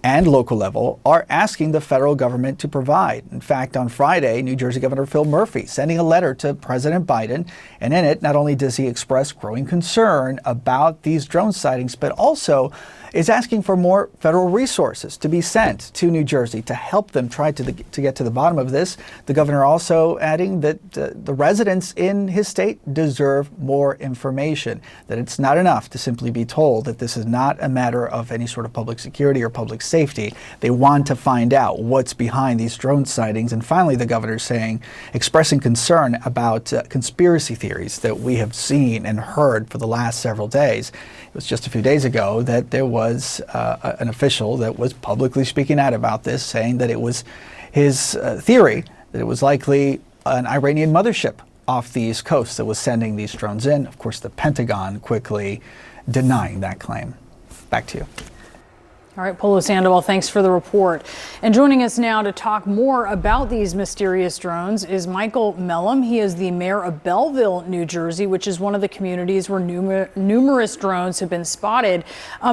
and local level are asking the federal government to provide. In fact, on Friday, New Jersey Governor Phil Murphy sending a letter to President Biden, and in it, not only does he express growing concern about these drone sightings, but also is asking for more federal resources to be sent to New Jersey to help them try to get to the bottom of this. The governor also adding that the residents in his state deserve more information, that it's not enough to simply be told that this is not a matter of any sort of public security or public safety. They want to find out what's behind these drone sightings. And finally, the governor expressing concern about conspiracy theories that we have seen and heard for the last several days. It was just a few days ago that there was an official that was publicly speaking out about this, saying that it was his theory that it was likely an Iranian mothership off the East Coast that was sending these drones in. Of course, the Pentagon quickly denying that claim. Back to you. All right, Polo Sandoval, thanks for the report. And joining us now to talk more about these mysterious drones is Michael Mellum. He is the mayor of Belleville, New Jersey, which is one of the communities where numerous drones have been spotted.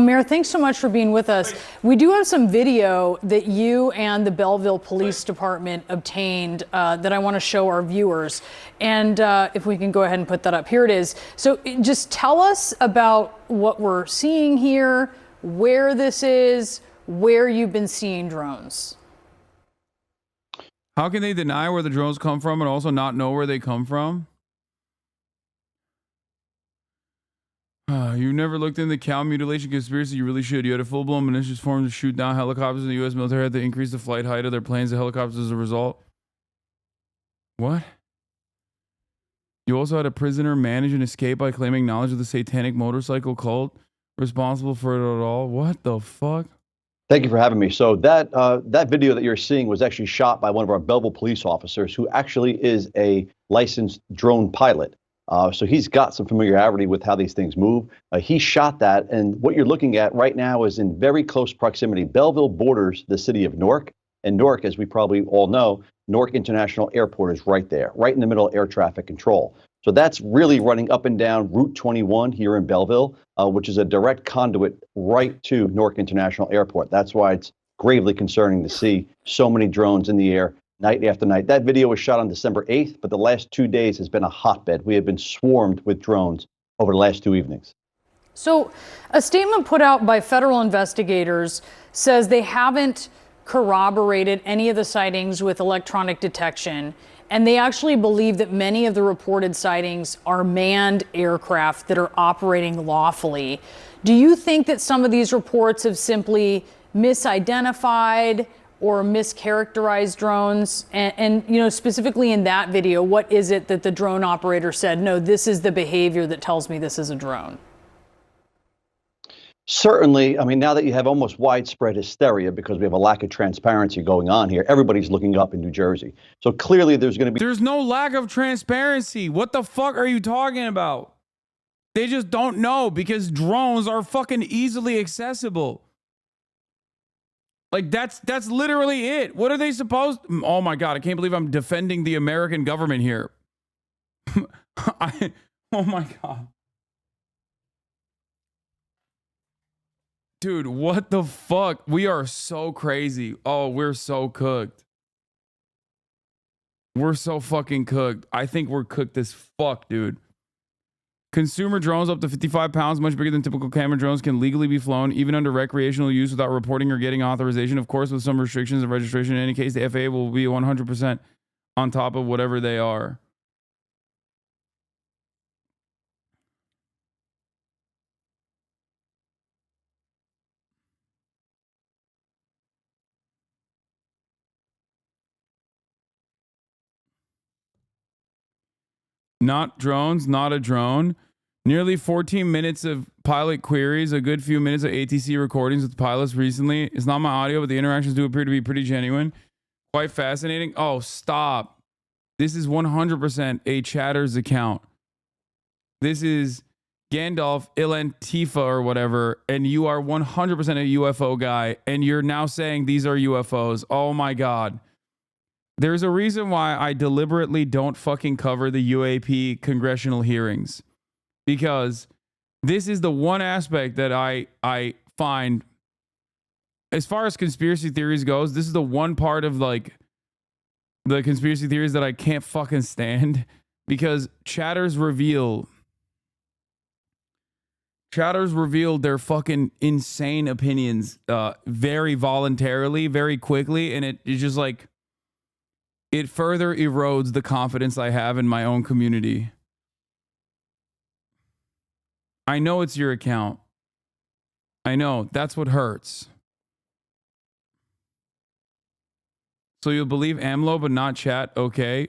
Mayor, thanks so much for being with us. We do have some video that you and the Belleville Police Department obtained that I want to show our viewers. And if we can go ahead and put that up. Here it is. So just tell us about what we're seeing here, where this is, where you've been seeing drones. How can they deny where the drones come from and also not know where they come from? You never looked into the cow mutilation conspiracy. You really should. You had a full-blown malicious form to shoot down helicopters, and the U.S. military had to increase the flight height of their planes and helicopters as a result. What? You also had a prisoner manage an escape by claiming knowledge of the satanic motorcycle cult responsible for it at all. What the fuck? Thank you for having me. So that video that you're seeing was actually shot by one of our Belleville police officers, who actually is a licensed drone pilot. So he's got some familiarity with how these things move. He shot that, and what you're looking at right now is in very close proximity. Belleville borders the city of Newark, and Newark, as we probably all know, Newark International Airport is right there, right in the middle of air traffic control. So that's really running up and down Route 21 here in Belleville, which is a direct conduit right to Newark International Airport. That's why it's gravely concerning to see so many drones in the air night after night. That video was shot on December 8th, but the last 2 days has been a hotbed. We have been swarmed with drones over the last 2 evenings. So a statement put out by federal investigators says they haven't corroborated any of the sightings with electronic detection. And they actually believe that many of the reported sightings are manned aircraft that are operating lawfully. Do you think that some of these reports have simply misidentified or mischaracterized drones? And you know, specifically in that video, what is it that the drone operator said, no, this is the behavior that tells me this is a drone? Certainly, I mean, now that you have almost widespread hysteria because we have a lack of transparency going on here, everybody's looking up in New Jersey. So clearly there's going to be... There's no lack of transparency. What the fuck are you talking about? They just don't know because drones are fucking easily accessible. Like, that's literally it. What are they supposed... Oh my God, I can't believe I'm defending the American government here. Oh my God. Dude, what the fuck? We are so crazy. Oh, we're so cooked. We're so fucking cooked. I think we're cooked as fuck, dude. Consumer drones up to 55 pounds, much bigger than typical camera drones, can legally be flown, even under recreational use without reporting or getting authorization. Of course, with some restrictions and registration. In any case, the FAA will be 100% on top of whatever they are. Not drones, not a drone. Nearly 14 minutes of pilot queries, a good few minutes of ATC recordings with pilots recently. It's not my audio, but the interactions do appear to be pretty genuine. Quite fascinating. Oh, stop. This is 100% a Chatter's account. This is Gandalf Ilantifa or whatever, and you are 100% a UFO guy, and you're now saying these are UFOs. Oh my God. There's a reason why I deliberately don't fucking cover the UAP congressional hearings, because this is the one aspect that I find, as far as conspiracy theories goes, this is the one part of like the conspiracy theories that I can't fucking stand, because chatters reveal their fucking insane opinions very voluntarily, very quickly, and it's just like, it further erodes the confidence I have in my own community. I know it's your account. I know. That's what hurts. So you'll believe AMLO but not chat? Okay.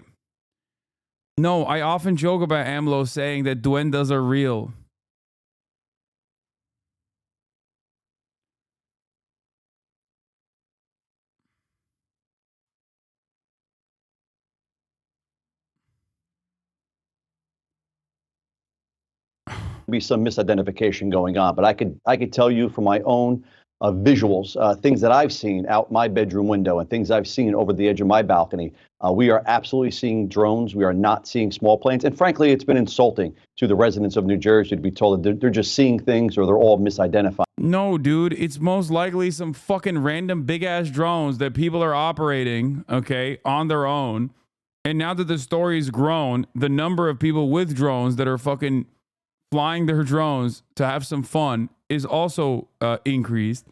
No, I often joke about AMLO saying that duendas are real. Be some misidentification going on, but I could tell you from my own visuals, things that I've seen out my bedroom window and things I've seen over the edge of my balcony, we are absolutely seeing drones. We are not seeing small planes. And frankly, it's been insulting to the residents of New Jersey to be told that they're just seeing things or they're all misidentified. No, dude, it's most likely some fucking random big ass drones that people are operating, okay, on their own. And now that the story's grown, the number of people with drones that are fucking flying their drones to have some fun is also increased.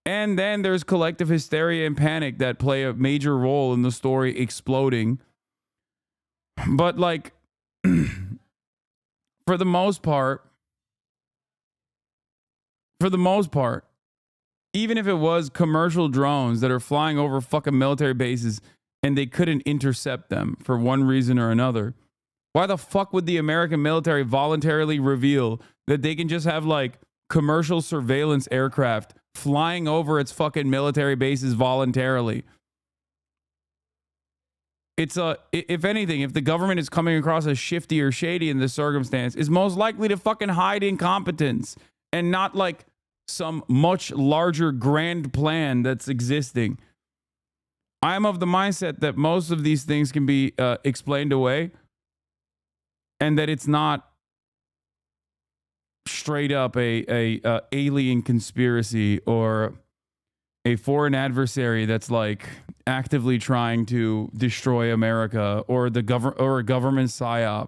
And then there's collective hysteria and panic that play a major role in the story exploding. But like, for the most part, even if it was commercial drones that are flying over fucking military bases and they couldn't intercept them for one reason or another, why the fuck would the American military voluntarily reveal that they can just have like commercial surveillance aircraft flying over its fucking military bases voluntarily? It's if anything, if the government is coming across as shifty or shady in this circumstance, is most likely to fucking hide incompetence and not like some much larger grand plan that's existing. I'm of the mindset that most of these things can be explained away, and that it's not straight up a alien conspiracy or a foreign adversary that's like actively trying to destroy America or a government psyop.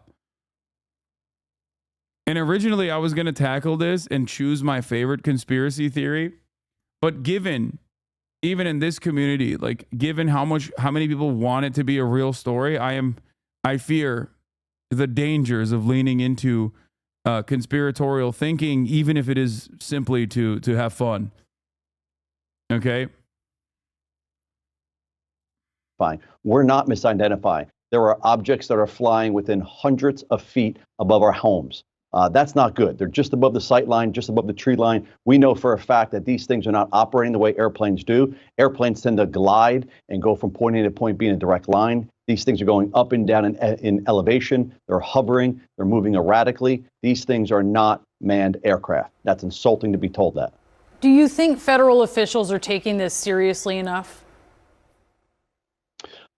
And originally I was going to tackle this and choose my favorite conspiracy theory, but given even in this community, like given how many people want it to be a real story, I fear the dangers of leaning into conspiratorial thinking, even if it is simply to have fun. Okay? Fine. We're not misidentifying. There are objects that are flying within hundreds of feet above our homes. That's not good. They're just above the sight line, just above the tree line. We know for a fact that these things are not operating the way airplanes do. Airplanes tend to glide and go from point A to point B in a direct line. These things are going up and down in elevation. They're hovering. They're moving erratically. These things are not manned aircraft. That's insulting to be told that. Do you think federal officials are taking this seriously enough?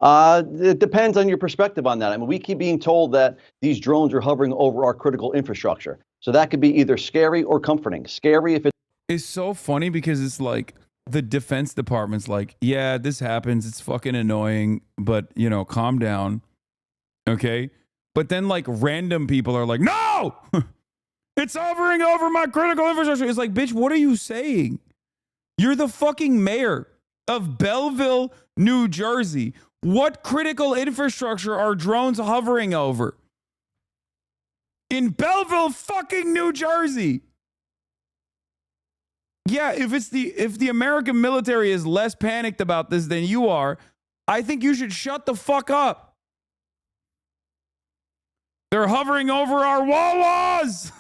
It depends on your perspective on that. I mean, we keep being told that these drones are hovering over our critical infrastructure. So that could be either scary or comforting. Scary if it's so funny because it's like the Defense Department's like, yeah, this happens. It's fucking annoying, but you know, calm down. Okay. But then like random people are like, no, it's hovering over my critical infrastructure. It's like, bitch, what are you saying? You're the fucking mayor of Belleville, New Jersey. What critical infrastructure are drones hovering over? In Belleville, fucking New Jersey. Yeah, if the American military is less panicked about this than you are, I think you should shut the fuck up. They're hovering over our Wawas.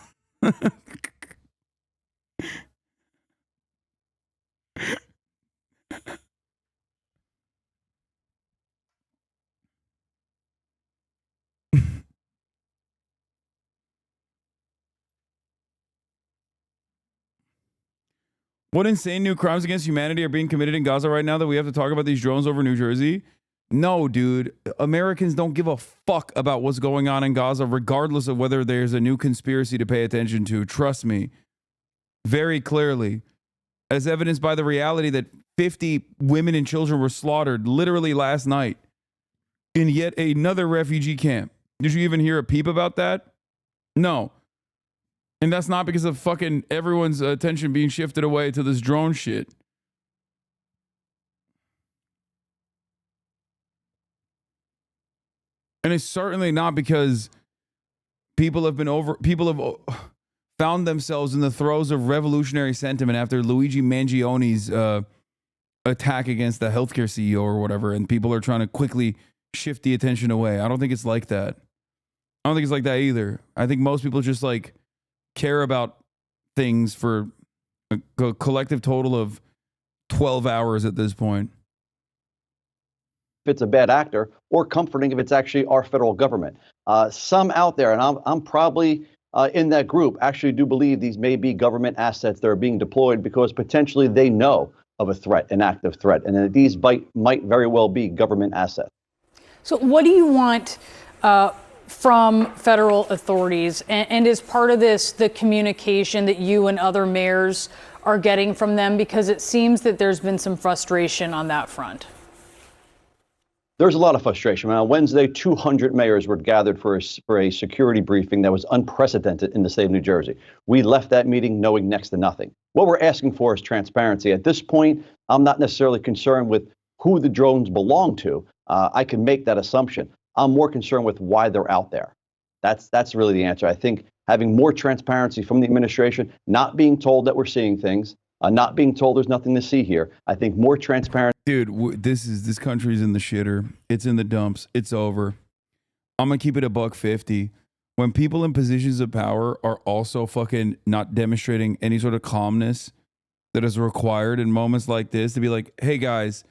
What insane new crimes against humanity are being committed in Gaza right now that we have to talk about these drones over New Jersey? No, dude. Americans don't give a fuck about what's going on in Gaza, regardless of whether there's a new conspiracy to pay attention to. Trust me. Very clearly. As evidenced by the reality that 50 women and children were slaughtered literally last night in yet another refugee camp. Did you even hear a peep about that? No. And that's not because of fucking everyone's attention being shifted away to this drone shit. And it's certainly not because people have found themselves in the throes of revolutionary sentiment after Luigi Mangioni's attack against the healthcare CEO or whatever, and people are trying to quickly shift the attention away. I don't think it's like that. I don't think it's like that either. I think most people just like care about things for a collective total of 12 hours at this point. If it's a bad actor, or comforting if it's actually our federal government. Some out there, and I'm probably in that group actually do believe these may be government assets that are being deployed because potentially they know of a threat, an active threat, and that these might very well be government assets. So what do you want from federal authorities? And is part of this the communication that you and other mayors are getting from them? Because it seems that there's been some frustration on that front. There's a lot of frustration. On Wednesday, 200 mayors were gathered for a security briefing that was unprecedented in the state of New Jersey. We left that meeting knowing next to nothing. What we're asking for is transparency. At this point, I'm not necessarily concerned with who the drones belong to. I can make that assumption. I'm more concerned with why they're out there. That's really the answer. I think having more transparency from the administration, not being told that we're seeing things, not being told there's nothing to see here. I think more transparency. Dude, this country's in the shitter. It's in the dumps. It's over. I'm gonna keep it $1.50. When people in positions of power are also fucking not demonstrating any sort of calmness that is required in moments like this, to be like, hey guys,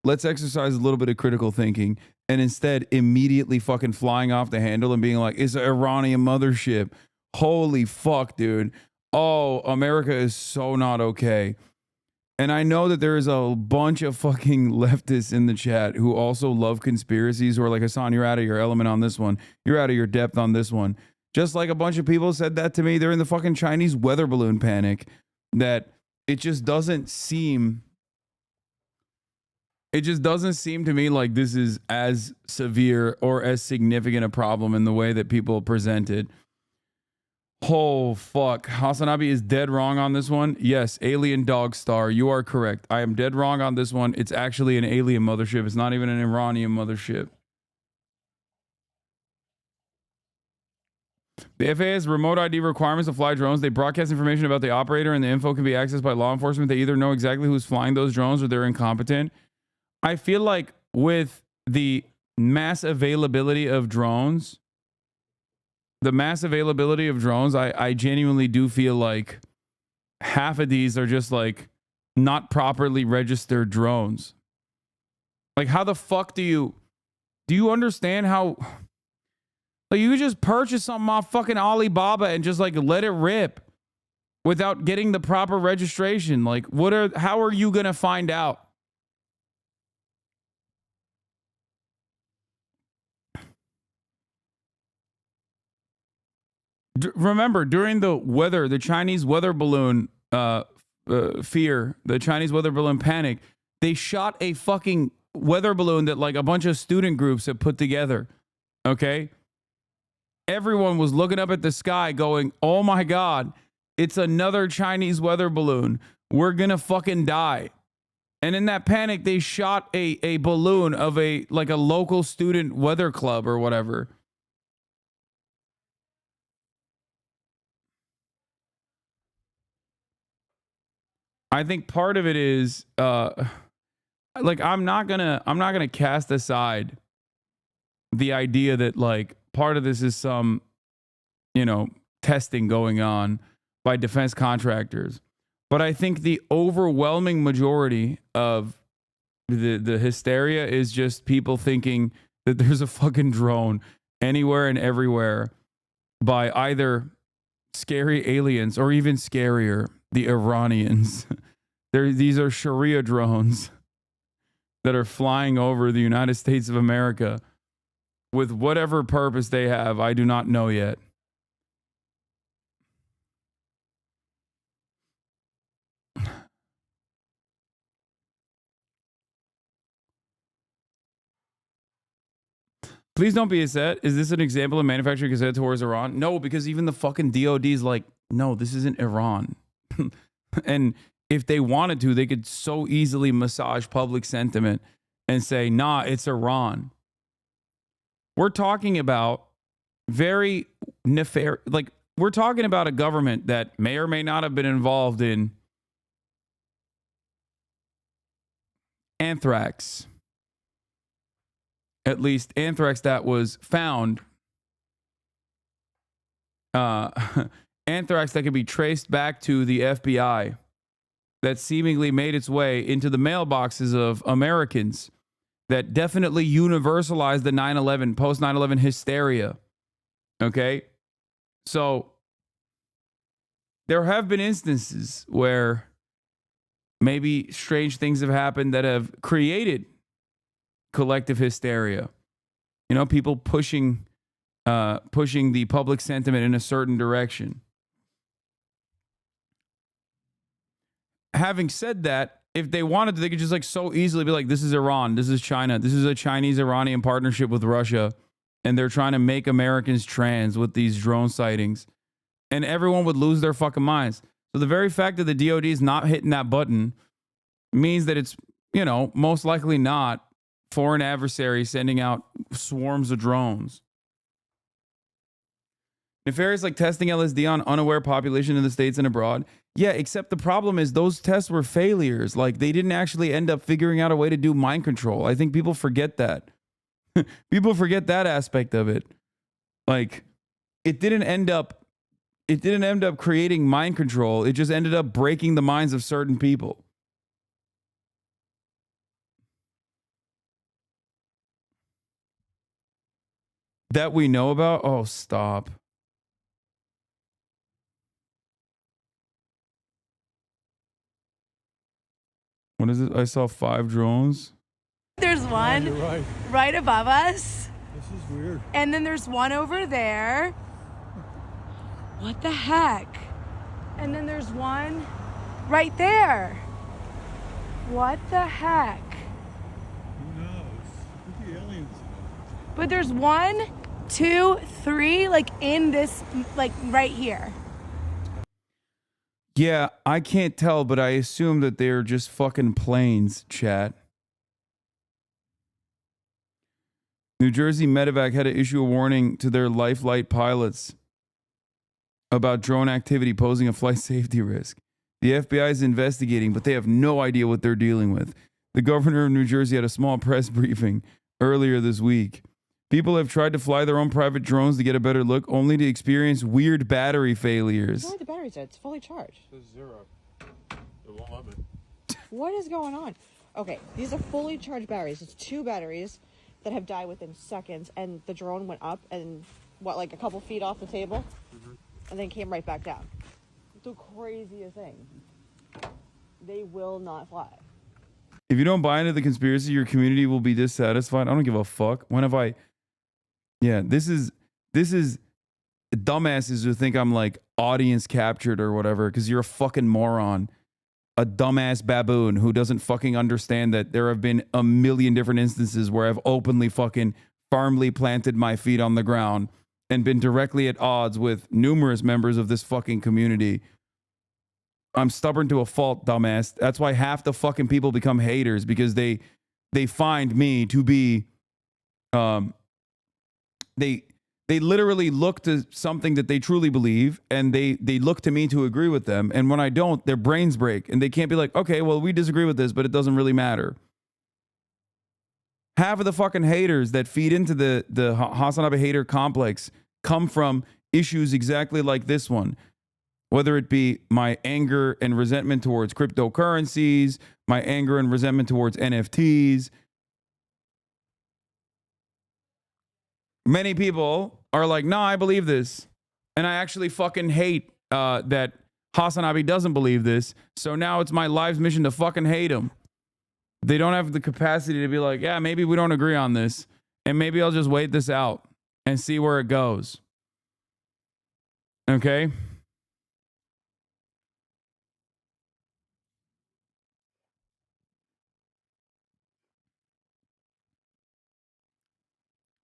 let's exercise a little bit of critical thinking, and instead immediately fucking flying off the handle and being like, it's an Iranian mothership. Holy fuck, dude. Oh, America is so not okay. And I know that there is a bunch of fucking leftists in the chat who also love conspiracies, who are like, Hasan, you're out of your element on this one. You're out of your depth on this one. Just like a bunch of people said that to me. They're in the fucking Chinese weather balloon panic, that it just doesn't seem to me like this is as severe or as significant a problem in the way that people present it. Oh, fuck. HasanAbi is dead wrong on this one. Yes, alien dog star. You are correct. I am dead wrong on this one. It's actually an alien mothership. It's not even an Iranian mothership. The FAA has remote ID requirements to fly drones. They broadcast information about the operator, and the info can be accessed by law enforcement. They either know exactly who's flying those drones or they're incompetent. I feel like with the mass availability of drones, I genuinely do feel like half of these are just like not properly registered drones. Like, how the fuck do you understand how, like, you could just purchase something off fucking Alibaba and just like let it rip without getting the proper registration? Like, how are you gonna find out? Remember, during the Chinese weather balloon fear, the Chinese weather balloon panic, they shot a fucking weather balloon that like a bunch of student groups had put together. Okay? Everyone was looking up at the sky going, oh my God, it's another Chinese weather balloon. We're gonna fucking die. And in that panic, they shot a balloon of a local student weather club or whatever. I think part of it is like I'm not gonna cast aside the idea that like part of this is some, you know, testing going on by defense contractors. But I think the overwhelming majority of the hysteria is just people thinking that there's a fucking drone anywhere and everywhere by either scary aliens or even scarier, the Iranians. These are Sharia drones that are flying over the United States of America with whatever purpose they have. I do not know yet. Please don't be upset. Is this an example of manufacturing cassette towards Iran? No, because even the fucking DOD is like, no, this isn't Iran. And if they wanted to, they could so easily massage public sentiment and say, nah, it's Iran. We're talking about very nefarious, like we're talking about a government that may or may not have been involved in anthrax. At least anthrax that was found, anthrax that could be traced back to the FBI, that seemingly made its way into the mailboxes of Americans, that definitely universalized the 9/11, post 9/11 hysteria. Okay? So there have been instances where maybe strange things have happened that have created collective hysteria. You know, people pushing the public sentiment in a certain direction. Having said that, if they wanted to, they could just like so easily be like, this is Iran, this is China, this is a Chinese-Iranian partnership with Russia, and they're trying to make Americans trans with these drone sightings, and everyone would lose their fucking minds. So the very fact that the DOD is not hitting that button means that it's, you know, most likely not foreign adversaries sending out swarms of drones. Nefarious like testing LSD on unaware population in the States and abroad. Yeah, except the problem is those tests were failures. Like, they didn't actually end up figuring out a way to do mind control. I think people forget that. People forget that aspect of it. Like, it didn't end up creating mind control. It just ended up breaking the minds of certain people. That we know about? Oh, stop. What is it? I saw 5 drones. There's one right above us. This is weird. And then there's one over there. What the heck? And then there's one right there. What the heck? Who knows? Look at the aliens. But there's 1, 2, 3, like in this, like right here. Yeah, I can't tell, but I assume that they're just fucking planes, chat. New Jersey Medevac had to issue a warning to their Lifelight pilots about drone activity posing a flight safety risk. The FBI is investigating, but they have no idea what they're dealing with. The governor of New Jersey had a small press briefing earlier this week. People have tried to fly their own private drones to get a better look, only to experience weird battery failures. Where are the batteries at? It's fully charged. It says 0. It won't let me. What is going on? Okay, these are fully charged batteries. It's 2 batteries that have died within seconds, and the drone went up and, what, like a couple feet off the table? And then came right back down. The craziest thing. They will not fly. If you don't buy into the conspiracy, your community will be dissatisfied. I don't give a fuck. When have I... Yeah, this is dumbasses who think I'm like audience captured or whatever because you're a fucking moron. A dumbass baboon who doesn't fucking understand that there have been a million different instances where I've openly fucking firmly planted my feet on the ground and been directly at odds with numerous members of this fucking community. I'm stubborn to a fault, dumbass. That's why half the fucking people become haters, because they find me to be they literally look to something that they truly believe, and they look to me to agree with them. And when I don't, their brains break and they can't be like, okay, well, we disagree with this, but it doesn't really matter. Half of the fucking haters that feed into the HasanAbi hater complex come from issues exactly like this one. Whether it be my anger and resentment towards cryptocurrencies, my anger and resentment towards NFTs. Many people are like, no, I believe this. And I actually fucking hate that HasanAbi doesn't believe this. So now it's my life's mission to fucking hate him. They don't have the capacity to be like, yeah, maybe we don't agree on this. And maybe I'll just wait this out and see where it goes. Okay?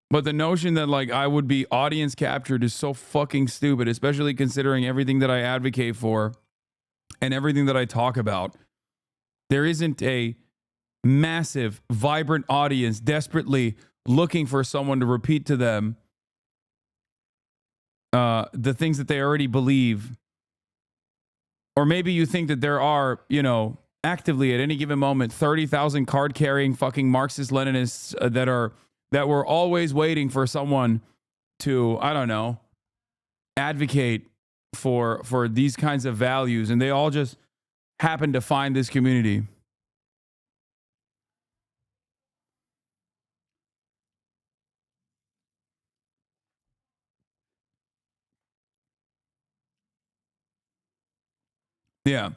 But the notion that like I would be audience captured is so fucking stupid, especially considering everything that I advocate for and everything that I talk about. There isn't a massive, vibrant audience desperately looking for someone to repeat to them the things that they already believe. Or maybe you think that there are, you know, actively at any given moment, 30,000 card-carrying fucking Marxist-Leninists that were always waiting for someone to, I don't know, advocate for these kinds of values, and they all just happen to find this community. Yeah.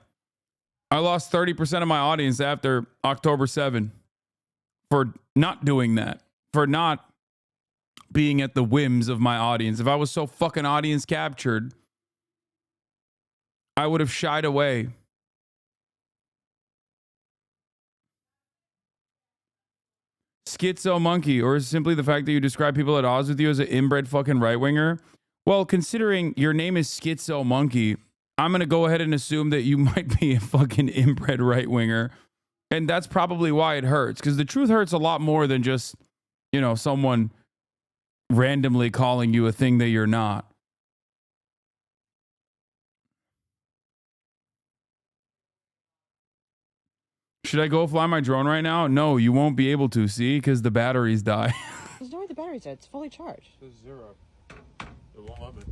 I lost 30% of my audience after October 7 for not doing that, for not being at the whims of my audience. If I was so fucking audience captured, I would have shied away. Schizo monkey, or is it simply the fact that you describe people at odds with you as an inbred fucking right-winger? Well, considering your name is Schizo monkey, I'm going to go ahead and assume that you might be a fucking inbred right-winger. And that's probably why it hurts, because the truth hurts a lot more than just, you know, someone randomly calling you a thing that you're not. Should I go fly my drone right now? No, you won't be able to, see, because the batteries die. There's no way the battery's dead. It's fully charged. It says 0. It won't let me.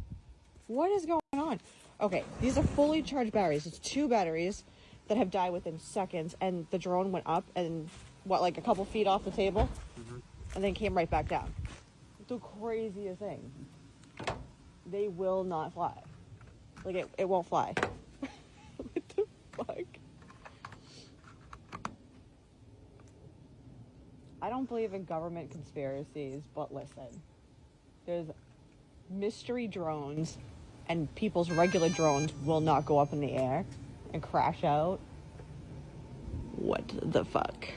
What is going on? Okay, these are fully charged batteries. It's 2 batteries that have died within seconds, and the drone went up and, what, like a couple feet off the table? And then came right back down. The craziest thing. They will not fly. Like, it won't fly. What the fuck? I don't believe in government conspiracies, but listen. There's mystery drones, and people's regular drones will not go up in the air and crash out. What the fuck?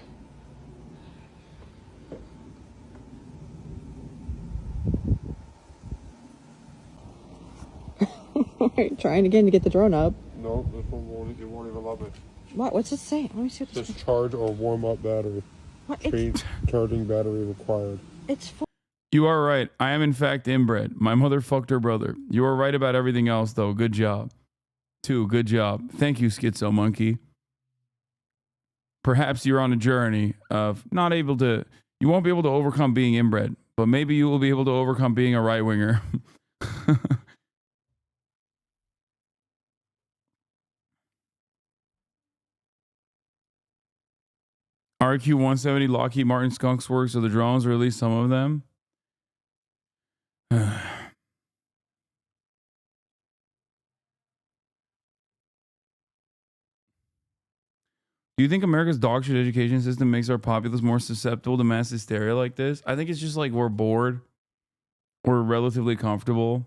Trying again to get the drone up. No, this one won't even let me. What? What's it saying? Let me see what It says charge or warm up battery. What? Charging battery required. It's full. You are right. I am in fact inbred. My mother fucked her brother. You are right about everything else, though. Good job. 2, good job. Thank you, Schizo Monkey. Perhaps you're on a journey of not able to, you won't be able to overcome being inbred, but maybe you will be able to overcome being a right-winger. RQ-170 Lockheed Martin Skunks Works of the drones, or at least some of them. Do you think America's dog shit education system makes our populace more susceptible to mass hysteria like this? I think it's just like we're bored. We're relatively comfortable.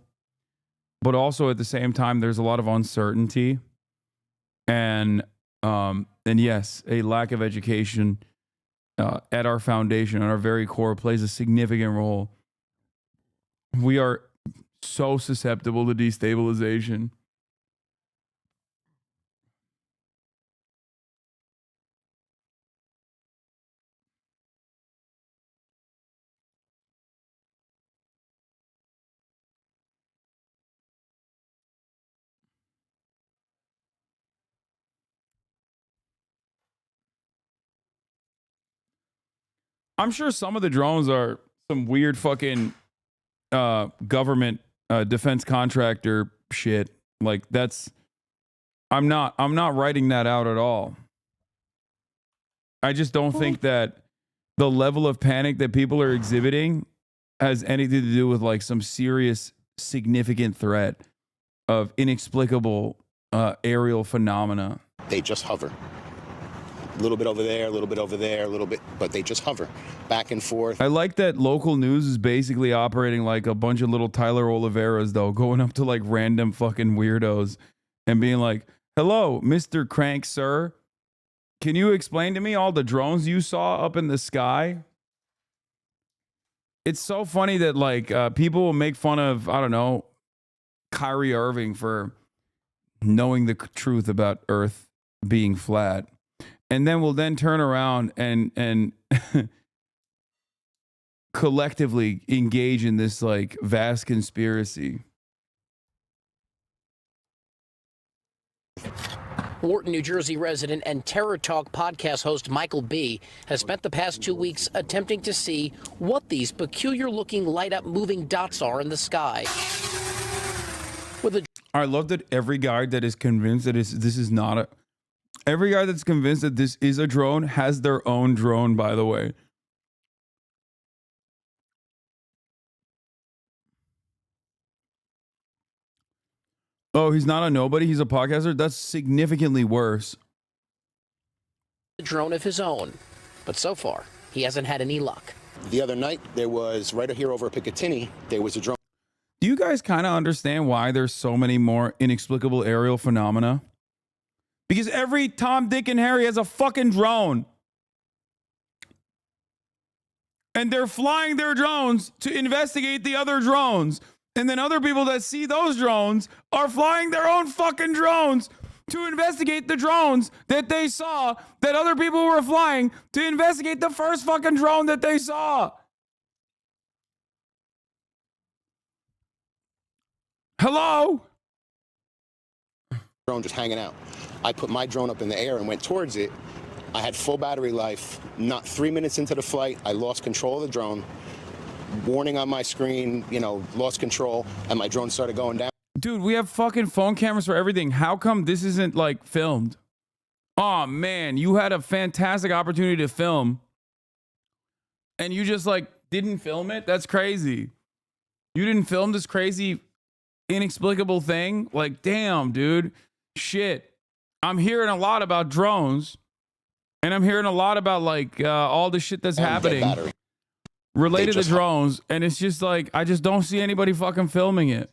But also at the same time, there's a lot of uncertainty. And yes, a lack of education at our foundation, at our very core, plays a significant role. We are so susceptible to destabilization. I'm sure some of the drones are some weird fucking government defense contractor shit. Like that's, I'm not writing that out at all. I just don't think that the level of panic that people are exhibiting has anything to do with like some serious, significant threat of inexplicable aerial phenomena. They just hover. A little bit over there, a little bit over there, a little bit, but they just hover back and forth. I like that local news is basically operating like a bunch of little Tyler Oliveras, though, going up to like random fucking weirdos and being like, hello, Mr. Crank, sir. Can you explain to me all the drones you saw up in the sky? It's so funny that like people will make fun of, I don't know, Kyrie Irving for knowing the truth about Earth being flat. And then we'll then turn around and collectively engage in this like vast conspiracy. Wharton, New Jersey resident and Terror Talk podcast host Michael B. has spent the past 2 weeks attempting to see what these peculiar-looking light-up moving dots are in the sky. I love that every guy that is convinced that this is not a... Every guy that's convinced that this is a drone has their own drone, by the way. Oh, he's not a nobody. He's a podcaster. That's significantly worse. A drone of his own, but so far he hasn't had any luck. The other night, there was right here over Picatinny, there was a drone. Do you guys kind of understand why there's so many more inexplicable aerial phenomena? Because every Tom, Dick, and Harry has a fucking drone. And they're flying their drones to investigate the other drones. And then other people that see those drones are flying their own fucking drones to investigate the drones that they saw that other people were flying to investigate the first fucking drone that they saw. Hello? Drone just hanging out. I put my drone up in the air and went towards it. I had full battery life. Not 3 minutes into the flight, I lost control of the drone. Warning on my screen, you know, lost control, and my drone started going down. Dude, we have fucking phone cameras for everything. How come this isn't, like, filmed? Oh, man, you had a fantastic opportunity to film, and you just, like, didn't film it? That's crazy. You didn't film this crazy, inexplicable thing? Like, damn, dude. Shit. I'm hearing a lot about drones, and I'm hearing a lot about, like, all the shit that's happening related to drones, and it's just, like, I just don't see anybody fucking filming it.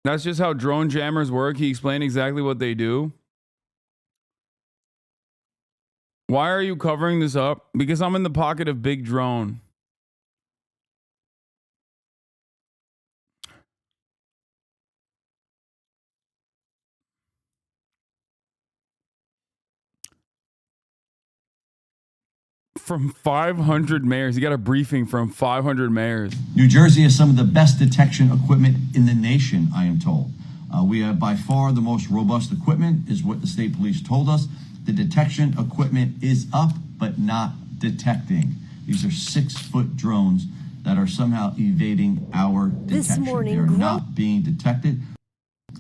That's just how drone jammers work. He explained exactly what they do. Why are you covering this up? Because I'm in the pocket of Big Drone. From 500 mayors. He got a briefing from 500 mayors. New Jersey has some of the best detection equipment in the nation, I am told. We have by far the most robust equipment, is what the state police told us. The detection equipment is up, but not detecting. These are 6-foot drones that are somehow evading our detection. They're not being detected.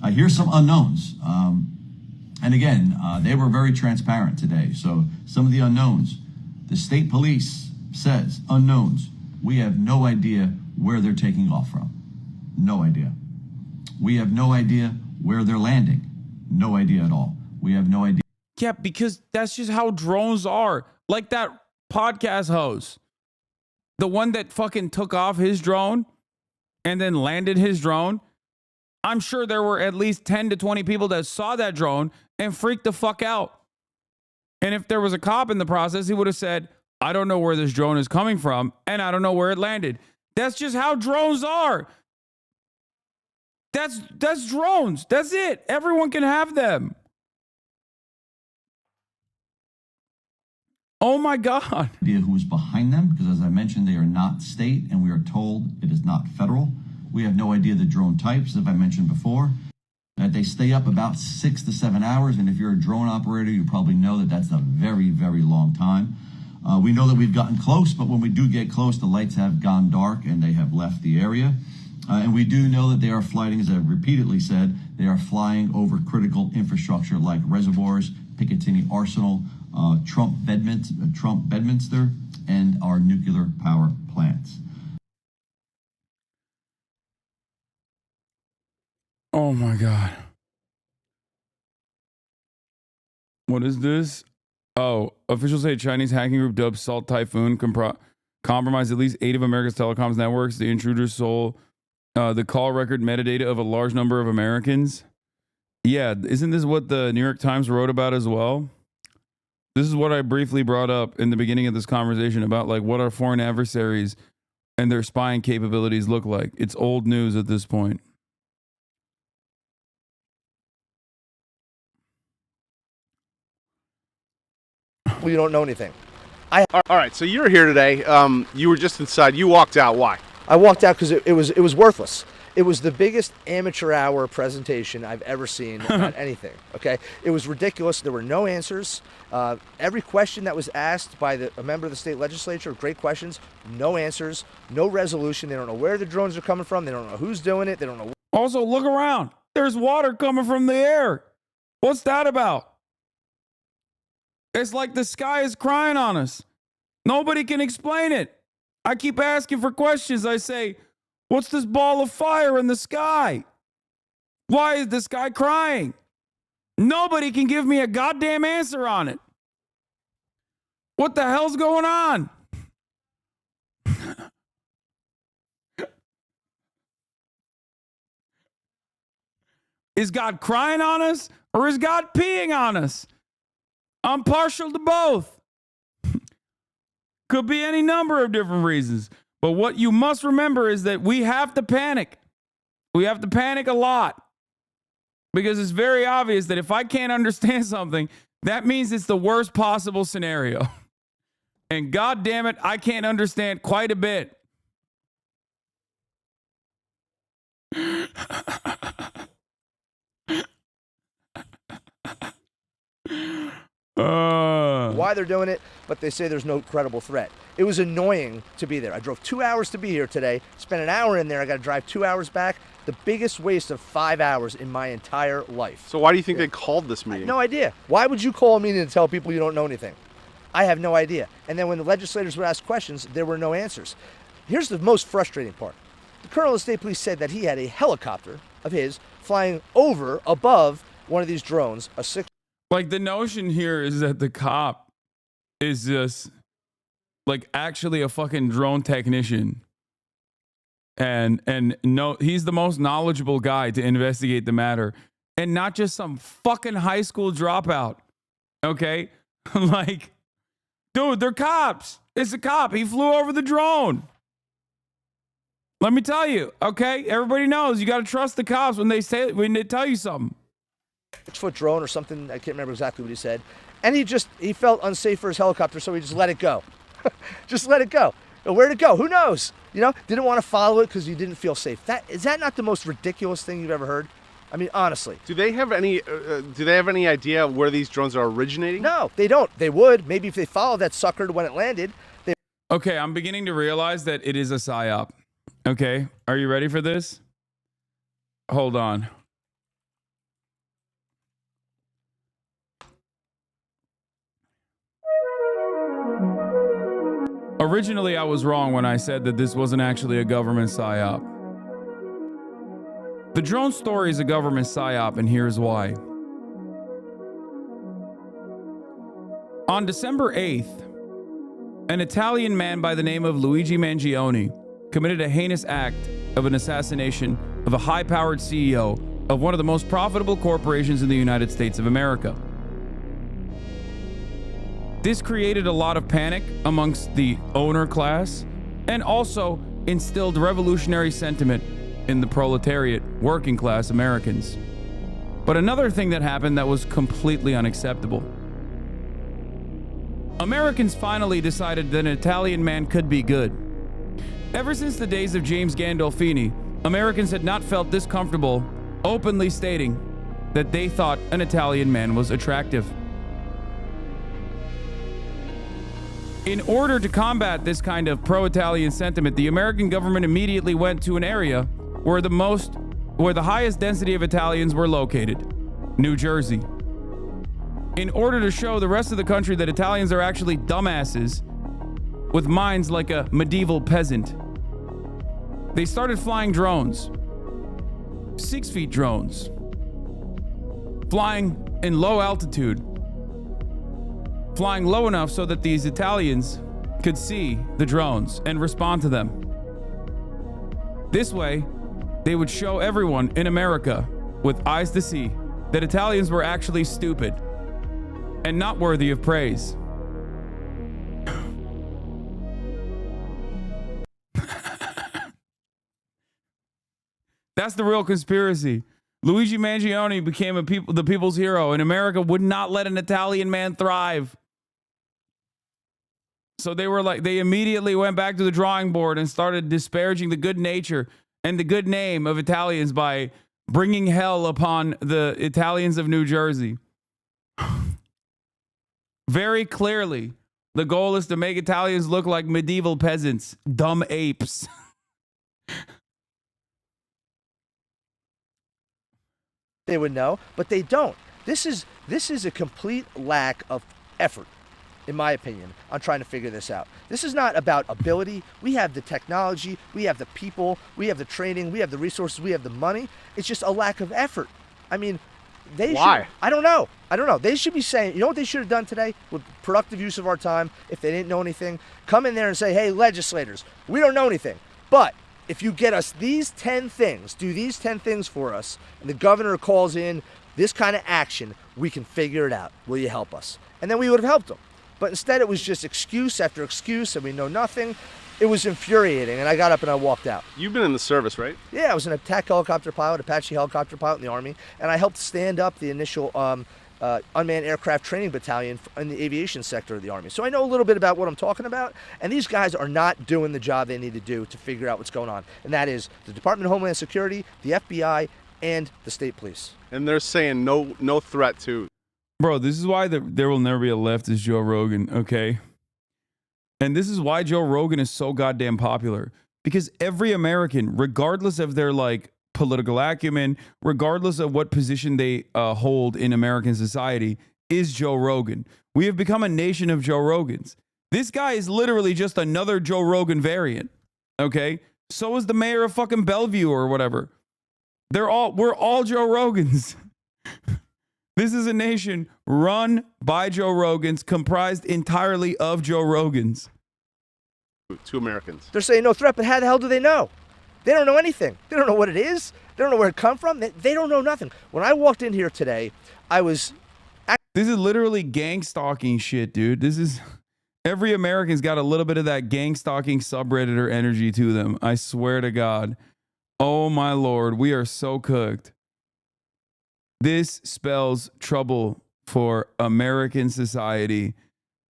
Here's some unknowns. And again, they were very transparent today. So some of the unknowns. The state police says, unknowns, we have no idea where they're taking off from. No idea. We have no idea where they're landing. No idea at all. We have no idea. Yeah, because that's just how drones are. Like that podcast host. The one that fucking took off his drone and then landed his drone. I'm sure there were at least 10 to 20 people that saw that drone and freaked the fuck out. And if there was a cop in the process, he would have said, I don't know where this drone is coming from, and I don't know where it landed. That's just how drones are. That's drones. That's it. Everyone can have them. Oh my God. Idea who is behind them, because as I mentioned, they are not state, and we are told it is not federal. We have no idea the drone types, as I mentioned before. That they stay up about 6 to 7 hours, and if you're a drone operator, you probably know that that's a very, very long time. We know that we've gotten close, but when we do get close, the lights have gone dark and they have left the area. And we do know that they are flying, as I've repeatedly said, they are flying over critical infrastructure like reservoirs, Picatinny Arsenal, Trump Bedminster, and our nuclear power plants. Oh my God. What is this? Oh, officials say Chinese hacking group dubbed Salt Typhoon compromised at least 8 of America's telecoms networks. The intruders stole the call record metadata of a large number of Americans. Yeah, isn't this what the New York Times wrote about as well? This is what I briefly brought up in the beginning of this conversation about like what our foreign adversaries and their spying capabilities look like. It's old news at this point. Well, you don't know anything. All right, so you're here today. You were just inside. You walked out. Why? I walked out because it was worthless. It was the biggest amateur hour presentation I've ever seen about anything. Okay, it was ridiculous. There were no answers. Every question that was asked by a member of the state legislature, great questions, no answers, no resolution. They don't know where the drones are coming from. They don't know who's doing it. They don't know. Also, look around. There's water coming from the air. What's that about? It's like the sky is crying on us. Nobody can explain it. I keep asking for questions. I say, what's this ball of fire in the sky? Why is this guy crying? Nobody can give me a goddamn answer on it. What the hell's going on? Is God crying on us or is God peeing on us? I'm partial to both. Could be any number of different reasons. But what you must remember is that we have to panic. We have to panic a lot. Because it's very obvious that if I can't understand something, that means it's the worst possible scenario. And God damn it, I can't understand quite a bit. Why they're doing it, but they say there's no credible threat. It was annoying to be there. I drove 2 hours to be here today, spent an hour in there, I got to drive 2 hours back. The biggest waste of 5 hours in my entire life. So why do you think they called this meeting? No idea. Why would you call a meeting to tell people you don't know anything? I have no idea. And then when the legislators would ask questions, there were no answers. Here's the most frustrating part. The colonel of the state police said that he had a helicopter of his flying over above one of these drones, a six. Like, the notion here is that the cop is just like actually a fucking drone technician. And no, he's the most knowledgeable guy to investigate the matter. And not just some fucking high school dropout. Okay? Like, dude, they're cops. It's a cop. He flew over the drone. Let me tell you, okay? Everybody knows you got to trust the cops when they tell you something. 6-foot drone or something. I can't remember exactly what he said. And he felt unsafe for his helicopter, so he just let it go. Just let it go. Where'd it go? Who knows? You know, didn't want to follow it because you didn't feel safe. Is that not the most ridiculous thing you've ever heard? I mean, honestly. Do they have any idea where these drones are originating? No, they don't. They would. Maybe if they followed that sucker to when it landed. Okay, I'm beginning to realize that it is a psyop. Okay, are you ready for this? Hold on. Originally, I was wrong when I said that this wasn't actually a government psyop. The drone story is a government psyop, and here's why. On December 8th, an Italian man by the name of Luigi Mangione committed a heinous act of an assassination of a high-powered CEO of one of the most profitable corporations in the United States of America. This created a lot of panic amongst the owner class and also instilled revolutionary sentiment in the proletariat, working class Americans. But another thing that happened that was completely unacceptable. Americans finally decided that an Italian man could be good. Ever since the days of James Gandolfini, Americans had not felt this comfortable openly stating that they thought an Italian man was attractive. In order to combat this kind of pro-Italian sentiment, the American government immediately went to an area where the highest density of Italians were located, New Jersey. In order to show the rest of the country that Italians are actually dumbasses with minds like a medieval peasant, they started flying drones, 6-feet drones, flying in low altitude, flying low enough so that these Italians could see the drones and respond to them. This way, they would show everyone in America with eyes to see that Italians were actually stupid and not worthy of praise. That's the real conspiracy. Luigi Mangione became the people's hero, and America would not let an Italian man thrive. So they immediately went back to the drawing board and started disparaging the good nature and the good name of Italians by bringing hell upon the Italians of New Jersey. Very clearly, the goal is to make Italians look like medieval peasants, dumb apes. They would know, but they don't. This is a complete lack of effort. in my opinion, on trying to figure this out. This is not about ability. We have the technology, we have the people, we have the training, we have the resources, we have the money. It's just a lack of effort. I mean, Why? I don't know. They should be saying, you know what they should have done today with productive use of our time, if they didn't know anything? Come in there and say, hey, legislators, we don't know anything. But if you get us these 10 things, do these 10 things for us, and the governor calls in this kind of action, we can figure it out. Will you help us? And then we would have helped them. But instead it was just excuse after excuse, and we know nothing. It was infuriating, and I got up and I walked out. You've been in the service, right? Yeah, I was an attack helicopter pilot, Apache helicopter pilot in the Army, and I helped stand up the initial unmanned aircraft training battalion in the aviation sector of the Army. So I know a little bit about what I'm talking about, and these guys are not doing the job they need to do to figure out what's going on, and that is the Department of Homeland Security, the FBI, and the state police. And they're saying no threat to... Bro, this is why there will never be a leftist Joe Rogan, okay? And this is why Joe Rogan is so goddamn popular. Because every American, regardless of their, like, political acumen, regardless of what position they hold in American society, is Joe Rogan. We have become a nation of Joe Rogans. This guy is literally just another Joe Rogan variant, okay? So is the mayor of fucking Bellevue or whatever. We're all Joe Rogans. This is a nation run by Joe Rogans, comprised entirely of Joe Rogans. To Americans. They're saying no threat, but how the hell do they know? They don't know anything. They don't know what it is. They don't know where it come from. They don't know nothing. When I walked in here today, I was... This is literally gang stalking shit, dude. This is... Every American's got a little bit of that gang stalking subredditor energy to them. I swear to God. Oh my Lord, we are so cooked. This spells trouble for American society.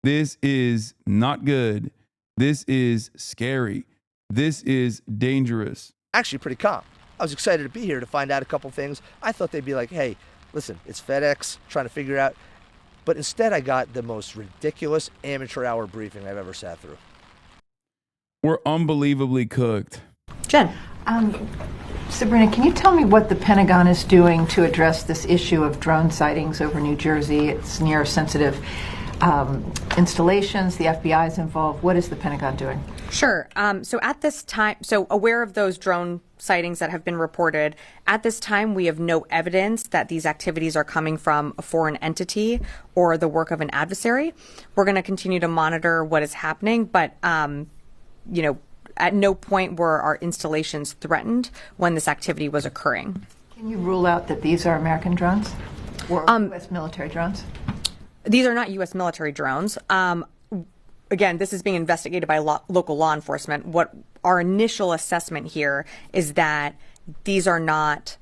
This is not good. This is scary. This is dangerous. Actually pretty calm. I was excited to be here to find out a couple things. I thought they'd be like, hey, listen, it's FedEx, trying to figure it out. But instead I got the most ridiculous amateur hour briefing I've ever sat through. We're unbelievably cooked. Jen. Sabrina, can you tell me what the Pentagon is doing to address this issue of drone sightings over New Jersey? It's near sensitive installations. The FBI is involved. What is the Pentagon doing? Sure. So at this time, aware of those drone sightings that have been reported, at this time we have no evidence that these activities are coming from a foreign entity or the work of an adversary. We're going to continue to monitor what is happening, but at no point were our installations threatened when this activity was occurring. Can you rule out that these are American drones or U.S. military drones? These are not U.S. military drones. Again, this is being investigated by local law enforcement. What our initial assessment here is that these are not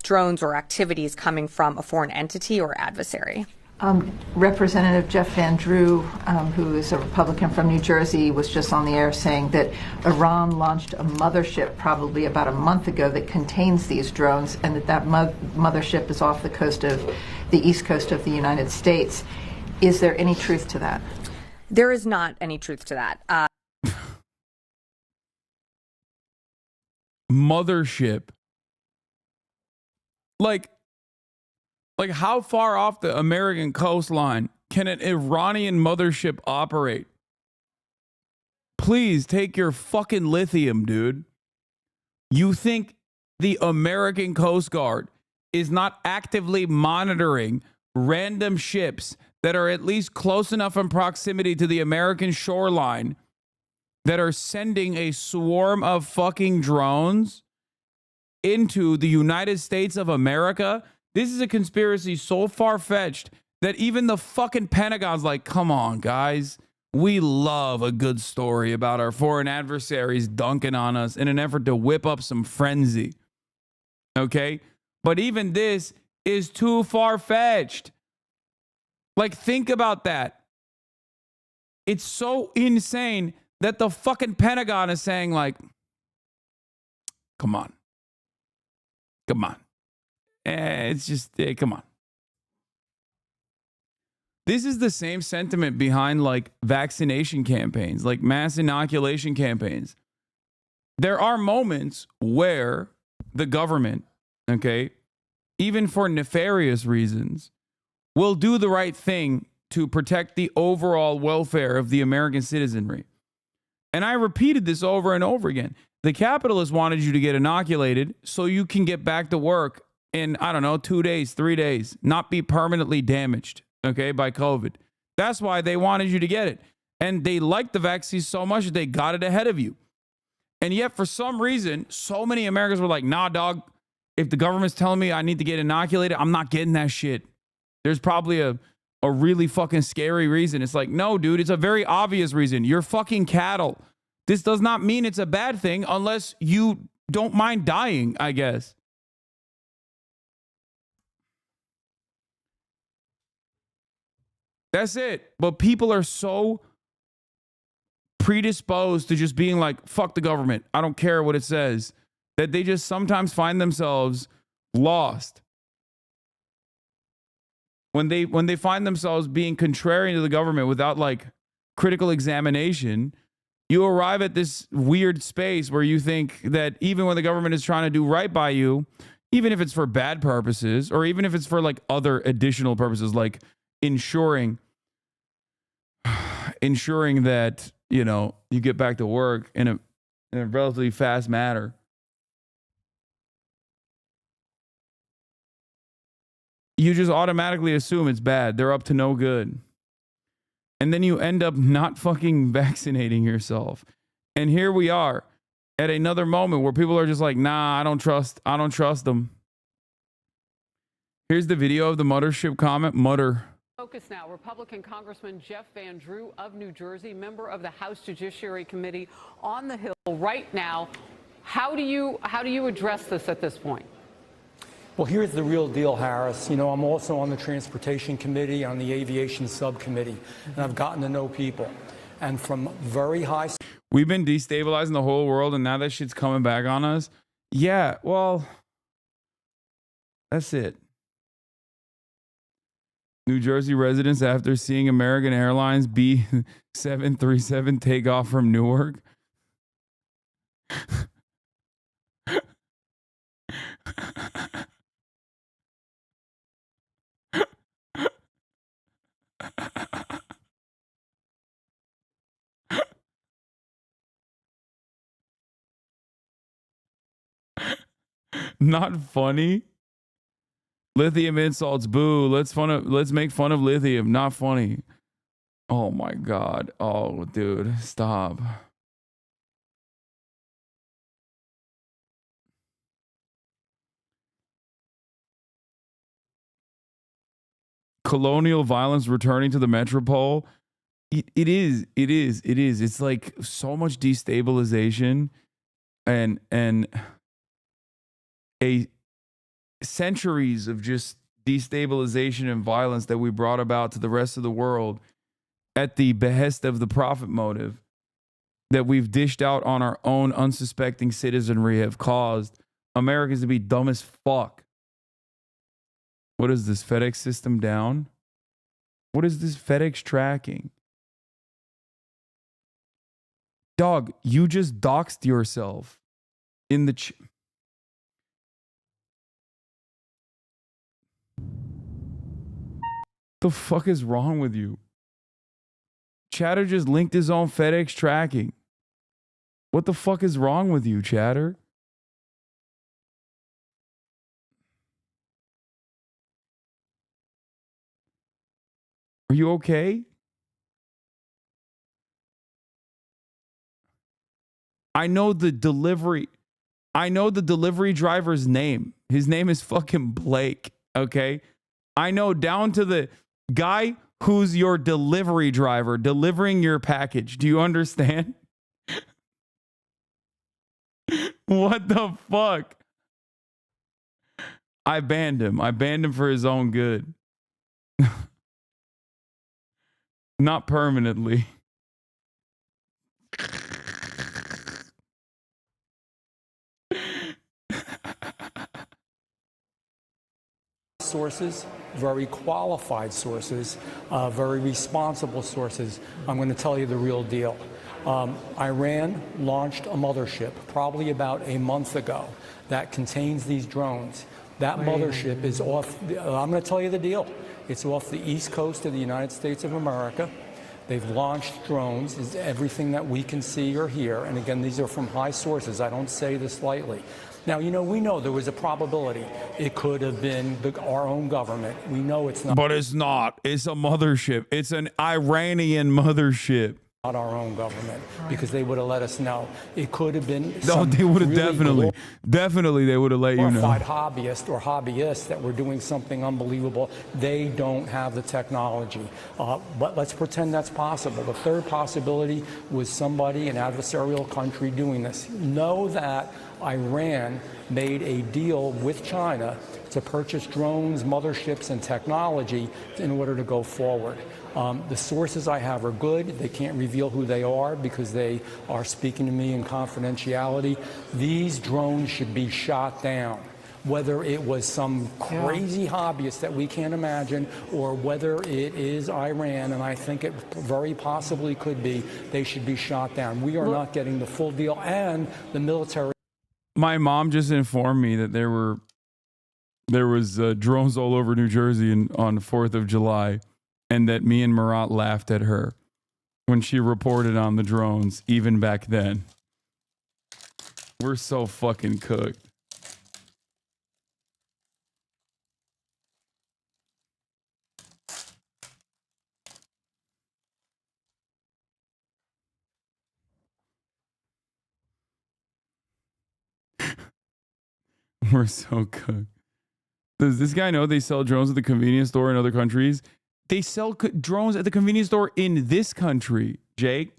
drones or activities coming from a foreign entity or adversary. Representative Jeff Van Drew, who is a Republican from New Jersey, was just on the air saying that Iran launched a mothership probably about a month ago that contains these drones, and that mothership is off the coast of the east coast of the United States. Is there any truth to that? There is not any truth to that. Mothership. Like how far off the American coastline can an Iranian mothership operate? Please take your fucking lithium, dude. You think the American Coast Guard is not actively monitoring random ships that are at least close enough in proximity to the American shoreline that are sending a swarm of fucking drones into the United States of America? This is a conspiracy so far-fetched that even the fucking Pentagon's like, come on, guys. We love a good story about our foreign adversaries dunking on us in an effort to whip up some frenzy. Okay? But even this is too far-fetched. Like, think about that. It's so insane that the fucking Pentagon is saying, like, come on. Come on. It's just, come on. This is the same sentiment behind like vaccination campaigns, like mass inoculation campaigns. There are moments where the government, okay, even for nefarious reasons, will do the right thing to protect the overall welfare of the American citizenry. And I repeated this over and over again. The capitalists wanted you to get inoculated so you can get back to work in, I don't know, 2 days, 3 days, not be permanently damaged, okay, by COVID. That's why they wanted you to get it. And they liked the vaccine so much that they got it ahead of you. And yet, for some reason, so many Americans were like, nah, dog, if the government's telling me I need to get inoculated, I'm not getting that shit. There's probably a really fucking scary reason. It's like, no, dude, it's a very obvious reason. You're fucking cattle. This does not mean it's a bad thing unless you don't mind dying, I guess. That's it. But people are so predisposed to just being like, fuck the government, I don't care what it says, that they just sometimes find themselves lost. When they find themselves being contrarian to the government without like critical examination, you arrive at this weird space where you think that even when the government is trying to do right by you, even if it's for bad purposes, or even if it's for like other additional purposes, like ensuring that, you know, you get back to work in a relatively fast manner, you just automatically assume it's bad. They're up to no good. And then you end up not fucking vaccinating yourself. And here we are at another moment where people are just like, nah, I don't trust them. Here's the video of the mothership comment. Focus now. Republican Congressman Jeff Van Drew of New Jersey, member of the House Judiciary Committee on the Hill right now. How do you address this at this point? Well, here's the real deal, Harris. You know, I'm also on the Transportation Committee, on the Aviation Subcommittee, and I've gotten to know people. And from very high... We've been destabilizing the whole world, and now that shit's coming back on us. Yeah, well, that's it. New Jersey residents, after seeing American Airlines B737 take off from Newark. Not funny. Lithium insults, boo. Let's make fun of lithium. Not funny. Oh my God. Oh, dude, stop. Colonial violence returning to the metropole. It is. It's like so much destabilization and a centuries of just destabilization and violence that we brought about to the rest of the world at the behest of the profit motive that we've dished out on our own unsuspecting citizenry have caused Americans to be dumb as fuck. What is this, FedEx system down? What is this FedEx tracking? Dog, you just doxed yourself in the... The fuck is wrong with you? Chatter just linked his own FedEx tracking. What the fuck is wrong with you, Chatter? Are you okay? I know the delivery driver's name. His name is fucking Blake, okay? I know down to the guy who's your delivery driver delivering your package. Do you understand? What the fuck? I banned him. I banned him for his own good. Not permanently. Sources, very qualified sources, very responsible sources. I'm going to tell you the real deal. Iran launched a mothership probably about a month ago that contains these drones. That mothership is off. I'm going to tell you the deal. It's off the east coast of the United States of America. They've launched drones, is everything that we can see or hear. And again, these are from high sources. I don't say this lightly. Now, you know, we know there was a probability it could have been our own government. We know it's not. But it's not. It's a mothership. It's an Iranian mothership. Not our own government, because they would have let us know. It could have been. No, they would have really definitely they would have let you know. Qualified hobbyists that were doing something unbelievable. They don't have the technology. But let's pretend that's possible. The third possibility was somebody, an adversarial country, doing this. Know that Iran made a deal with China to purchase drones, motherships, and technology in order to go forward. The sources I have are good. They can't reveal who they are because they are speaking to me in confidentiality. These drones should be shot down. Whether it was some crazy hobbyist that we can't imagine, or whether it is Iran, and I think it very possibly could be, they should be shot down. We are not getting the full deal, and the military. My mom just informed me that there was drones all over New Jersey on 4th of July, and that me and Marat laughed at her when she reported on the drones, even back then. We're so fucking cooked. We're so cooked. Does this guy know they sell drones at the convenience store in other countries? They sell drones at the convenience store in this country, Jake.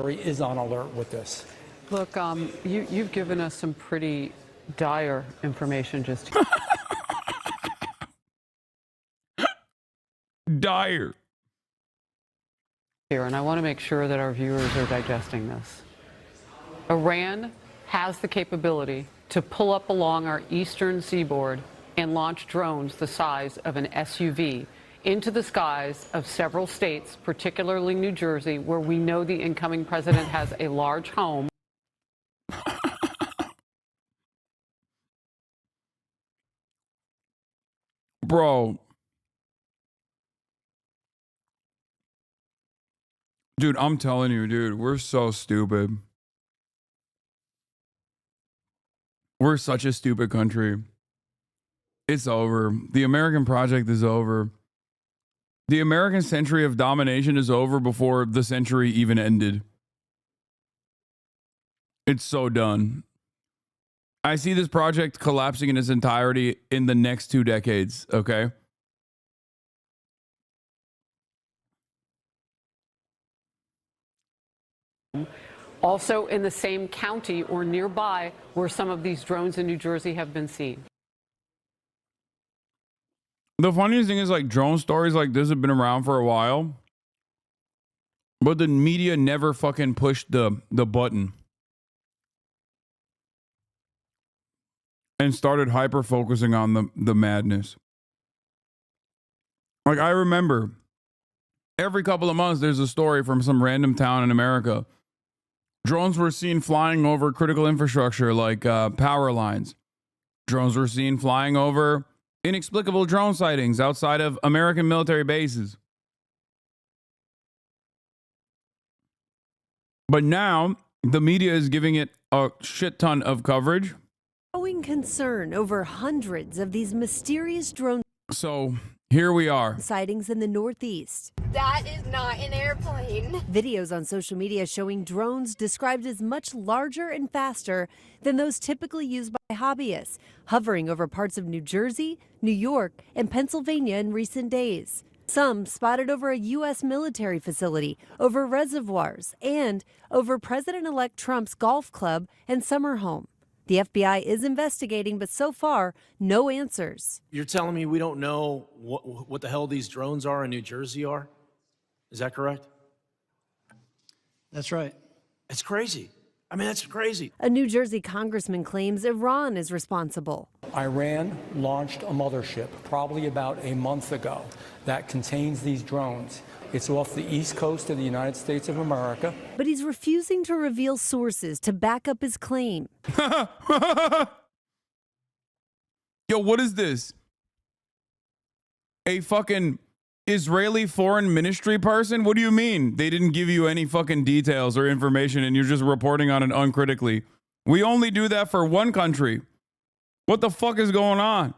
Is on alert with this. Look, you've given us some pretty dire information just dire here, and I want to make sure that our viewers are digesting this. Iran has the capability to pull up along our eastern seaboard and launch drones the size of an SUV into the skies of several states, particularly New Jersey, where we know the incoming president has a large home. Bro. Dude, I'm telling you, dude, we're so stupid. We're such a stupid country. It's over. The American project is over. The American century of domination is over before the century even ended. It's so done. I see this project collapsing in its entirety in the next 2 decades, okay? Also in the same county or nearby where some of these drones in New Jersey have been seen. The funniest thing is, like, drone stories like this have been around for a while, but the media never fucking pushed the button and started hyper focusing on the madness. Like, I remember every couple of months there's a story from some random town in America. Drones were seen flying over critical infrastructure like power lines. Drones were seen flying over inexplicable drone sightings outside of American military bases. But now the media is giving it a shit ton of coverage. Growing concern over hundreds of these mysterious drone So here we are. sightings in the Northeast. That is not an airplane. Videos on social media showing drones described as much larger and faster than those typically used by hobbyists, hovering over parts of New Jersey, New York, and Pennsylvania in recent days. Some spotted over a U.S. military facility, over reservoirs, and over President-elect Trump's golf club and summer home. The FBI is investigating, but so far, no answers. You're telling me we don't know what the hell these drones are in New Jersey are? Is that correct? That's right. It's crazy. I mean, that's crazy. A New Jersey congressman claims Iran is responsible. Iran launched a mothership probably about a month ago that contains these drones. It's off the east coast of the United States of America. But he's refusing to reveal sources to back up his claim. Yo, what is this? A fucking Israeli foreign ministry person? What do you mean? They didn't give you any fucking details or information and you're just reporting on it uncritically. We only do that for one country. What the fuck is going on?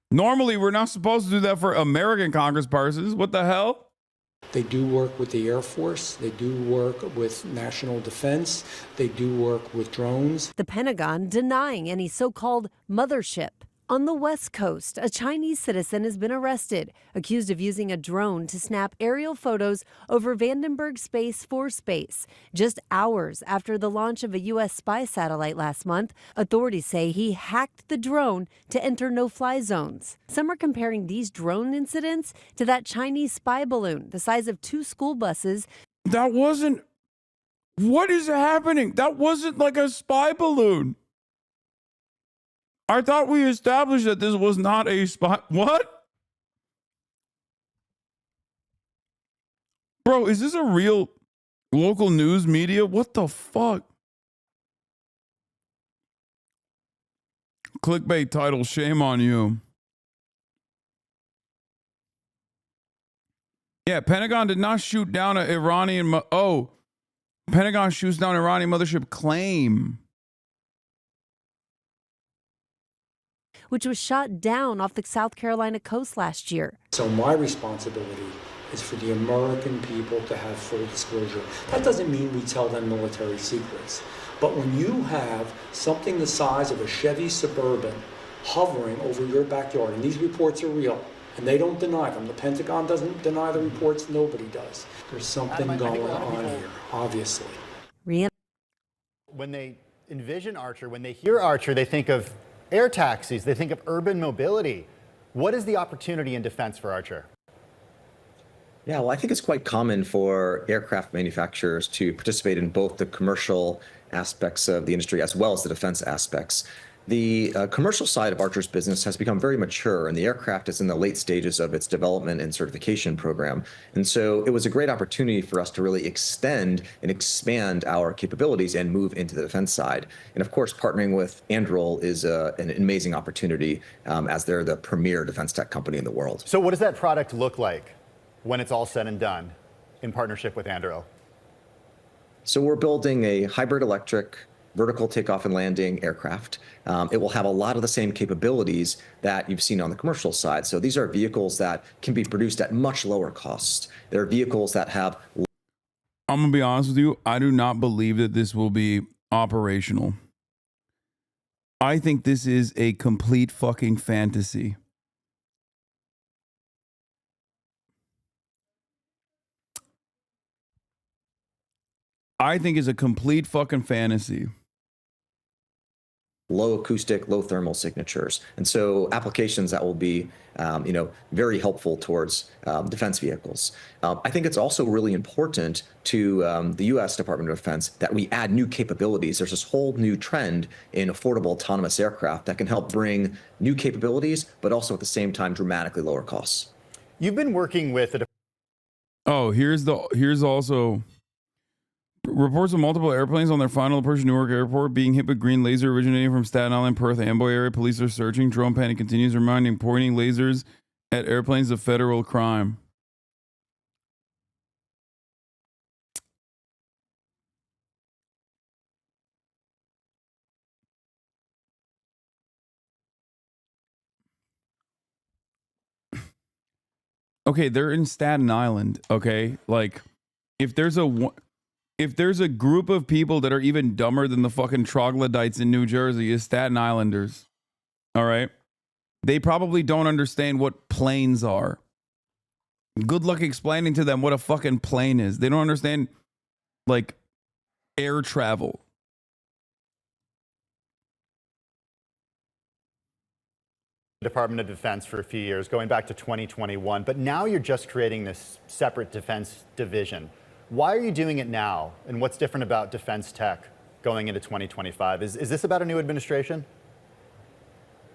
Normally, we're not supposed to do that for American congresspersons. What the hell? They do work with the Air Force. They do work with national defense. They do work with drones. The Pentagon denying any so-called mothership. On the West Coast, a Chinese citizen has been arrested, accused of using a drone to snap aerial photos over Vandenberg Space Force Base. Just hours after the launch of a U.S. spy satellite last month, authorities say he hacked the drone to enter no-fly zones. Some are comparing these drone incidents to that Chinese spy balloon, the size of 2 school buses. That wasn't... What is happening? That wasn't like a spy balloon. I thought we established that this was not a spy. What? Bro, is this a real local news media? What the fuck? Clickbait title, shame on you. Yeah, Pentagon did not shoot down an Iranian... Pentagon shoots down Iranian mothership claim. Which was shot down off the South Carolina coast last year. So my responsibility is for the American people to have full disclosure. That doesn't mean we tell them military secrets. But when you have something the size of a Chevy Suburban hovering over your backyard, and these reports are real, and they don't deny them. The Pentagon doesn't deny the reports, nobody does. There's something going on here, obviously. When they envision Archer, when they hear Archer, they think of air taxis, they think of urban mobility. What is the opportunity in defense for Archer? Yeah, well, I think it's quite common for aircraft manufacturers to participate in both the commercial aspects of the industry as well as the defense aspects. The commercial side of Archer's business has become very mature, and the aircraft is in the late stages of its development and certification program. And so it was a great opportunity for us to really extend and expand our capabilities and move into the defense side. And of course, partnering with Anduril is an amazing opportunity as they're the premier defense tech company in the world. So what does that product look like when it's all said and done in partnership with Anduril? So we're building a hybrid electric vertical takeoff and landing aircraft. It will have a lot of the same capabilities that you've seen on the commercial side. So these are vehicles that can be produced at much lower cost. They're vehicles that have... I'm going to be honest with you. I do not believe that this will be operational. I think this is a complete fucking fantasy. I think it's a complete fucking fantasy. Low acoustic, low thermal signatures. And so applications that will be, very helpful towards defense vehicles. I think it's also really important to the U.S. Department of Defense that we add new capabilities. There's this whole new trend in affordable autonomous aircraft that can help bring new capabilities, but also at the same time dramatically lower costs. You've been working with here's also reports of multiple airplanes on their final approach to Newark Airport being hit with green laser originating from Staten Island, Perth, Amboy area. Police are searching. Drone panic continues, reminding pointing lasers at airplanes of federal crime. Okay, they're in Staten Island. Okay, like if there's a group of people that are even dumber than the fucking troglodytes in New Jersey, is Staten Islanders. All right? They probably don't understand what planes are. Good luck explaining to them what a fucking plane is. They don't understand, like, air travel. Department of Defense for a few years, going back to 2021, but now you're just creating this separate defense division. Why are you doing it now, and what's different about defense tech going into 2025? Is this about a new administration?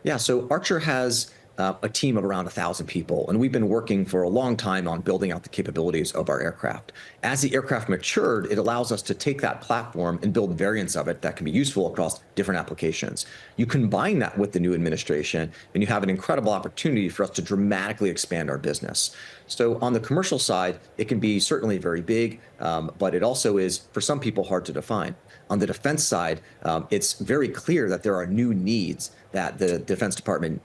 Yeah, so Archer has a team of around 1,000 people, and we've been working for a long time on building out the capabilities of our aircraft. As the aircraft matured, it allows us to take that platform and build variants of it that can be useful across different applications. You combine that with the new administration, and you have an incredible opportunity for us to dramatically expand our business. So on the commercial side, it can be certainly very big, but it also is, for some people, hard to define. On the defense side, it's very clear that there are new needs that the Defense Department,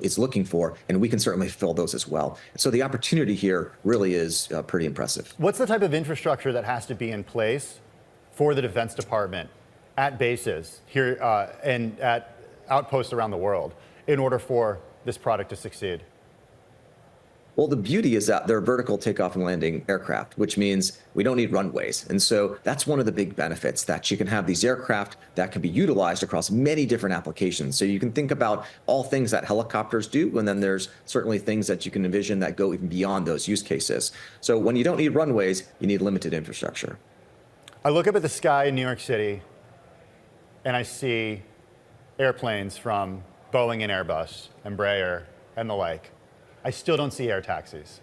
is looking for, and we can certainly fill those as well. So the opportunity here really is pretty impressive. What's the type of infrastructure that has to be in place for the Defense Department at bases here and at outposts around the world in order for this product to succeed? Well, the beauty is that they're vertical takeoff and landing aircraft, which means we don't need runways. And so that's one of the big benefits, that you can have these aircraft that can be utilized across many different applications. So you can think about all things that helicopters do, and then there's certainly things that you can envision that go even beyond those use cases. So when you don't need runways, you need limited infrastructure. I look up at the sky in New York City, and I see airplanes from Boeing and Airbus, Embraer, and the like. I still don't see air taxis.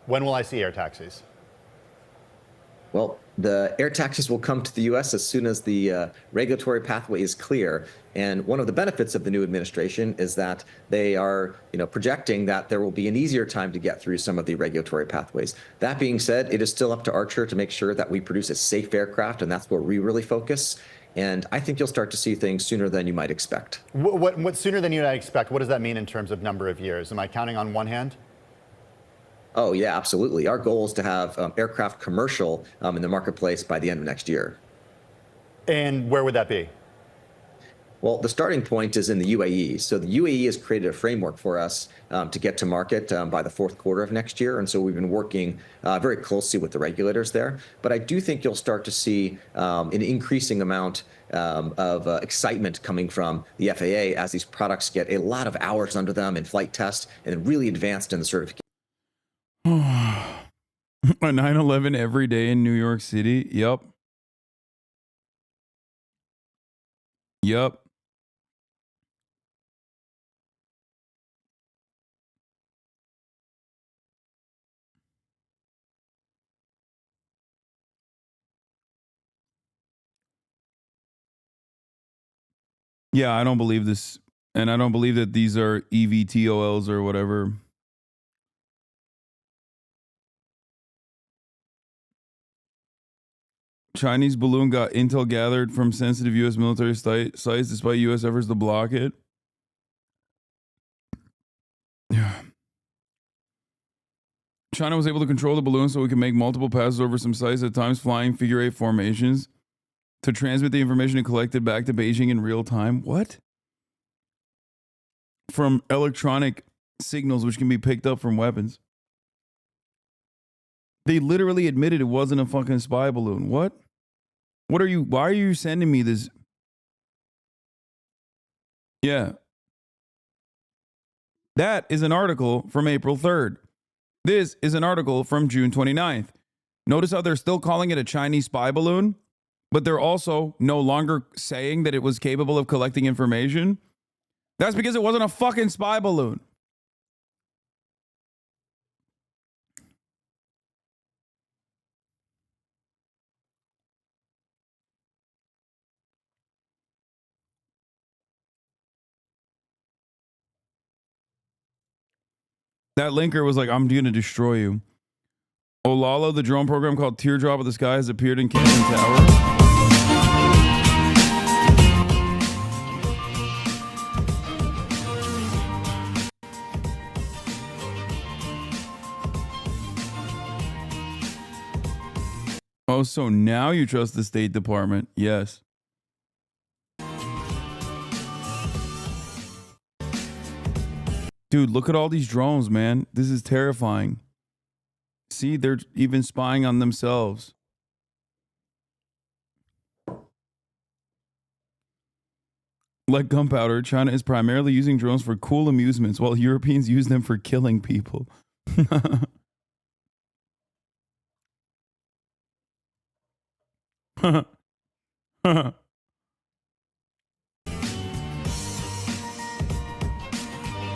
When will I see air taxis? Well, the air taxis will come to the U.S. as soon as the regulatory pathway is clear. And one of the benefits of the new administration is that they are, projecting that there will be an easier time to get through some of the regulatory pathways. That being said, it is still up to Archer to make sure that we produce a safe aircraft, and that's where we really focus. And I think you'll start to see things sooner than you might expect. What sooner than you might expect? What does that mean in terms of number of years? Am I counting on one hand? Oh, yeah, absolutely. Our goal is to have aircraft commercial in the marketplace by the end of next year. And where would that be? Well, the starting point is in the UAE. So the UAE has created a framework for us to get to market by the fourth quarter of next year. And so we've been working very closely with the regulators there. But I do think you'll start to see an increasing amount of excitement coming from the FAA as these products get a lot of hours under them in flight tests and really advanced in the certification. A 9/11 every day in New York City. Yep. Yeah, I don't believe this. And I don't believe that these are EVTOLs or whatever. Chinese balloon got intel gathered from sensitive U.S. military sites despite U.S. efforts to block it. Yeah. China was able to control the balloon so we can make multiple passes over some sites, at times flying figure-8 formations, to transmit the information and collect it back to Beijing in real time. What? From electronic signals which can be picked up from weapons. They literally admitted it wasn't a fucking spy balloon. What? Why are you sending me this? Yeah. That is an article from April 3rd. This is an article from June 29th. Notice how they're still calling it a Chinese spy balloon, but they're also no longer saying that it was capable of collecting information. That's because it wasn't a fucking spy balloon. That linker was like, I'm going to destroy you. Olala, the drone program called Teardrop of the Sky, has appeared in Canyon Tower. Oh, so now you trust the State Department? Yes. Dude, look at all these drones, man. This is terrifying. See, they're even spying on themselves. Like gunpowder, China is primarily using drones for cool amusements, while Europeans use them for killing people.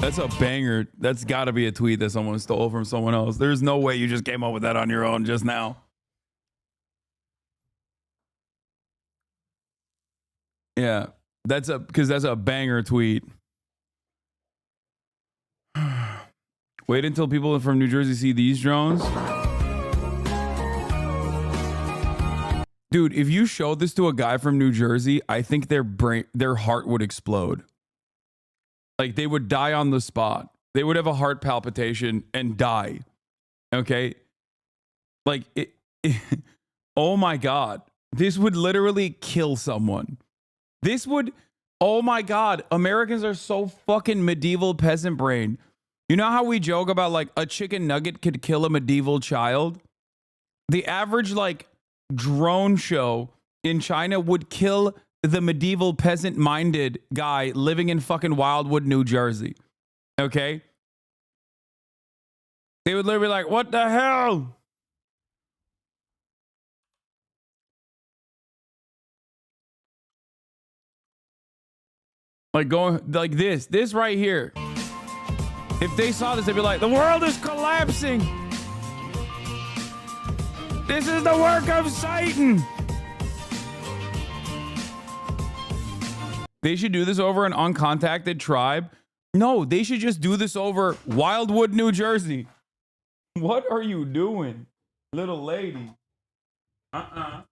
That's a banger. That's got to be a tweet that someone stole from someone else. There's no way you just came up with that on your own just now. Yeah, that's a banger tweet. Wait until people from New Jersey see these drones. Dude, if you showed this to a guy from New Jersey, I think their heart would explode. Like they would die on the spot. They would have a heart palpitation and die. Okay? Like oh my God. This would literally kill someone. This would, oh my God. Americans are so fucking medieval peasant brain. You know how we joke about like a chicken nugget could kill a medieval child? The average like drone show in China would kill the medieval peasant-minded guy living in fucking Wildwood, New Jersey. Okay? They would literally be like, what the hell? Like going like this right here. If they saw this, they'd be like, the world is collapsing. This is the work of Satan. They should do this over an uncontacted tribe. No, they should just do this over Wildwood, New Jersey. What are you doing, little lady? Come on.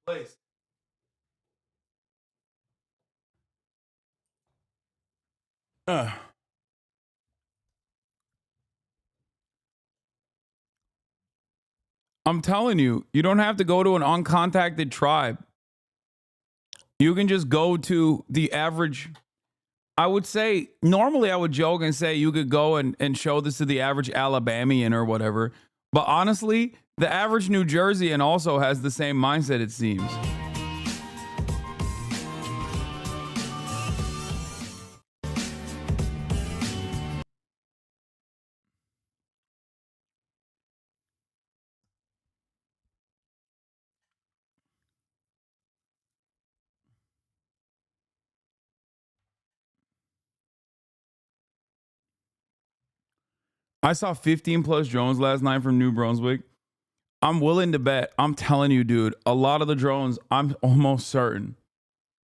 Please. I'm telling you, you don't have to go to an uncontacted tribe. You can just go to the average. I would say, normally I would joke and say you could go and show this to the average Alabamian or whatever. But honestly, the average New Jerseyan also has the same mindset, it seems. I saw 15 plus drones last night from New Brunswick. I'm willing to bet, I'm telling you, dude, a lot of the drones, I'm almost certain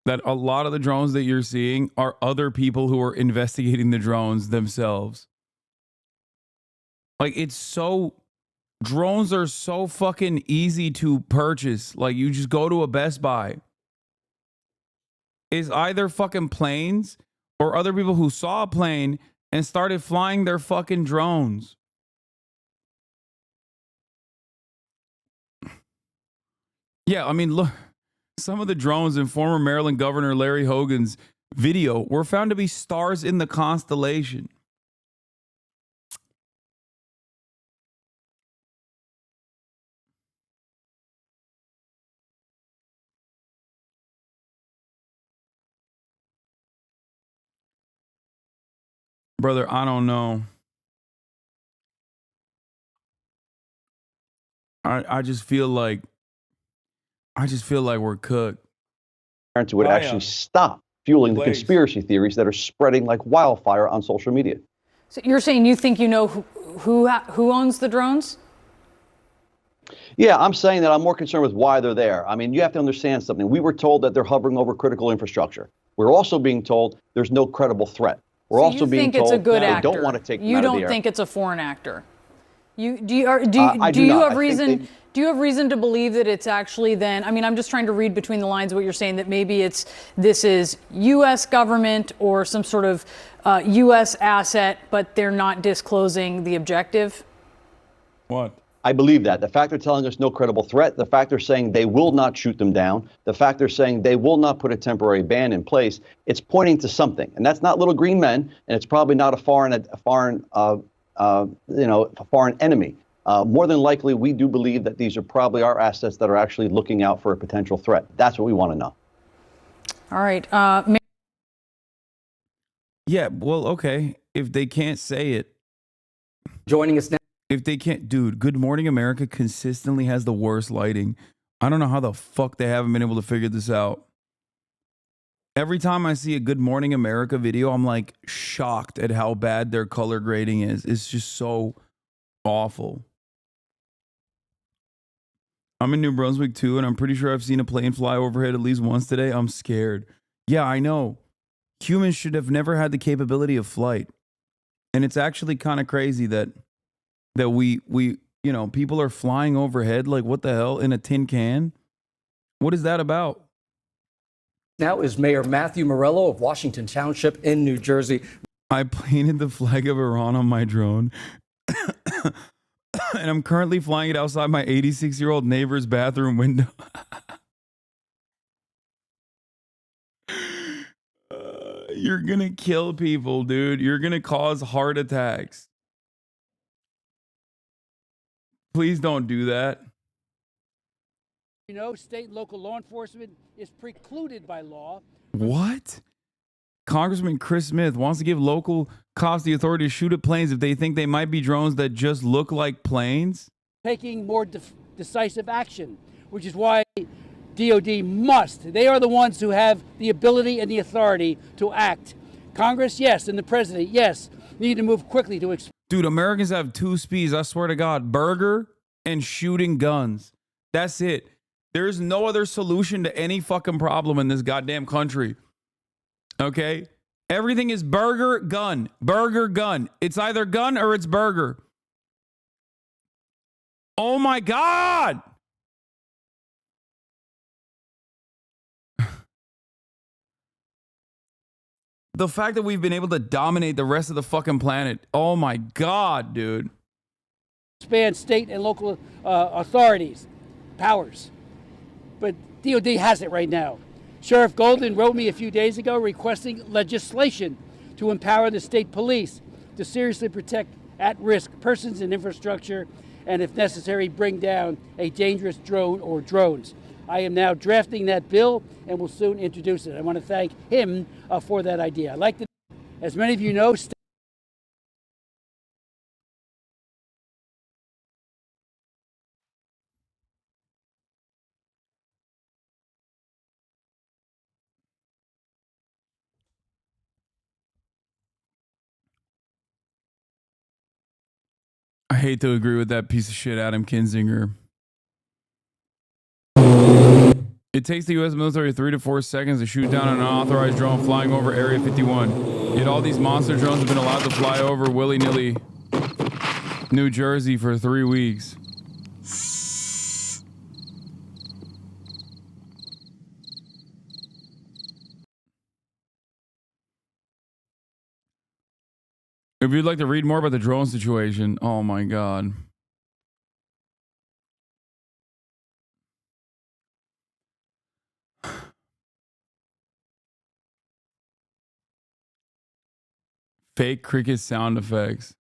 that a lot of the drones that you're seeing are other people who are investigating the drones themselves. Like, it's so, drones are so fucking easy to purchase. Like, you just go to a Best Buy. It's either fucking planes or other people who saw a plane and started flying their fucking drones. Yeah, I mean, look, some of the drones in former Maryland Governor Larry Hogan's video were found to be stars in the constellation. Brother, I don't know. I just feel like we're cooked. Parents would actually stop fueling the conspiracy theories that are spreading like wildfire on social media. So you're saying you think you know who owns the drones? Yeah, I'm saying that I'm more concerned with why they're there. I mean, you have to understand something. We were told that they're hovering over critical infrastructure. We're also being told there's no credible threat. We're also being told it's a good actor. They don't want to take them you out of the don't air. think it's a foreign actor. Do you have reason? Do you have reason to believe that it's actually then? I mean, I'm just trying to read between the lines what you're saying, that maybe this is U.S. government or some sort of U.S. asset, but they're not disclosing the objective. What? I believe that. The fact they're telling us no credible threat, the fact they're saying they will not shoot them down, the fact they're saying they will not put a temporary ban in place, it's pointing to something. And that's not little green men, and it's probably not a foreign enemy. More than likely, we do believe that these are probably our assets that are actually looking out for a potential threat. That's what we want to know. All right. Yeah, well, okay. If they can't say it. Joining us now. If they can't, dude, Good Morning America consistently has the worst lighting I don't know how the fuck they haven't been able to figure this out. Every time I see a Good Morning America video, I'm like shocked at how bad their color grading is. It's just so awful. I'm in New Brunswick too, and I'm pretty sure I've seen a plane fly overhead at least once today. I'm scared. Yeah, I know. Humans should have never had the capability of flight. And it's actually kind of crazy that we you know, people are flying overhead like what the hell in a tin can? What is that about? Now is Mayor Matthew Morello of Washington Township in New Jersey. I painted the flag of Iran on my drone. And I'm currently flying it outside my 86-year-old neighbor's bathroom window. You're going to kill people, dude. You're going to cause heart attacks. Please don't do that. You know, state and local law enforcement is precluded by law. What? Congressman Chris Smith wants to give local cops the authority to shoot at planes if they think they might be drones that just look like planes? Taking more decisive action, which is why DOD must. They are the ones who have the ability and the authority to act. Congress, yes, and the president, yes, need to move quickly to... Dude, Americans have two speeds, I swear to God. Burger and shooting guns. That's it. There's no other solution to any fucking problem in this goddamn country. Okay? Everything is burger, gun. Burger, gun. It's either gun or it's burger. Oh my God! The fact that we've been able to dominate the rest of the fucking planet. Oh my God, dude. Expand state and local authorities, powers. But DOD has it right now. Sheriff Golden wrote me a few days ago requesting legislation to empower the state police to seriously protect at-risk persons and infrastructure, and if necessary, bring down a dangerous drone or drones. I am now drafting that bill and will soon introduce it. I want to thank him for that idea. I'd like to, as many of you know, I hate to agree with that piece of shit, Adam Kinzinger. It takes the U.S. military 3 to 4 seconds to shoot down an unauthorized drone flying over Area 51. Yet all these monster drones have been allowed to fly over willy-nilly New Jersey for 3 weeks. If you'd like to read more about the drone situation, oh my God. Fake cricket sound effects.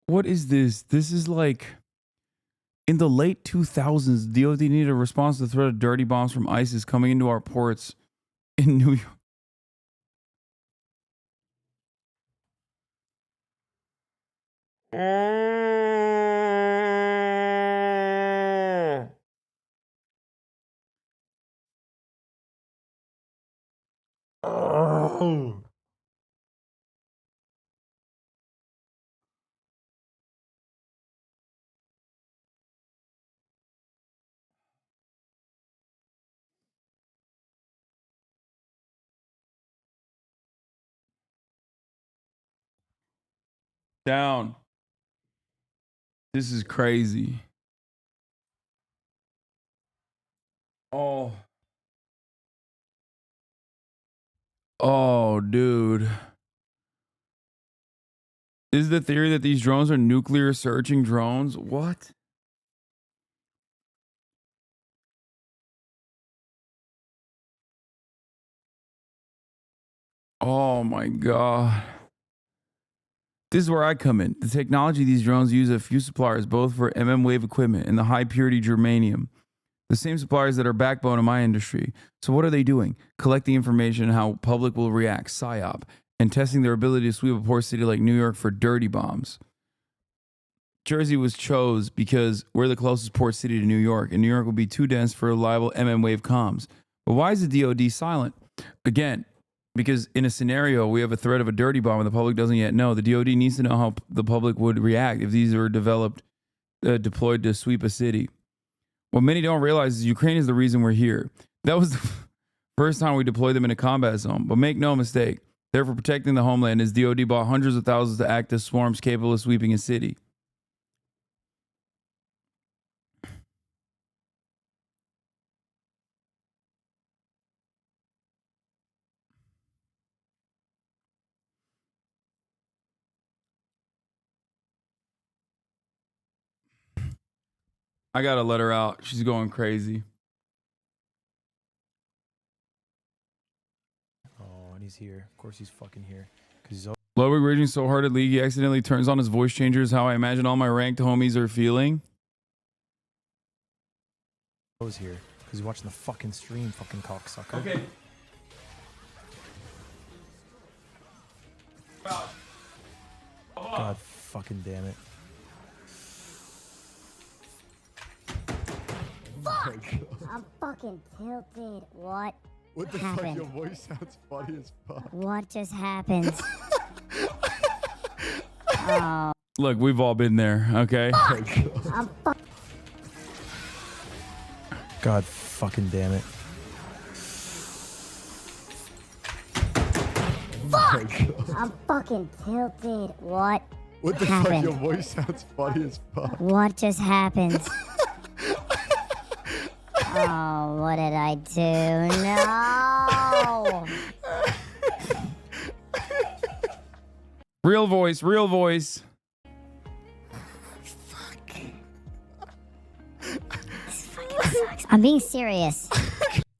What is this? This is like in the late 2000s, DOD needed a response to the threat of dirty bombs from ISIS coming into our ports in New York. Down. This is crazy. Oh. Oh, dude. Is the theory that these drones are nuclear searching drones? What? Oh my God. This is where I come in. The technology these drones use a few suppliers, both for MM wave equipment and the high purity germanium. The same suppliers that are backbone of my industry. So what are they doing? Collecting information on how public will react, PSYOP, and testing their ability to sweep a poor city like New York for dirty bombs. Jersey was chose because we're the closest port city to New York, and New York will be too dense for reliable MM-wave comms. But why is the DoD silent? Again, because in a scenario, we have a threat of a dirty bomb and the public doesn't yet know. The DoD needs to know how the public would react if these were deployed to sweep a city. What many don't realize is Ukraine is the reason we're here. That was the first time we deployed them in a combat zone. But make no mistake, they're for protecting the homeland as DoD bought hundreds of thousands to act as swarms capable of sweeping a city. I gotta let her out. She's going crazy. Oh, and he's here. Of course he's fucking here. Because he's Ludwig raging so hard at League, he accidentally turns on his voice changers. How I imagine all my ranked homies are feeling. always here. Because he's watching the fucking stream, fucking cocksucker. Okay. God fucking damn it. Fuck! I'm fucking tilted. What? What the happened? fuck? Your voice sounds funny as fuck. What just happened? Oh. Look, we've all been there, okay? I'm God fucking damn it. Fuck! I'm fucking tilted. What? What the happened? fuck? Your voice sounds funny as fuck. What just happened? Oh, what did I do? No! Real voice, real voice. I'm being serious.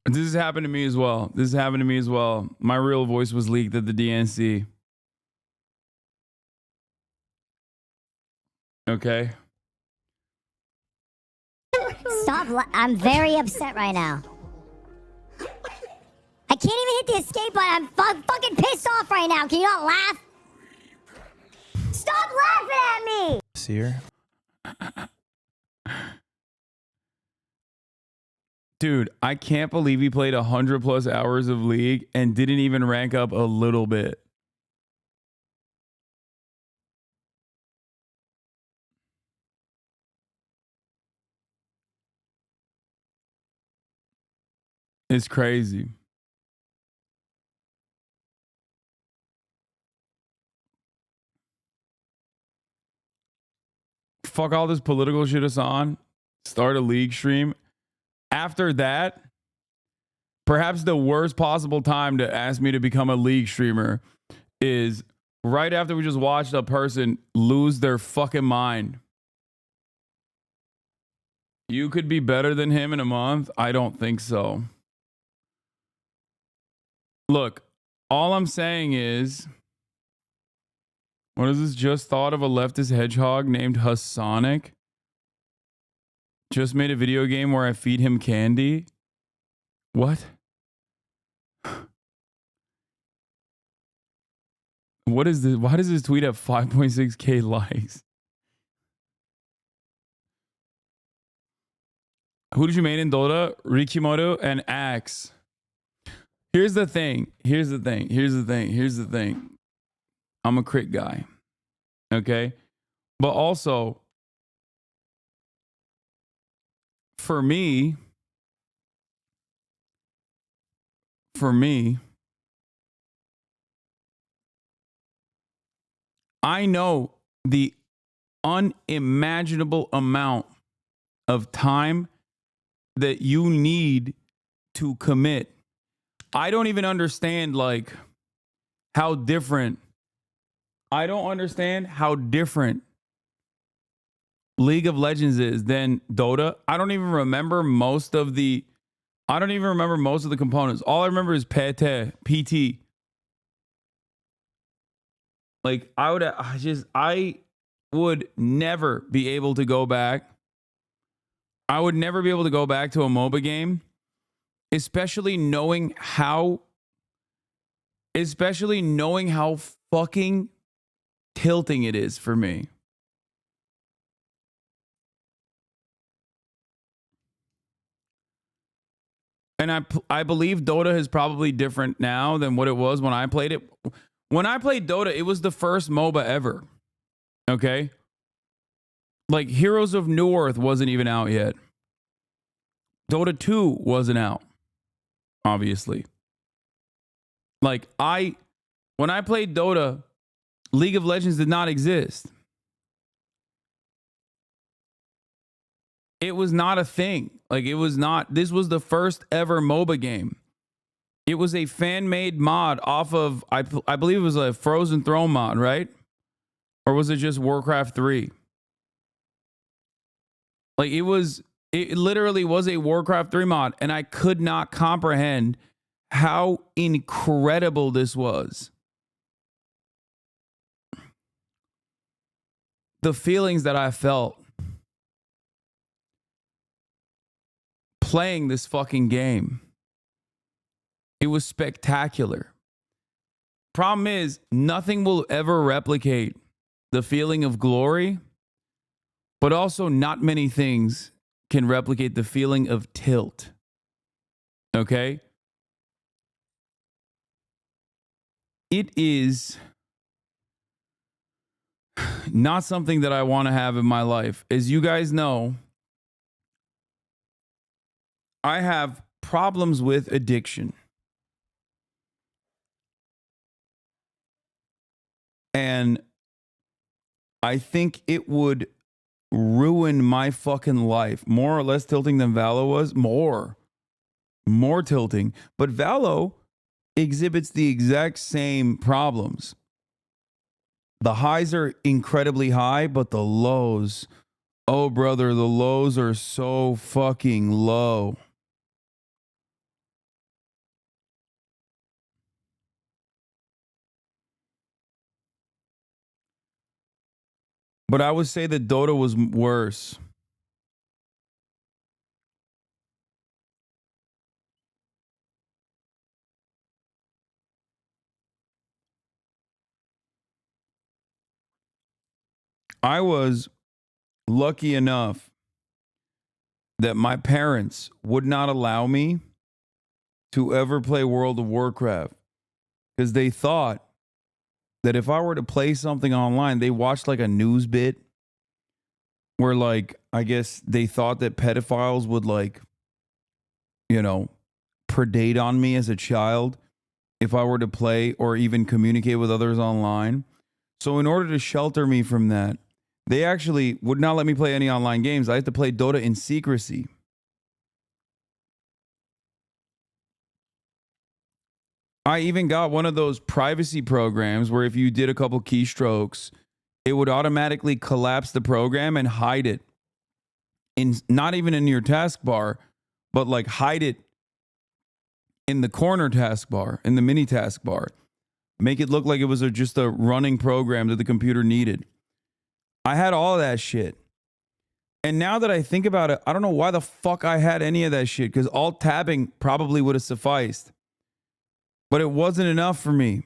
This has happened to me as well. This has happened to me as well. My real voice was leaked at the DNC. Okay. Stop. I'm very upset right now. I can't even hit the escape button. I'm fucking pissed off right now. Can you not laugh? Stop laughing at me! See her? Dude, I can't believe he played 100+ hours of League and didn't even rank up a little bit. It's crazy. Fuck all this political shit, Hasan. Start a League stream. After that, perhaps the worst possible time to ask me to become a League streamer is right after we just watched a person lose their fucking mind. You could be better than him in a month? I don't think so. Look, all I'm saying is, what is this? Just thought of a leftist hedgehog named Hasanic. Just made a video game where I feed him candy. What? What is this? Why does this tweet have 5.6K likes? Who did you main in Dota? Rikimoto and Axe. Here's the thing. Here's the thing. Here's the thing. Here's the thing. I'm a crit guy. Okay? But also, for me, I know the unimaginable amount of time that you need to commit. I don't even understand like how different. I don't understand how different League of Legends is than Dota. I don't even remember most of the components. All I remember is PT. Like I would never be able to go back. I would never be able to go back to a MOBA game, especially knowing how fucking tilting it is for me. And I believe Dota is probably different now than what it was when I played it. When I played Dota, it was the first MOBA ever. Okay? Like, Heroes of New Earth wasn't even out yet. Dota 2 wasn't out, obviously. Like, when I played Dota, League of Legends did not exist. It was not a thing. Like, it was not, this was the first ever MOBA game. It was a fan-made mod off of, I believe it was a Frozen Throne mod, right? Or was it just Warcraft 3? Like, it literally was a Warcraft 3 mod, and I could not comprehend how incredible this was. The feelings that I felt playing this fucking game. It was spectacular. Problem is, nothing will ever replicate the feeling of glory, but also not many things can replicate the feeling of tilt. Okay? It is not something that I want to have in my life. As you guys know, I have problems with addiction. And I think it would ruin my fucking life. More or less tilting than Valo was. More tilting. But Valo exhibits the exact same problems. The highs are incredibly high, but the lows, oh brother, the lows are so fucking low. But I would say that Dota was worse. I was lucky enough that my parents would not allow me to ever play World of Warcraft because they thought that if I were to play something online, they watched like a news bit where, like, I guess they thought that pedophiles would, like, you know, predate on me as a child if I were to play or even communicate with others online. So in order to shelter me from that, they actually would not let me play any online games. I had to play Dota in secrecy. I even got one of those privacy programs where if you did a couple keystrokes, it would automatically collapse the program and hide it. Not even in your taskbar, but like hide it in the corner taskbar, in the mini taskbar. Make it look like it was just a running program that the computer needed. I had all of that shit. And now that I think about it, I don't know why the fuck I had any of that shit, because alt tabbing probably would have sufficed. But it wasn't enough for me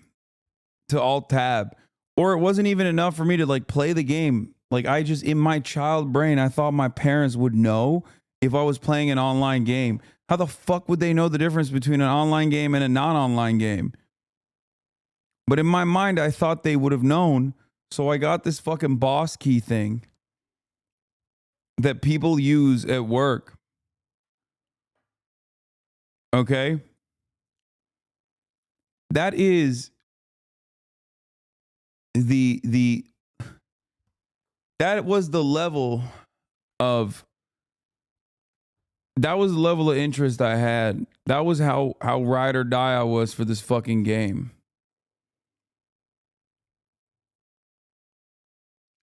to alt tab, or it wasn't even enough for me to like play the game. Like, I just, in my child brain, I thought my parents would know if I was playing an online game. How the fuck would they know the difference between an online game and a non-online game? But in my mind, I thought they would have known. So I got this fucking boss key thing that people use at work. Okay? That is that was the level of interest I had. That was how ride or die I was for this fucking game.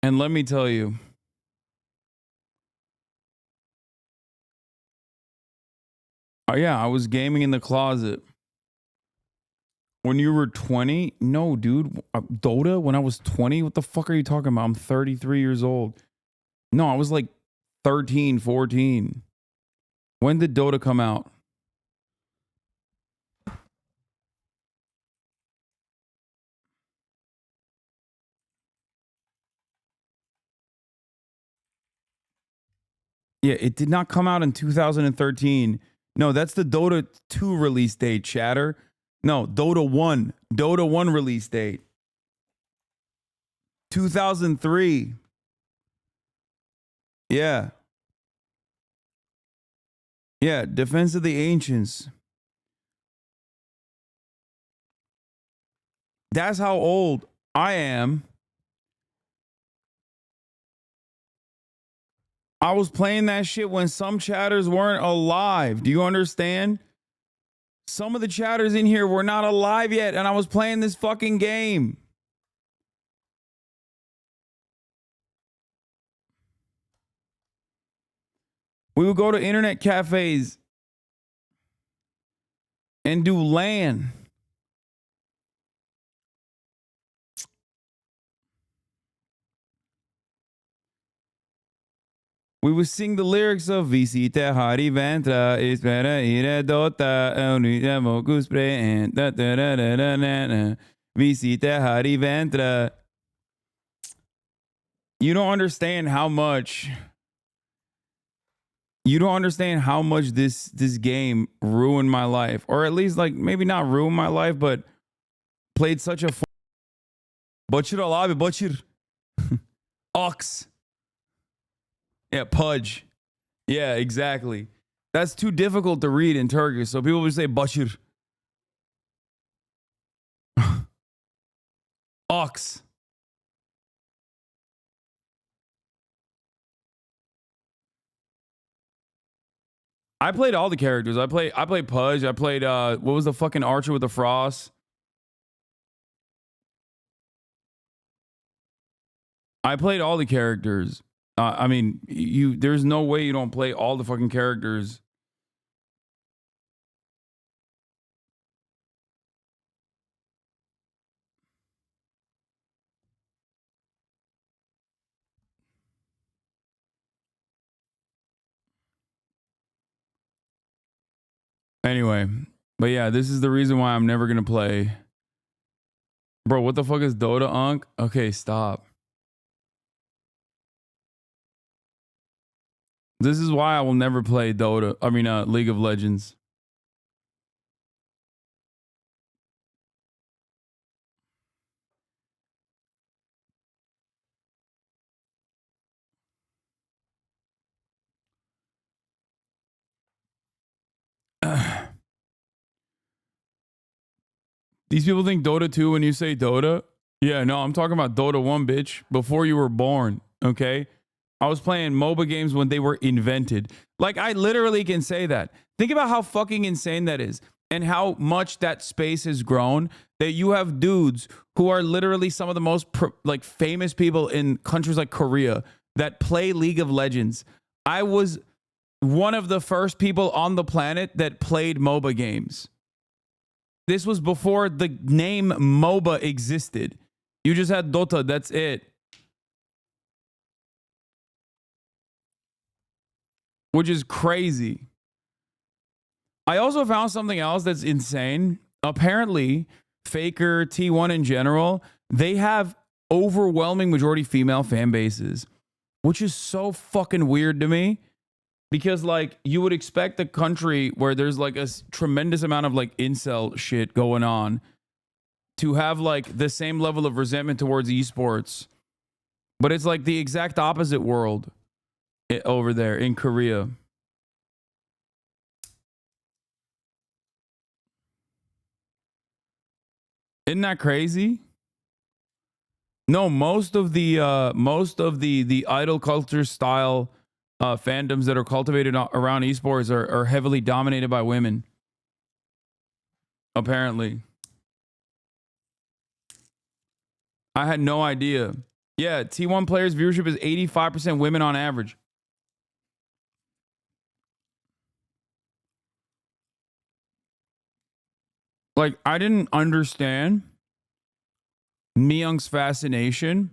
And let me tell you, yeah, I was gaming in the closet. When you were 20? No, dude. Dota, when I was 20? What the fuck are you talking about? I'm 33 years old. No, I was like 13, 14. When did Dota come out? Yeah, it did not come out in 2013. No, that's the Dota 2 release date, chatter. No, Dota 1. Dota 1 release date. 2003. Yeah. Yeah, Defense of the Ancients. That's how old I am. I was playing that shit when some chatters weren't alive. Do you understand? Some of the chatters in here were not alive yet, and I was playing this fucking game. We would go to internet cafes and do LAN. We would sing the lyrics of Visita Hari Ventra, Espera Ire Dota, Unidemo Guspre, da da da da da da. Visita Hari Ventra. You don't understand how much. You don't understand how much this game ruined my life, or at least like maybe not ruined my life, but played such a. Butcher abi butcher. Ox. Yeah, pudge. Yeah, exactly. That's too difficult to read in Turkish, so people would say butcher. Ox. I played all the characters. I played Pudge. I played what was the fucking archer with the frost? I played all the characters. I mean, there's no way you don't play all the fucking characters. Anyway, but yeah, this is the reason why I'm never gonna play. Bro, what the fuck is Dota, Unk? Okay, stop. This is why I will never play Dota. I mean, League of Legends. These people think Dota 2 when you say Dota. Yeah, no, I'm talking about Dota 1, bitch. Before you were born, okay? I was playing MOBA games when they were invented. Like, I literally can say that. Think about how fucking insane that is and how much that space has grown, that you have dudes who are literally some of the most like famous people in countries like Korea that play League of Legends. I was one of the first people on the planet that played MOBA games. This was before the name MOBA existed. You just had Dota, that's it. Which is crazy. I also found something else that's insane. Apparently, Faker, T1 in general, they have overwhelming majority female fan bases, which is so fucking weird to me. Because, like, you would expect a country where there's, like, a tremendous amount of, like, incel shit going on to have, like, the same level of resentment towards esports. But it's, like, the exact opposite world over there in Korea. Isn't that crazy? No, most of the idol culture style fandoms that are cultivated around esports are heavily dominated by women. Apparently. I had no idea. Yeah, T1 players' viewership is 85% women on average. Like, I didn't understand Myung's fascination.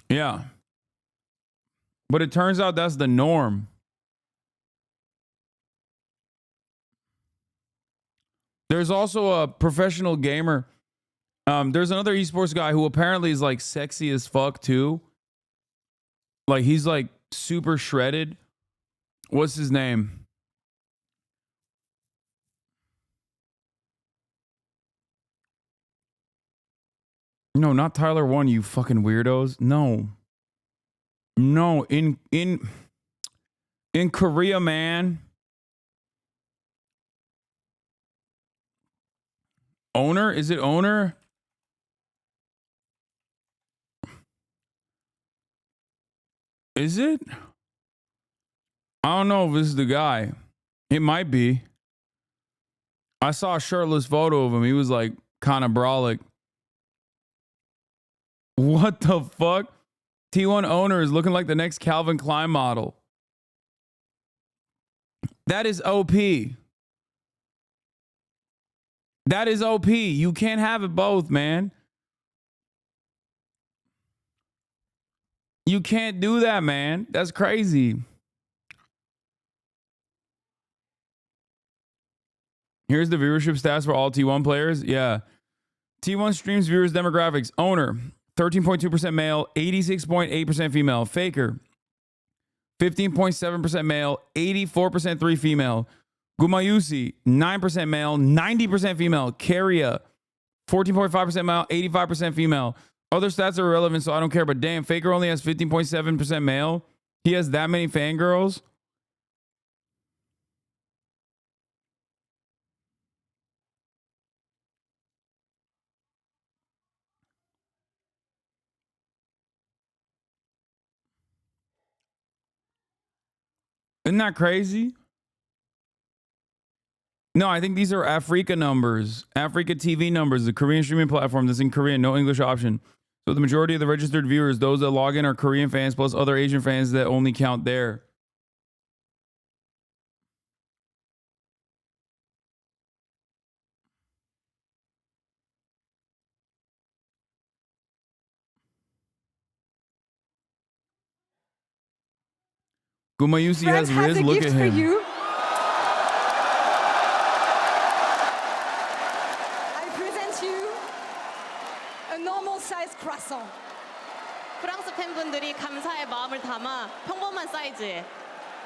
Yeah. But it turns out that's the norm. There's also a professional gamer. There's another esports guy who apparently is like sexy as fuck too. Like he's like super shredded. What's his name? No, not Tyler One, you fucking weirdos. No. No, in Korea, man. Owner? Is it Owner? Is it? I don't know if this is the guy. It might be. I saw a shirtless photo of him. He was like kind of brolic. What the fuck? T1 Owner is looking like the next Calvin Klein model. That is OP. That is OP. You can't have it both, man. You can't do that, man. That's crazy. Here's the viewership stats for all T1 players. Yeah. T1 streams viewers demographics. Owner, 13.2% male, 86.8% female. Faker, 15.7% male, 84% 3 female. Gumayusi, 9% male, 90% female. Carrier, 14.5% male, 85% female. Other stats are irrelevant, so I don't care. But damn, Faker only has 15.7% male. He has that many fangirls. Isn't that crazy? No, I think these are Africa numbers. Africa TV numbers, the Korean streaming platform that's in Korean, no English option. So the majority of the registered viewers, those that log in, are Korean fans plus other Asian fans that only count there. Gumayusi has Riz. Look at him. I present you a normal size croissant. 프랑스 팬분들이 감사의 마음을 담아 평범한 사이즈의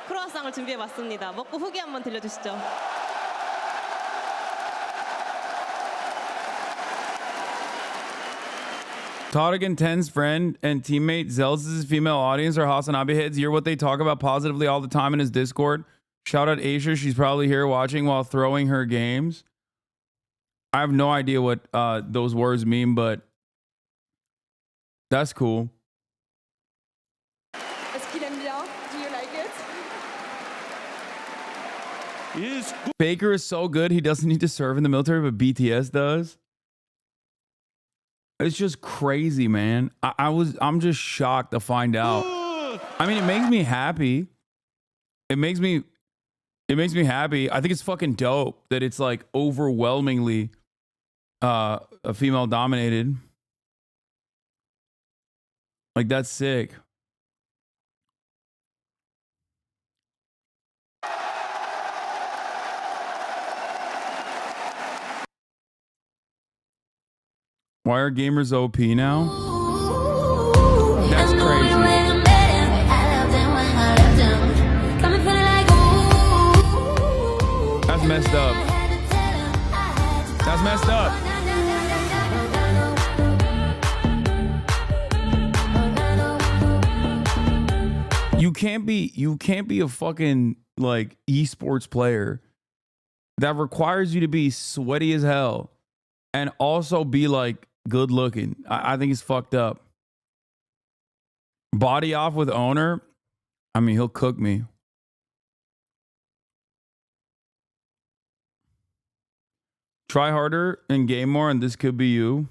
크루아상을 준비해봤습니다. 먹고 후기 한번 들려주시죠. Todigan 10's friend and teammate Zelz's female audience are HasanAbi heads. You're what they talk about positively all the time in his Discord. Shout out Aisha. She's probably here watching while throwing her games. I have no idea what those words mean, but that's cool. Est-ce qu'il aime bien? Do you like it? Faker is so good, he doesn't need to serve in the military, but BTS does. It's just crazy, man. I'm just shocked to find out. I mean, it makes me happy. It makes me happy. I think it's fucking dope that it's like overwhelmingly a female dominated. Like, that's sick. Why are gamers OP now? That's crazy. That's messed up. That's messed up. You can't be a fucking like esports player that requires you to be sweaty as hell and also be like good looking. I think it's fucked up. Body off with Owner. I mean, he'll cook me. Try harder and game more, and this could be you.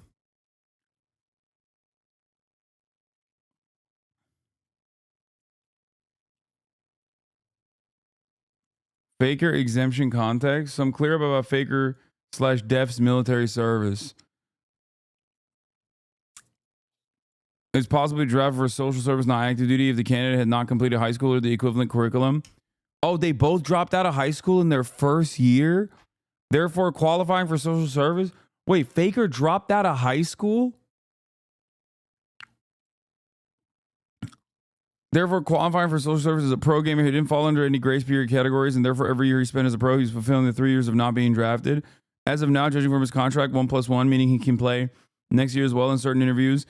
Faker exemption context. So I'm clear about Faker/Def's military service. It's possibly drafted for social service, not active duty, if the candidate had not completed high school or the equivalent curriculum. Oh, they both dropped out of high school in their first year, therefore qualifying for social service? Wait, Faker dropped out of high school? Therefore, qualifying for social service as a pro gamer who didn't fall under any grace period categories, and therefore every year he spent as a pro, he's fulfilling the 3 years of not being drafted. As of now, judging from his contract, 1+1, meaning he can play next year as well in certain interviews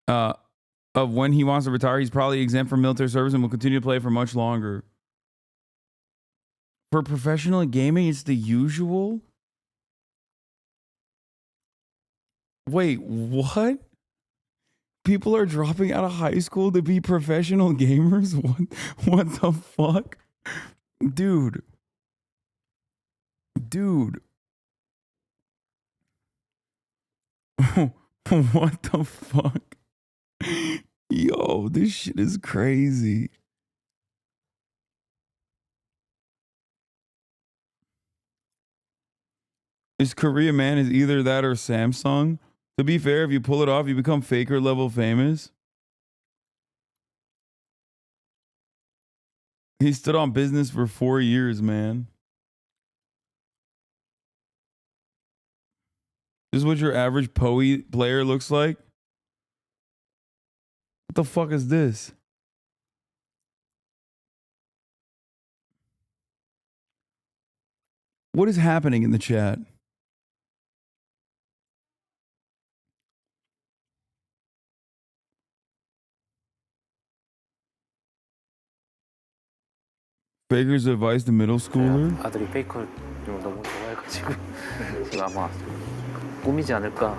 of when he wants to retire. He's probably exempt from military service and will continue to play for much longer. For professional gaming, it's the usual? Wait, what? People are dropping out of high school to be professional gamers? What the fuck? Dude. What the fuck? Yo, this shit is crazy. Is Korea, man, is either that or Samsung? To be fair, if you pull it off, you become Faker level famous. He stood on business for 4 years, man. This is what your average PoE player looks like? What the fuck is this? What is happening in the chat? Faker's advice to middle schooler? 아들이 페이커를 너무 좋아해가지고 제가 아마 꿈이지 않을까.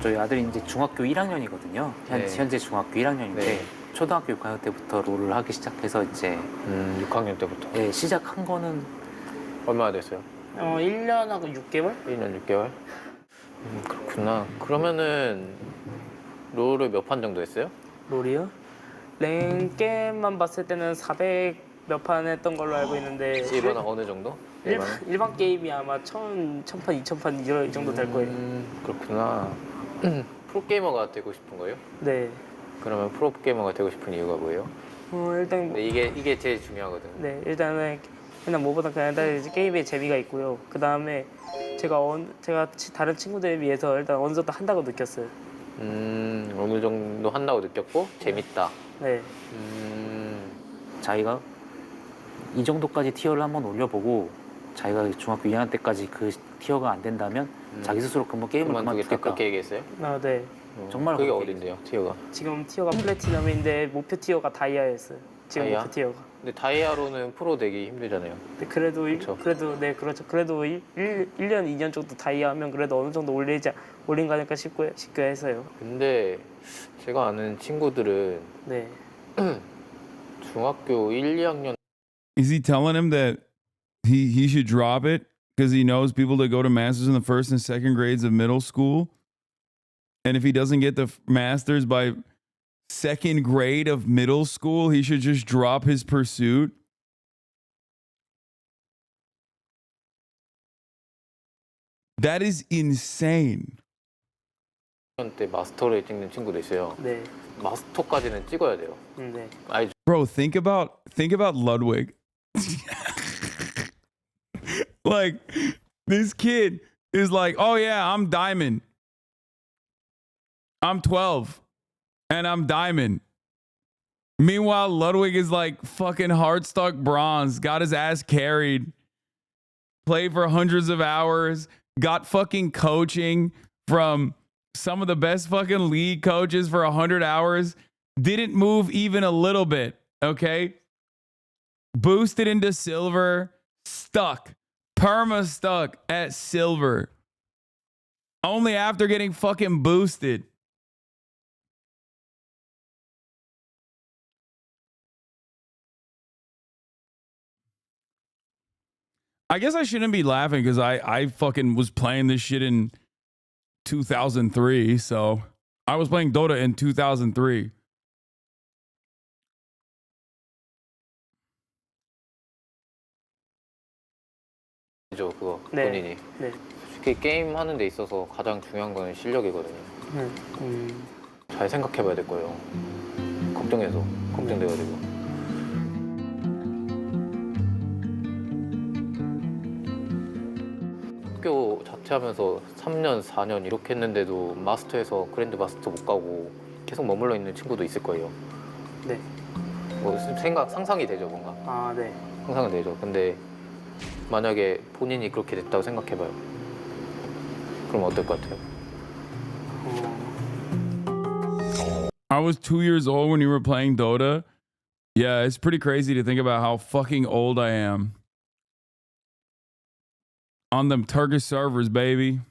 저희 아들이 이제 중학교 1학년이거든요. 현재 중학교 1학년인데 초등학교 6학년 때부터 롤을 하기 시작해서 이제 6학년 때부터? 네, 시작한 거는 얼마나 됐어요? 1년하고 6개월? 1년 6개월? 그렇구나. 그러면은 롤을 몇 판 정도 했어요? 롤이요? 랭게임만 봤을 때는 400 몇 판 했던 걸로 알고 있는데 일반은 어느 정도? 일반 게임이 아마 1000판, 2000판 이 정도 될 거예요. 그렇구나. 프로게이머가 되고 싶은 거예요? 네. 그러면 프로게이머가 되고 싶은 이유가 뭐예요? 일단 네, 이게 제일 중요하거든요. 네, 일단은 그냥 뭐보다 그냥 일단 게임에 재미가 있고요. 그 다음에 제가 다른 친구들에 비해서 일단 어느 정도 한다고 느꼈어요. 어느 정도 한다고 느꼈고 재밌다. 네. 자기가 이 정도까지 티어를 한번 올려보고 자기가 중학교 2학년 때까지 그 티어가 안 된다면 자기 스스로 그만 게임을 그만두겠다. 그렇게 얘기했어요? 아, 네. 정말 그게 어딘데요, 티어가? 지금 티어가 플래티넘인데 목표 티어가 다이아였어요. 지금 다이아? 목표 티어가. 근데 다이아로는 프로 되기 힘들잖아요. 네, 그래도 네, 그렇죠. 그래도 1년, 2년 정도 다이아 하면 그래도 어느 정도 올린 거 아닐까 싶게 해서요. 근데 제가 아는 친구들은 네. 중학교 1, 2학년 Is he telling him that he should drop it because he knows people that go to masters in the first and second grades of middle school? And if he doesn't get the masters by second grade of middle school, he should just drop his pursuit? That is insane. 때 마스터를 찍는 친구도 있어요. 네. 마스터까지는 찍어야 돼요. 네. Bro, think about Ludwig. Like, this kid is like, oh yeah, I'm diamond. I'm 12 and I'm diamond. Meanwhile, Ludwig is like fucking hardstuck bronze, got his ass carried, played for hundreds of hours, got fucking coaching from some of the best fucking league coaches for 100 hours, didn't move even a little bit, okay? Boosted into silver, stuck, perma stuck at silver. Only after getting fucking boosted. I guess I shouldn't be laughing because I fucking was playing this shit in 2003. So I was playing Dota in 2003. 그거 네. 본인이. 네. 솔직히 게임 하는 데 있어서 가장 중요한 건 실력이거든요. 잘 생각해봐야 될 거예요. 걱정돼가지고. 학교 자퇴하면서 3년, 4년 이렇게 했는데도 마스터에서 그랜드 마스터 못 가고 계속 머물러 있는 친구도 있을 거예요. 네. 뭐 상상이 되죠, 뭔가. 아, 네. 상상은 되죠. 근데 만약에 본인이 그렇게 됐다고 생각해봐요. 그럼 어떨 것 같아요? I was 2 years old when you were playing Dota. Yeah, it's pretty crazy to think about how fucking old I am. On them Turkish servers, baby.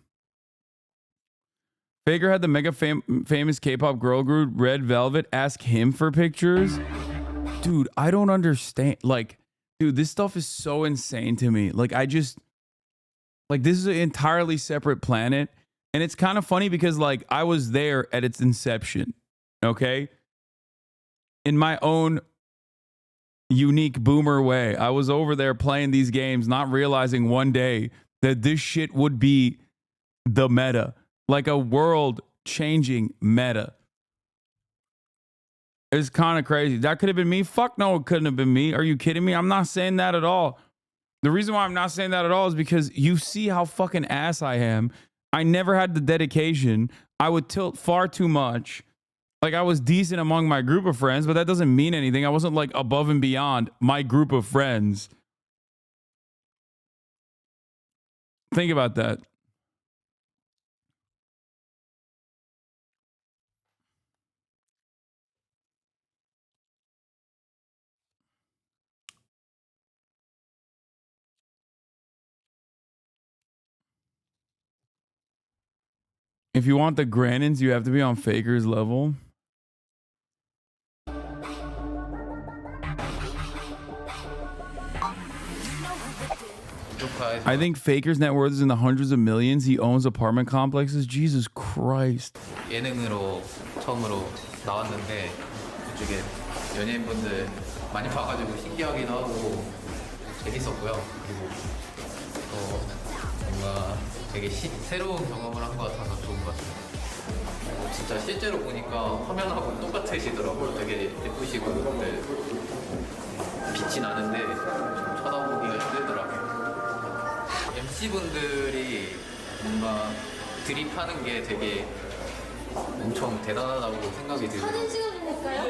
Faker had the mega famous K-pop girl group Red Velvet. Ask him for pictures. Dude, I don't understand. Like, dude, this stuff is so insane to me. Like, this is an entirely separate planet. And it's kind of funny because, like, I was there at its inception. Okay? In my own unique boomer way. I was over there playing these games, not realizing one day that this shit would be the meta. Like a world-changing meta. It's kind of crazy. That could have been me? Fuck no, it couldn't have been me. Are you kidding me? I'm not saying that at all. The reason why I'm not saying that at all is because you see how fucking ass I am. I never had the dedication. I would tilt far too much. Like, I was decent among my group of friends, but that doesn't mean anything. I wasn't, like, above and beyond my group of friends. Think about that. If you want the Grannons, you have to be on Faker's level. I think Faker's net worth is in the hundreds of millions. He owns apartment complexes. Jesus Christ. 예능으로 처음으로 나왔는데 그쪽에 연예인분들 많이 봐가지고 신기하기도 하고 재밌었고요. 그리고 또 뭔가 되게 새로운 경험을 한 것 같아서 좋은 것 같아요. 진짜 실제로 보니까 화면하고 똑같으시더라고요. 되게 예쁘시고 근데 빛이 나는데 좀 쳐다보기가 힘들더라고요. MC분들이 뭔가 드립하는 게 되게 엄청 대단하다고 생각이 들어요. 사진 찍어주니까요?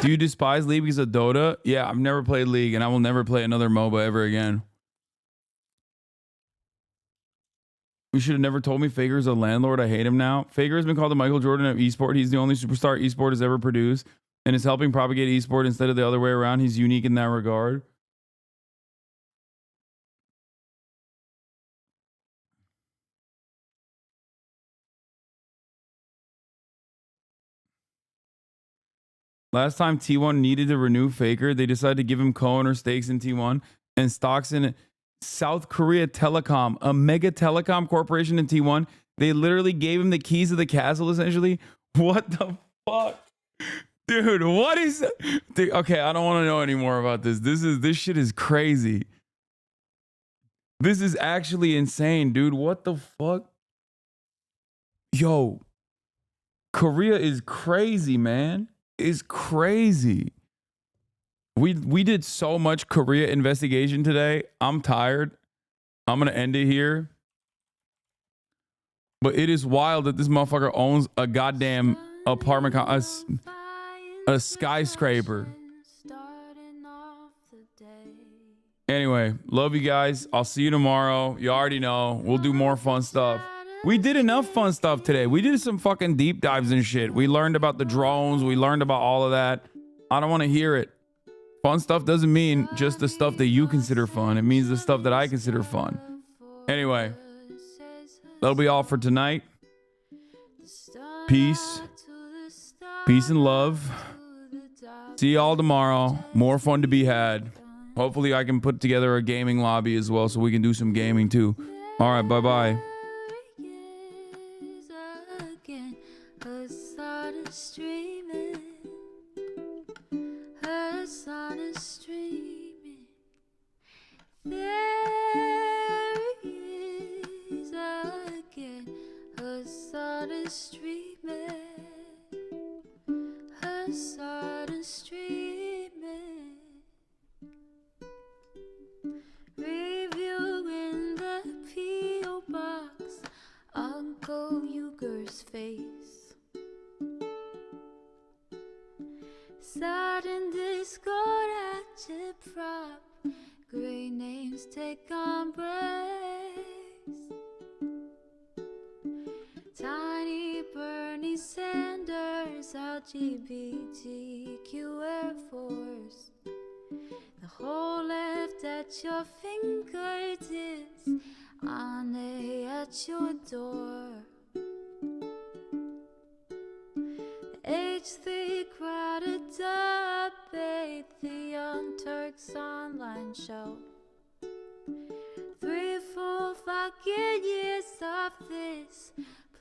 Do you despise League because of Dota? Yeah, I've never played League and I will never play another MOBA ever again. You should have never told me Faker's a landlord. I hate him now. Faker has been called the Michael Jordan of esport. He's the only superstar esport has ever produced and is helping propagate esport instead of the other way around. He's unique in that regard. Last time T1 needed to renew Faker, they decided to give him co-owner stakes in T1 and stocks in South Korea Telecom, a mega telecom corporation in T1. They literally gave him the keys of the castle, essentially. What the fuck? Dude, what is that? Dude, okay, I don't want to know any more about this. This shit is crazy. This is actually insane, dude. What the fuck? Yo, Korea is crazy, man. Is crazy. We did so much Korea investigation today. I'm tired. I'm gonna end it here. But it is wild that this motherfucker owns a goddamn apartment, a skyscraper. Anyway, love you guys. I'll see you tomorrow. You already know. We'll do more fun stuff. We did enough fun stuff today. We did some fucking deep dives and shit. We learned about the drones. We learned about all of that. I don't want to hear it. Fun stuff doesn't mean just the stuff that you consider fun. It means the stuff that I consider fun. Anyway, that'll be all for tonight. Peace. Peace and love. See y'all tomorrow. More fun to be had. Hopefully I can put together a gaming lobby as well so we can do some gaming too. All right, bye-bye. Streaming. There he is again, Hasan is streaming, Hasan is streaming, reviewing the P.O. box, Uncle Uger's face. Sudden discord at your prop, great names take embrace. Tiny Bernie Sanders, LGBTQ Air Force. The whole left at your fingertips, Ane at your door. H3 crowded debate, the Young Turks online show. 3 full fucking years of this,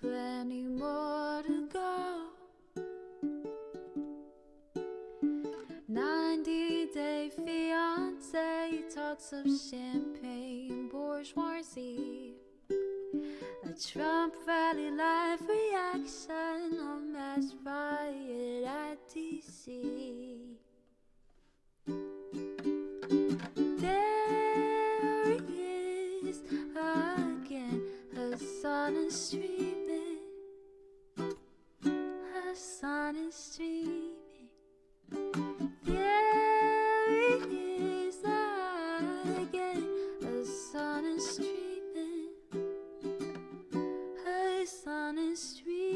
plenty more to go. 90-day fiance, talks of champagne bourgeoisie. A Trump rally live reaction, a mass riot at DC. There he is again, Hasan is streaming, Hasan is streaming. There he is again, Hasan is streaming, Hasan is streaming.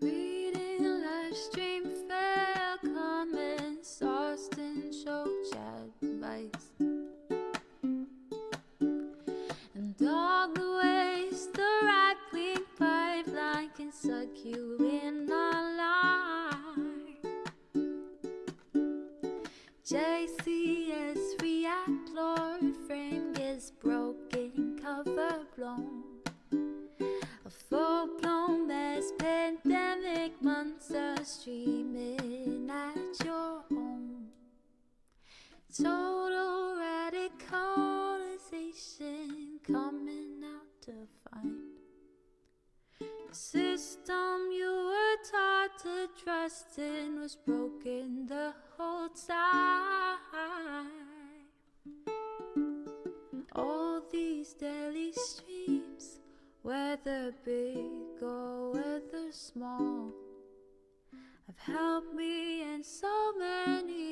Reading live stream fair comments, Austin show chat advice, and all the ways the right-wing pipeline can suck you in online. JCS REACTLORD, frame gets broken, cover blown. A full-blown mass pandemic, monster streaming at your home. Total radicalization coming out to find the system you were taught to trust in was broken the whole time. All these daily streams, whether big or whether small, have helped me in so many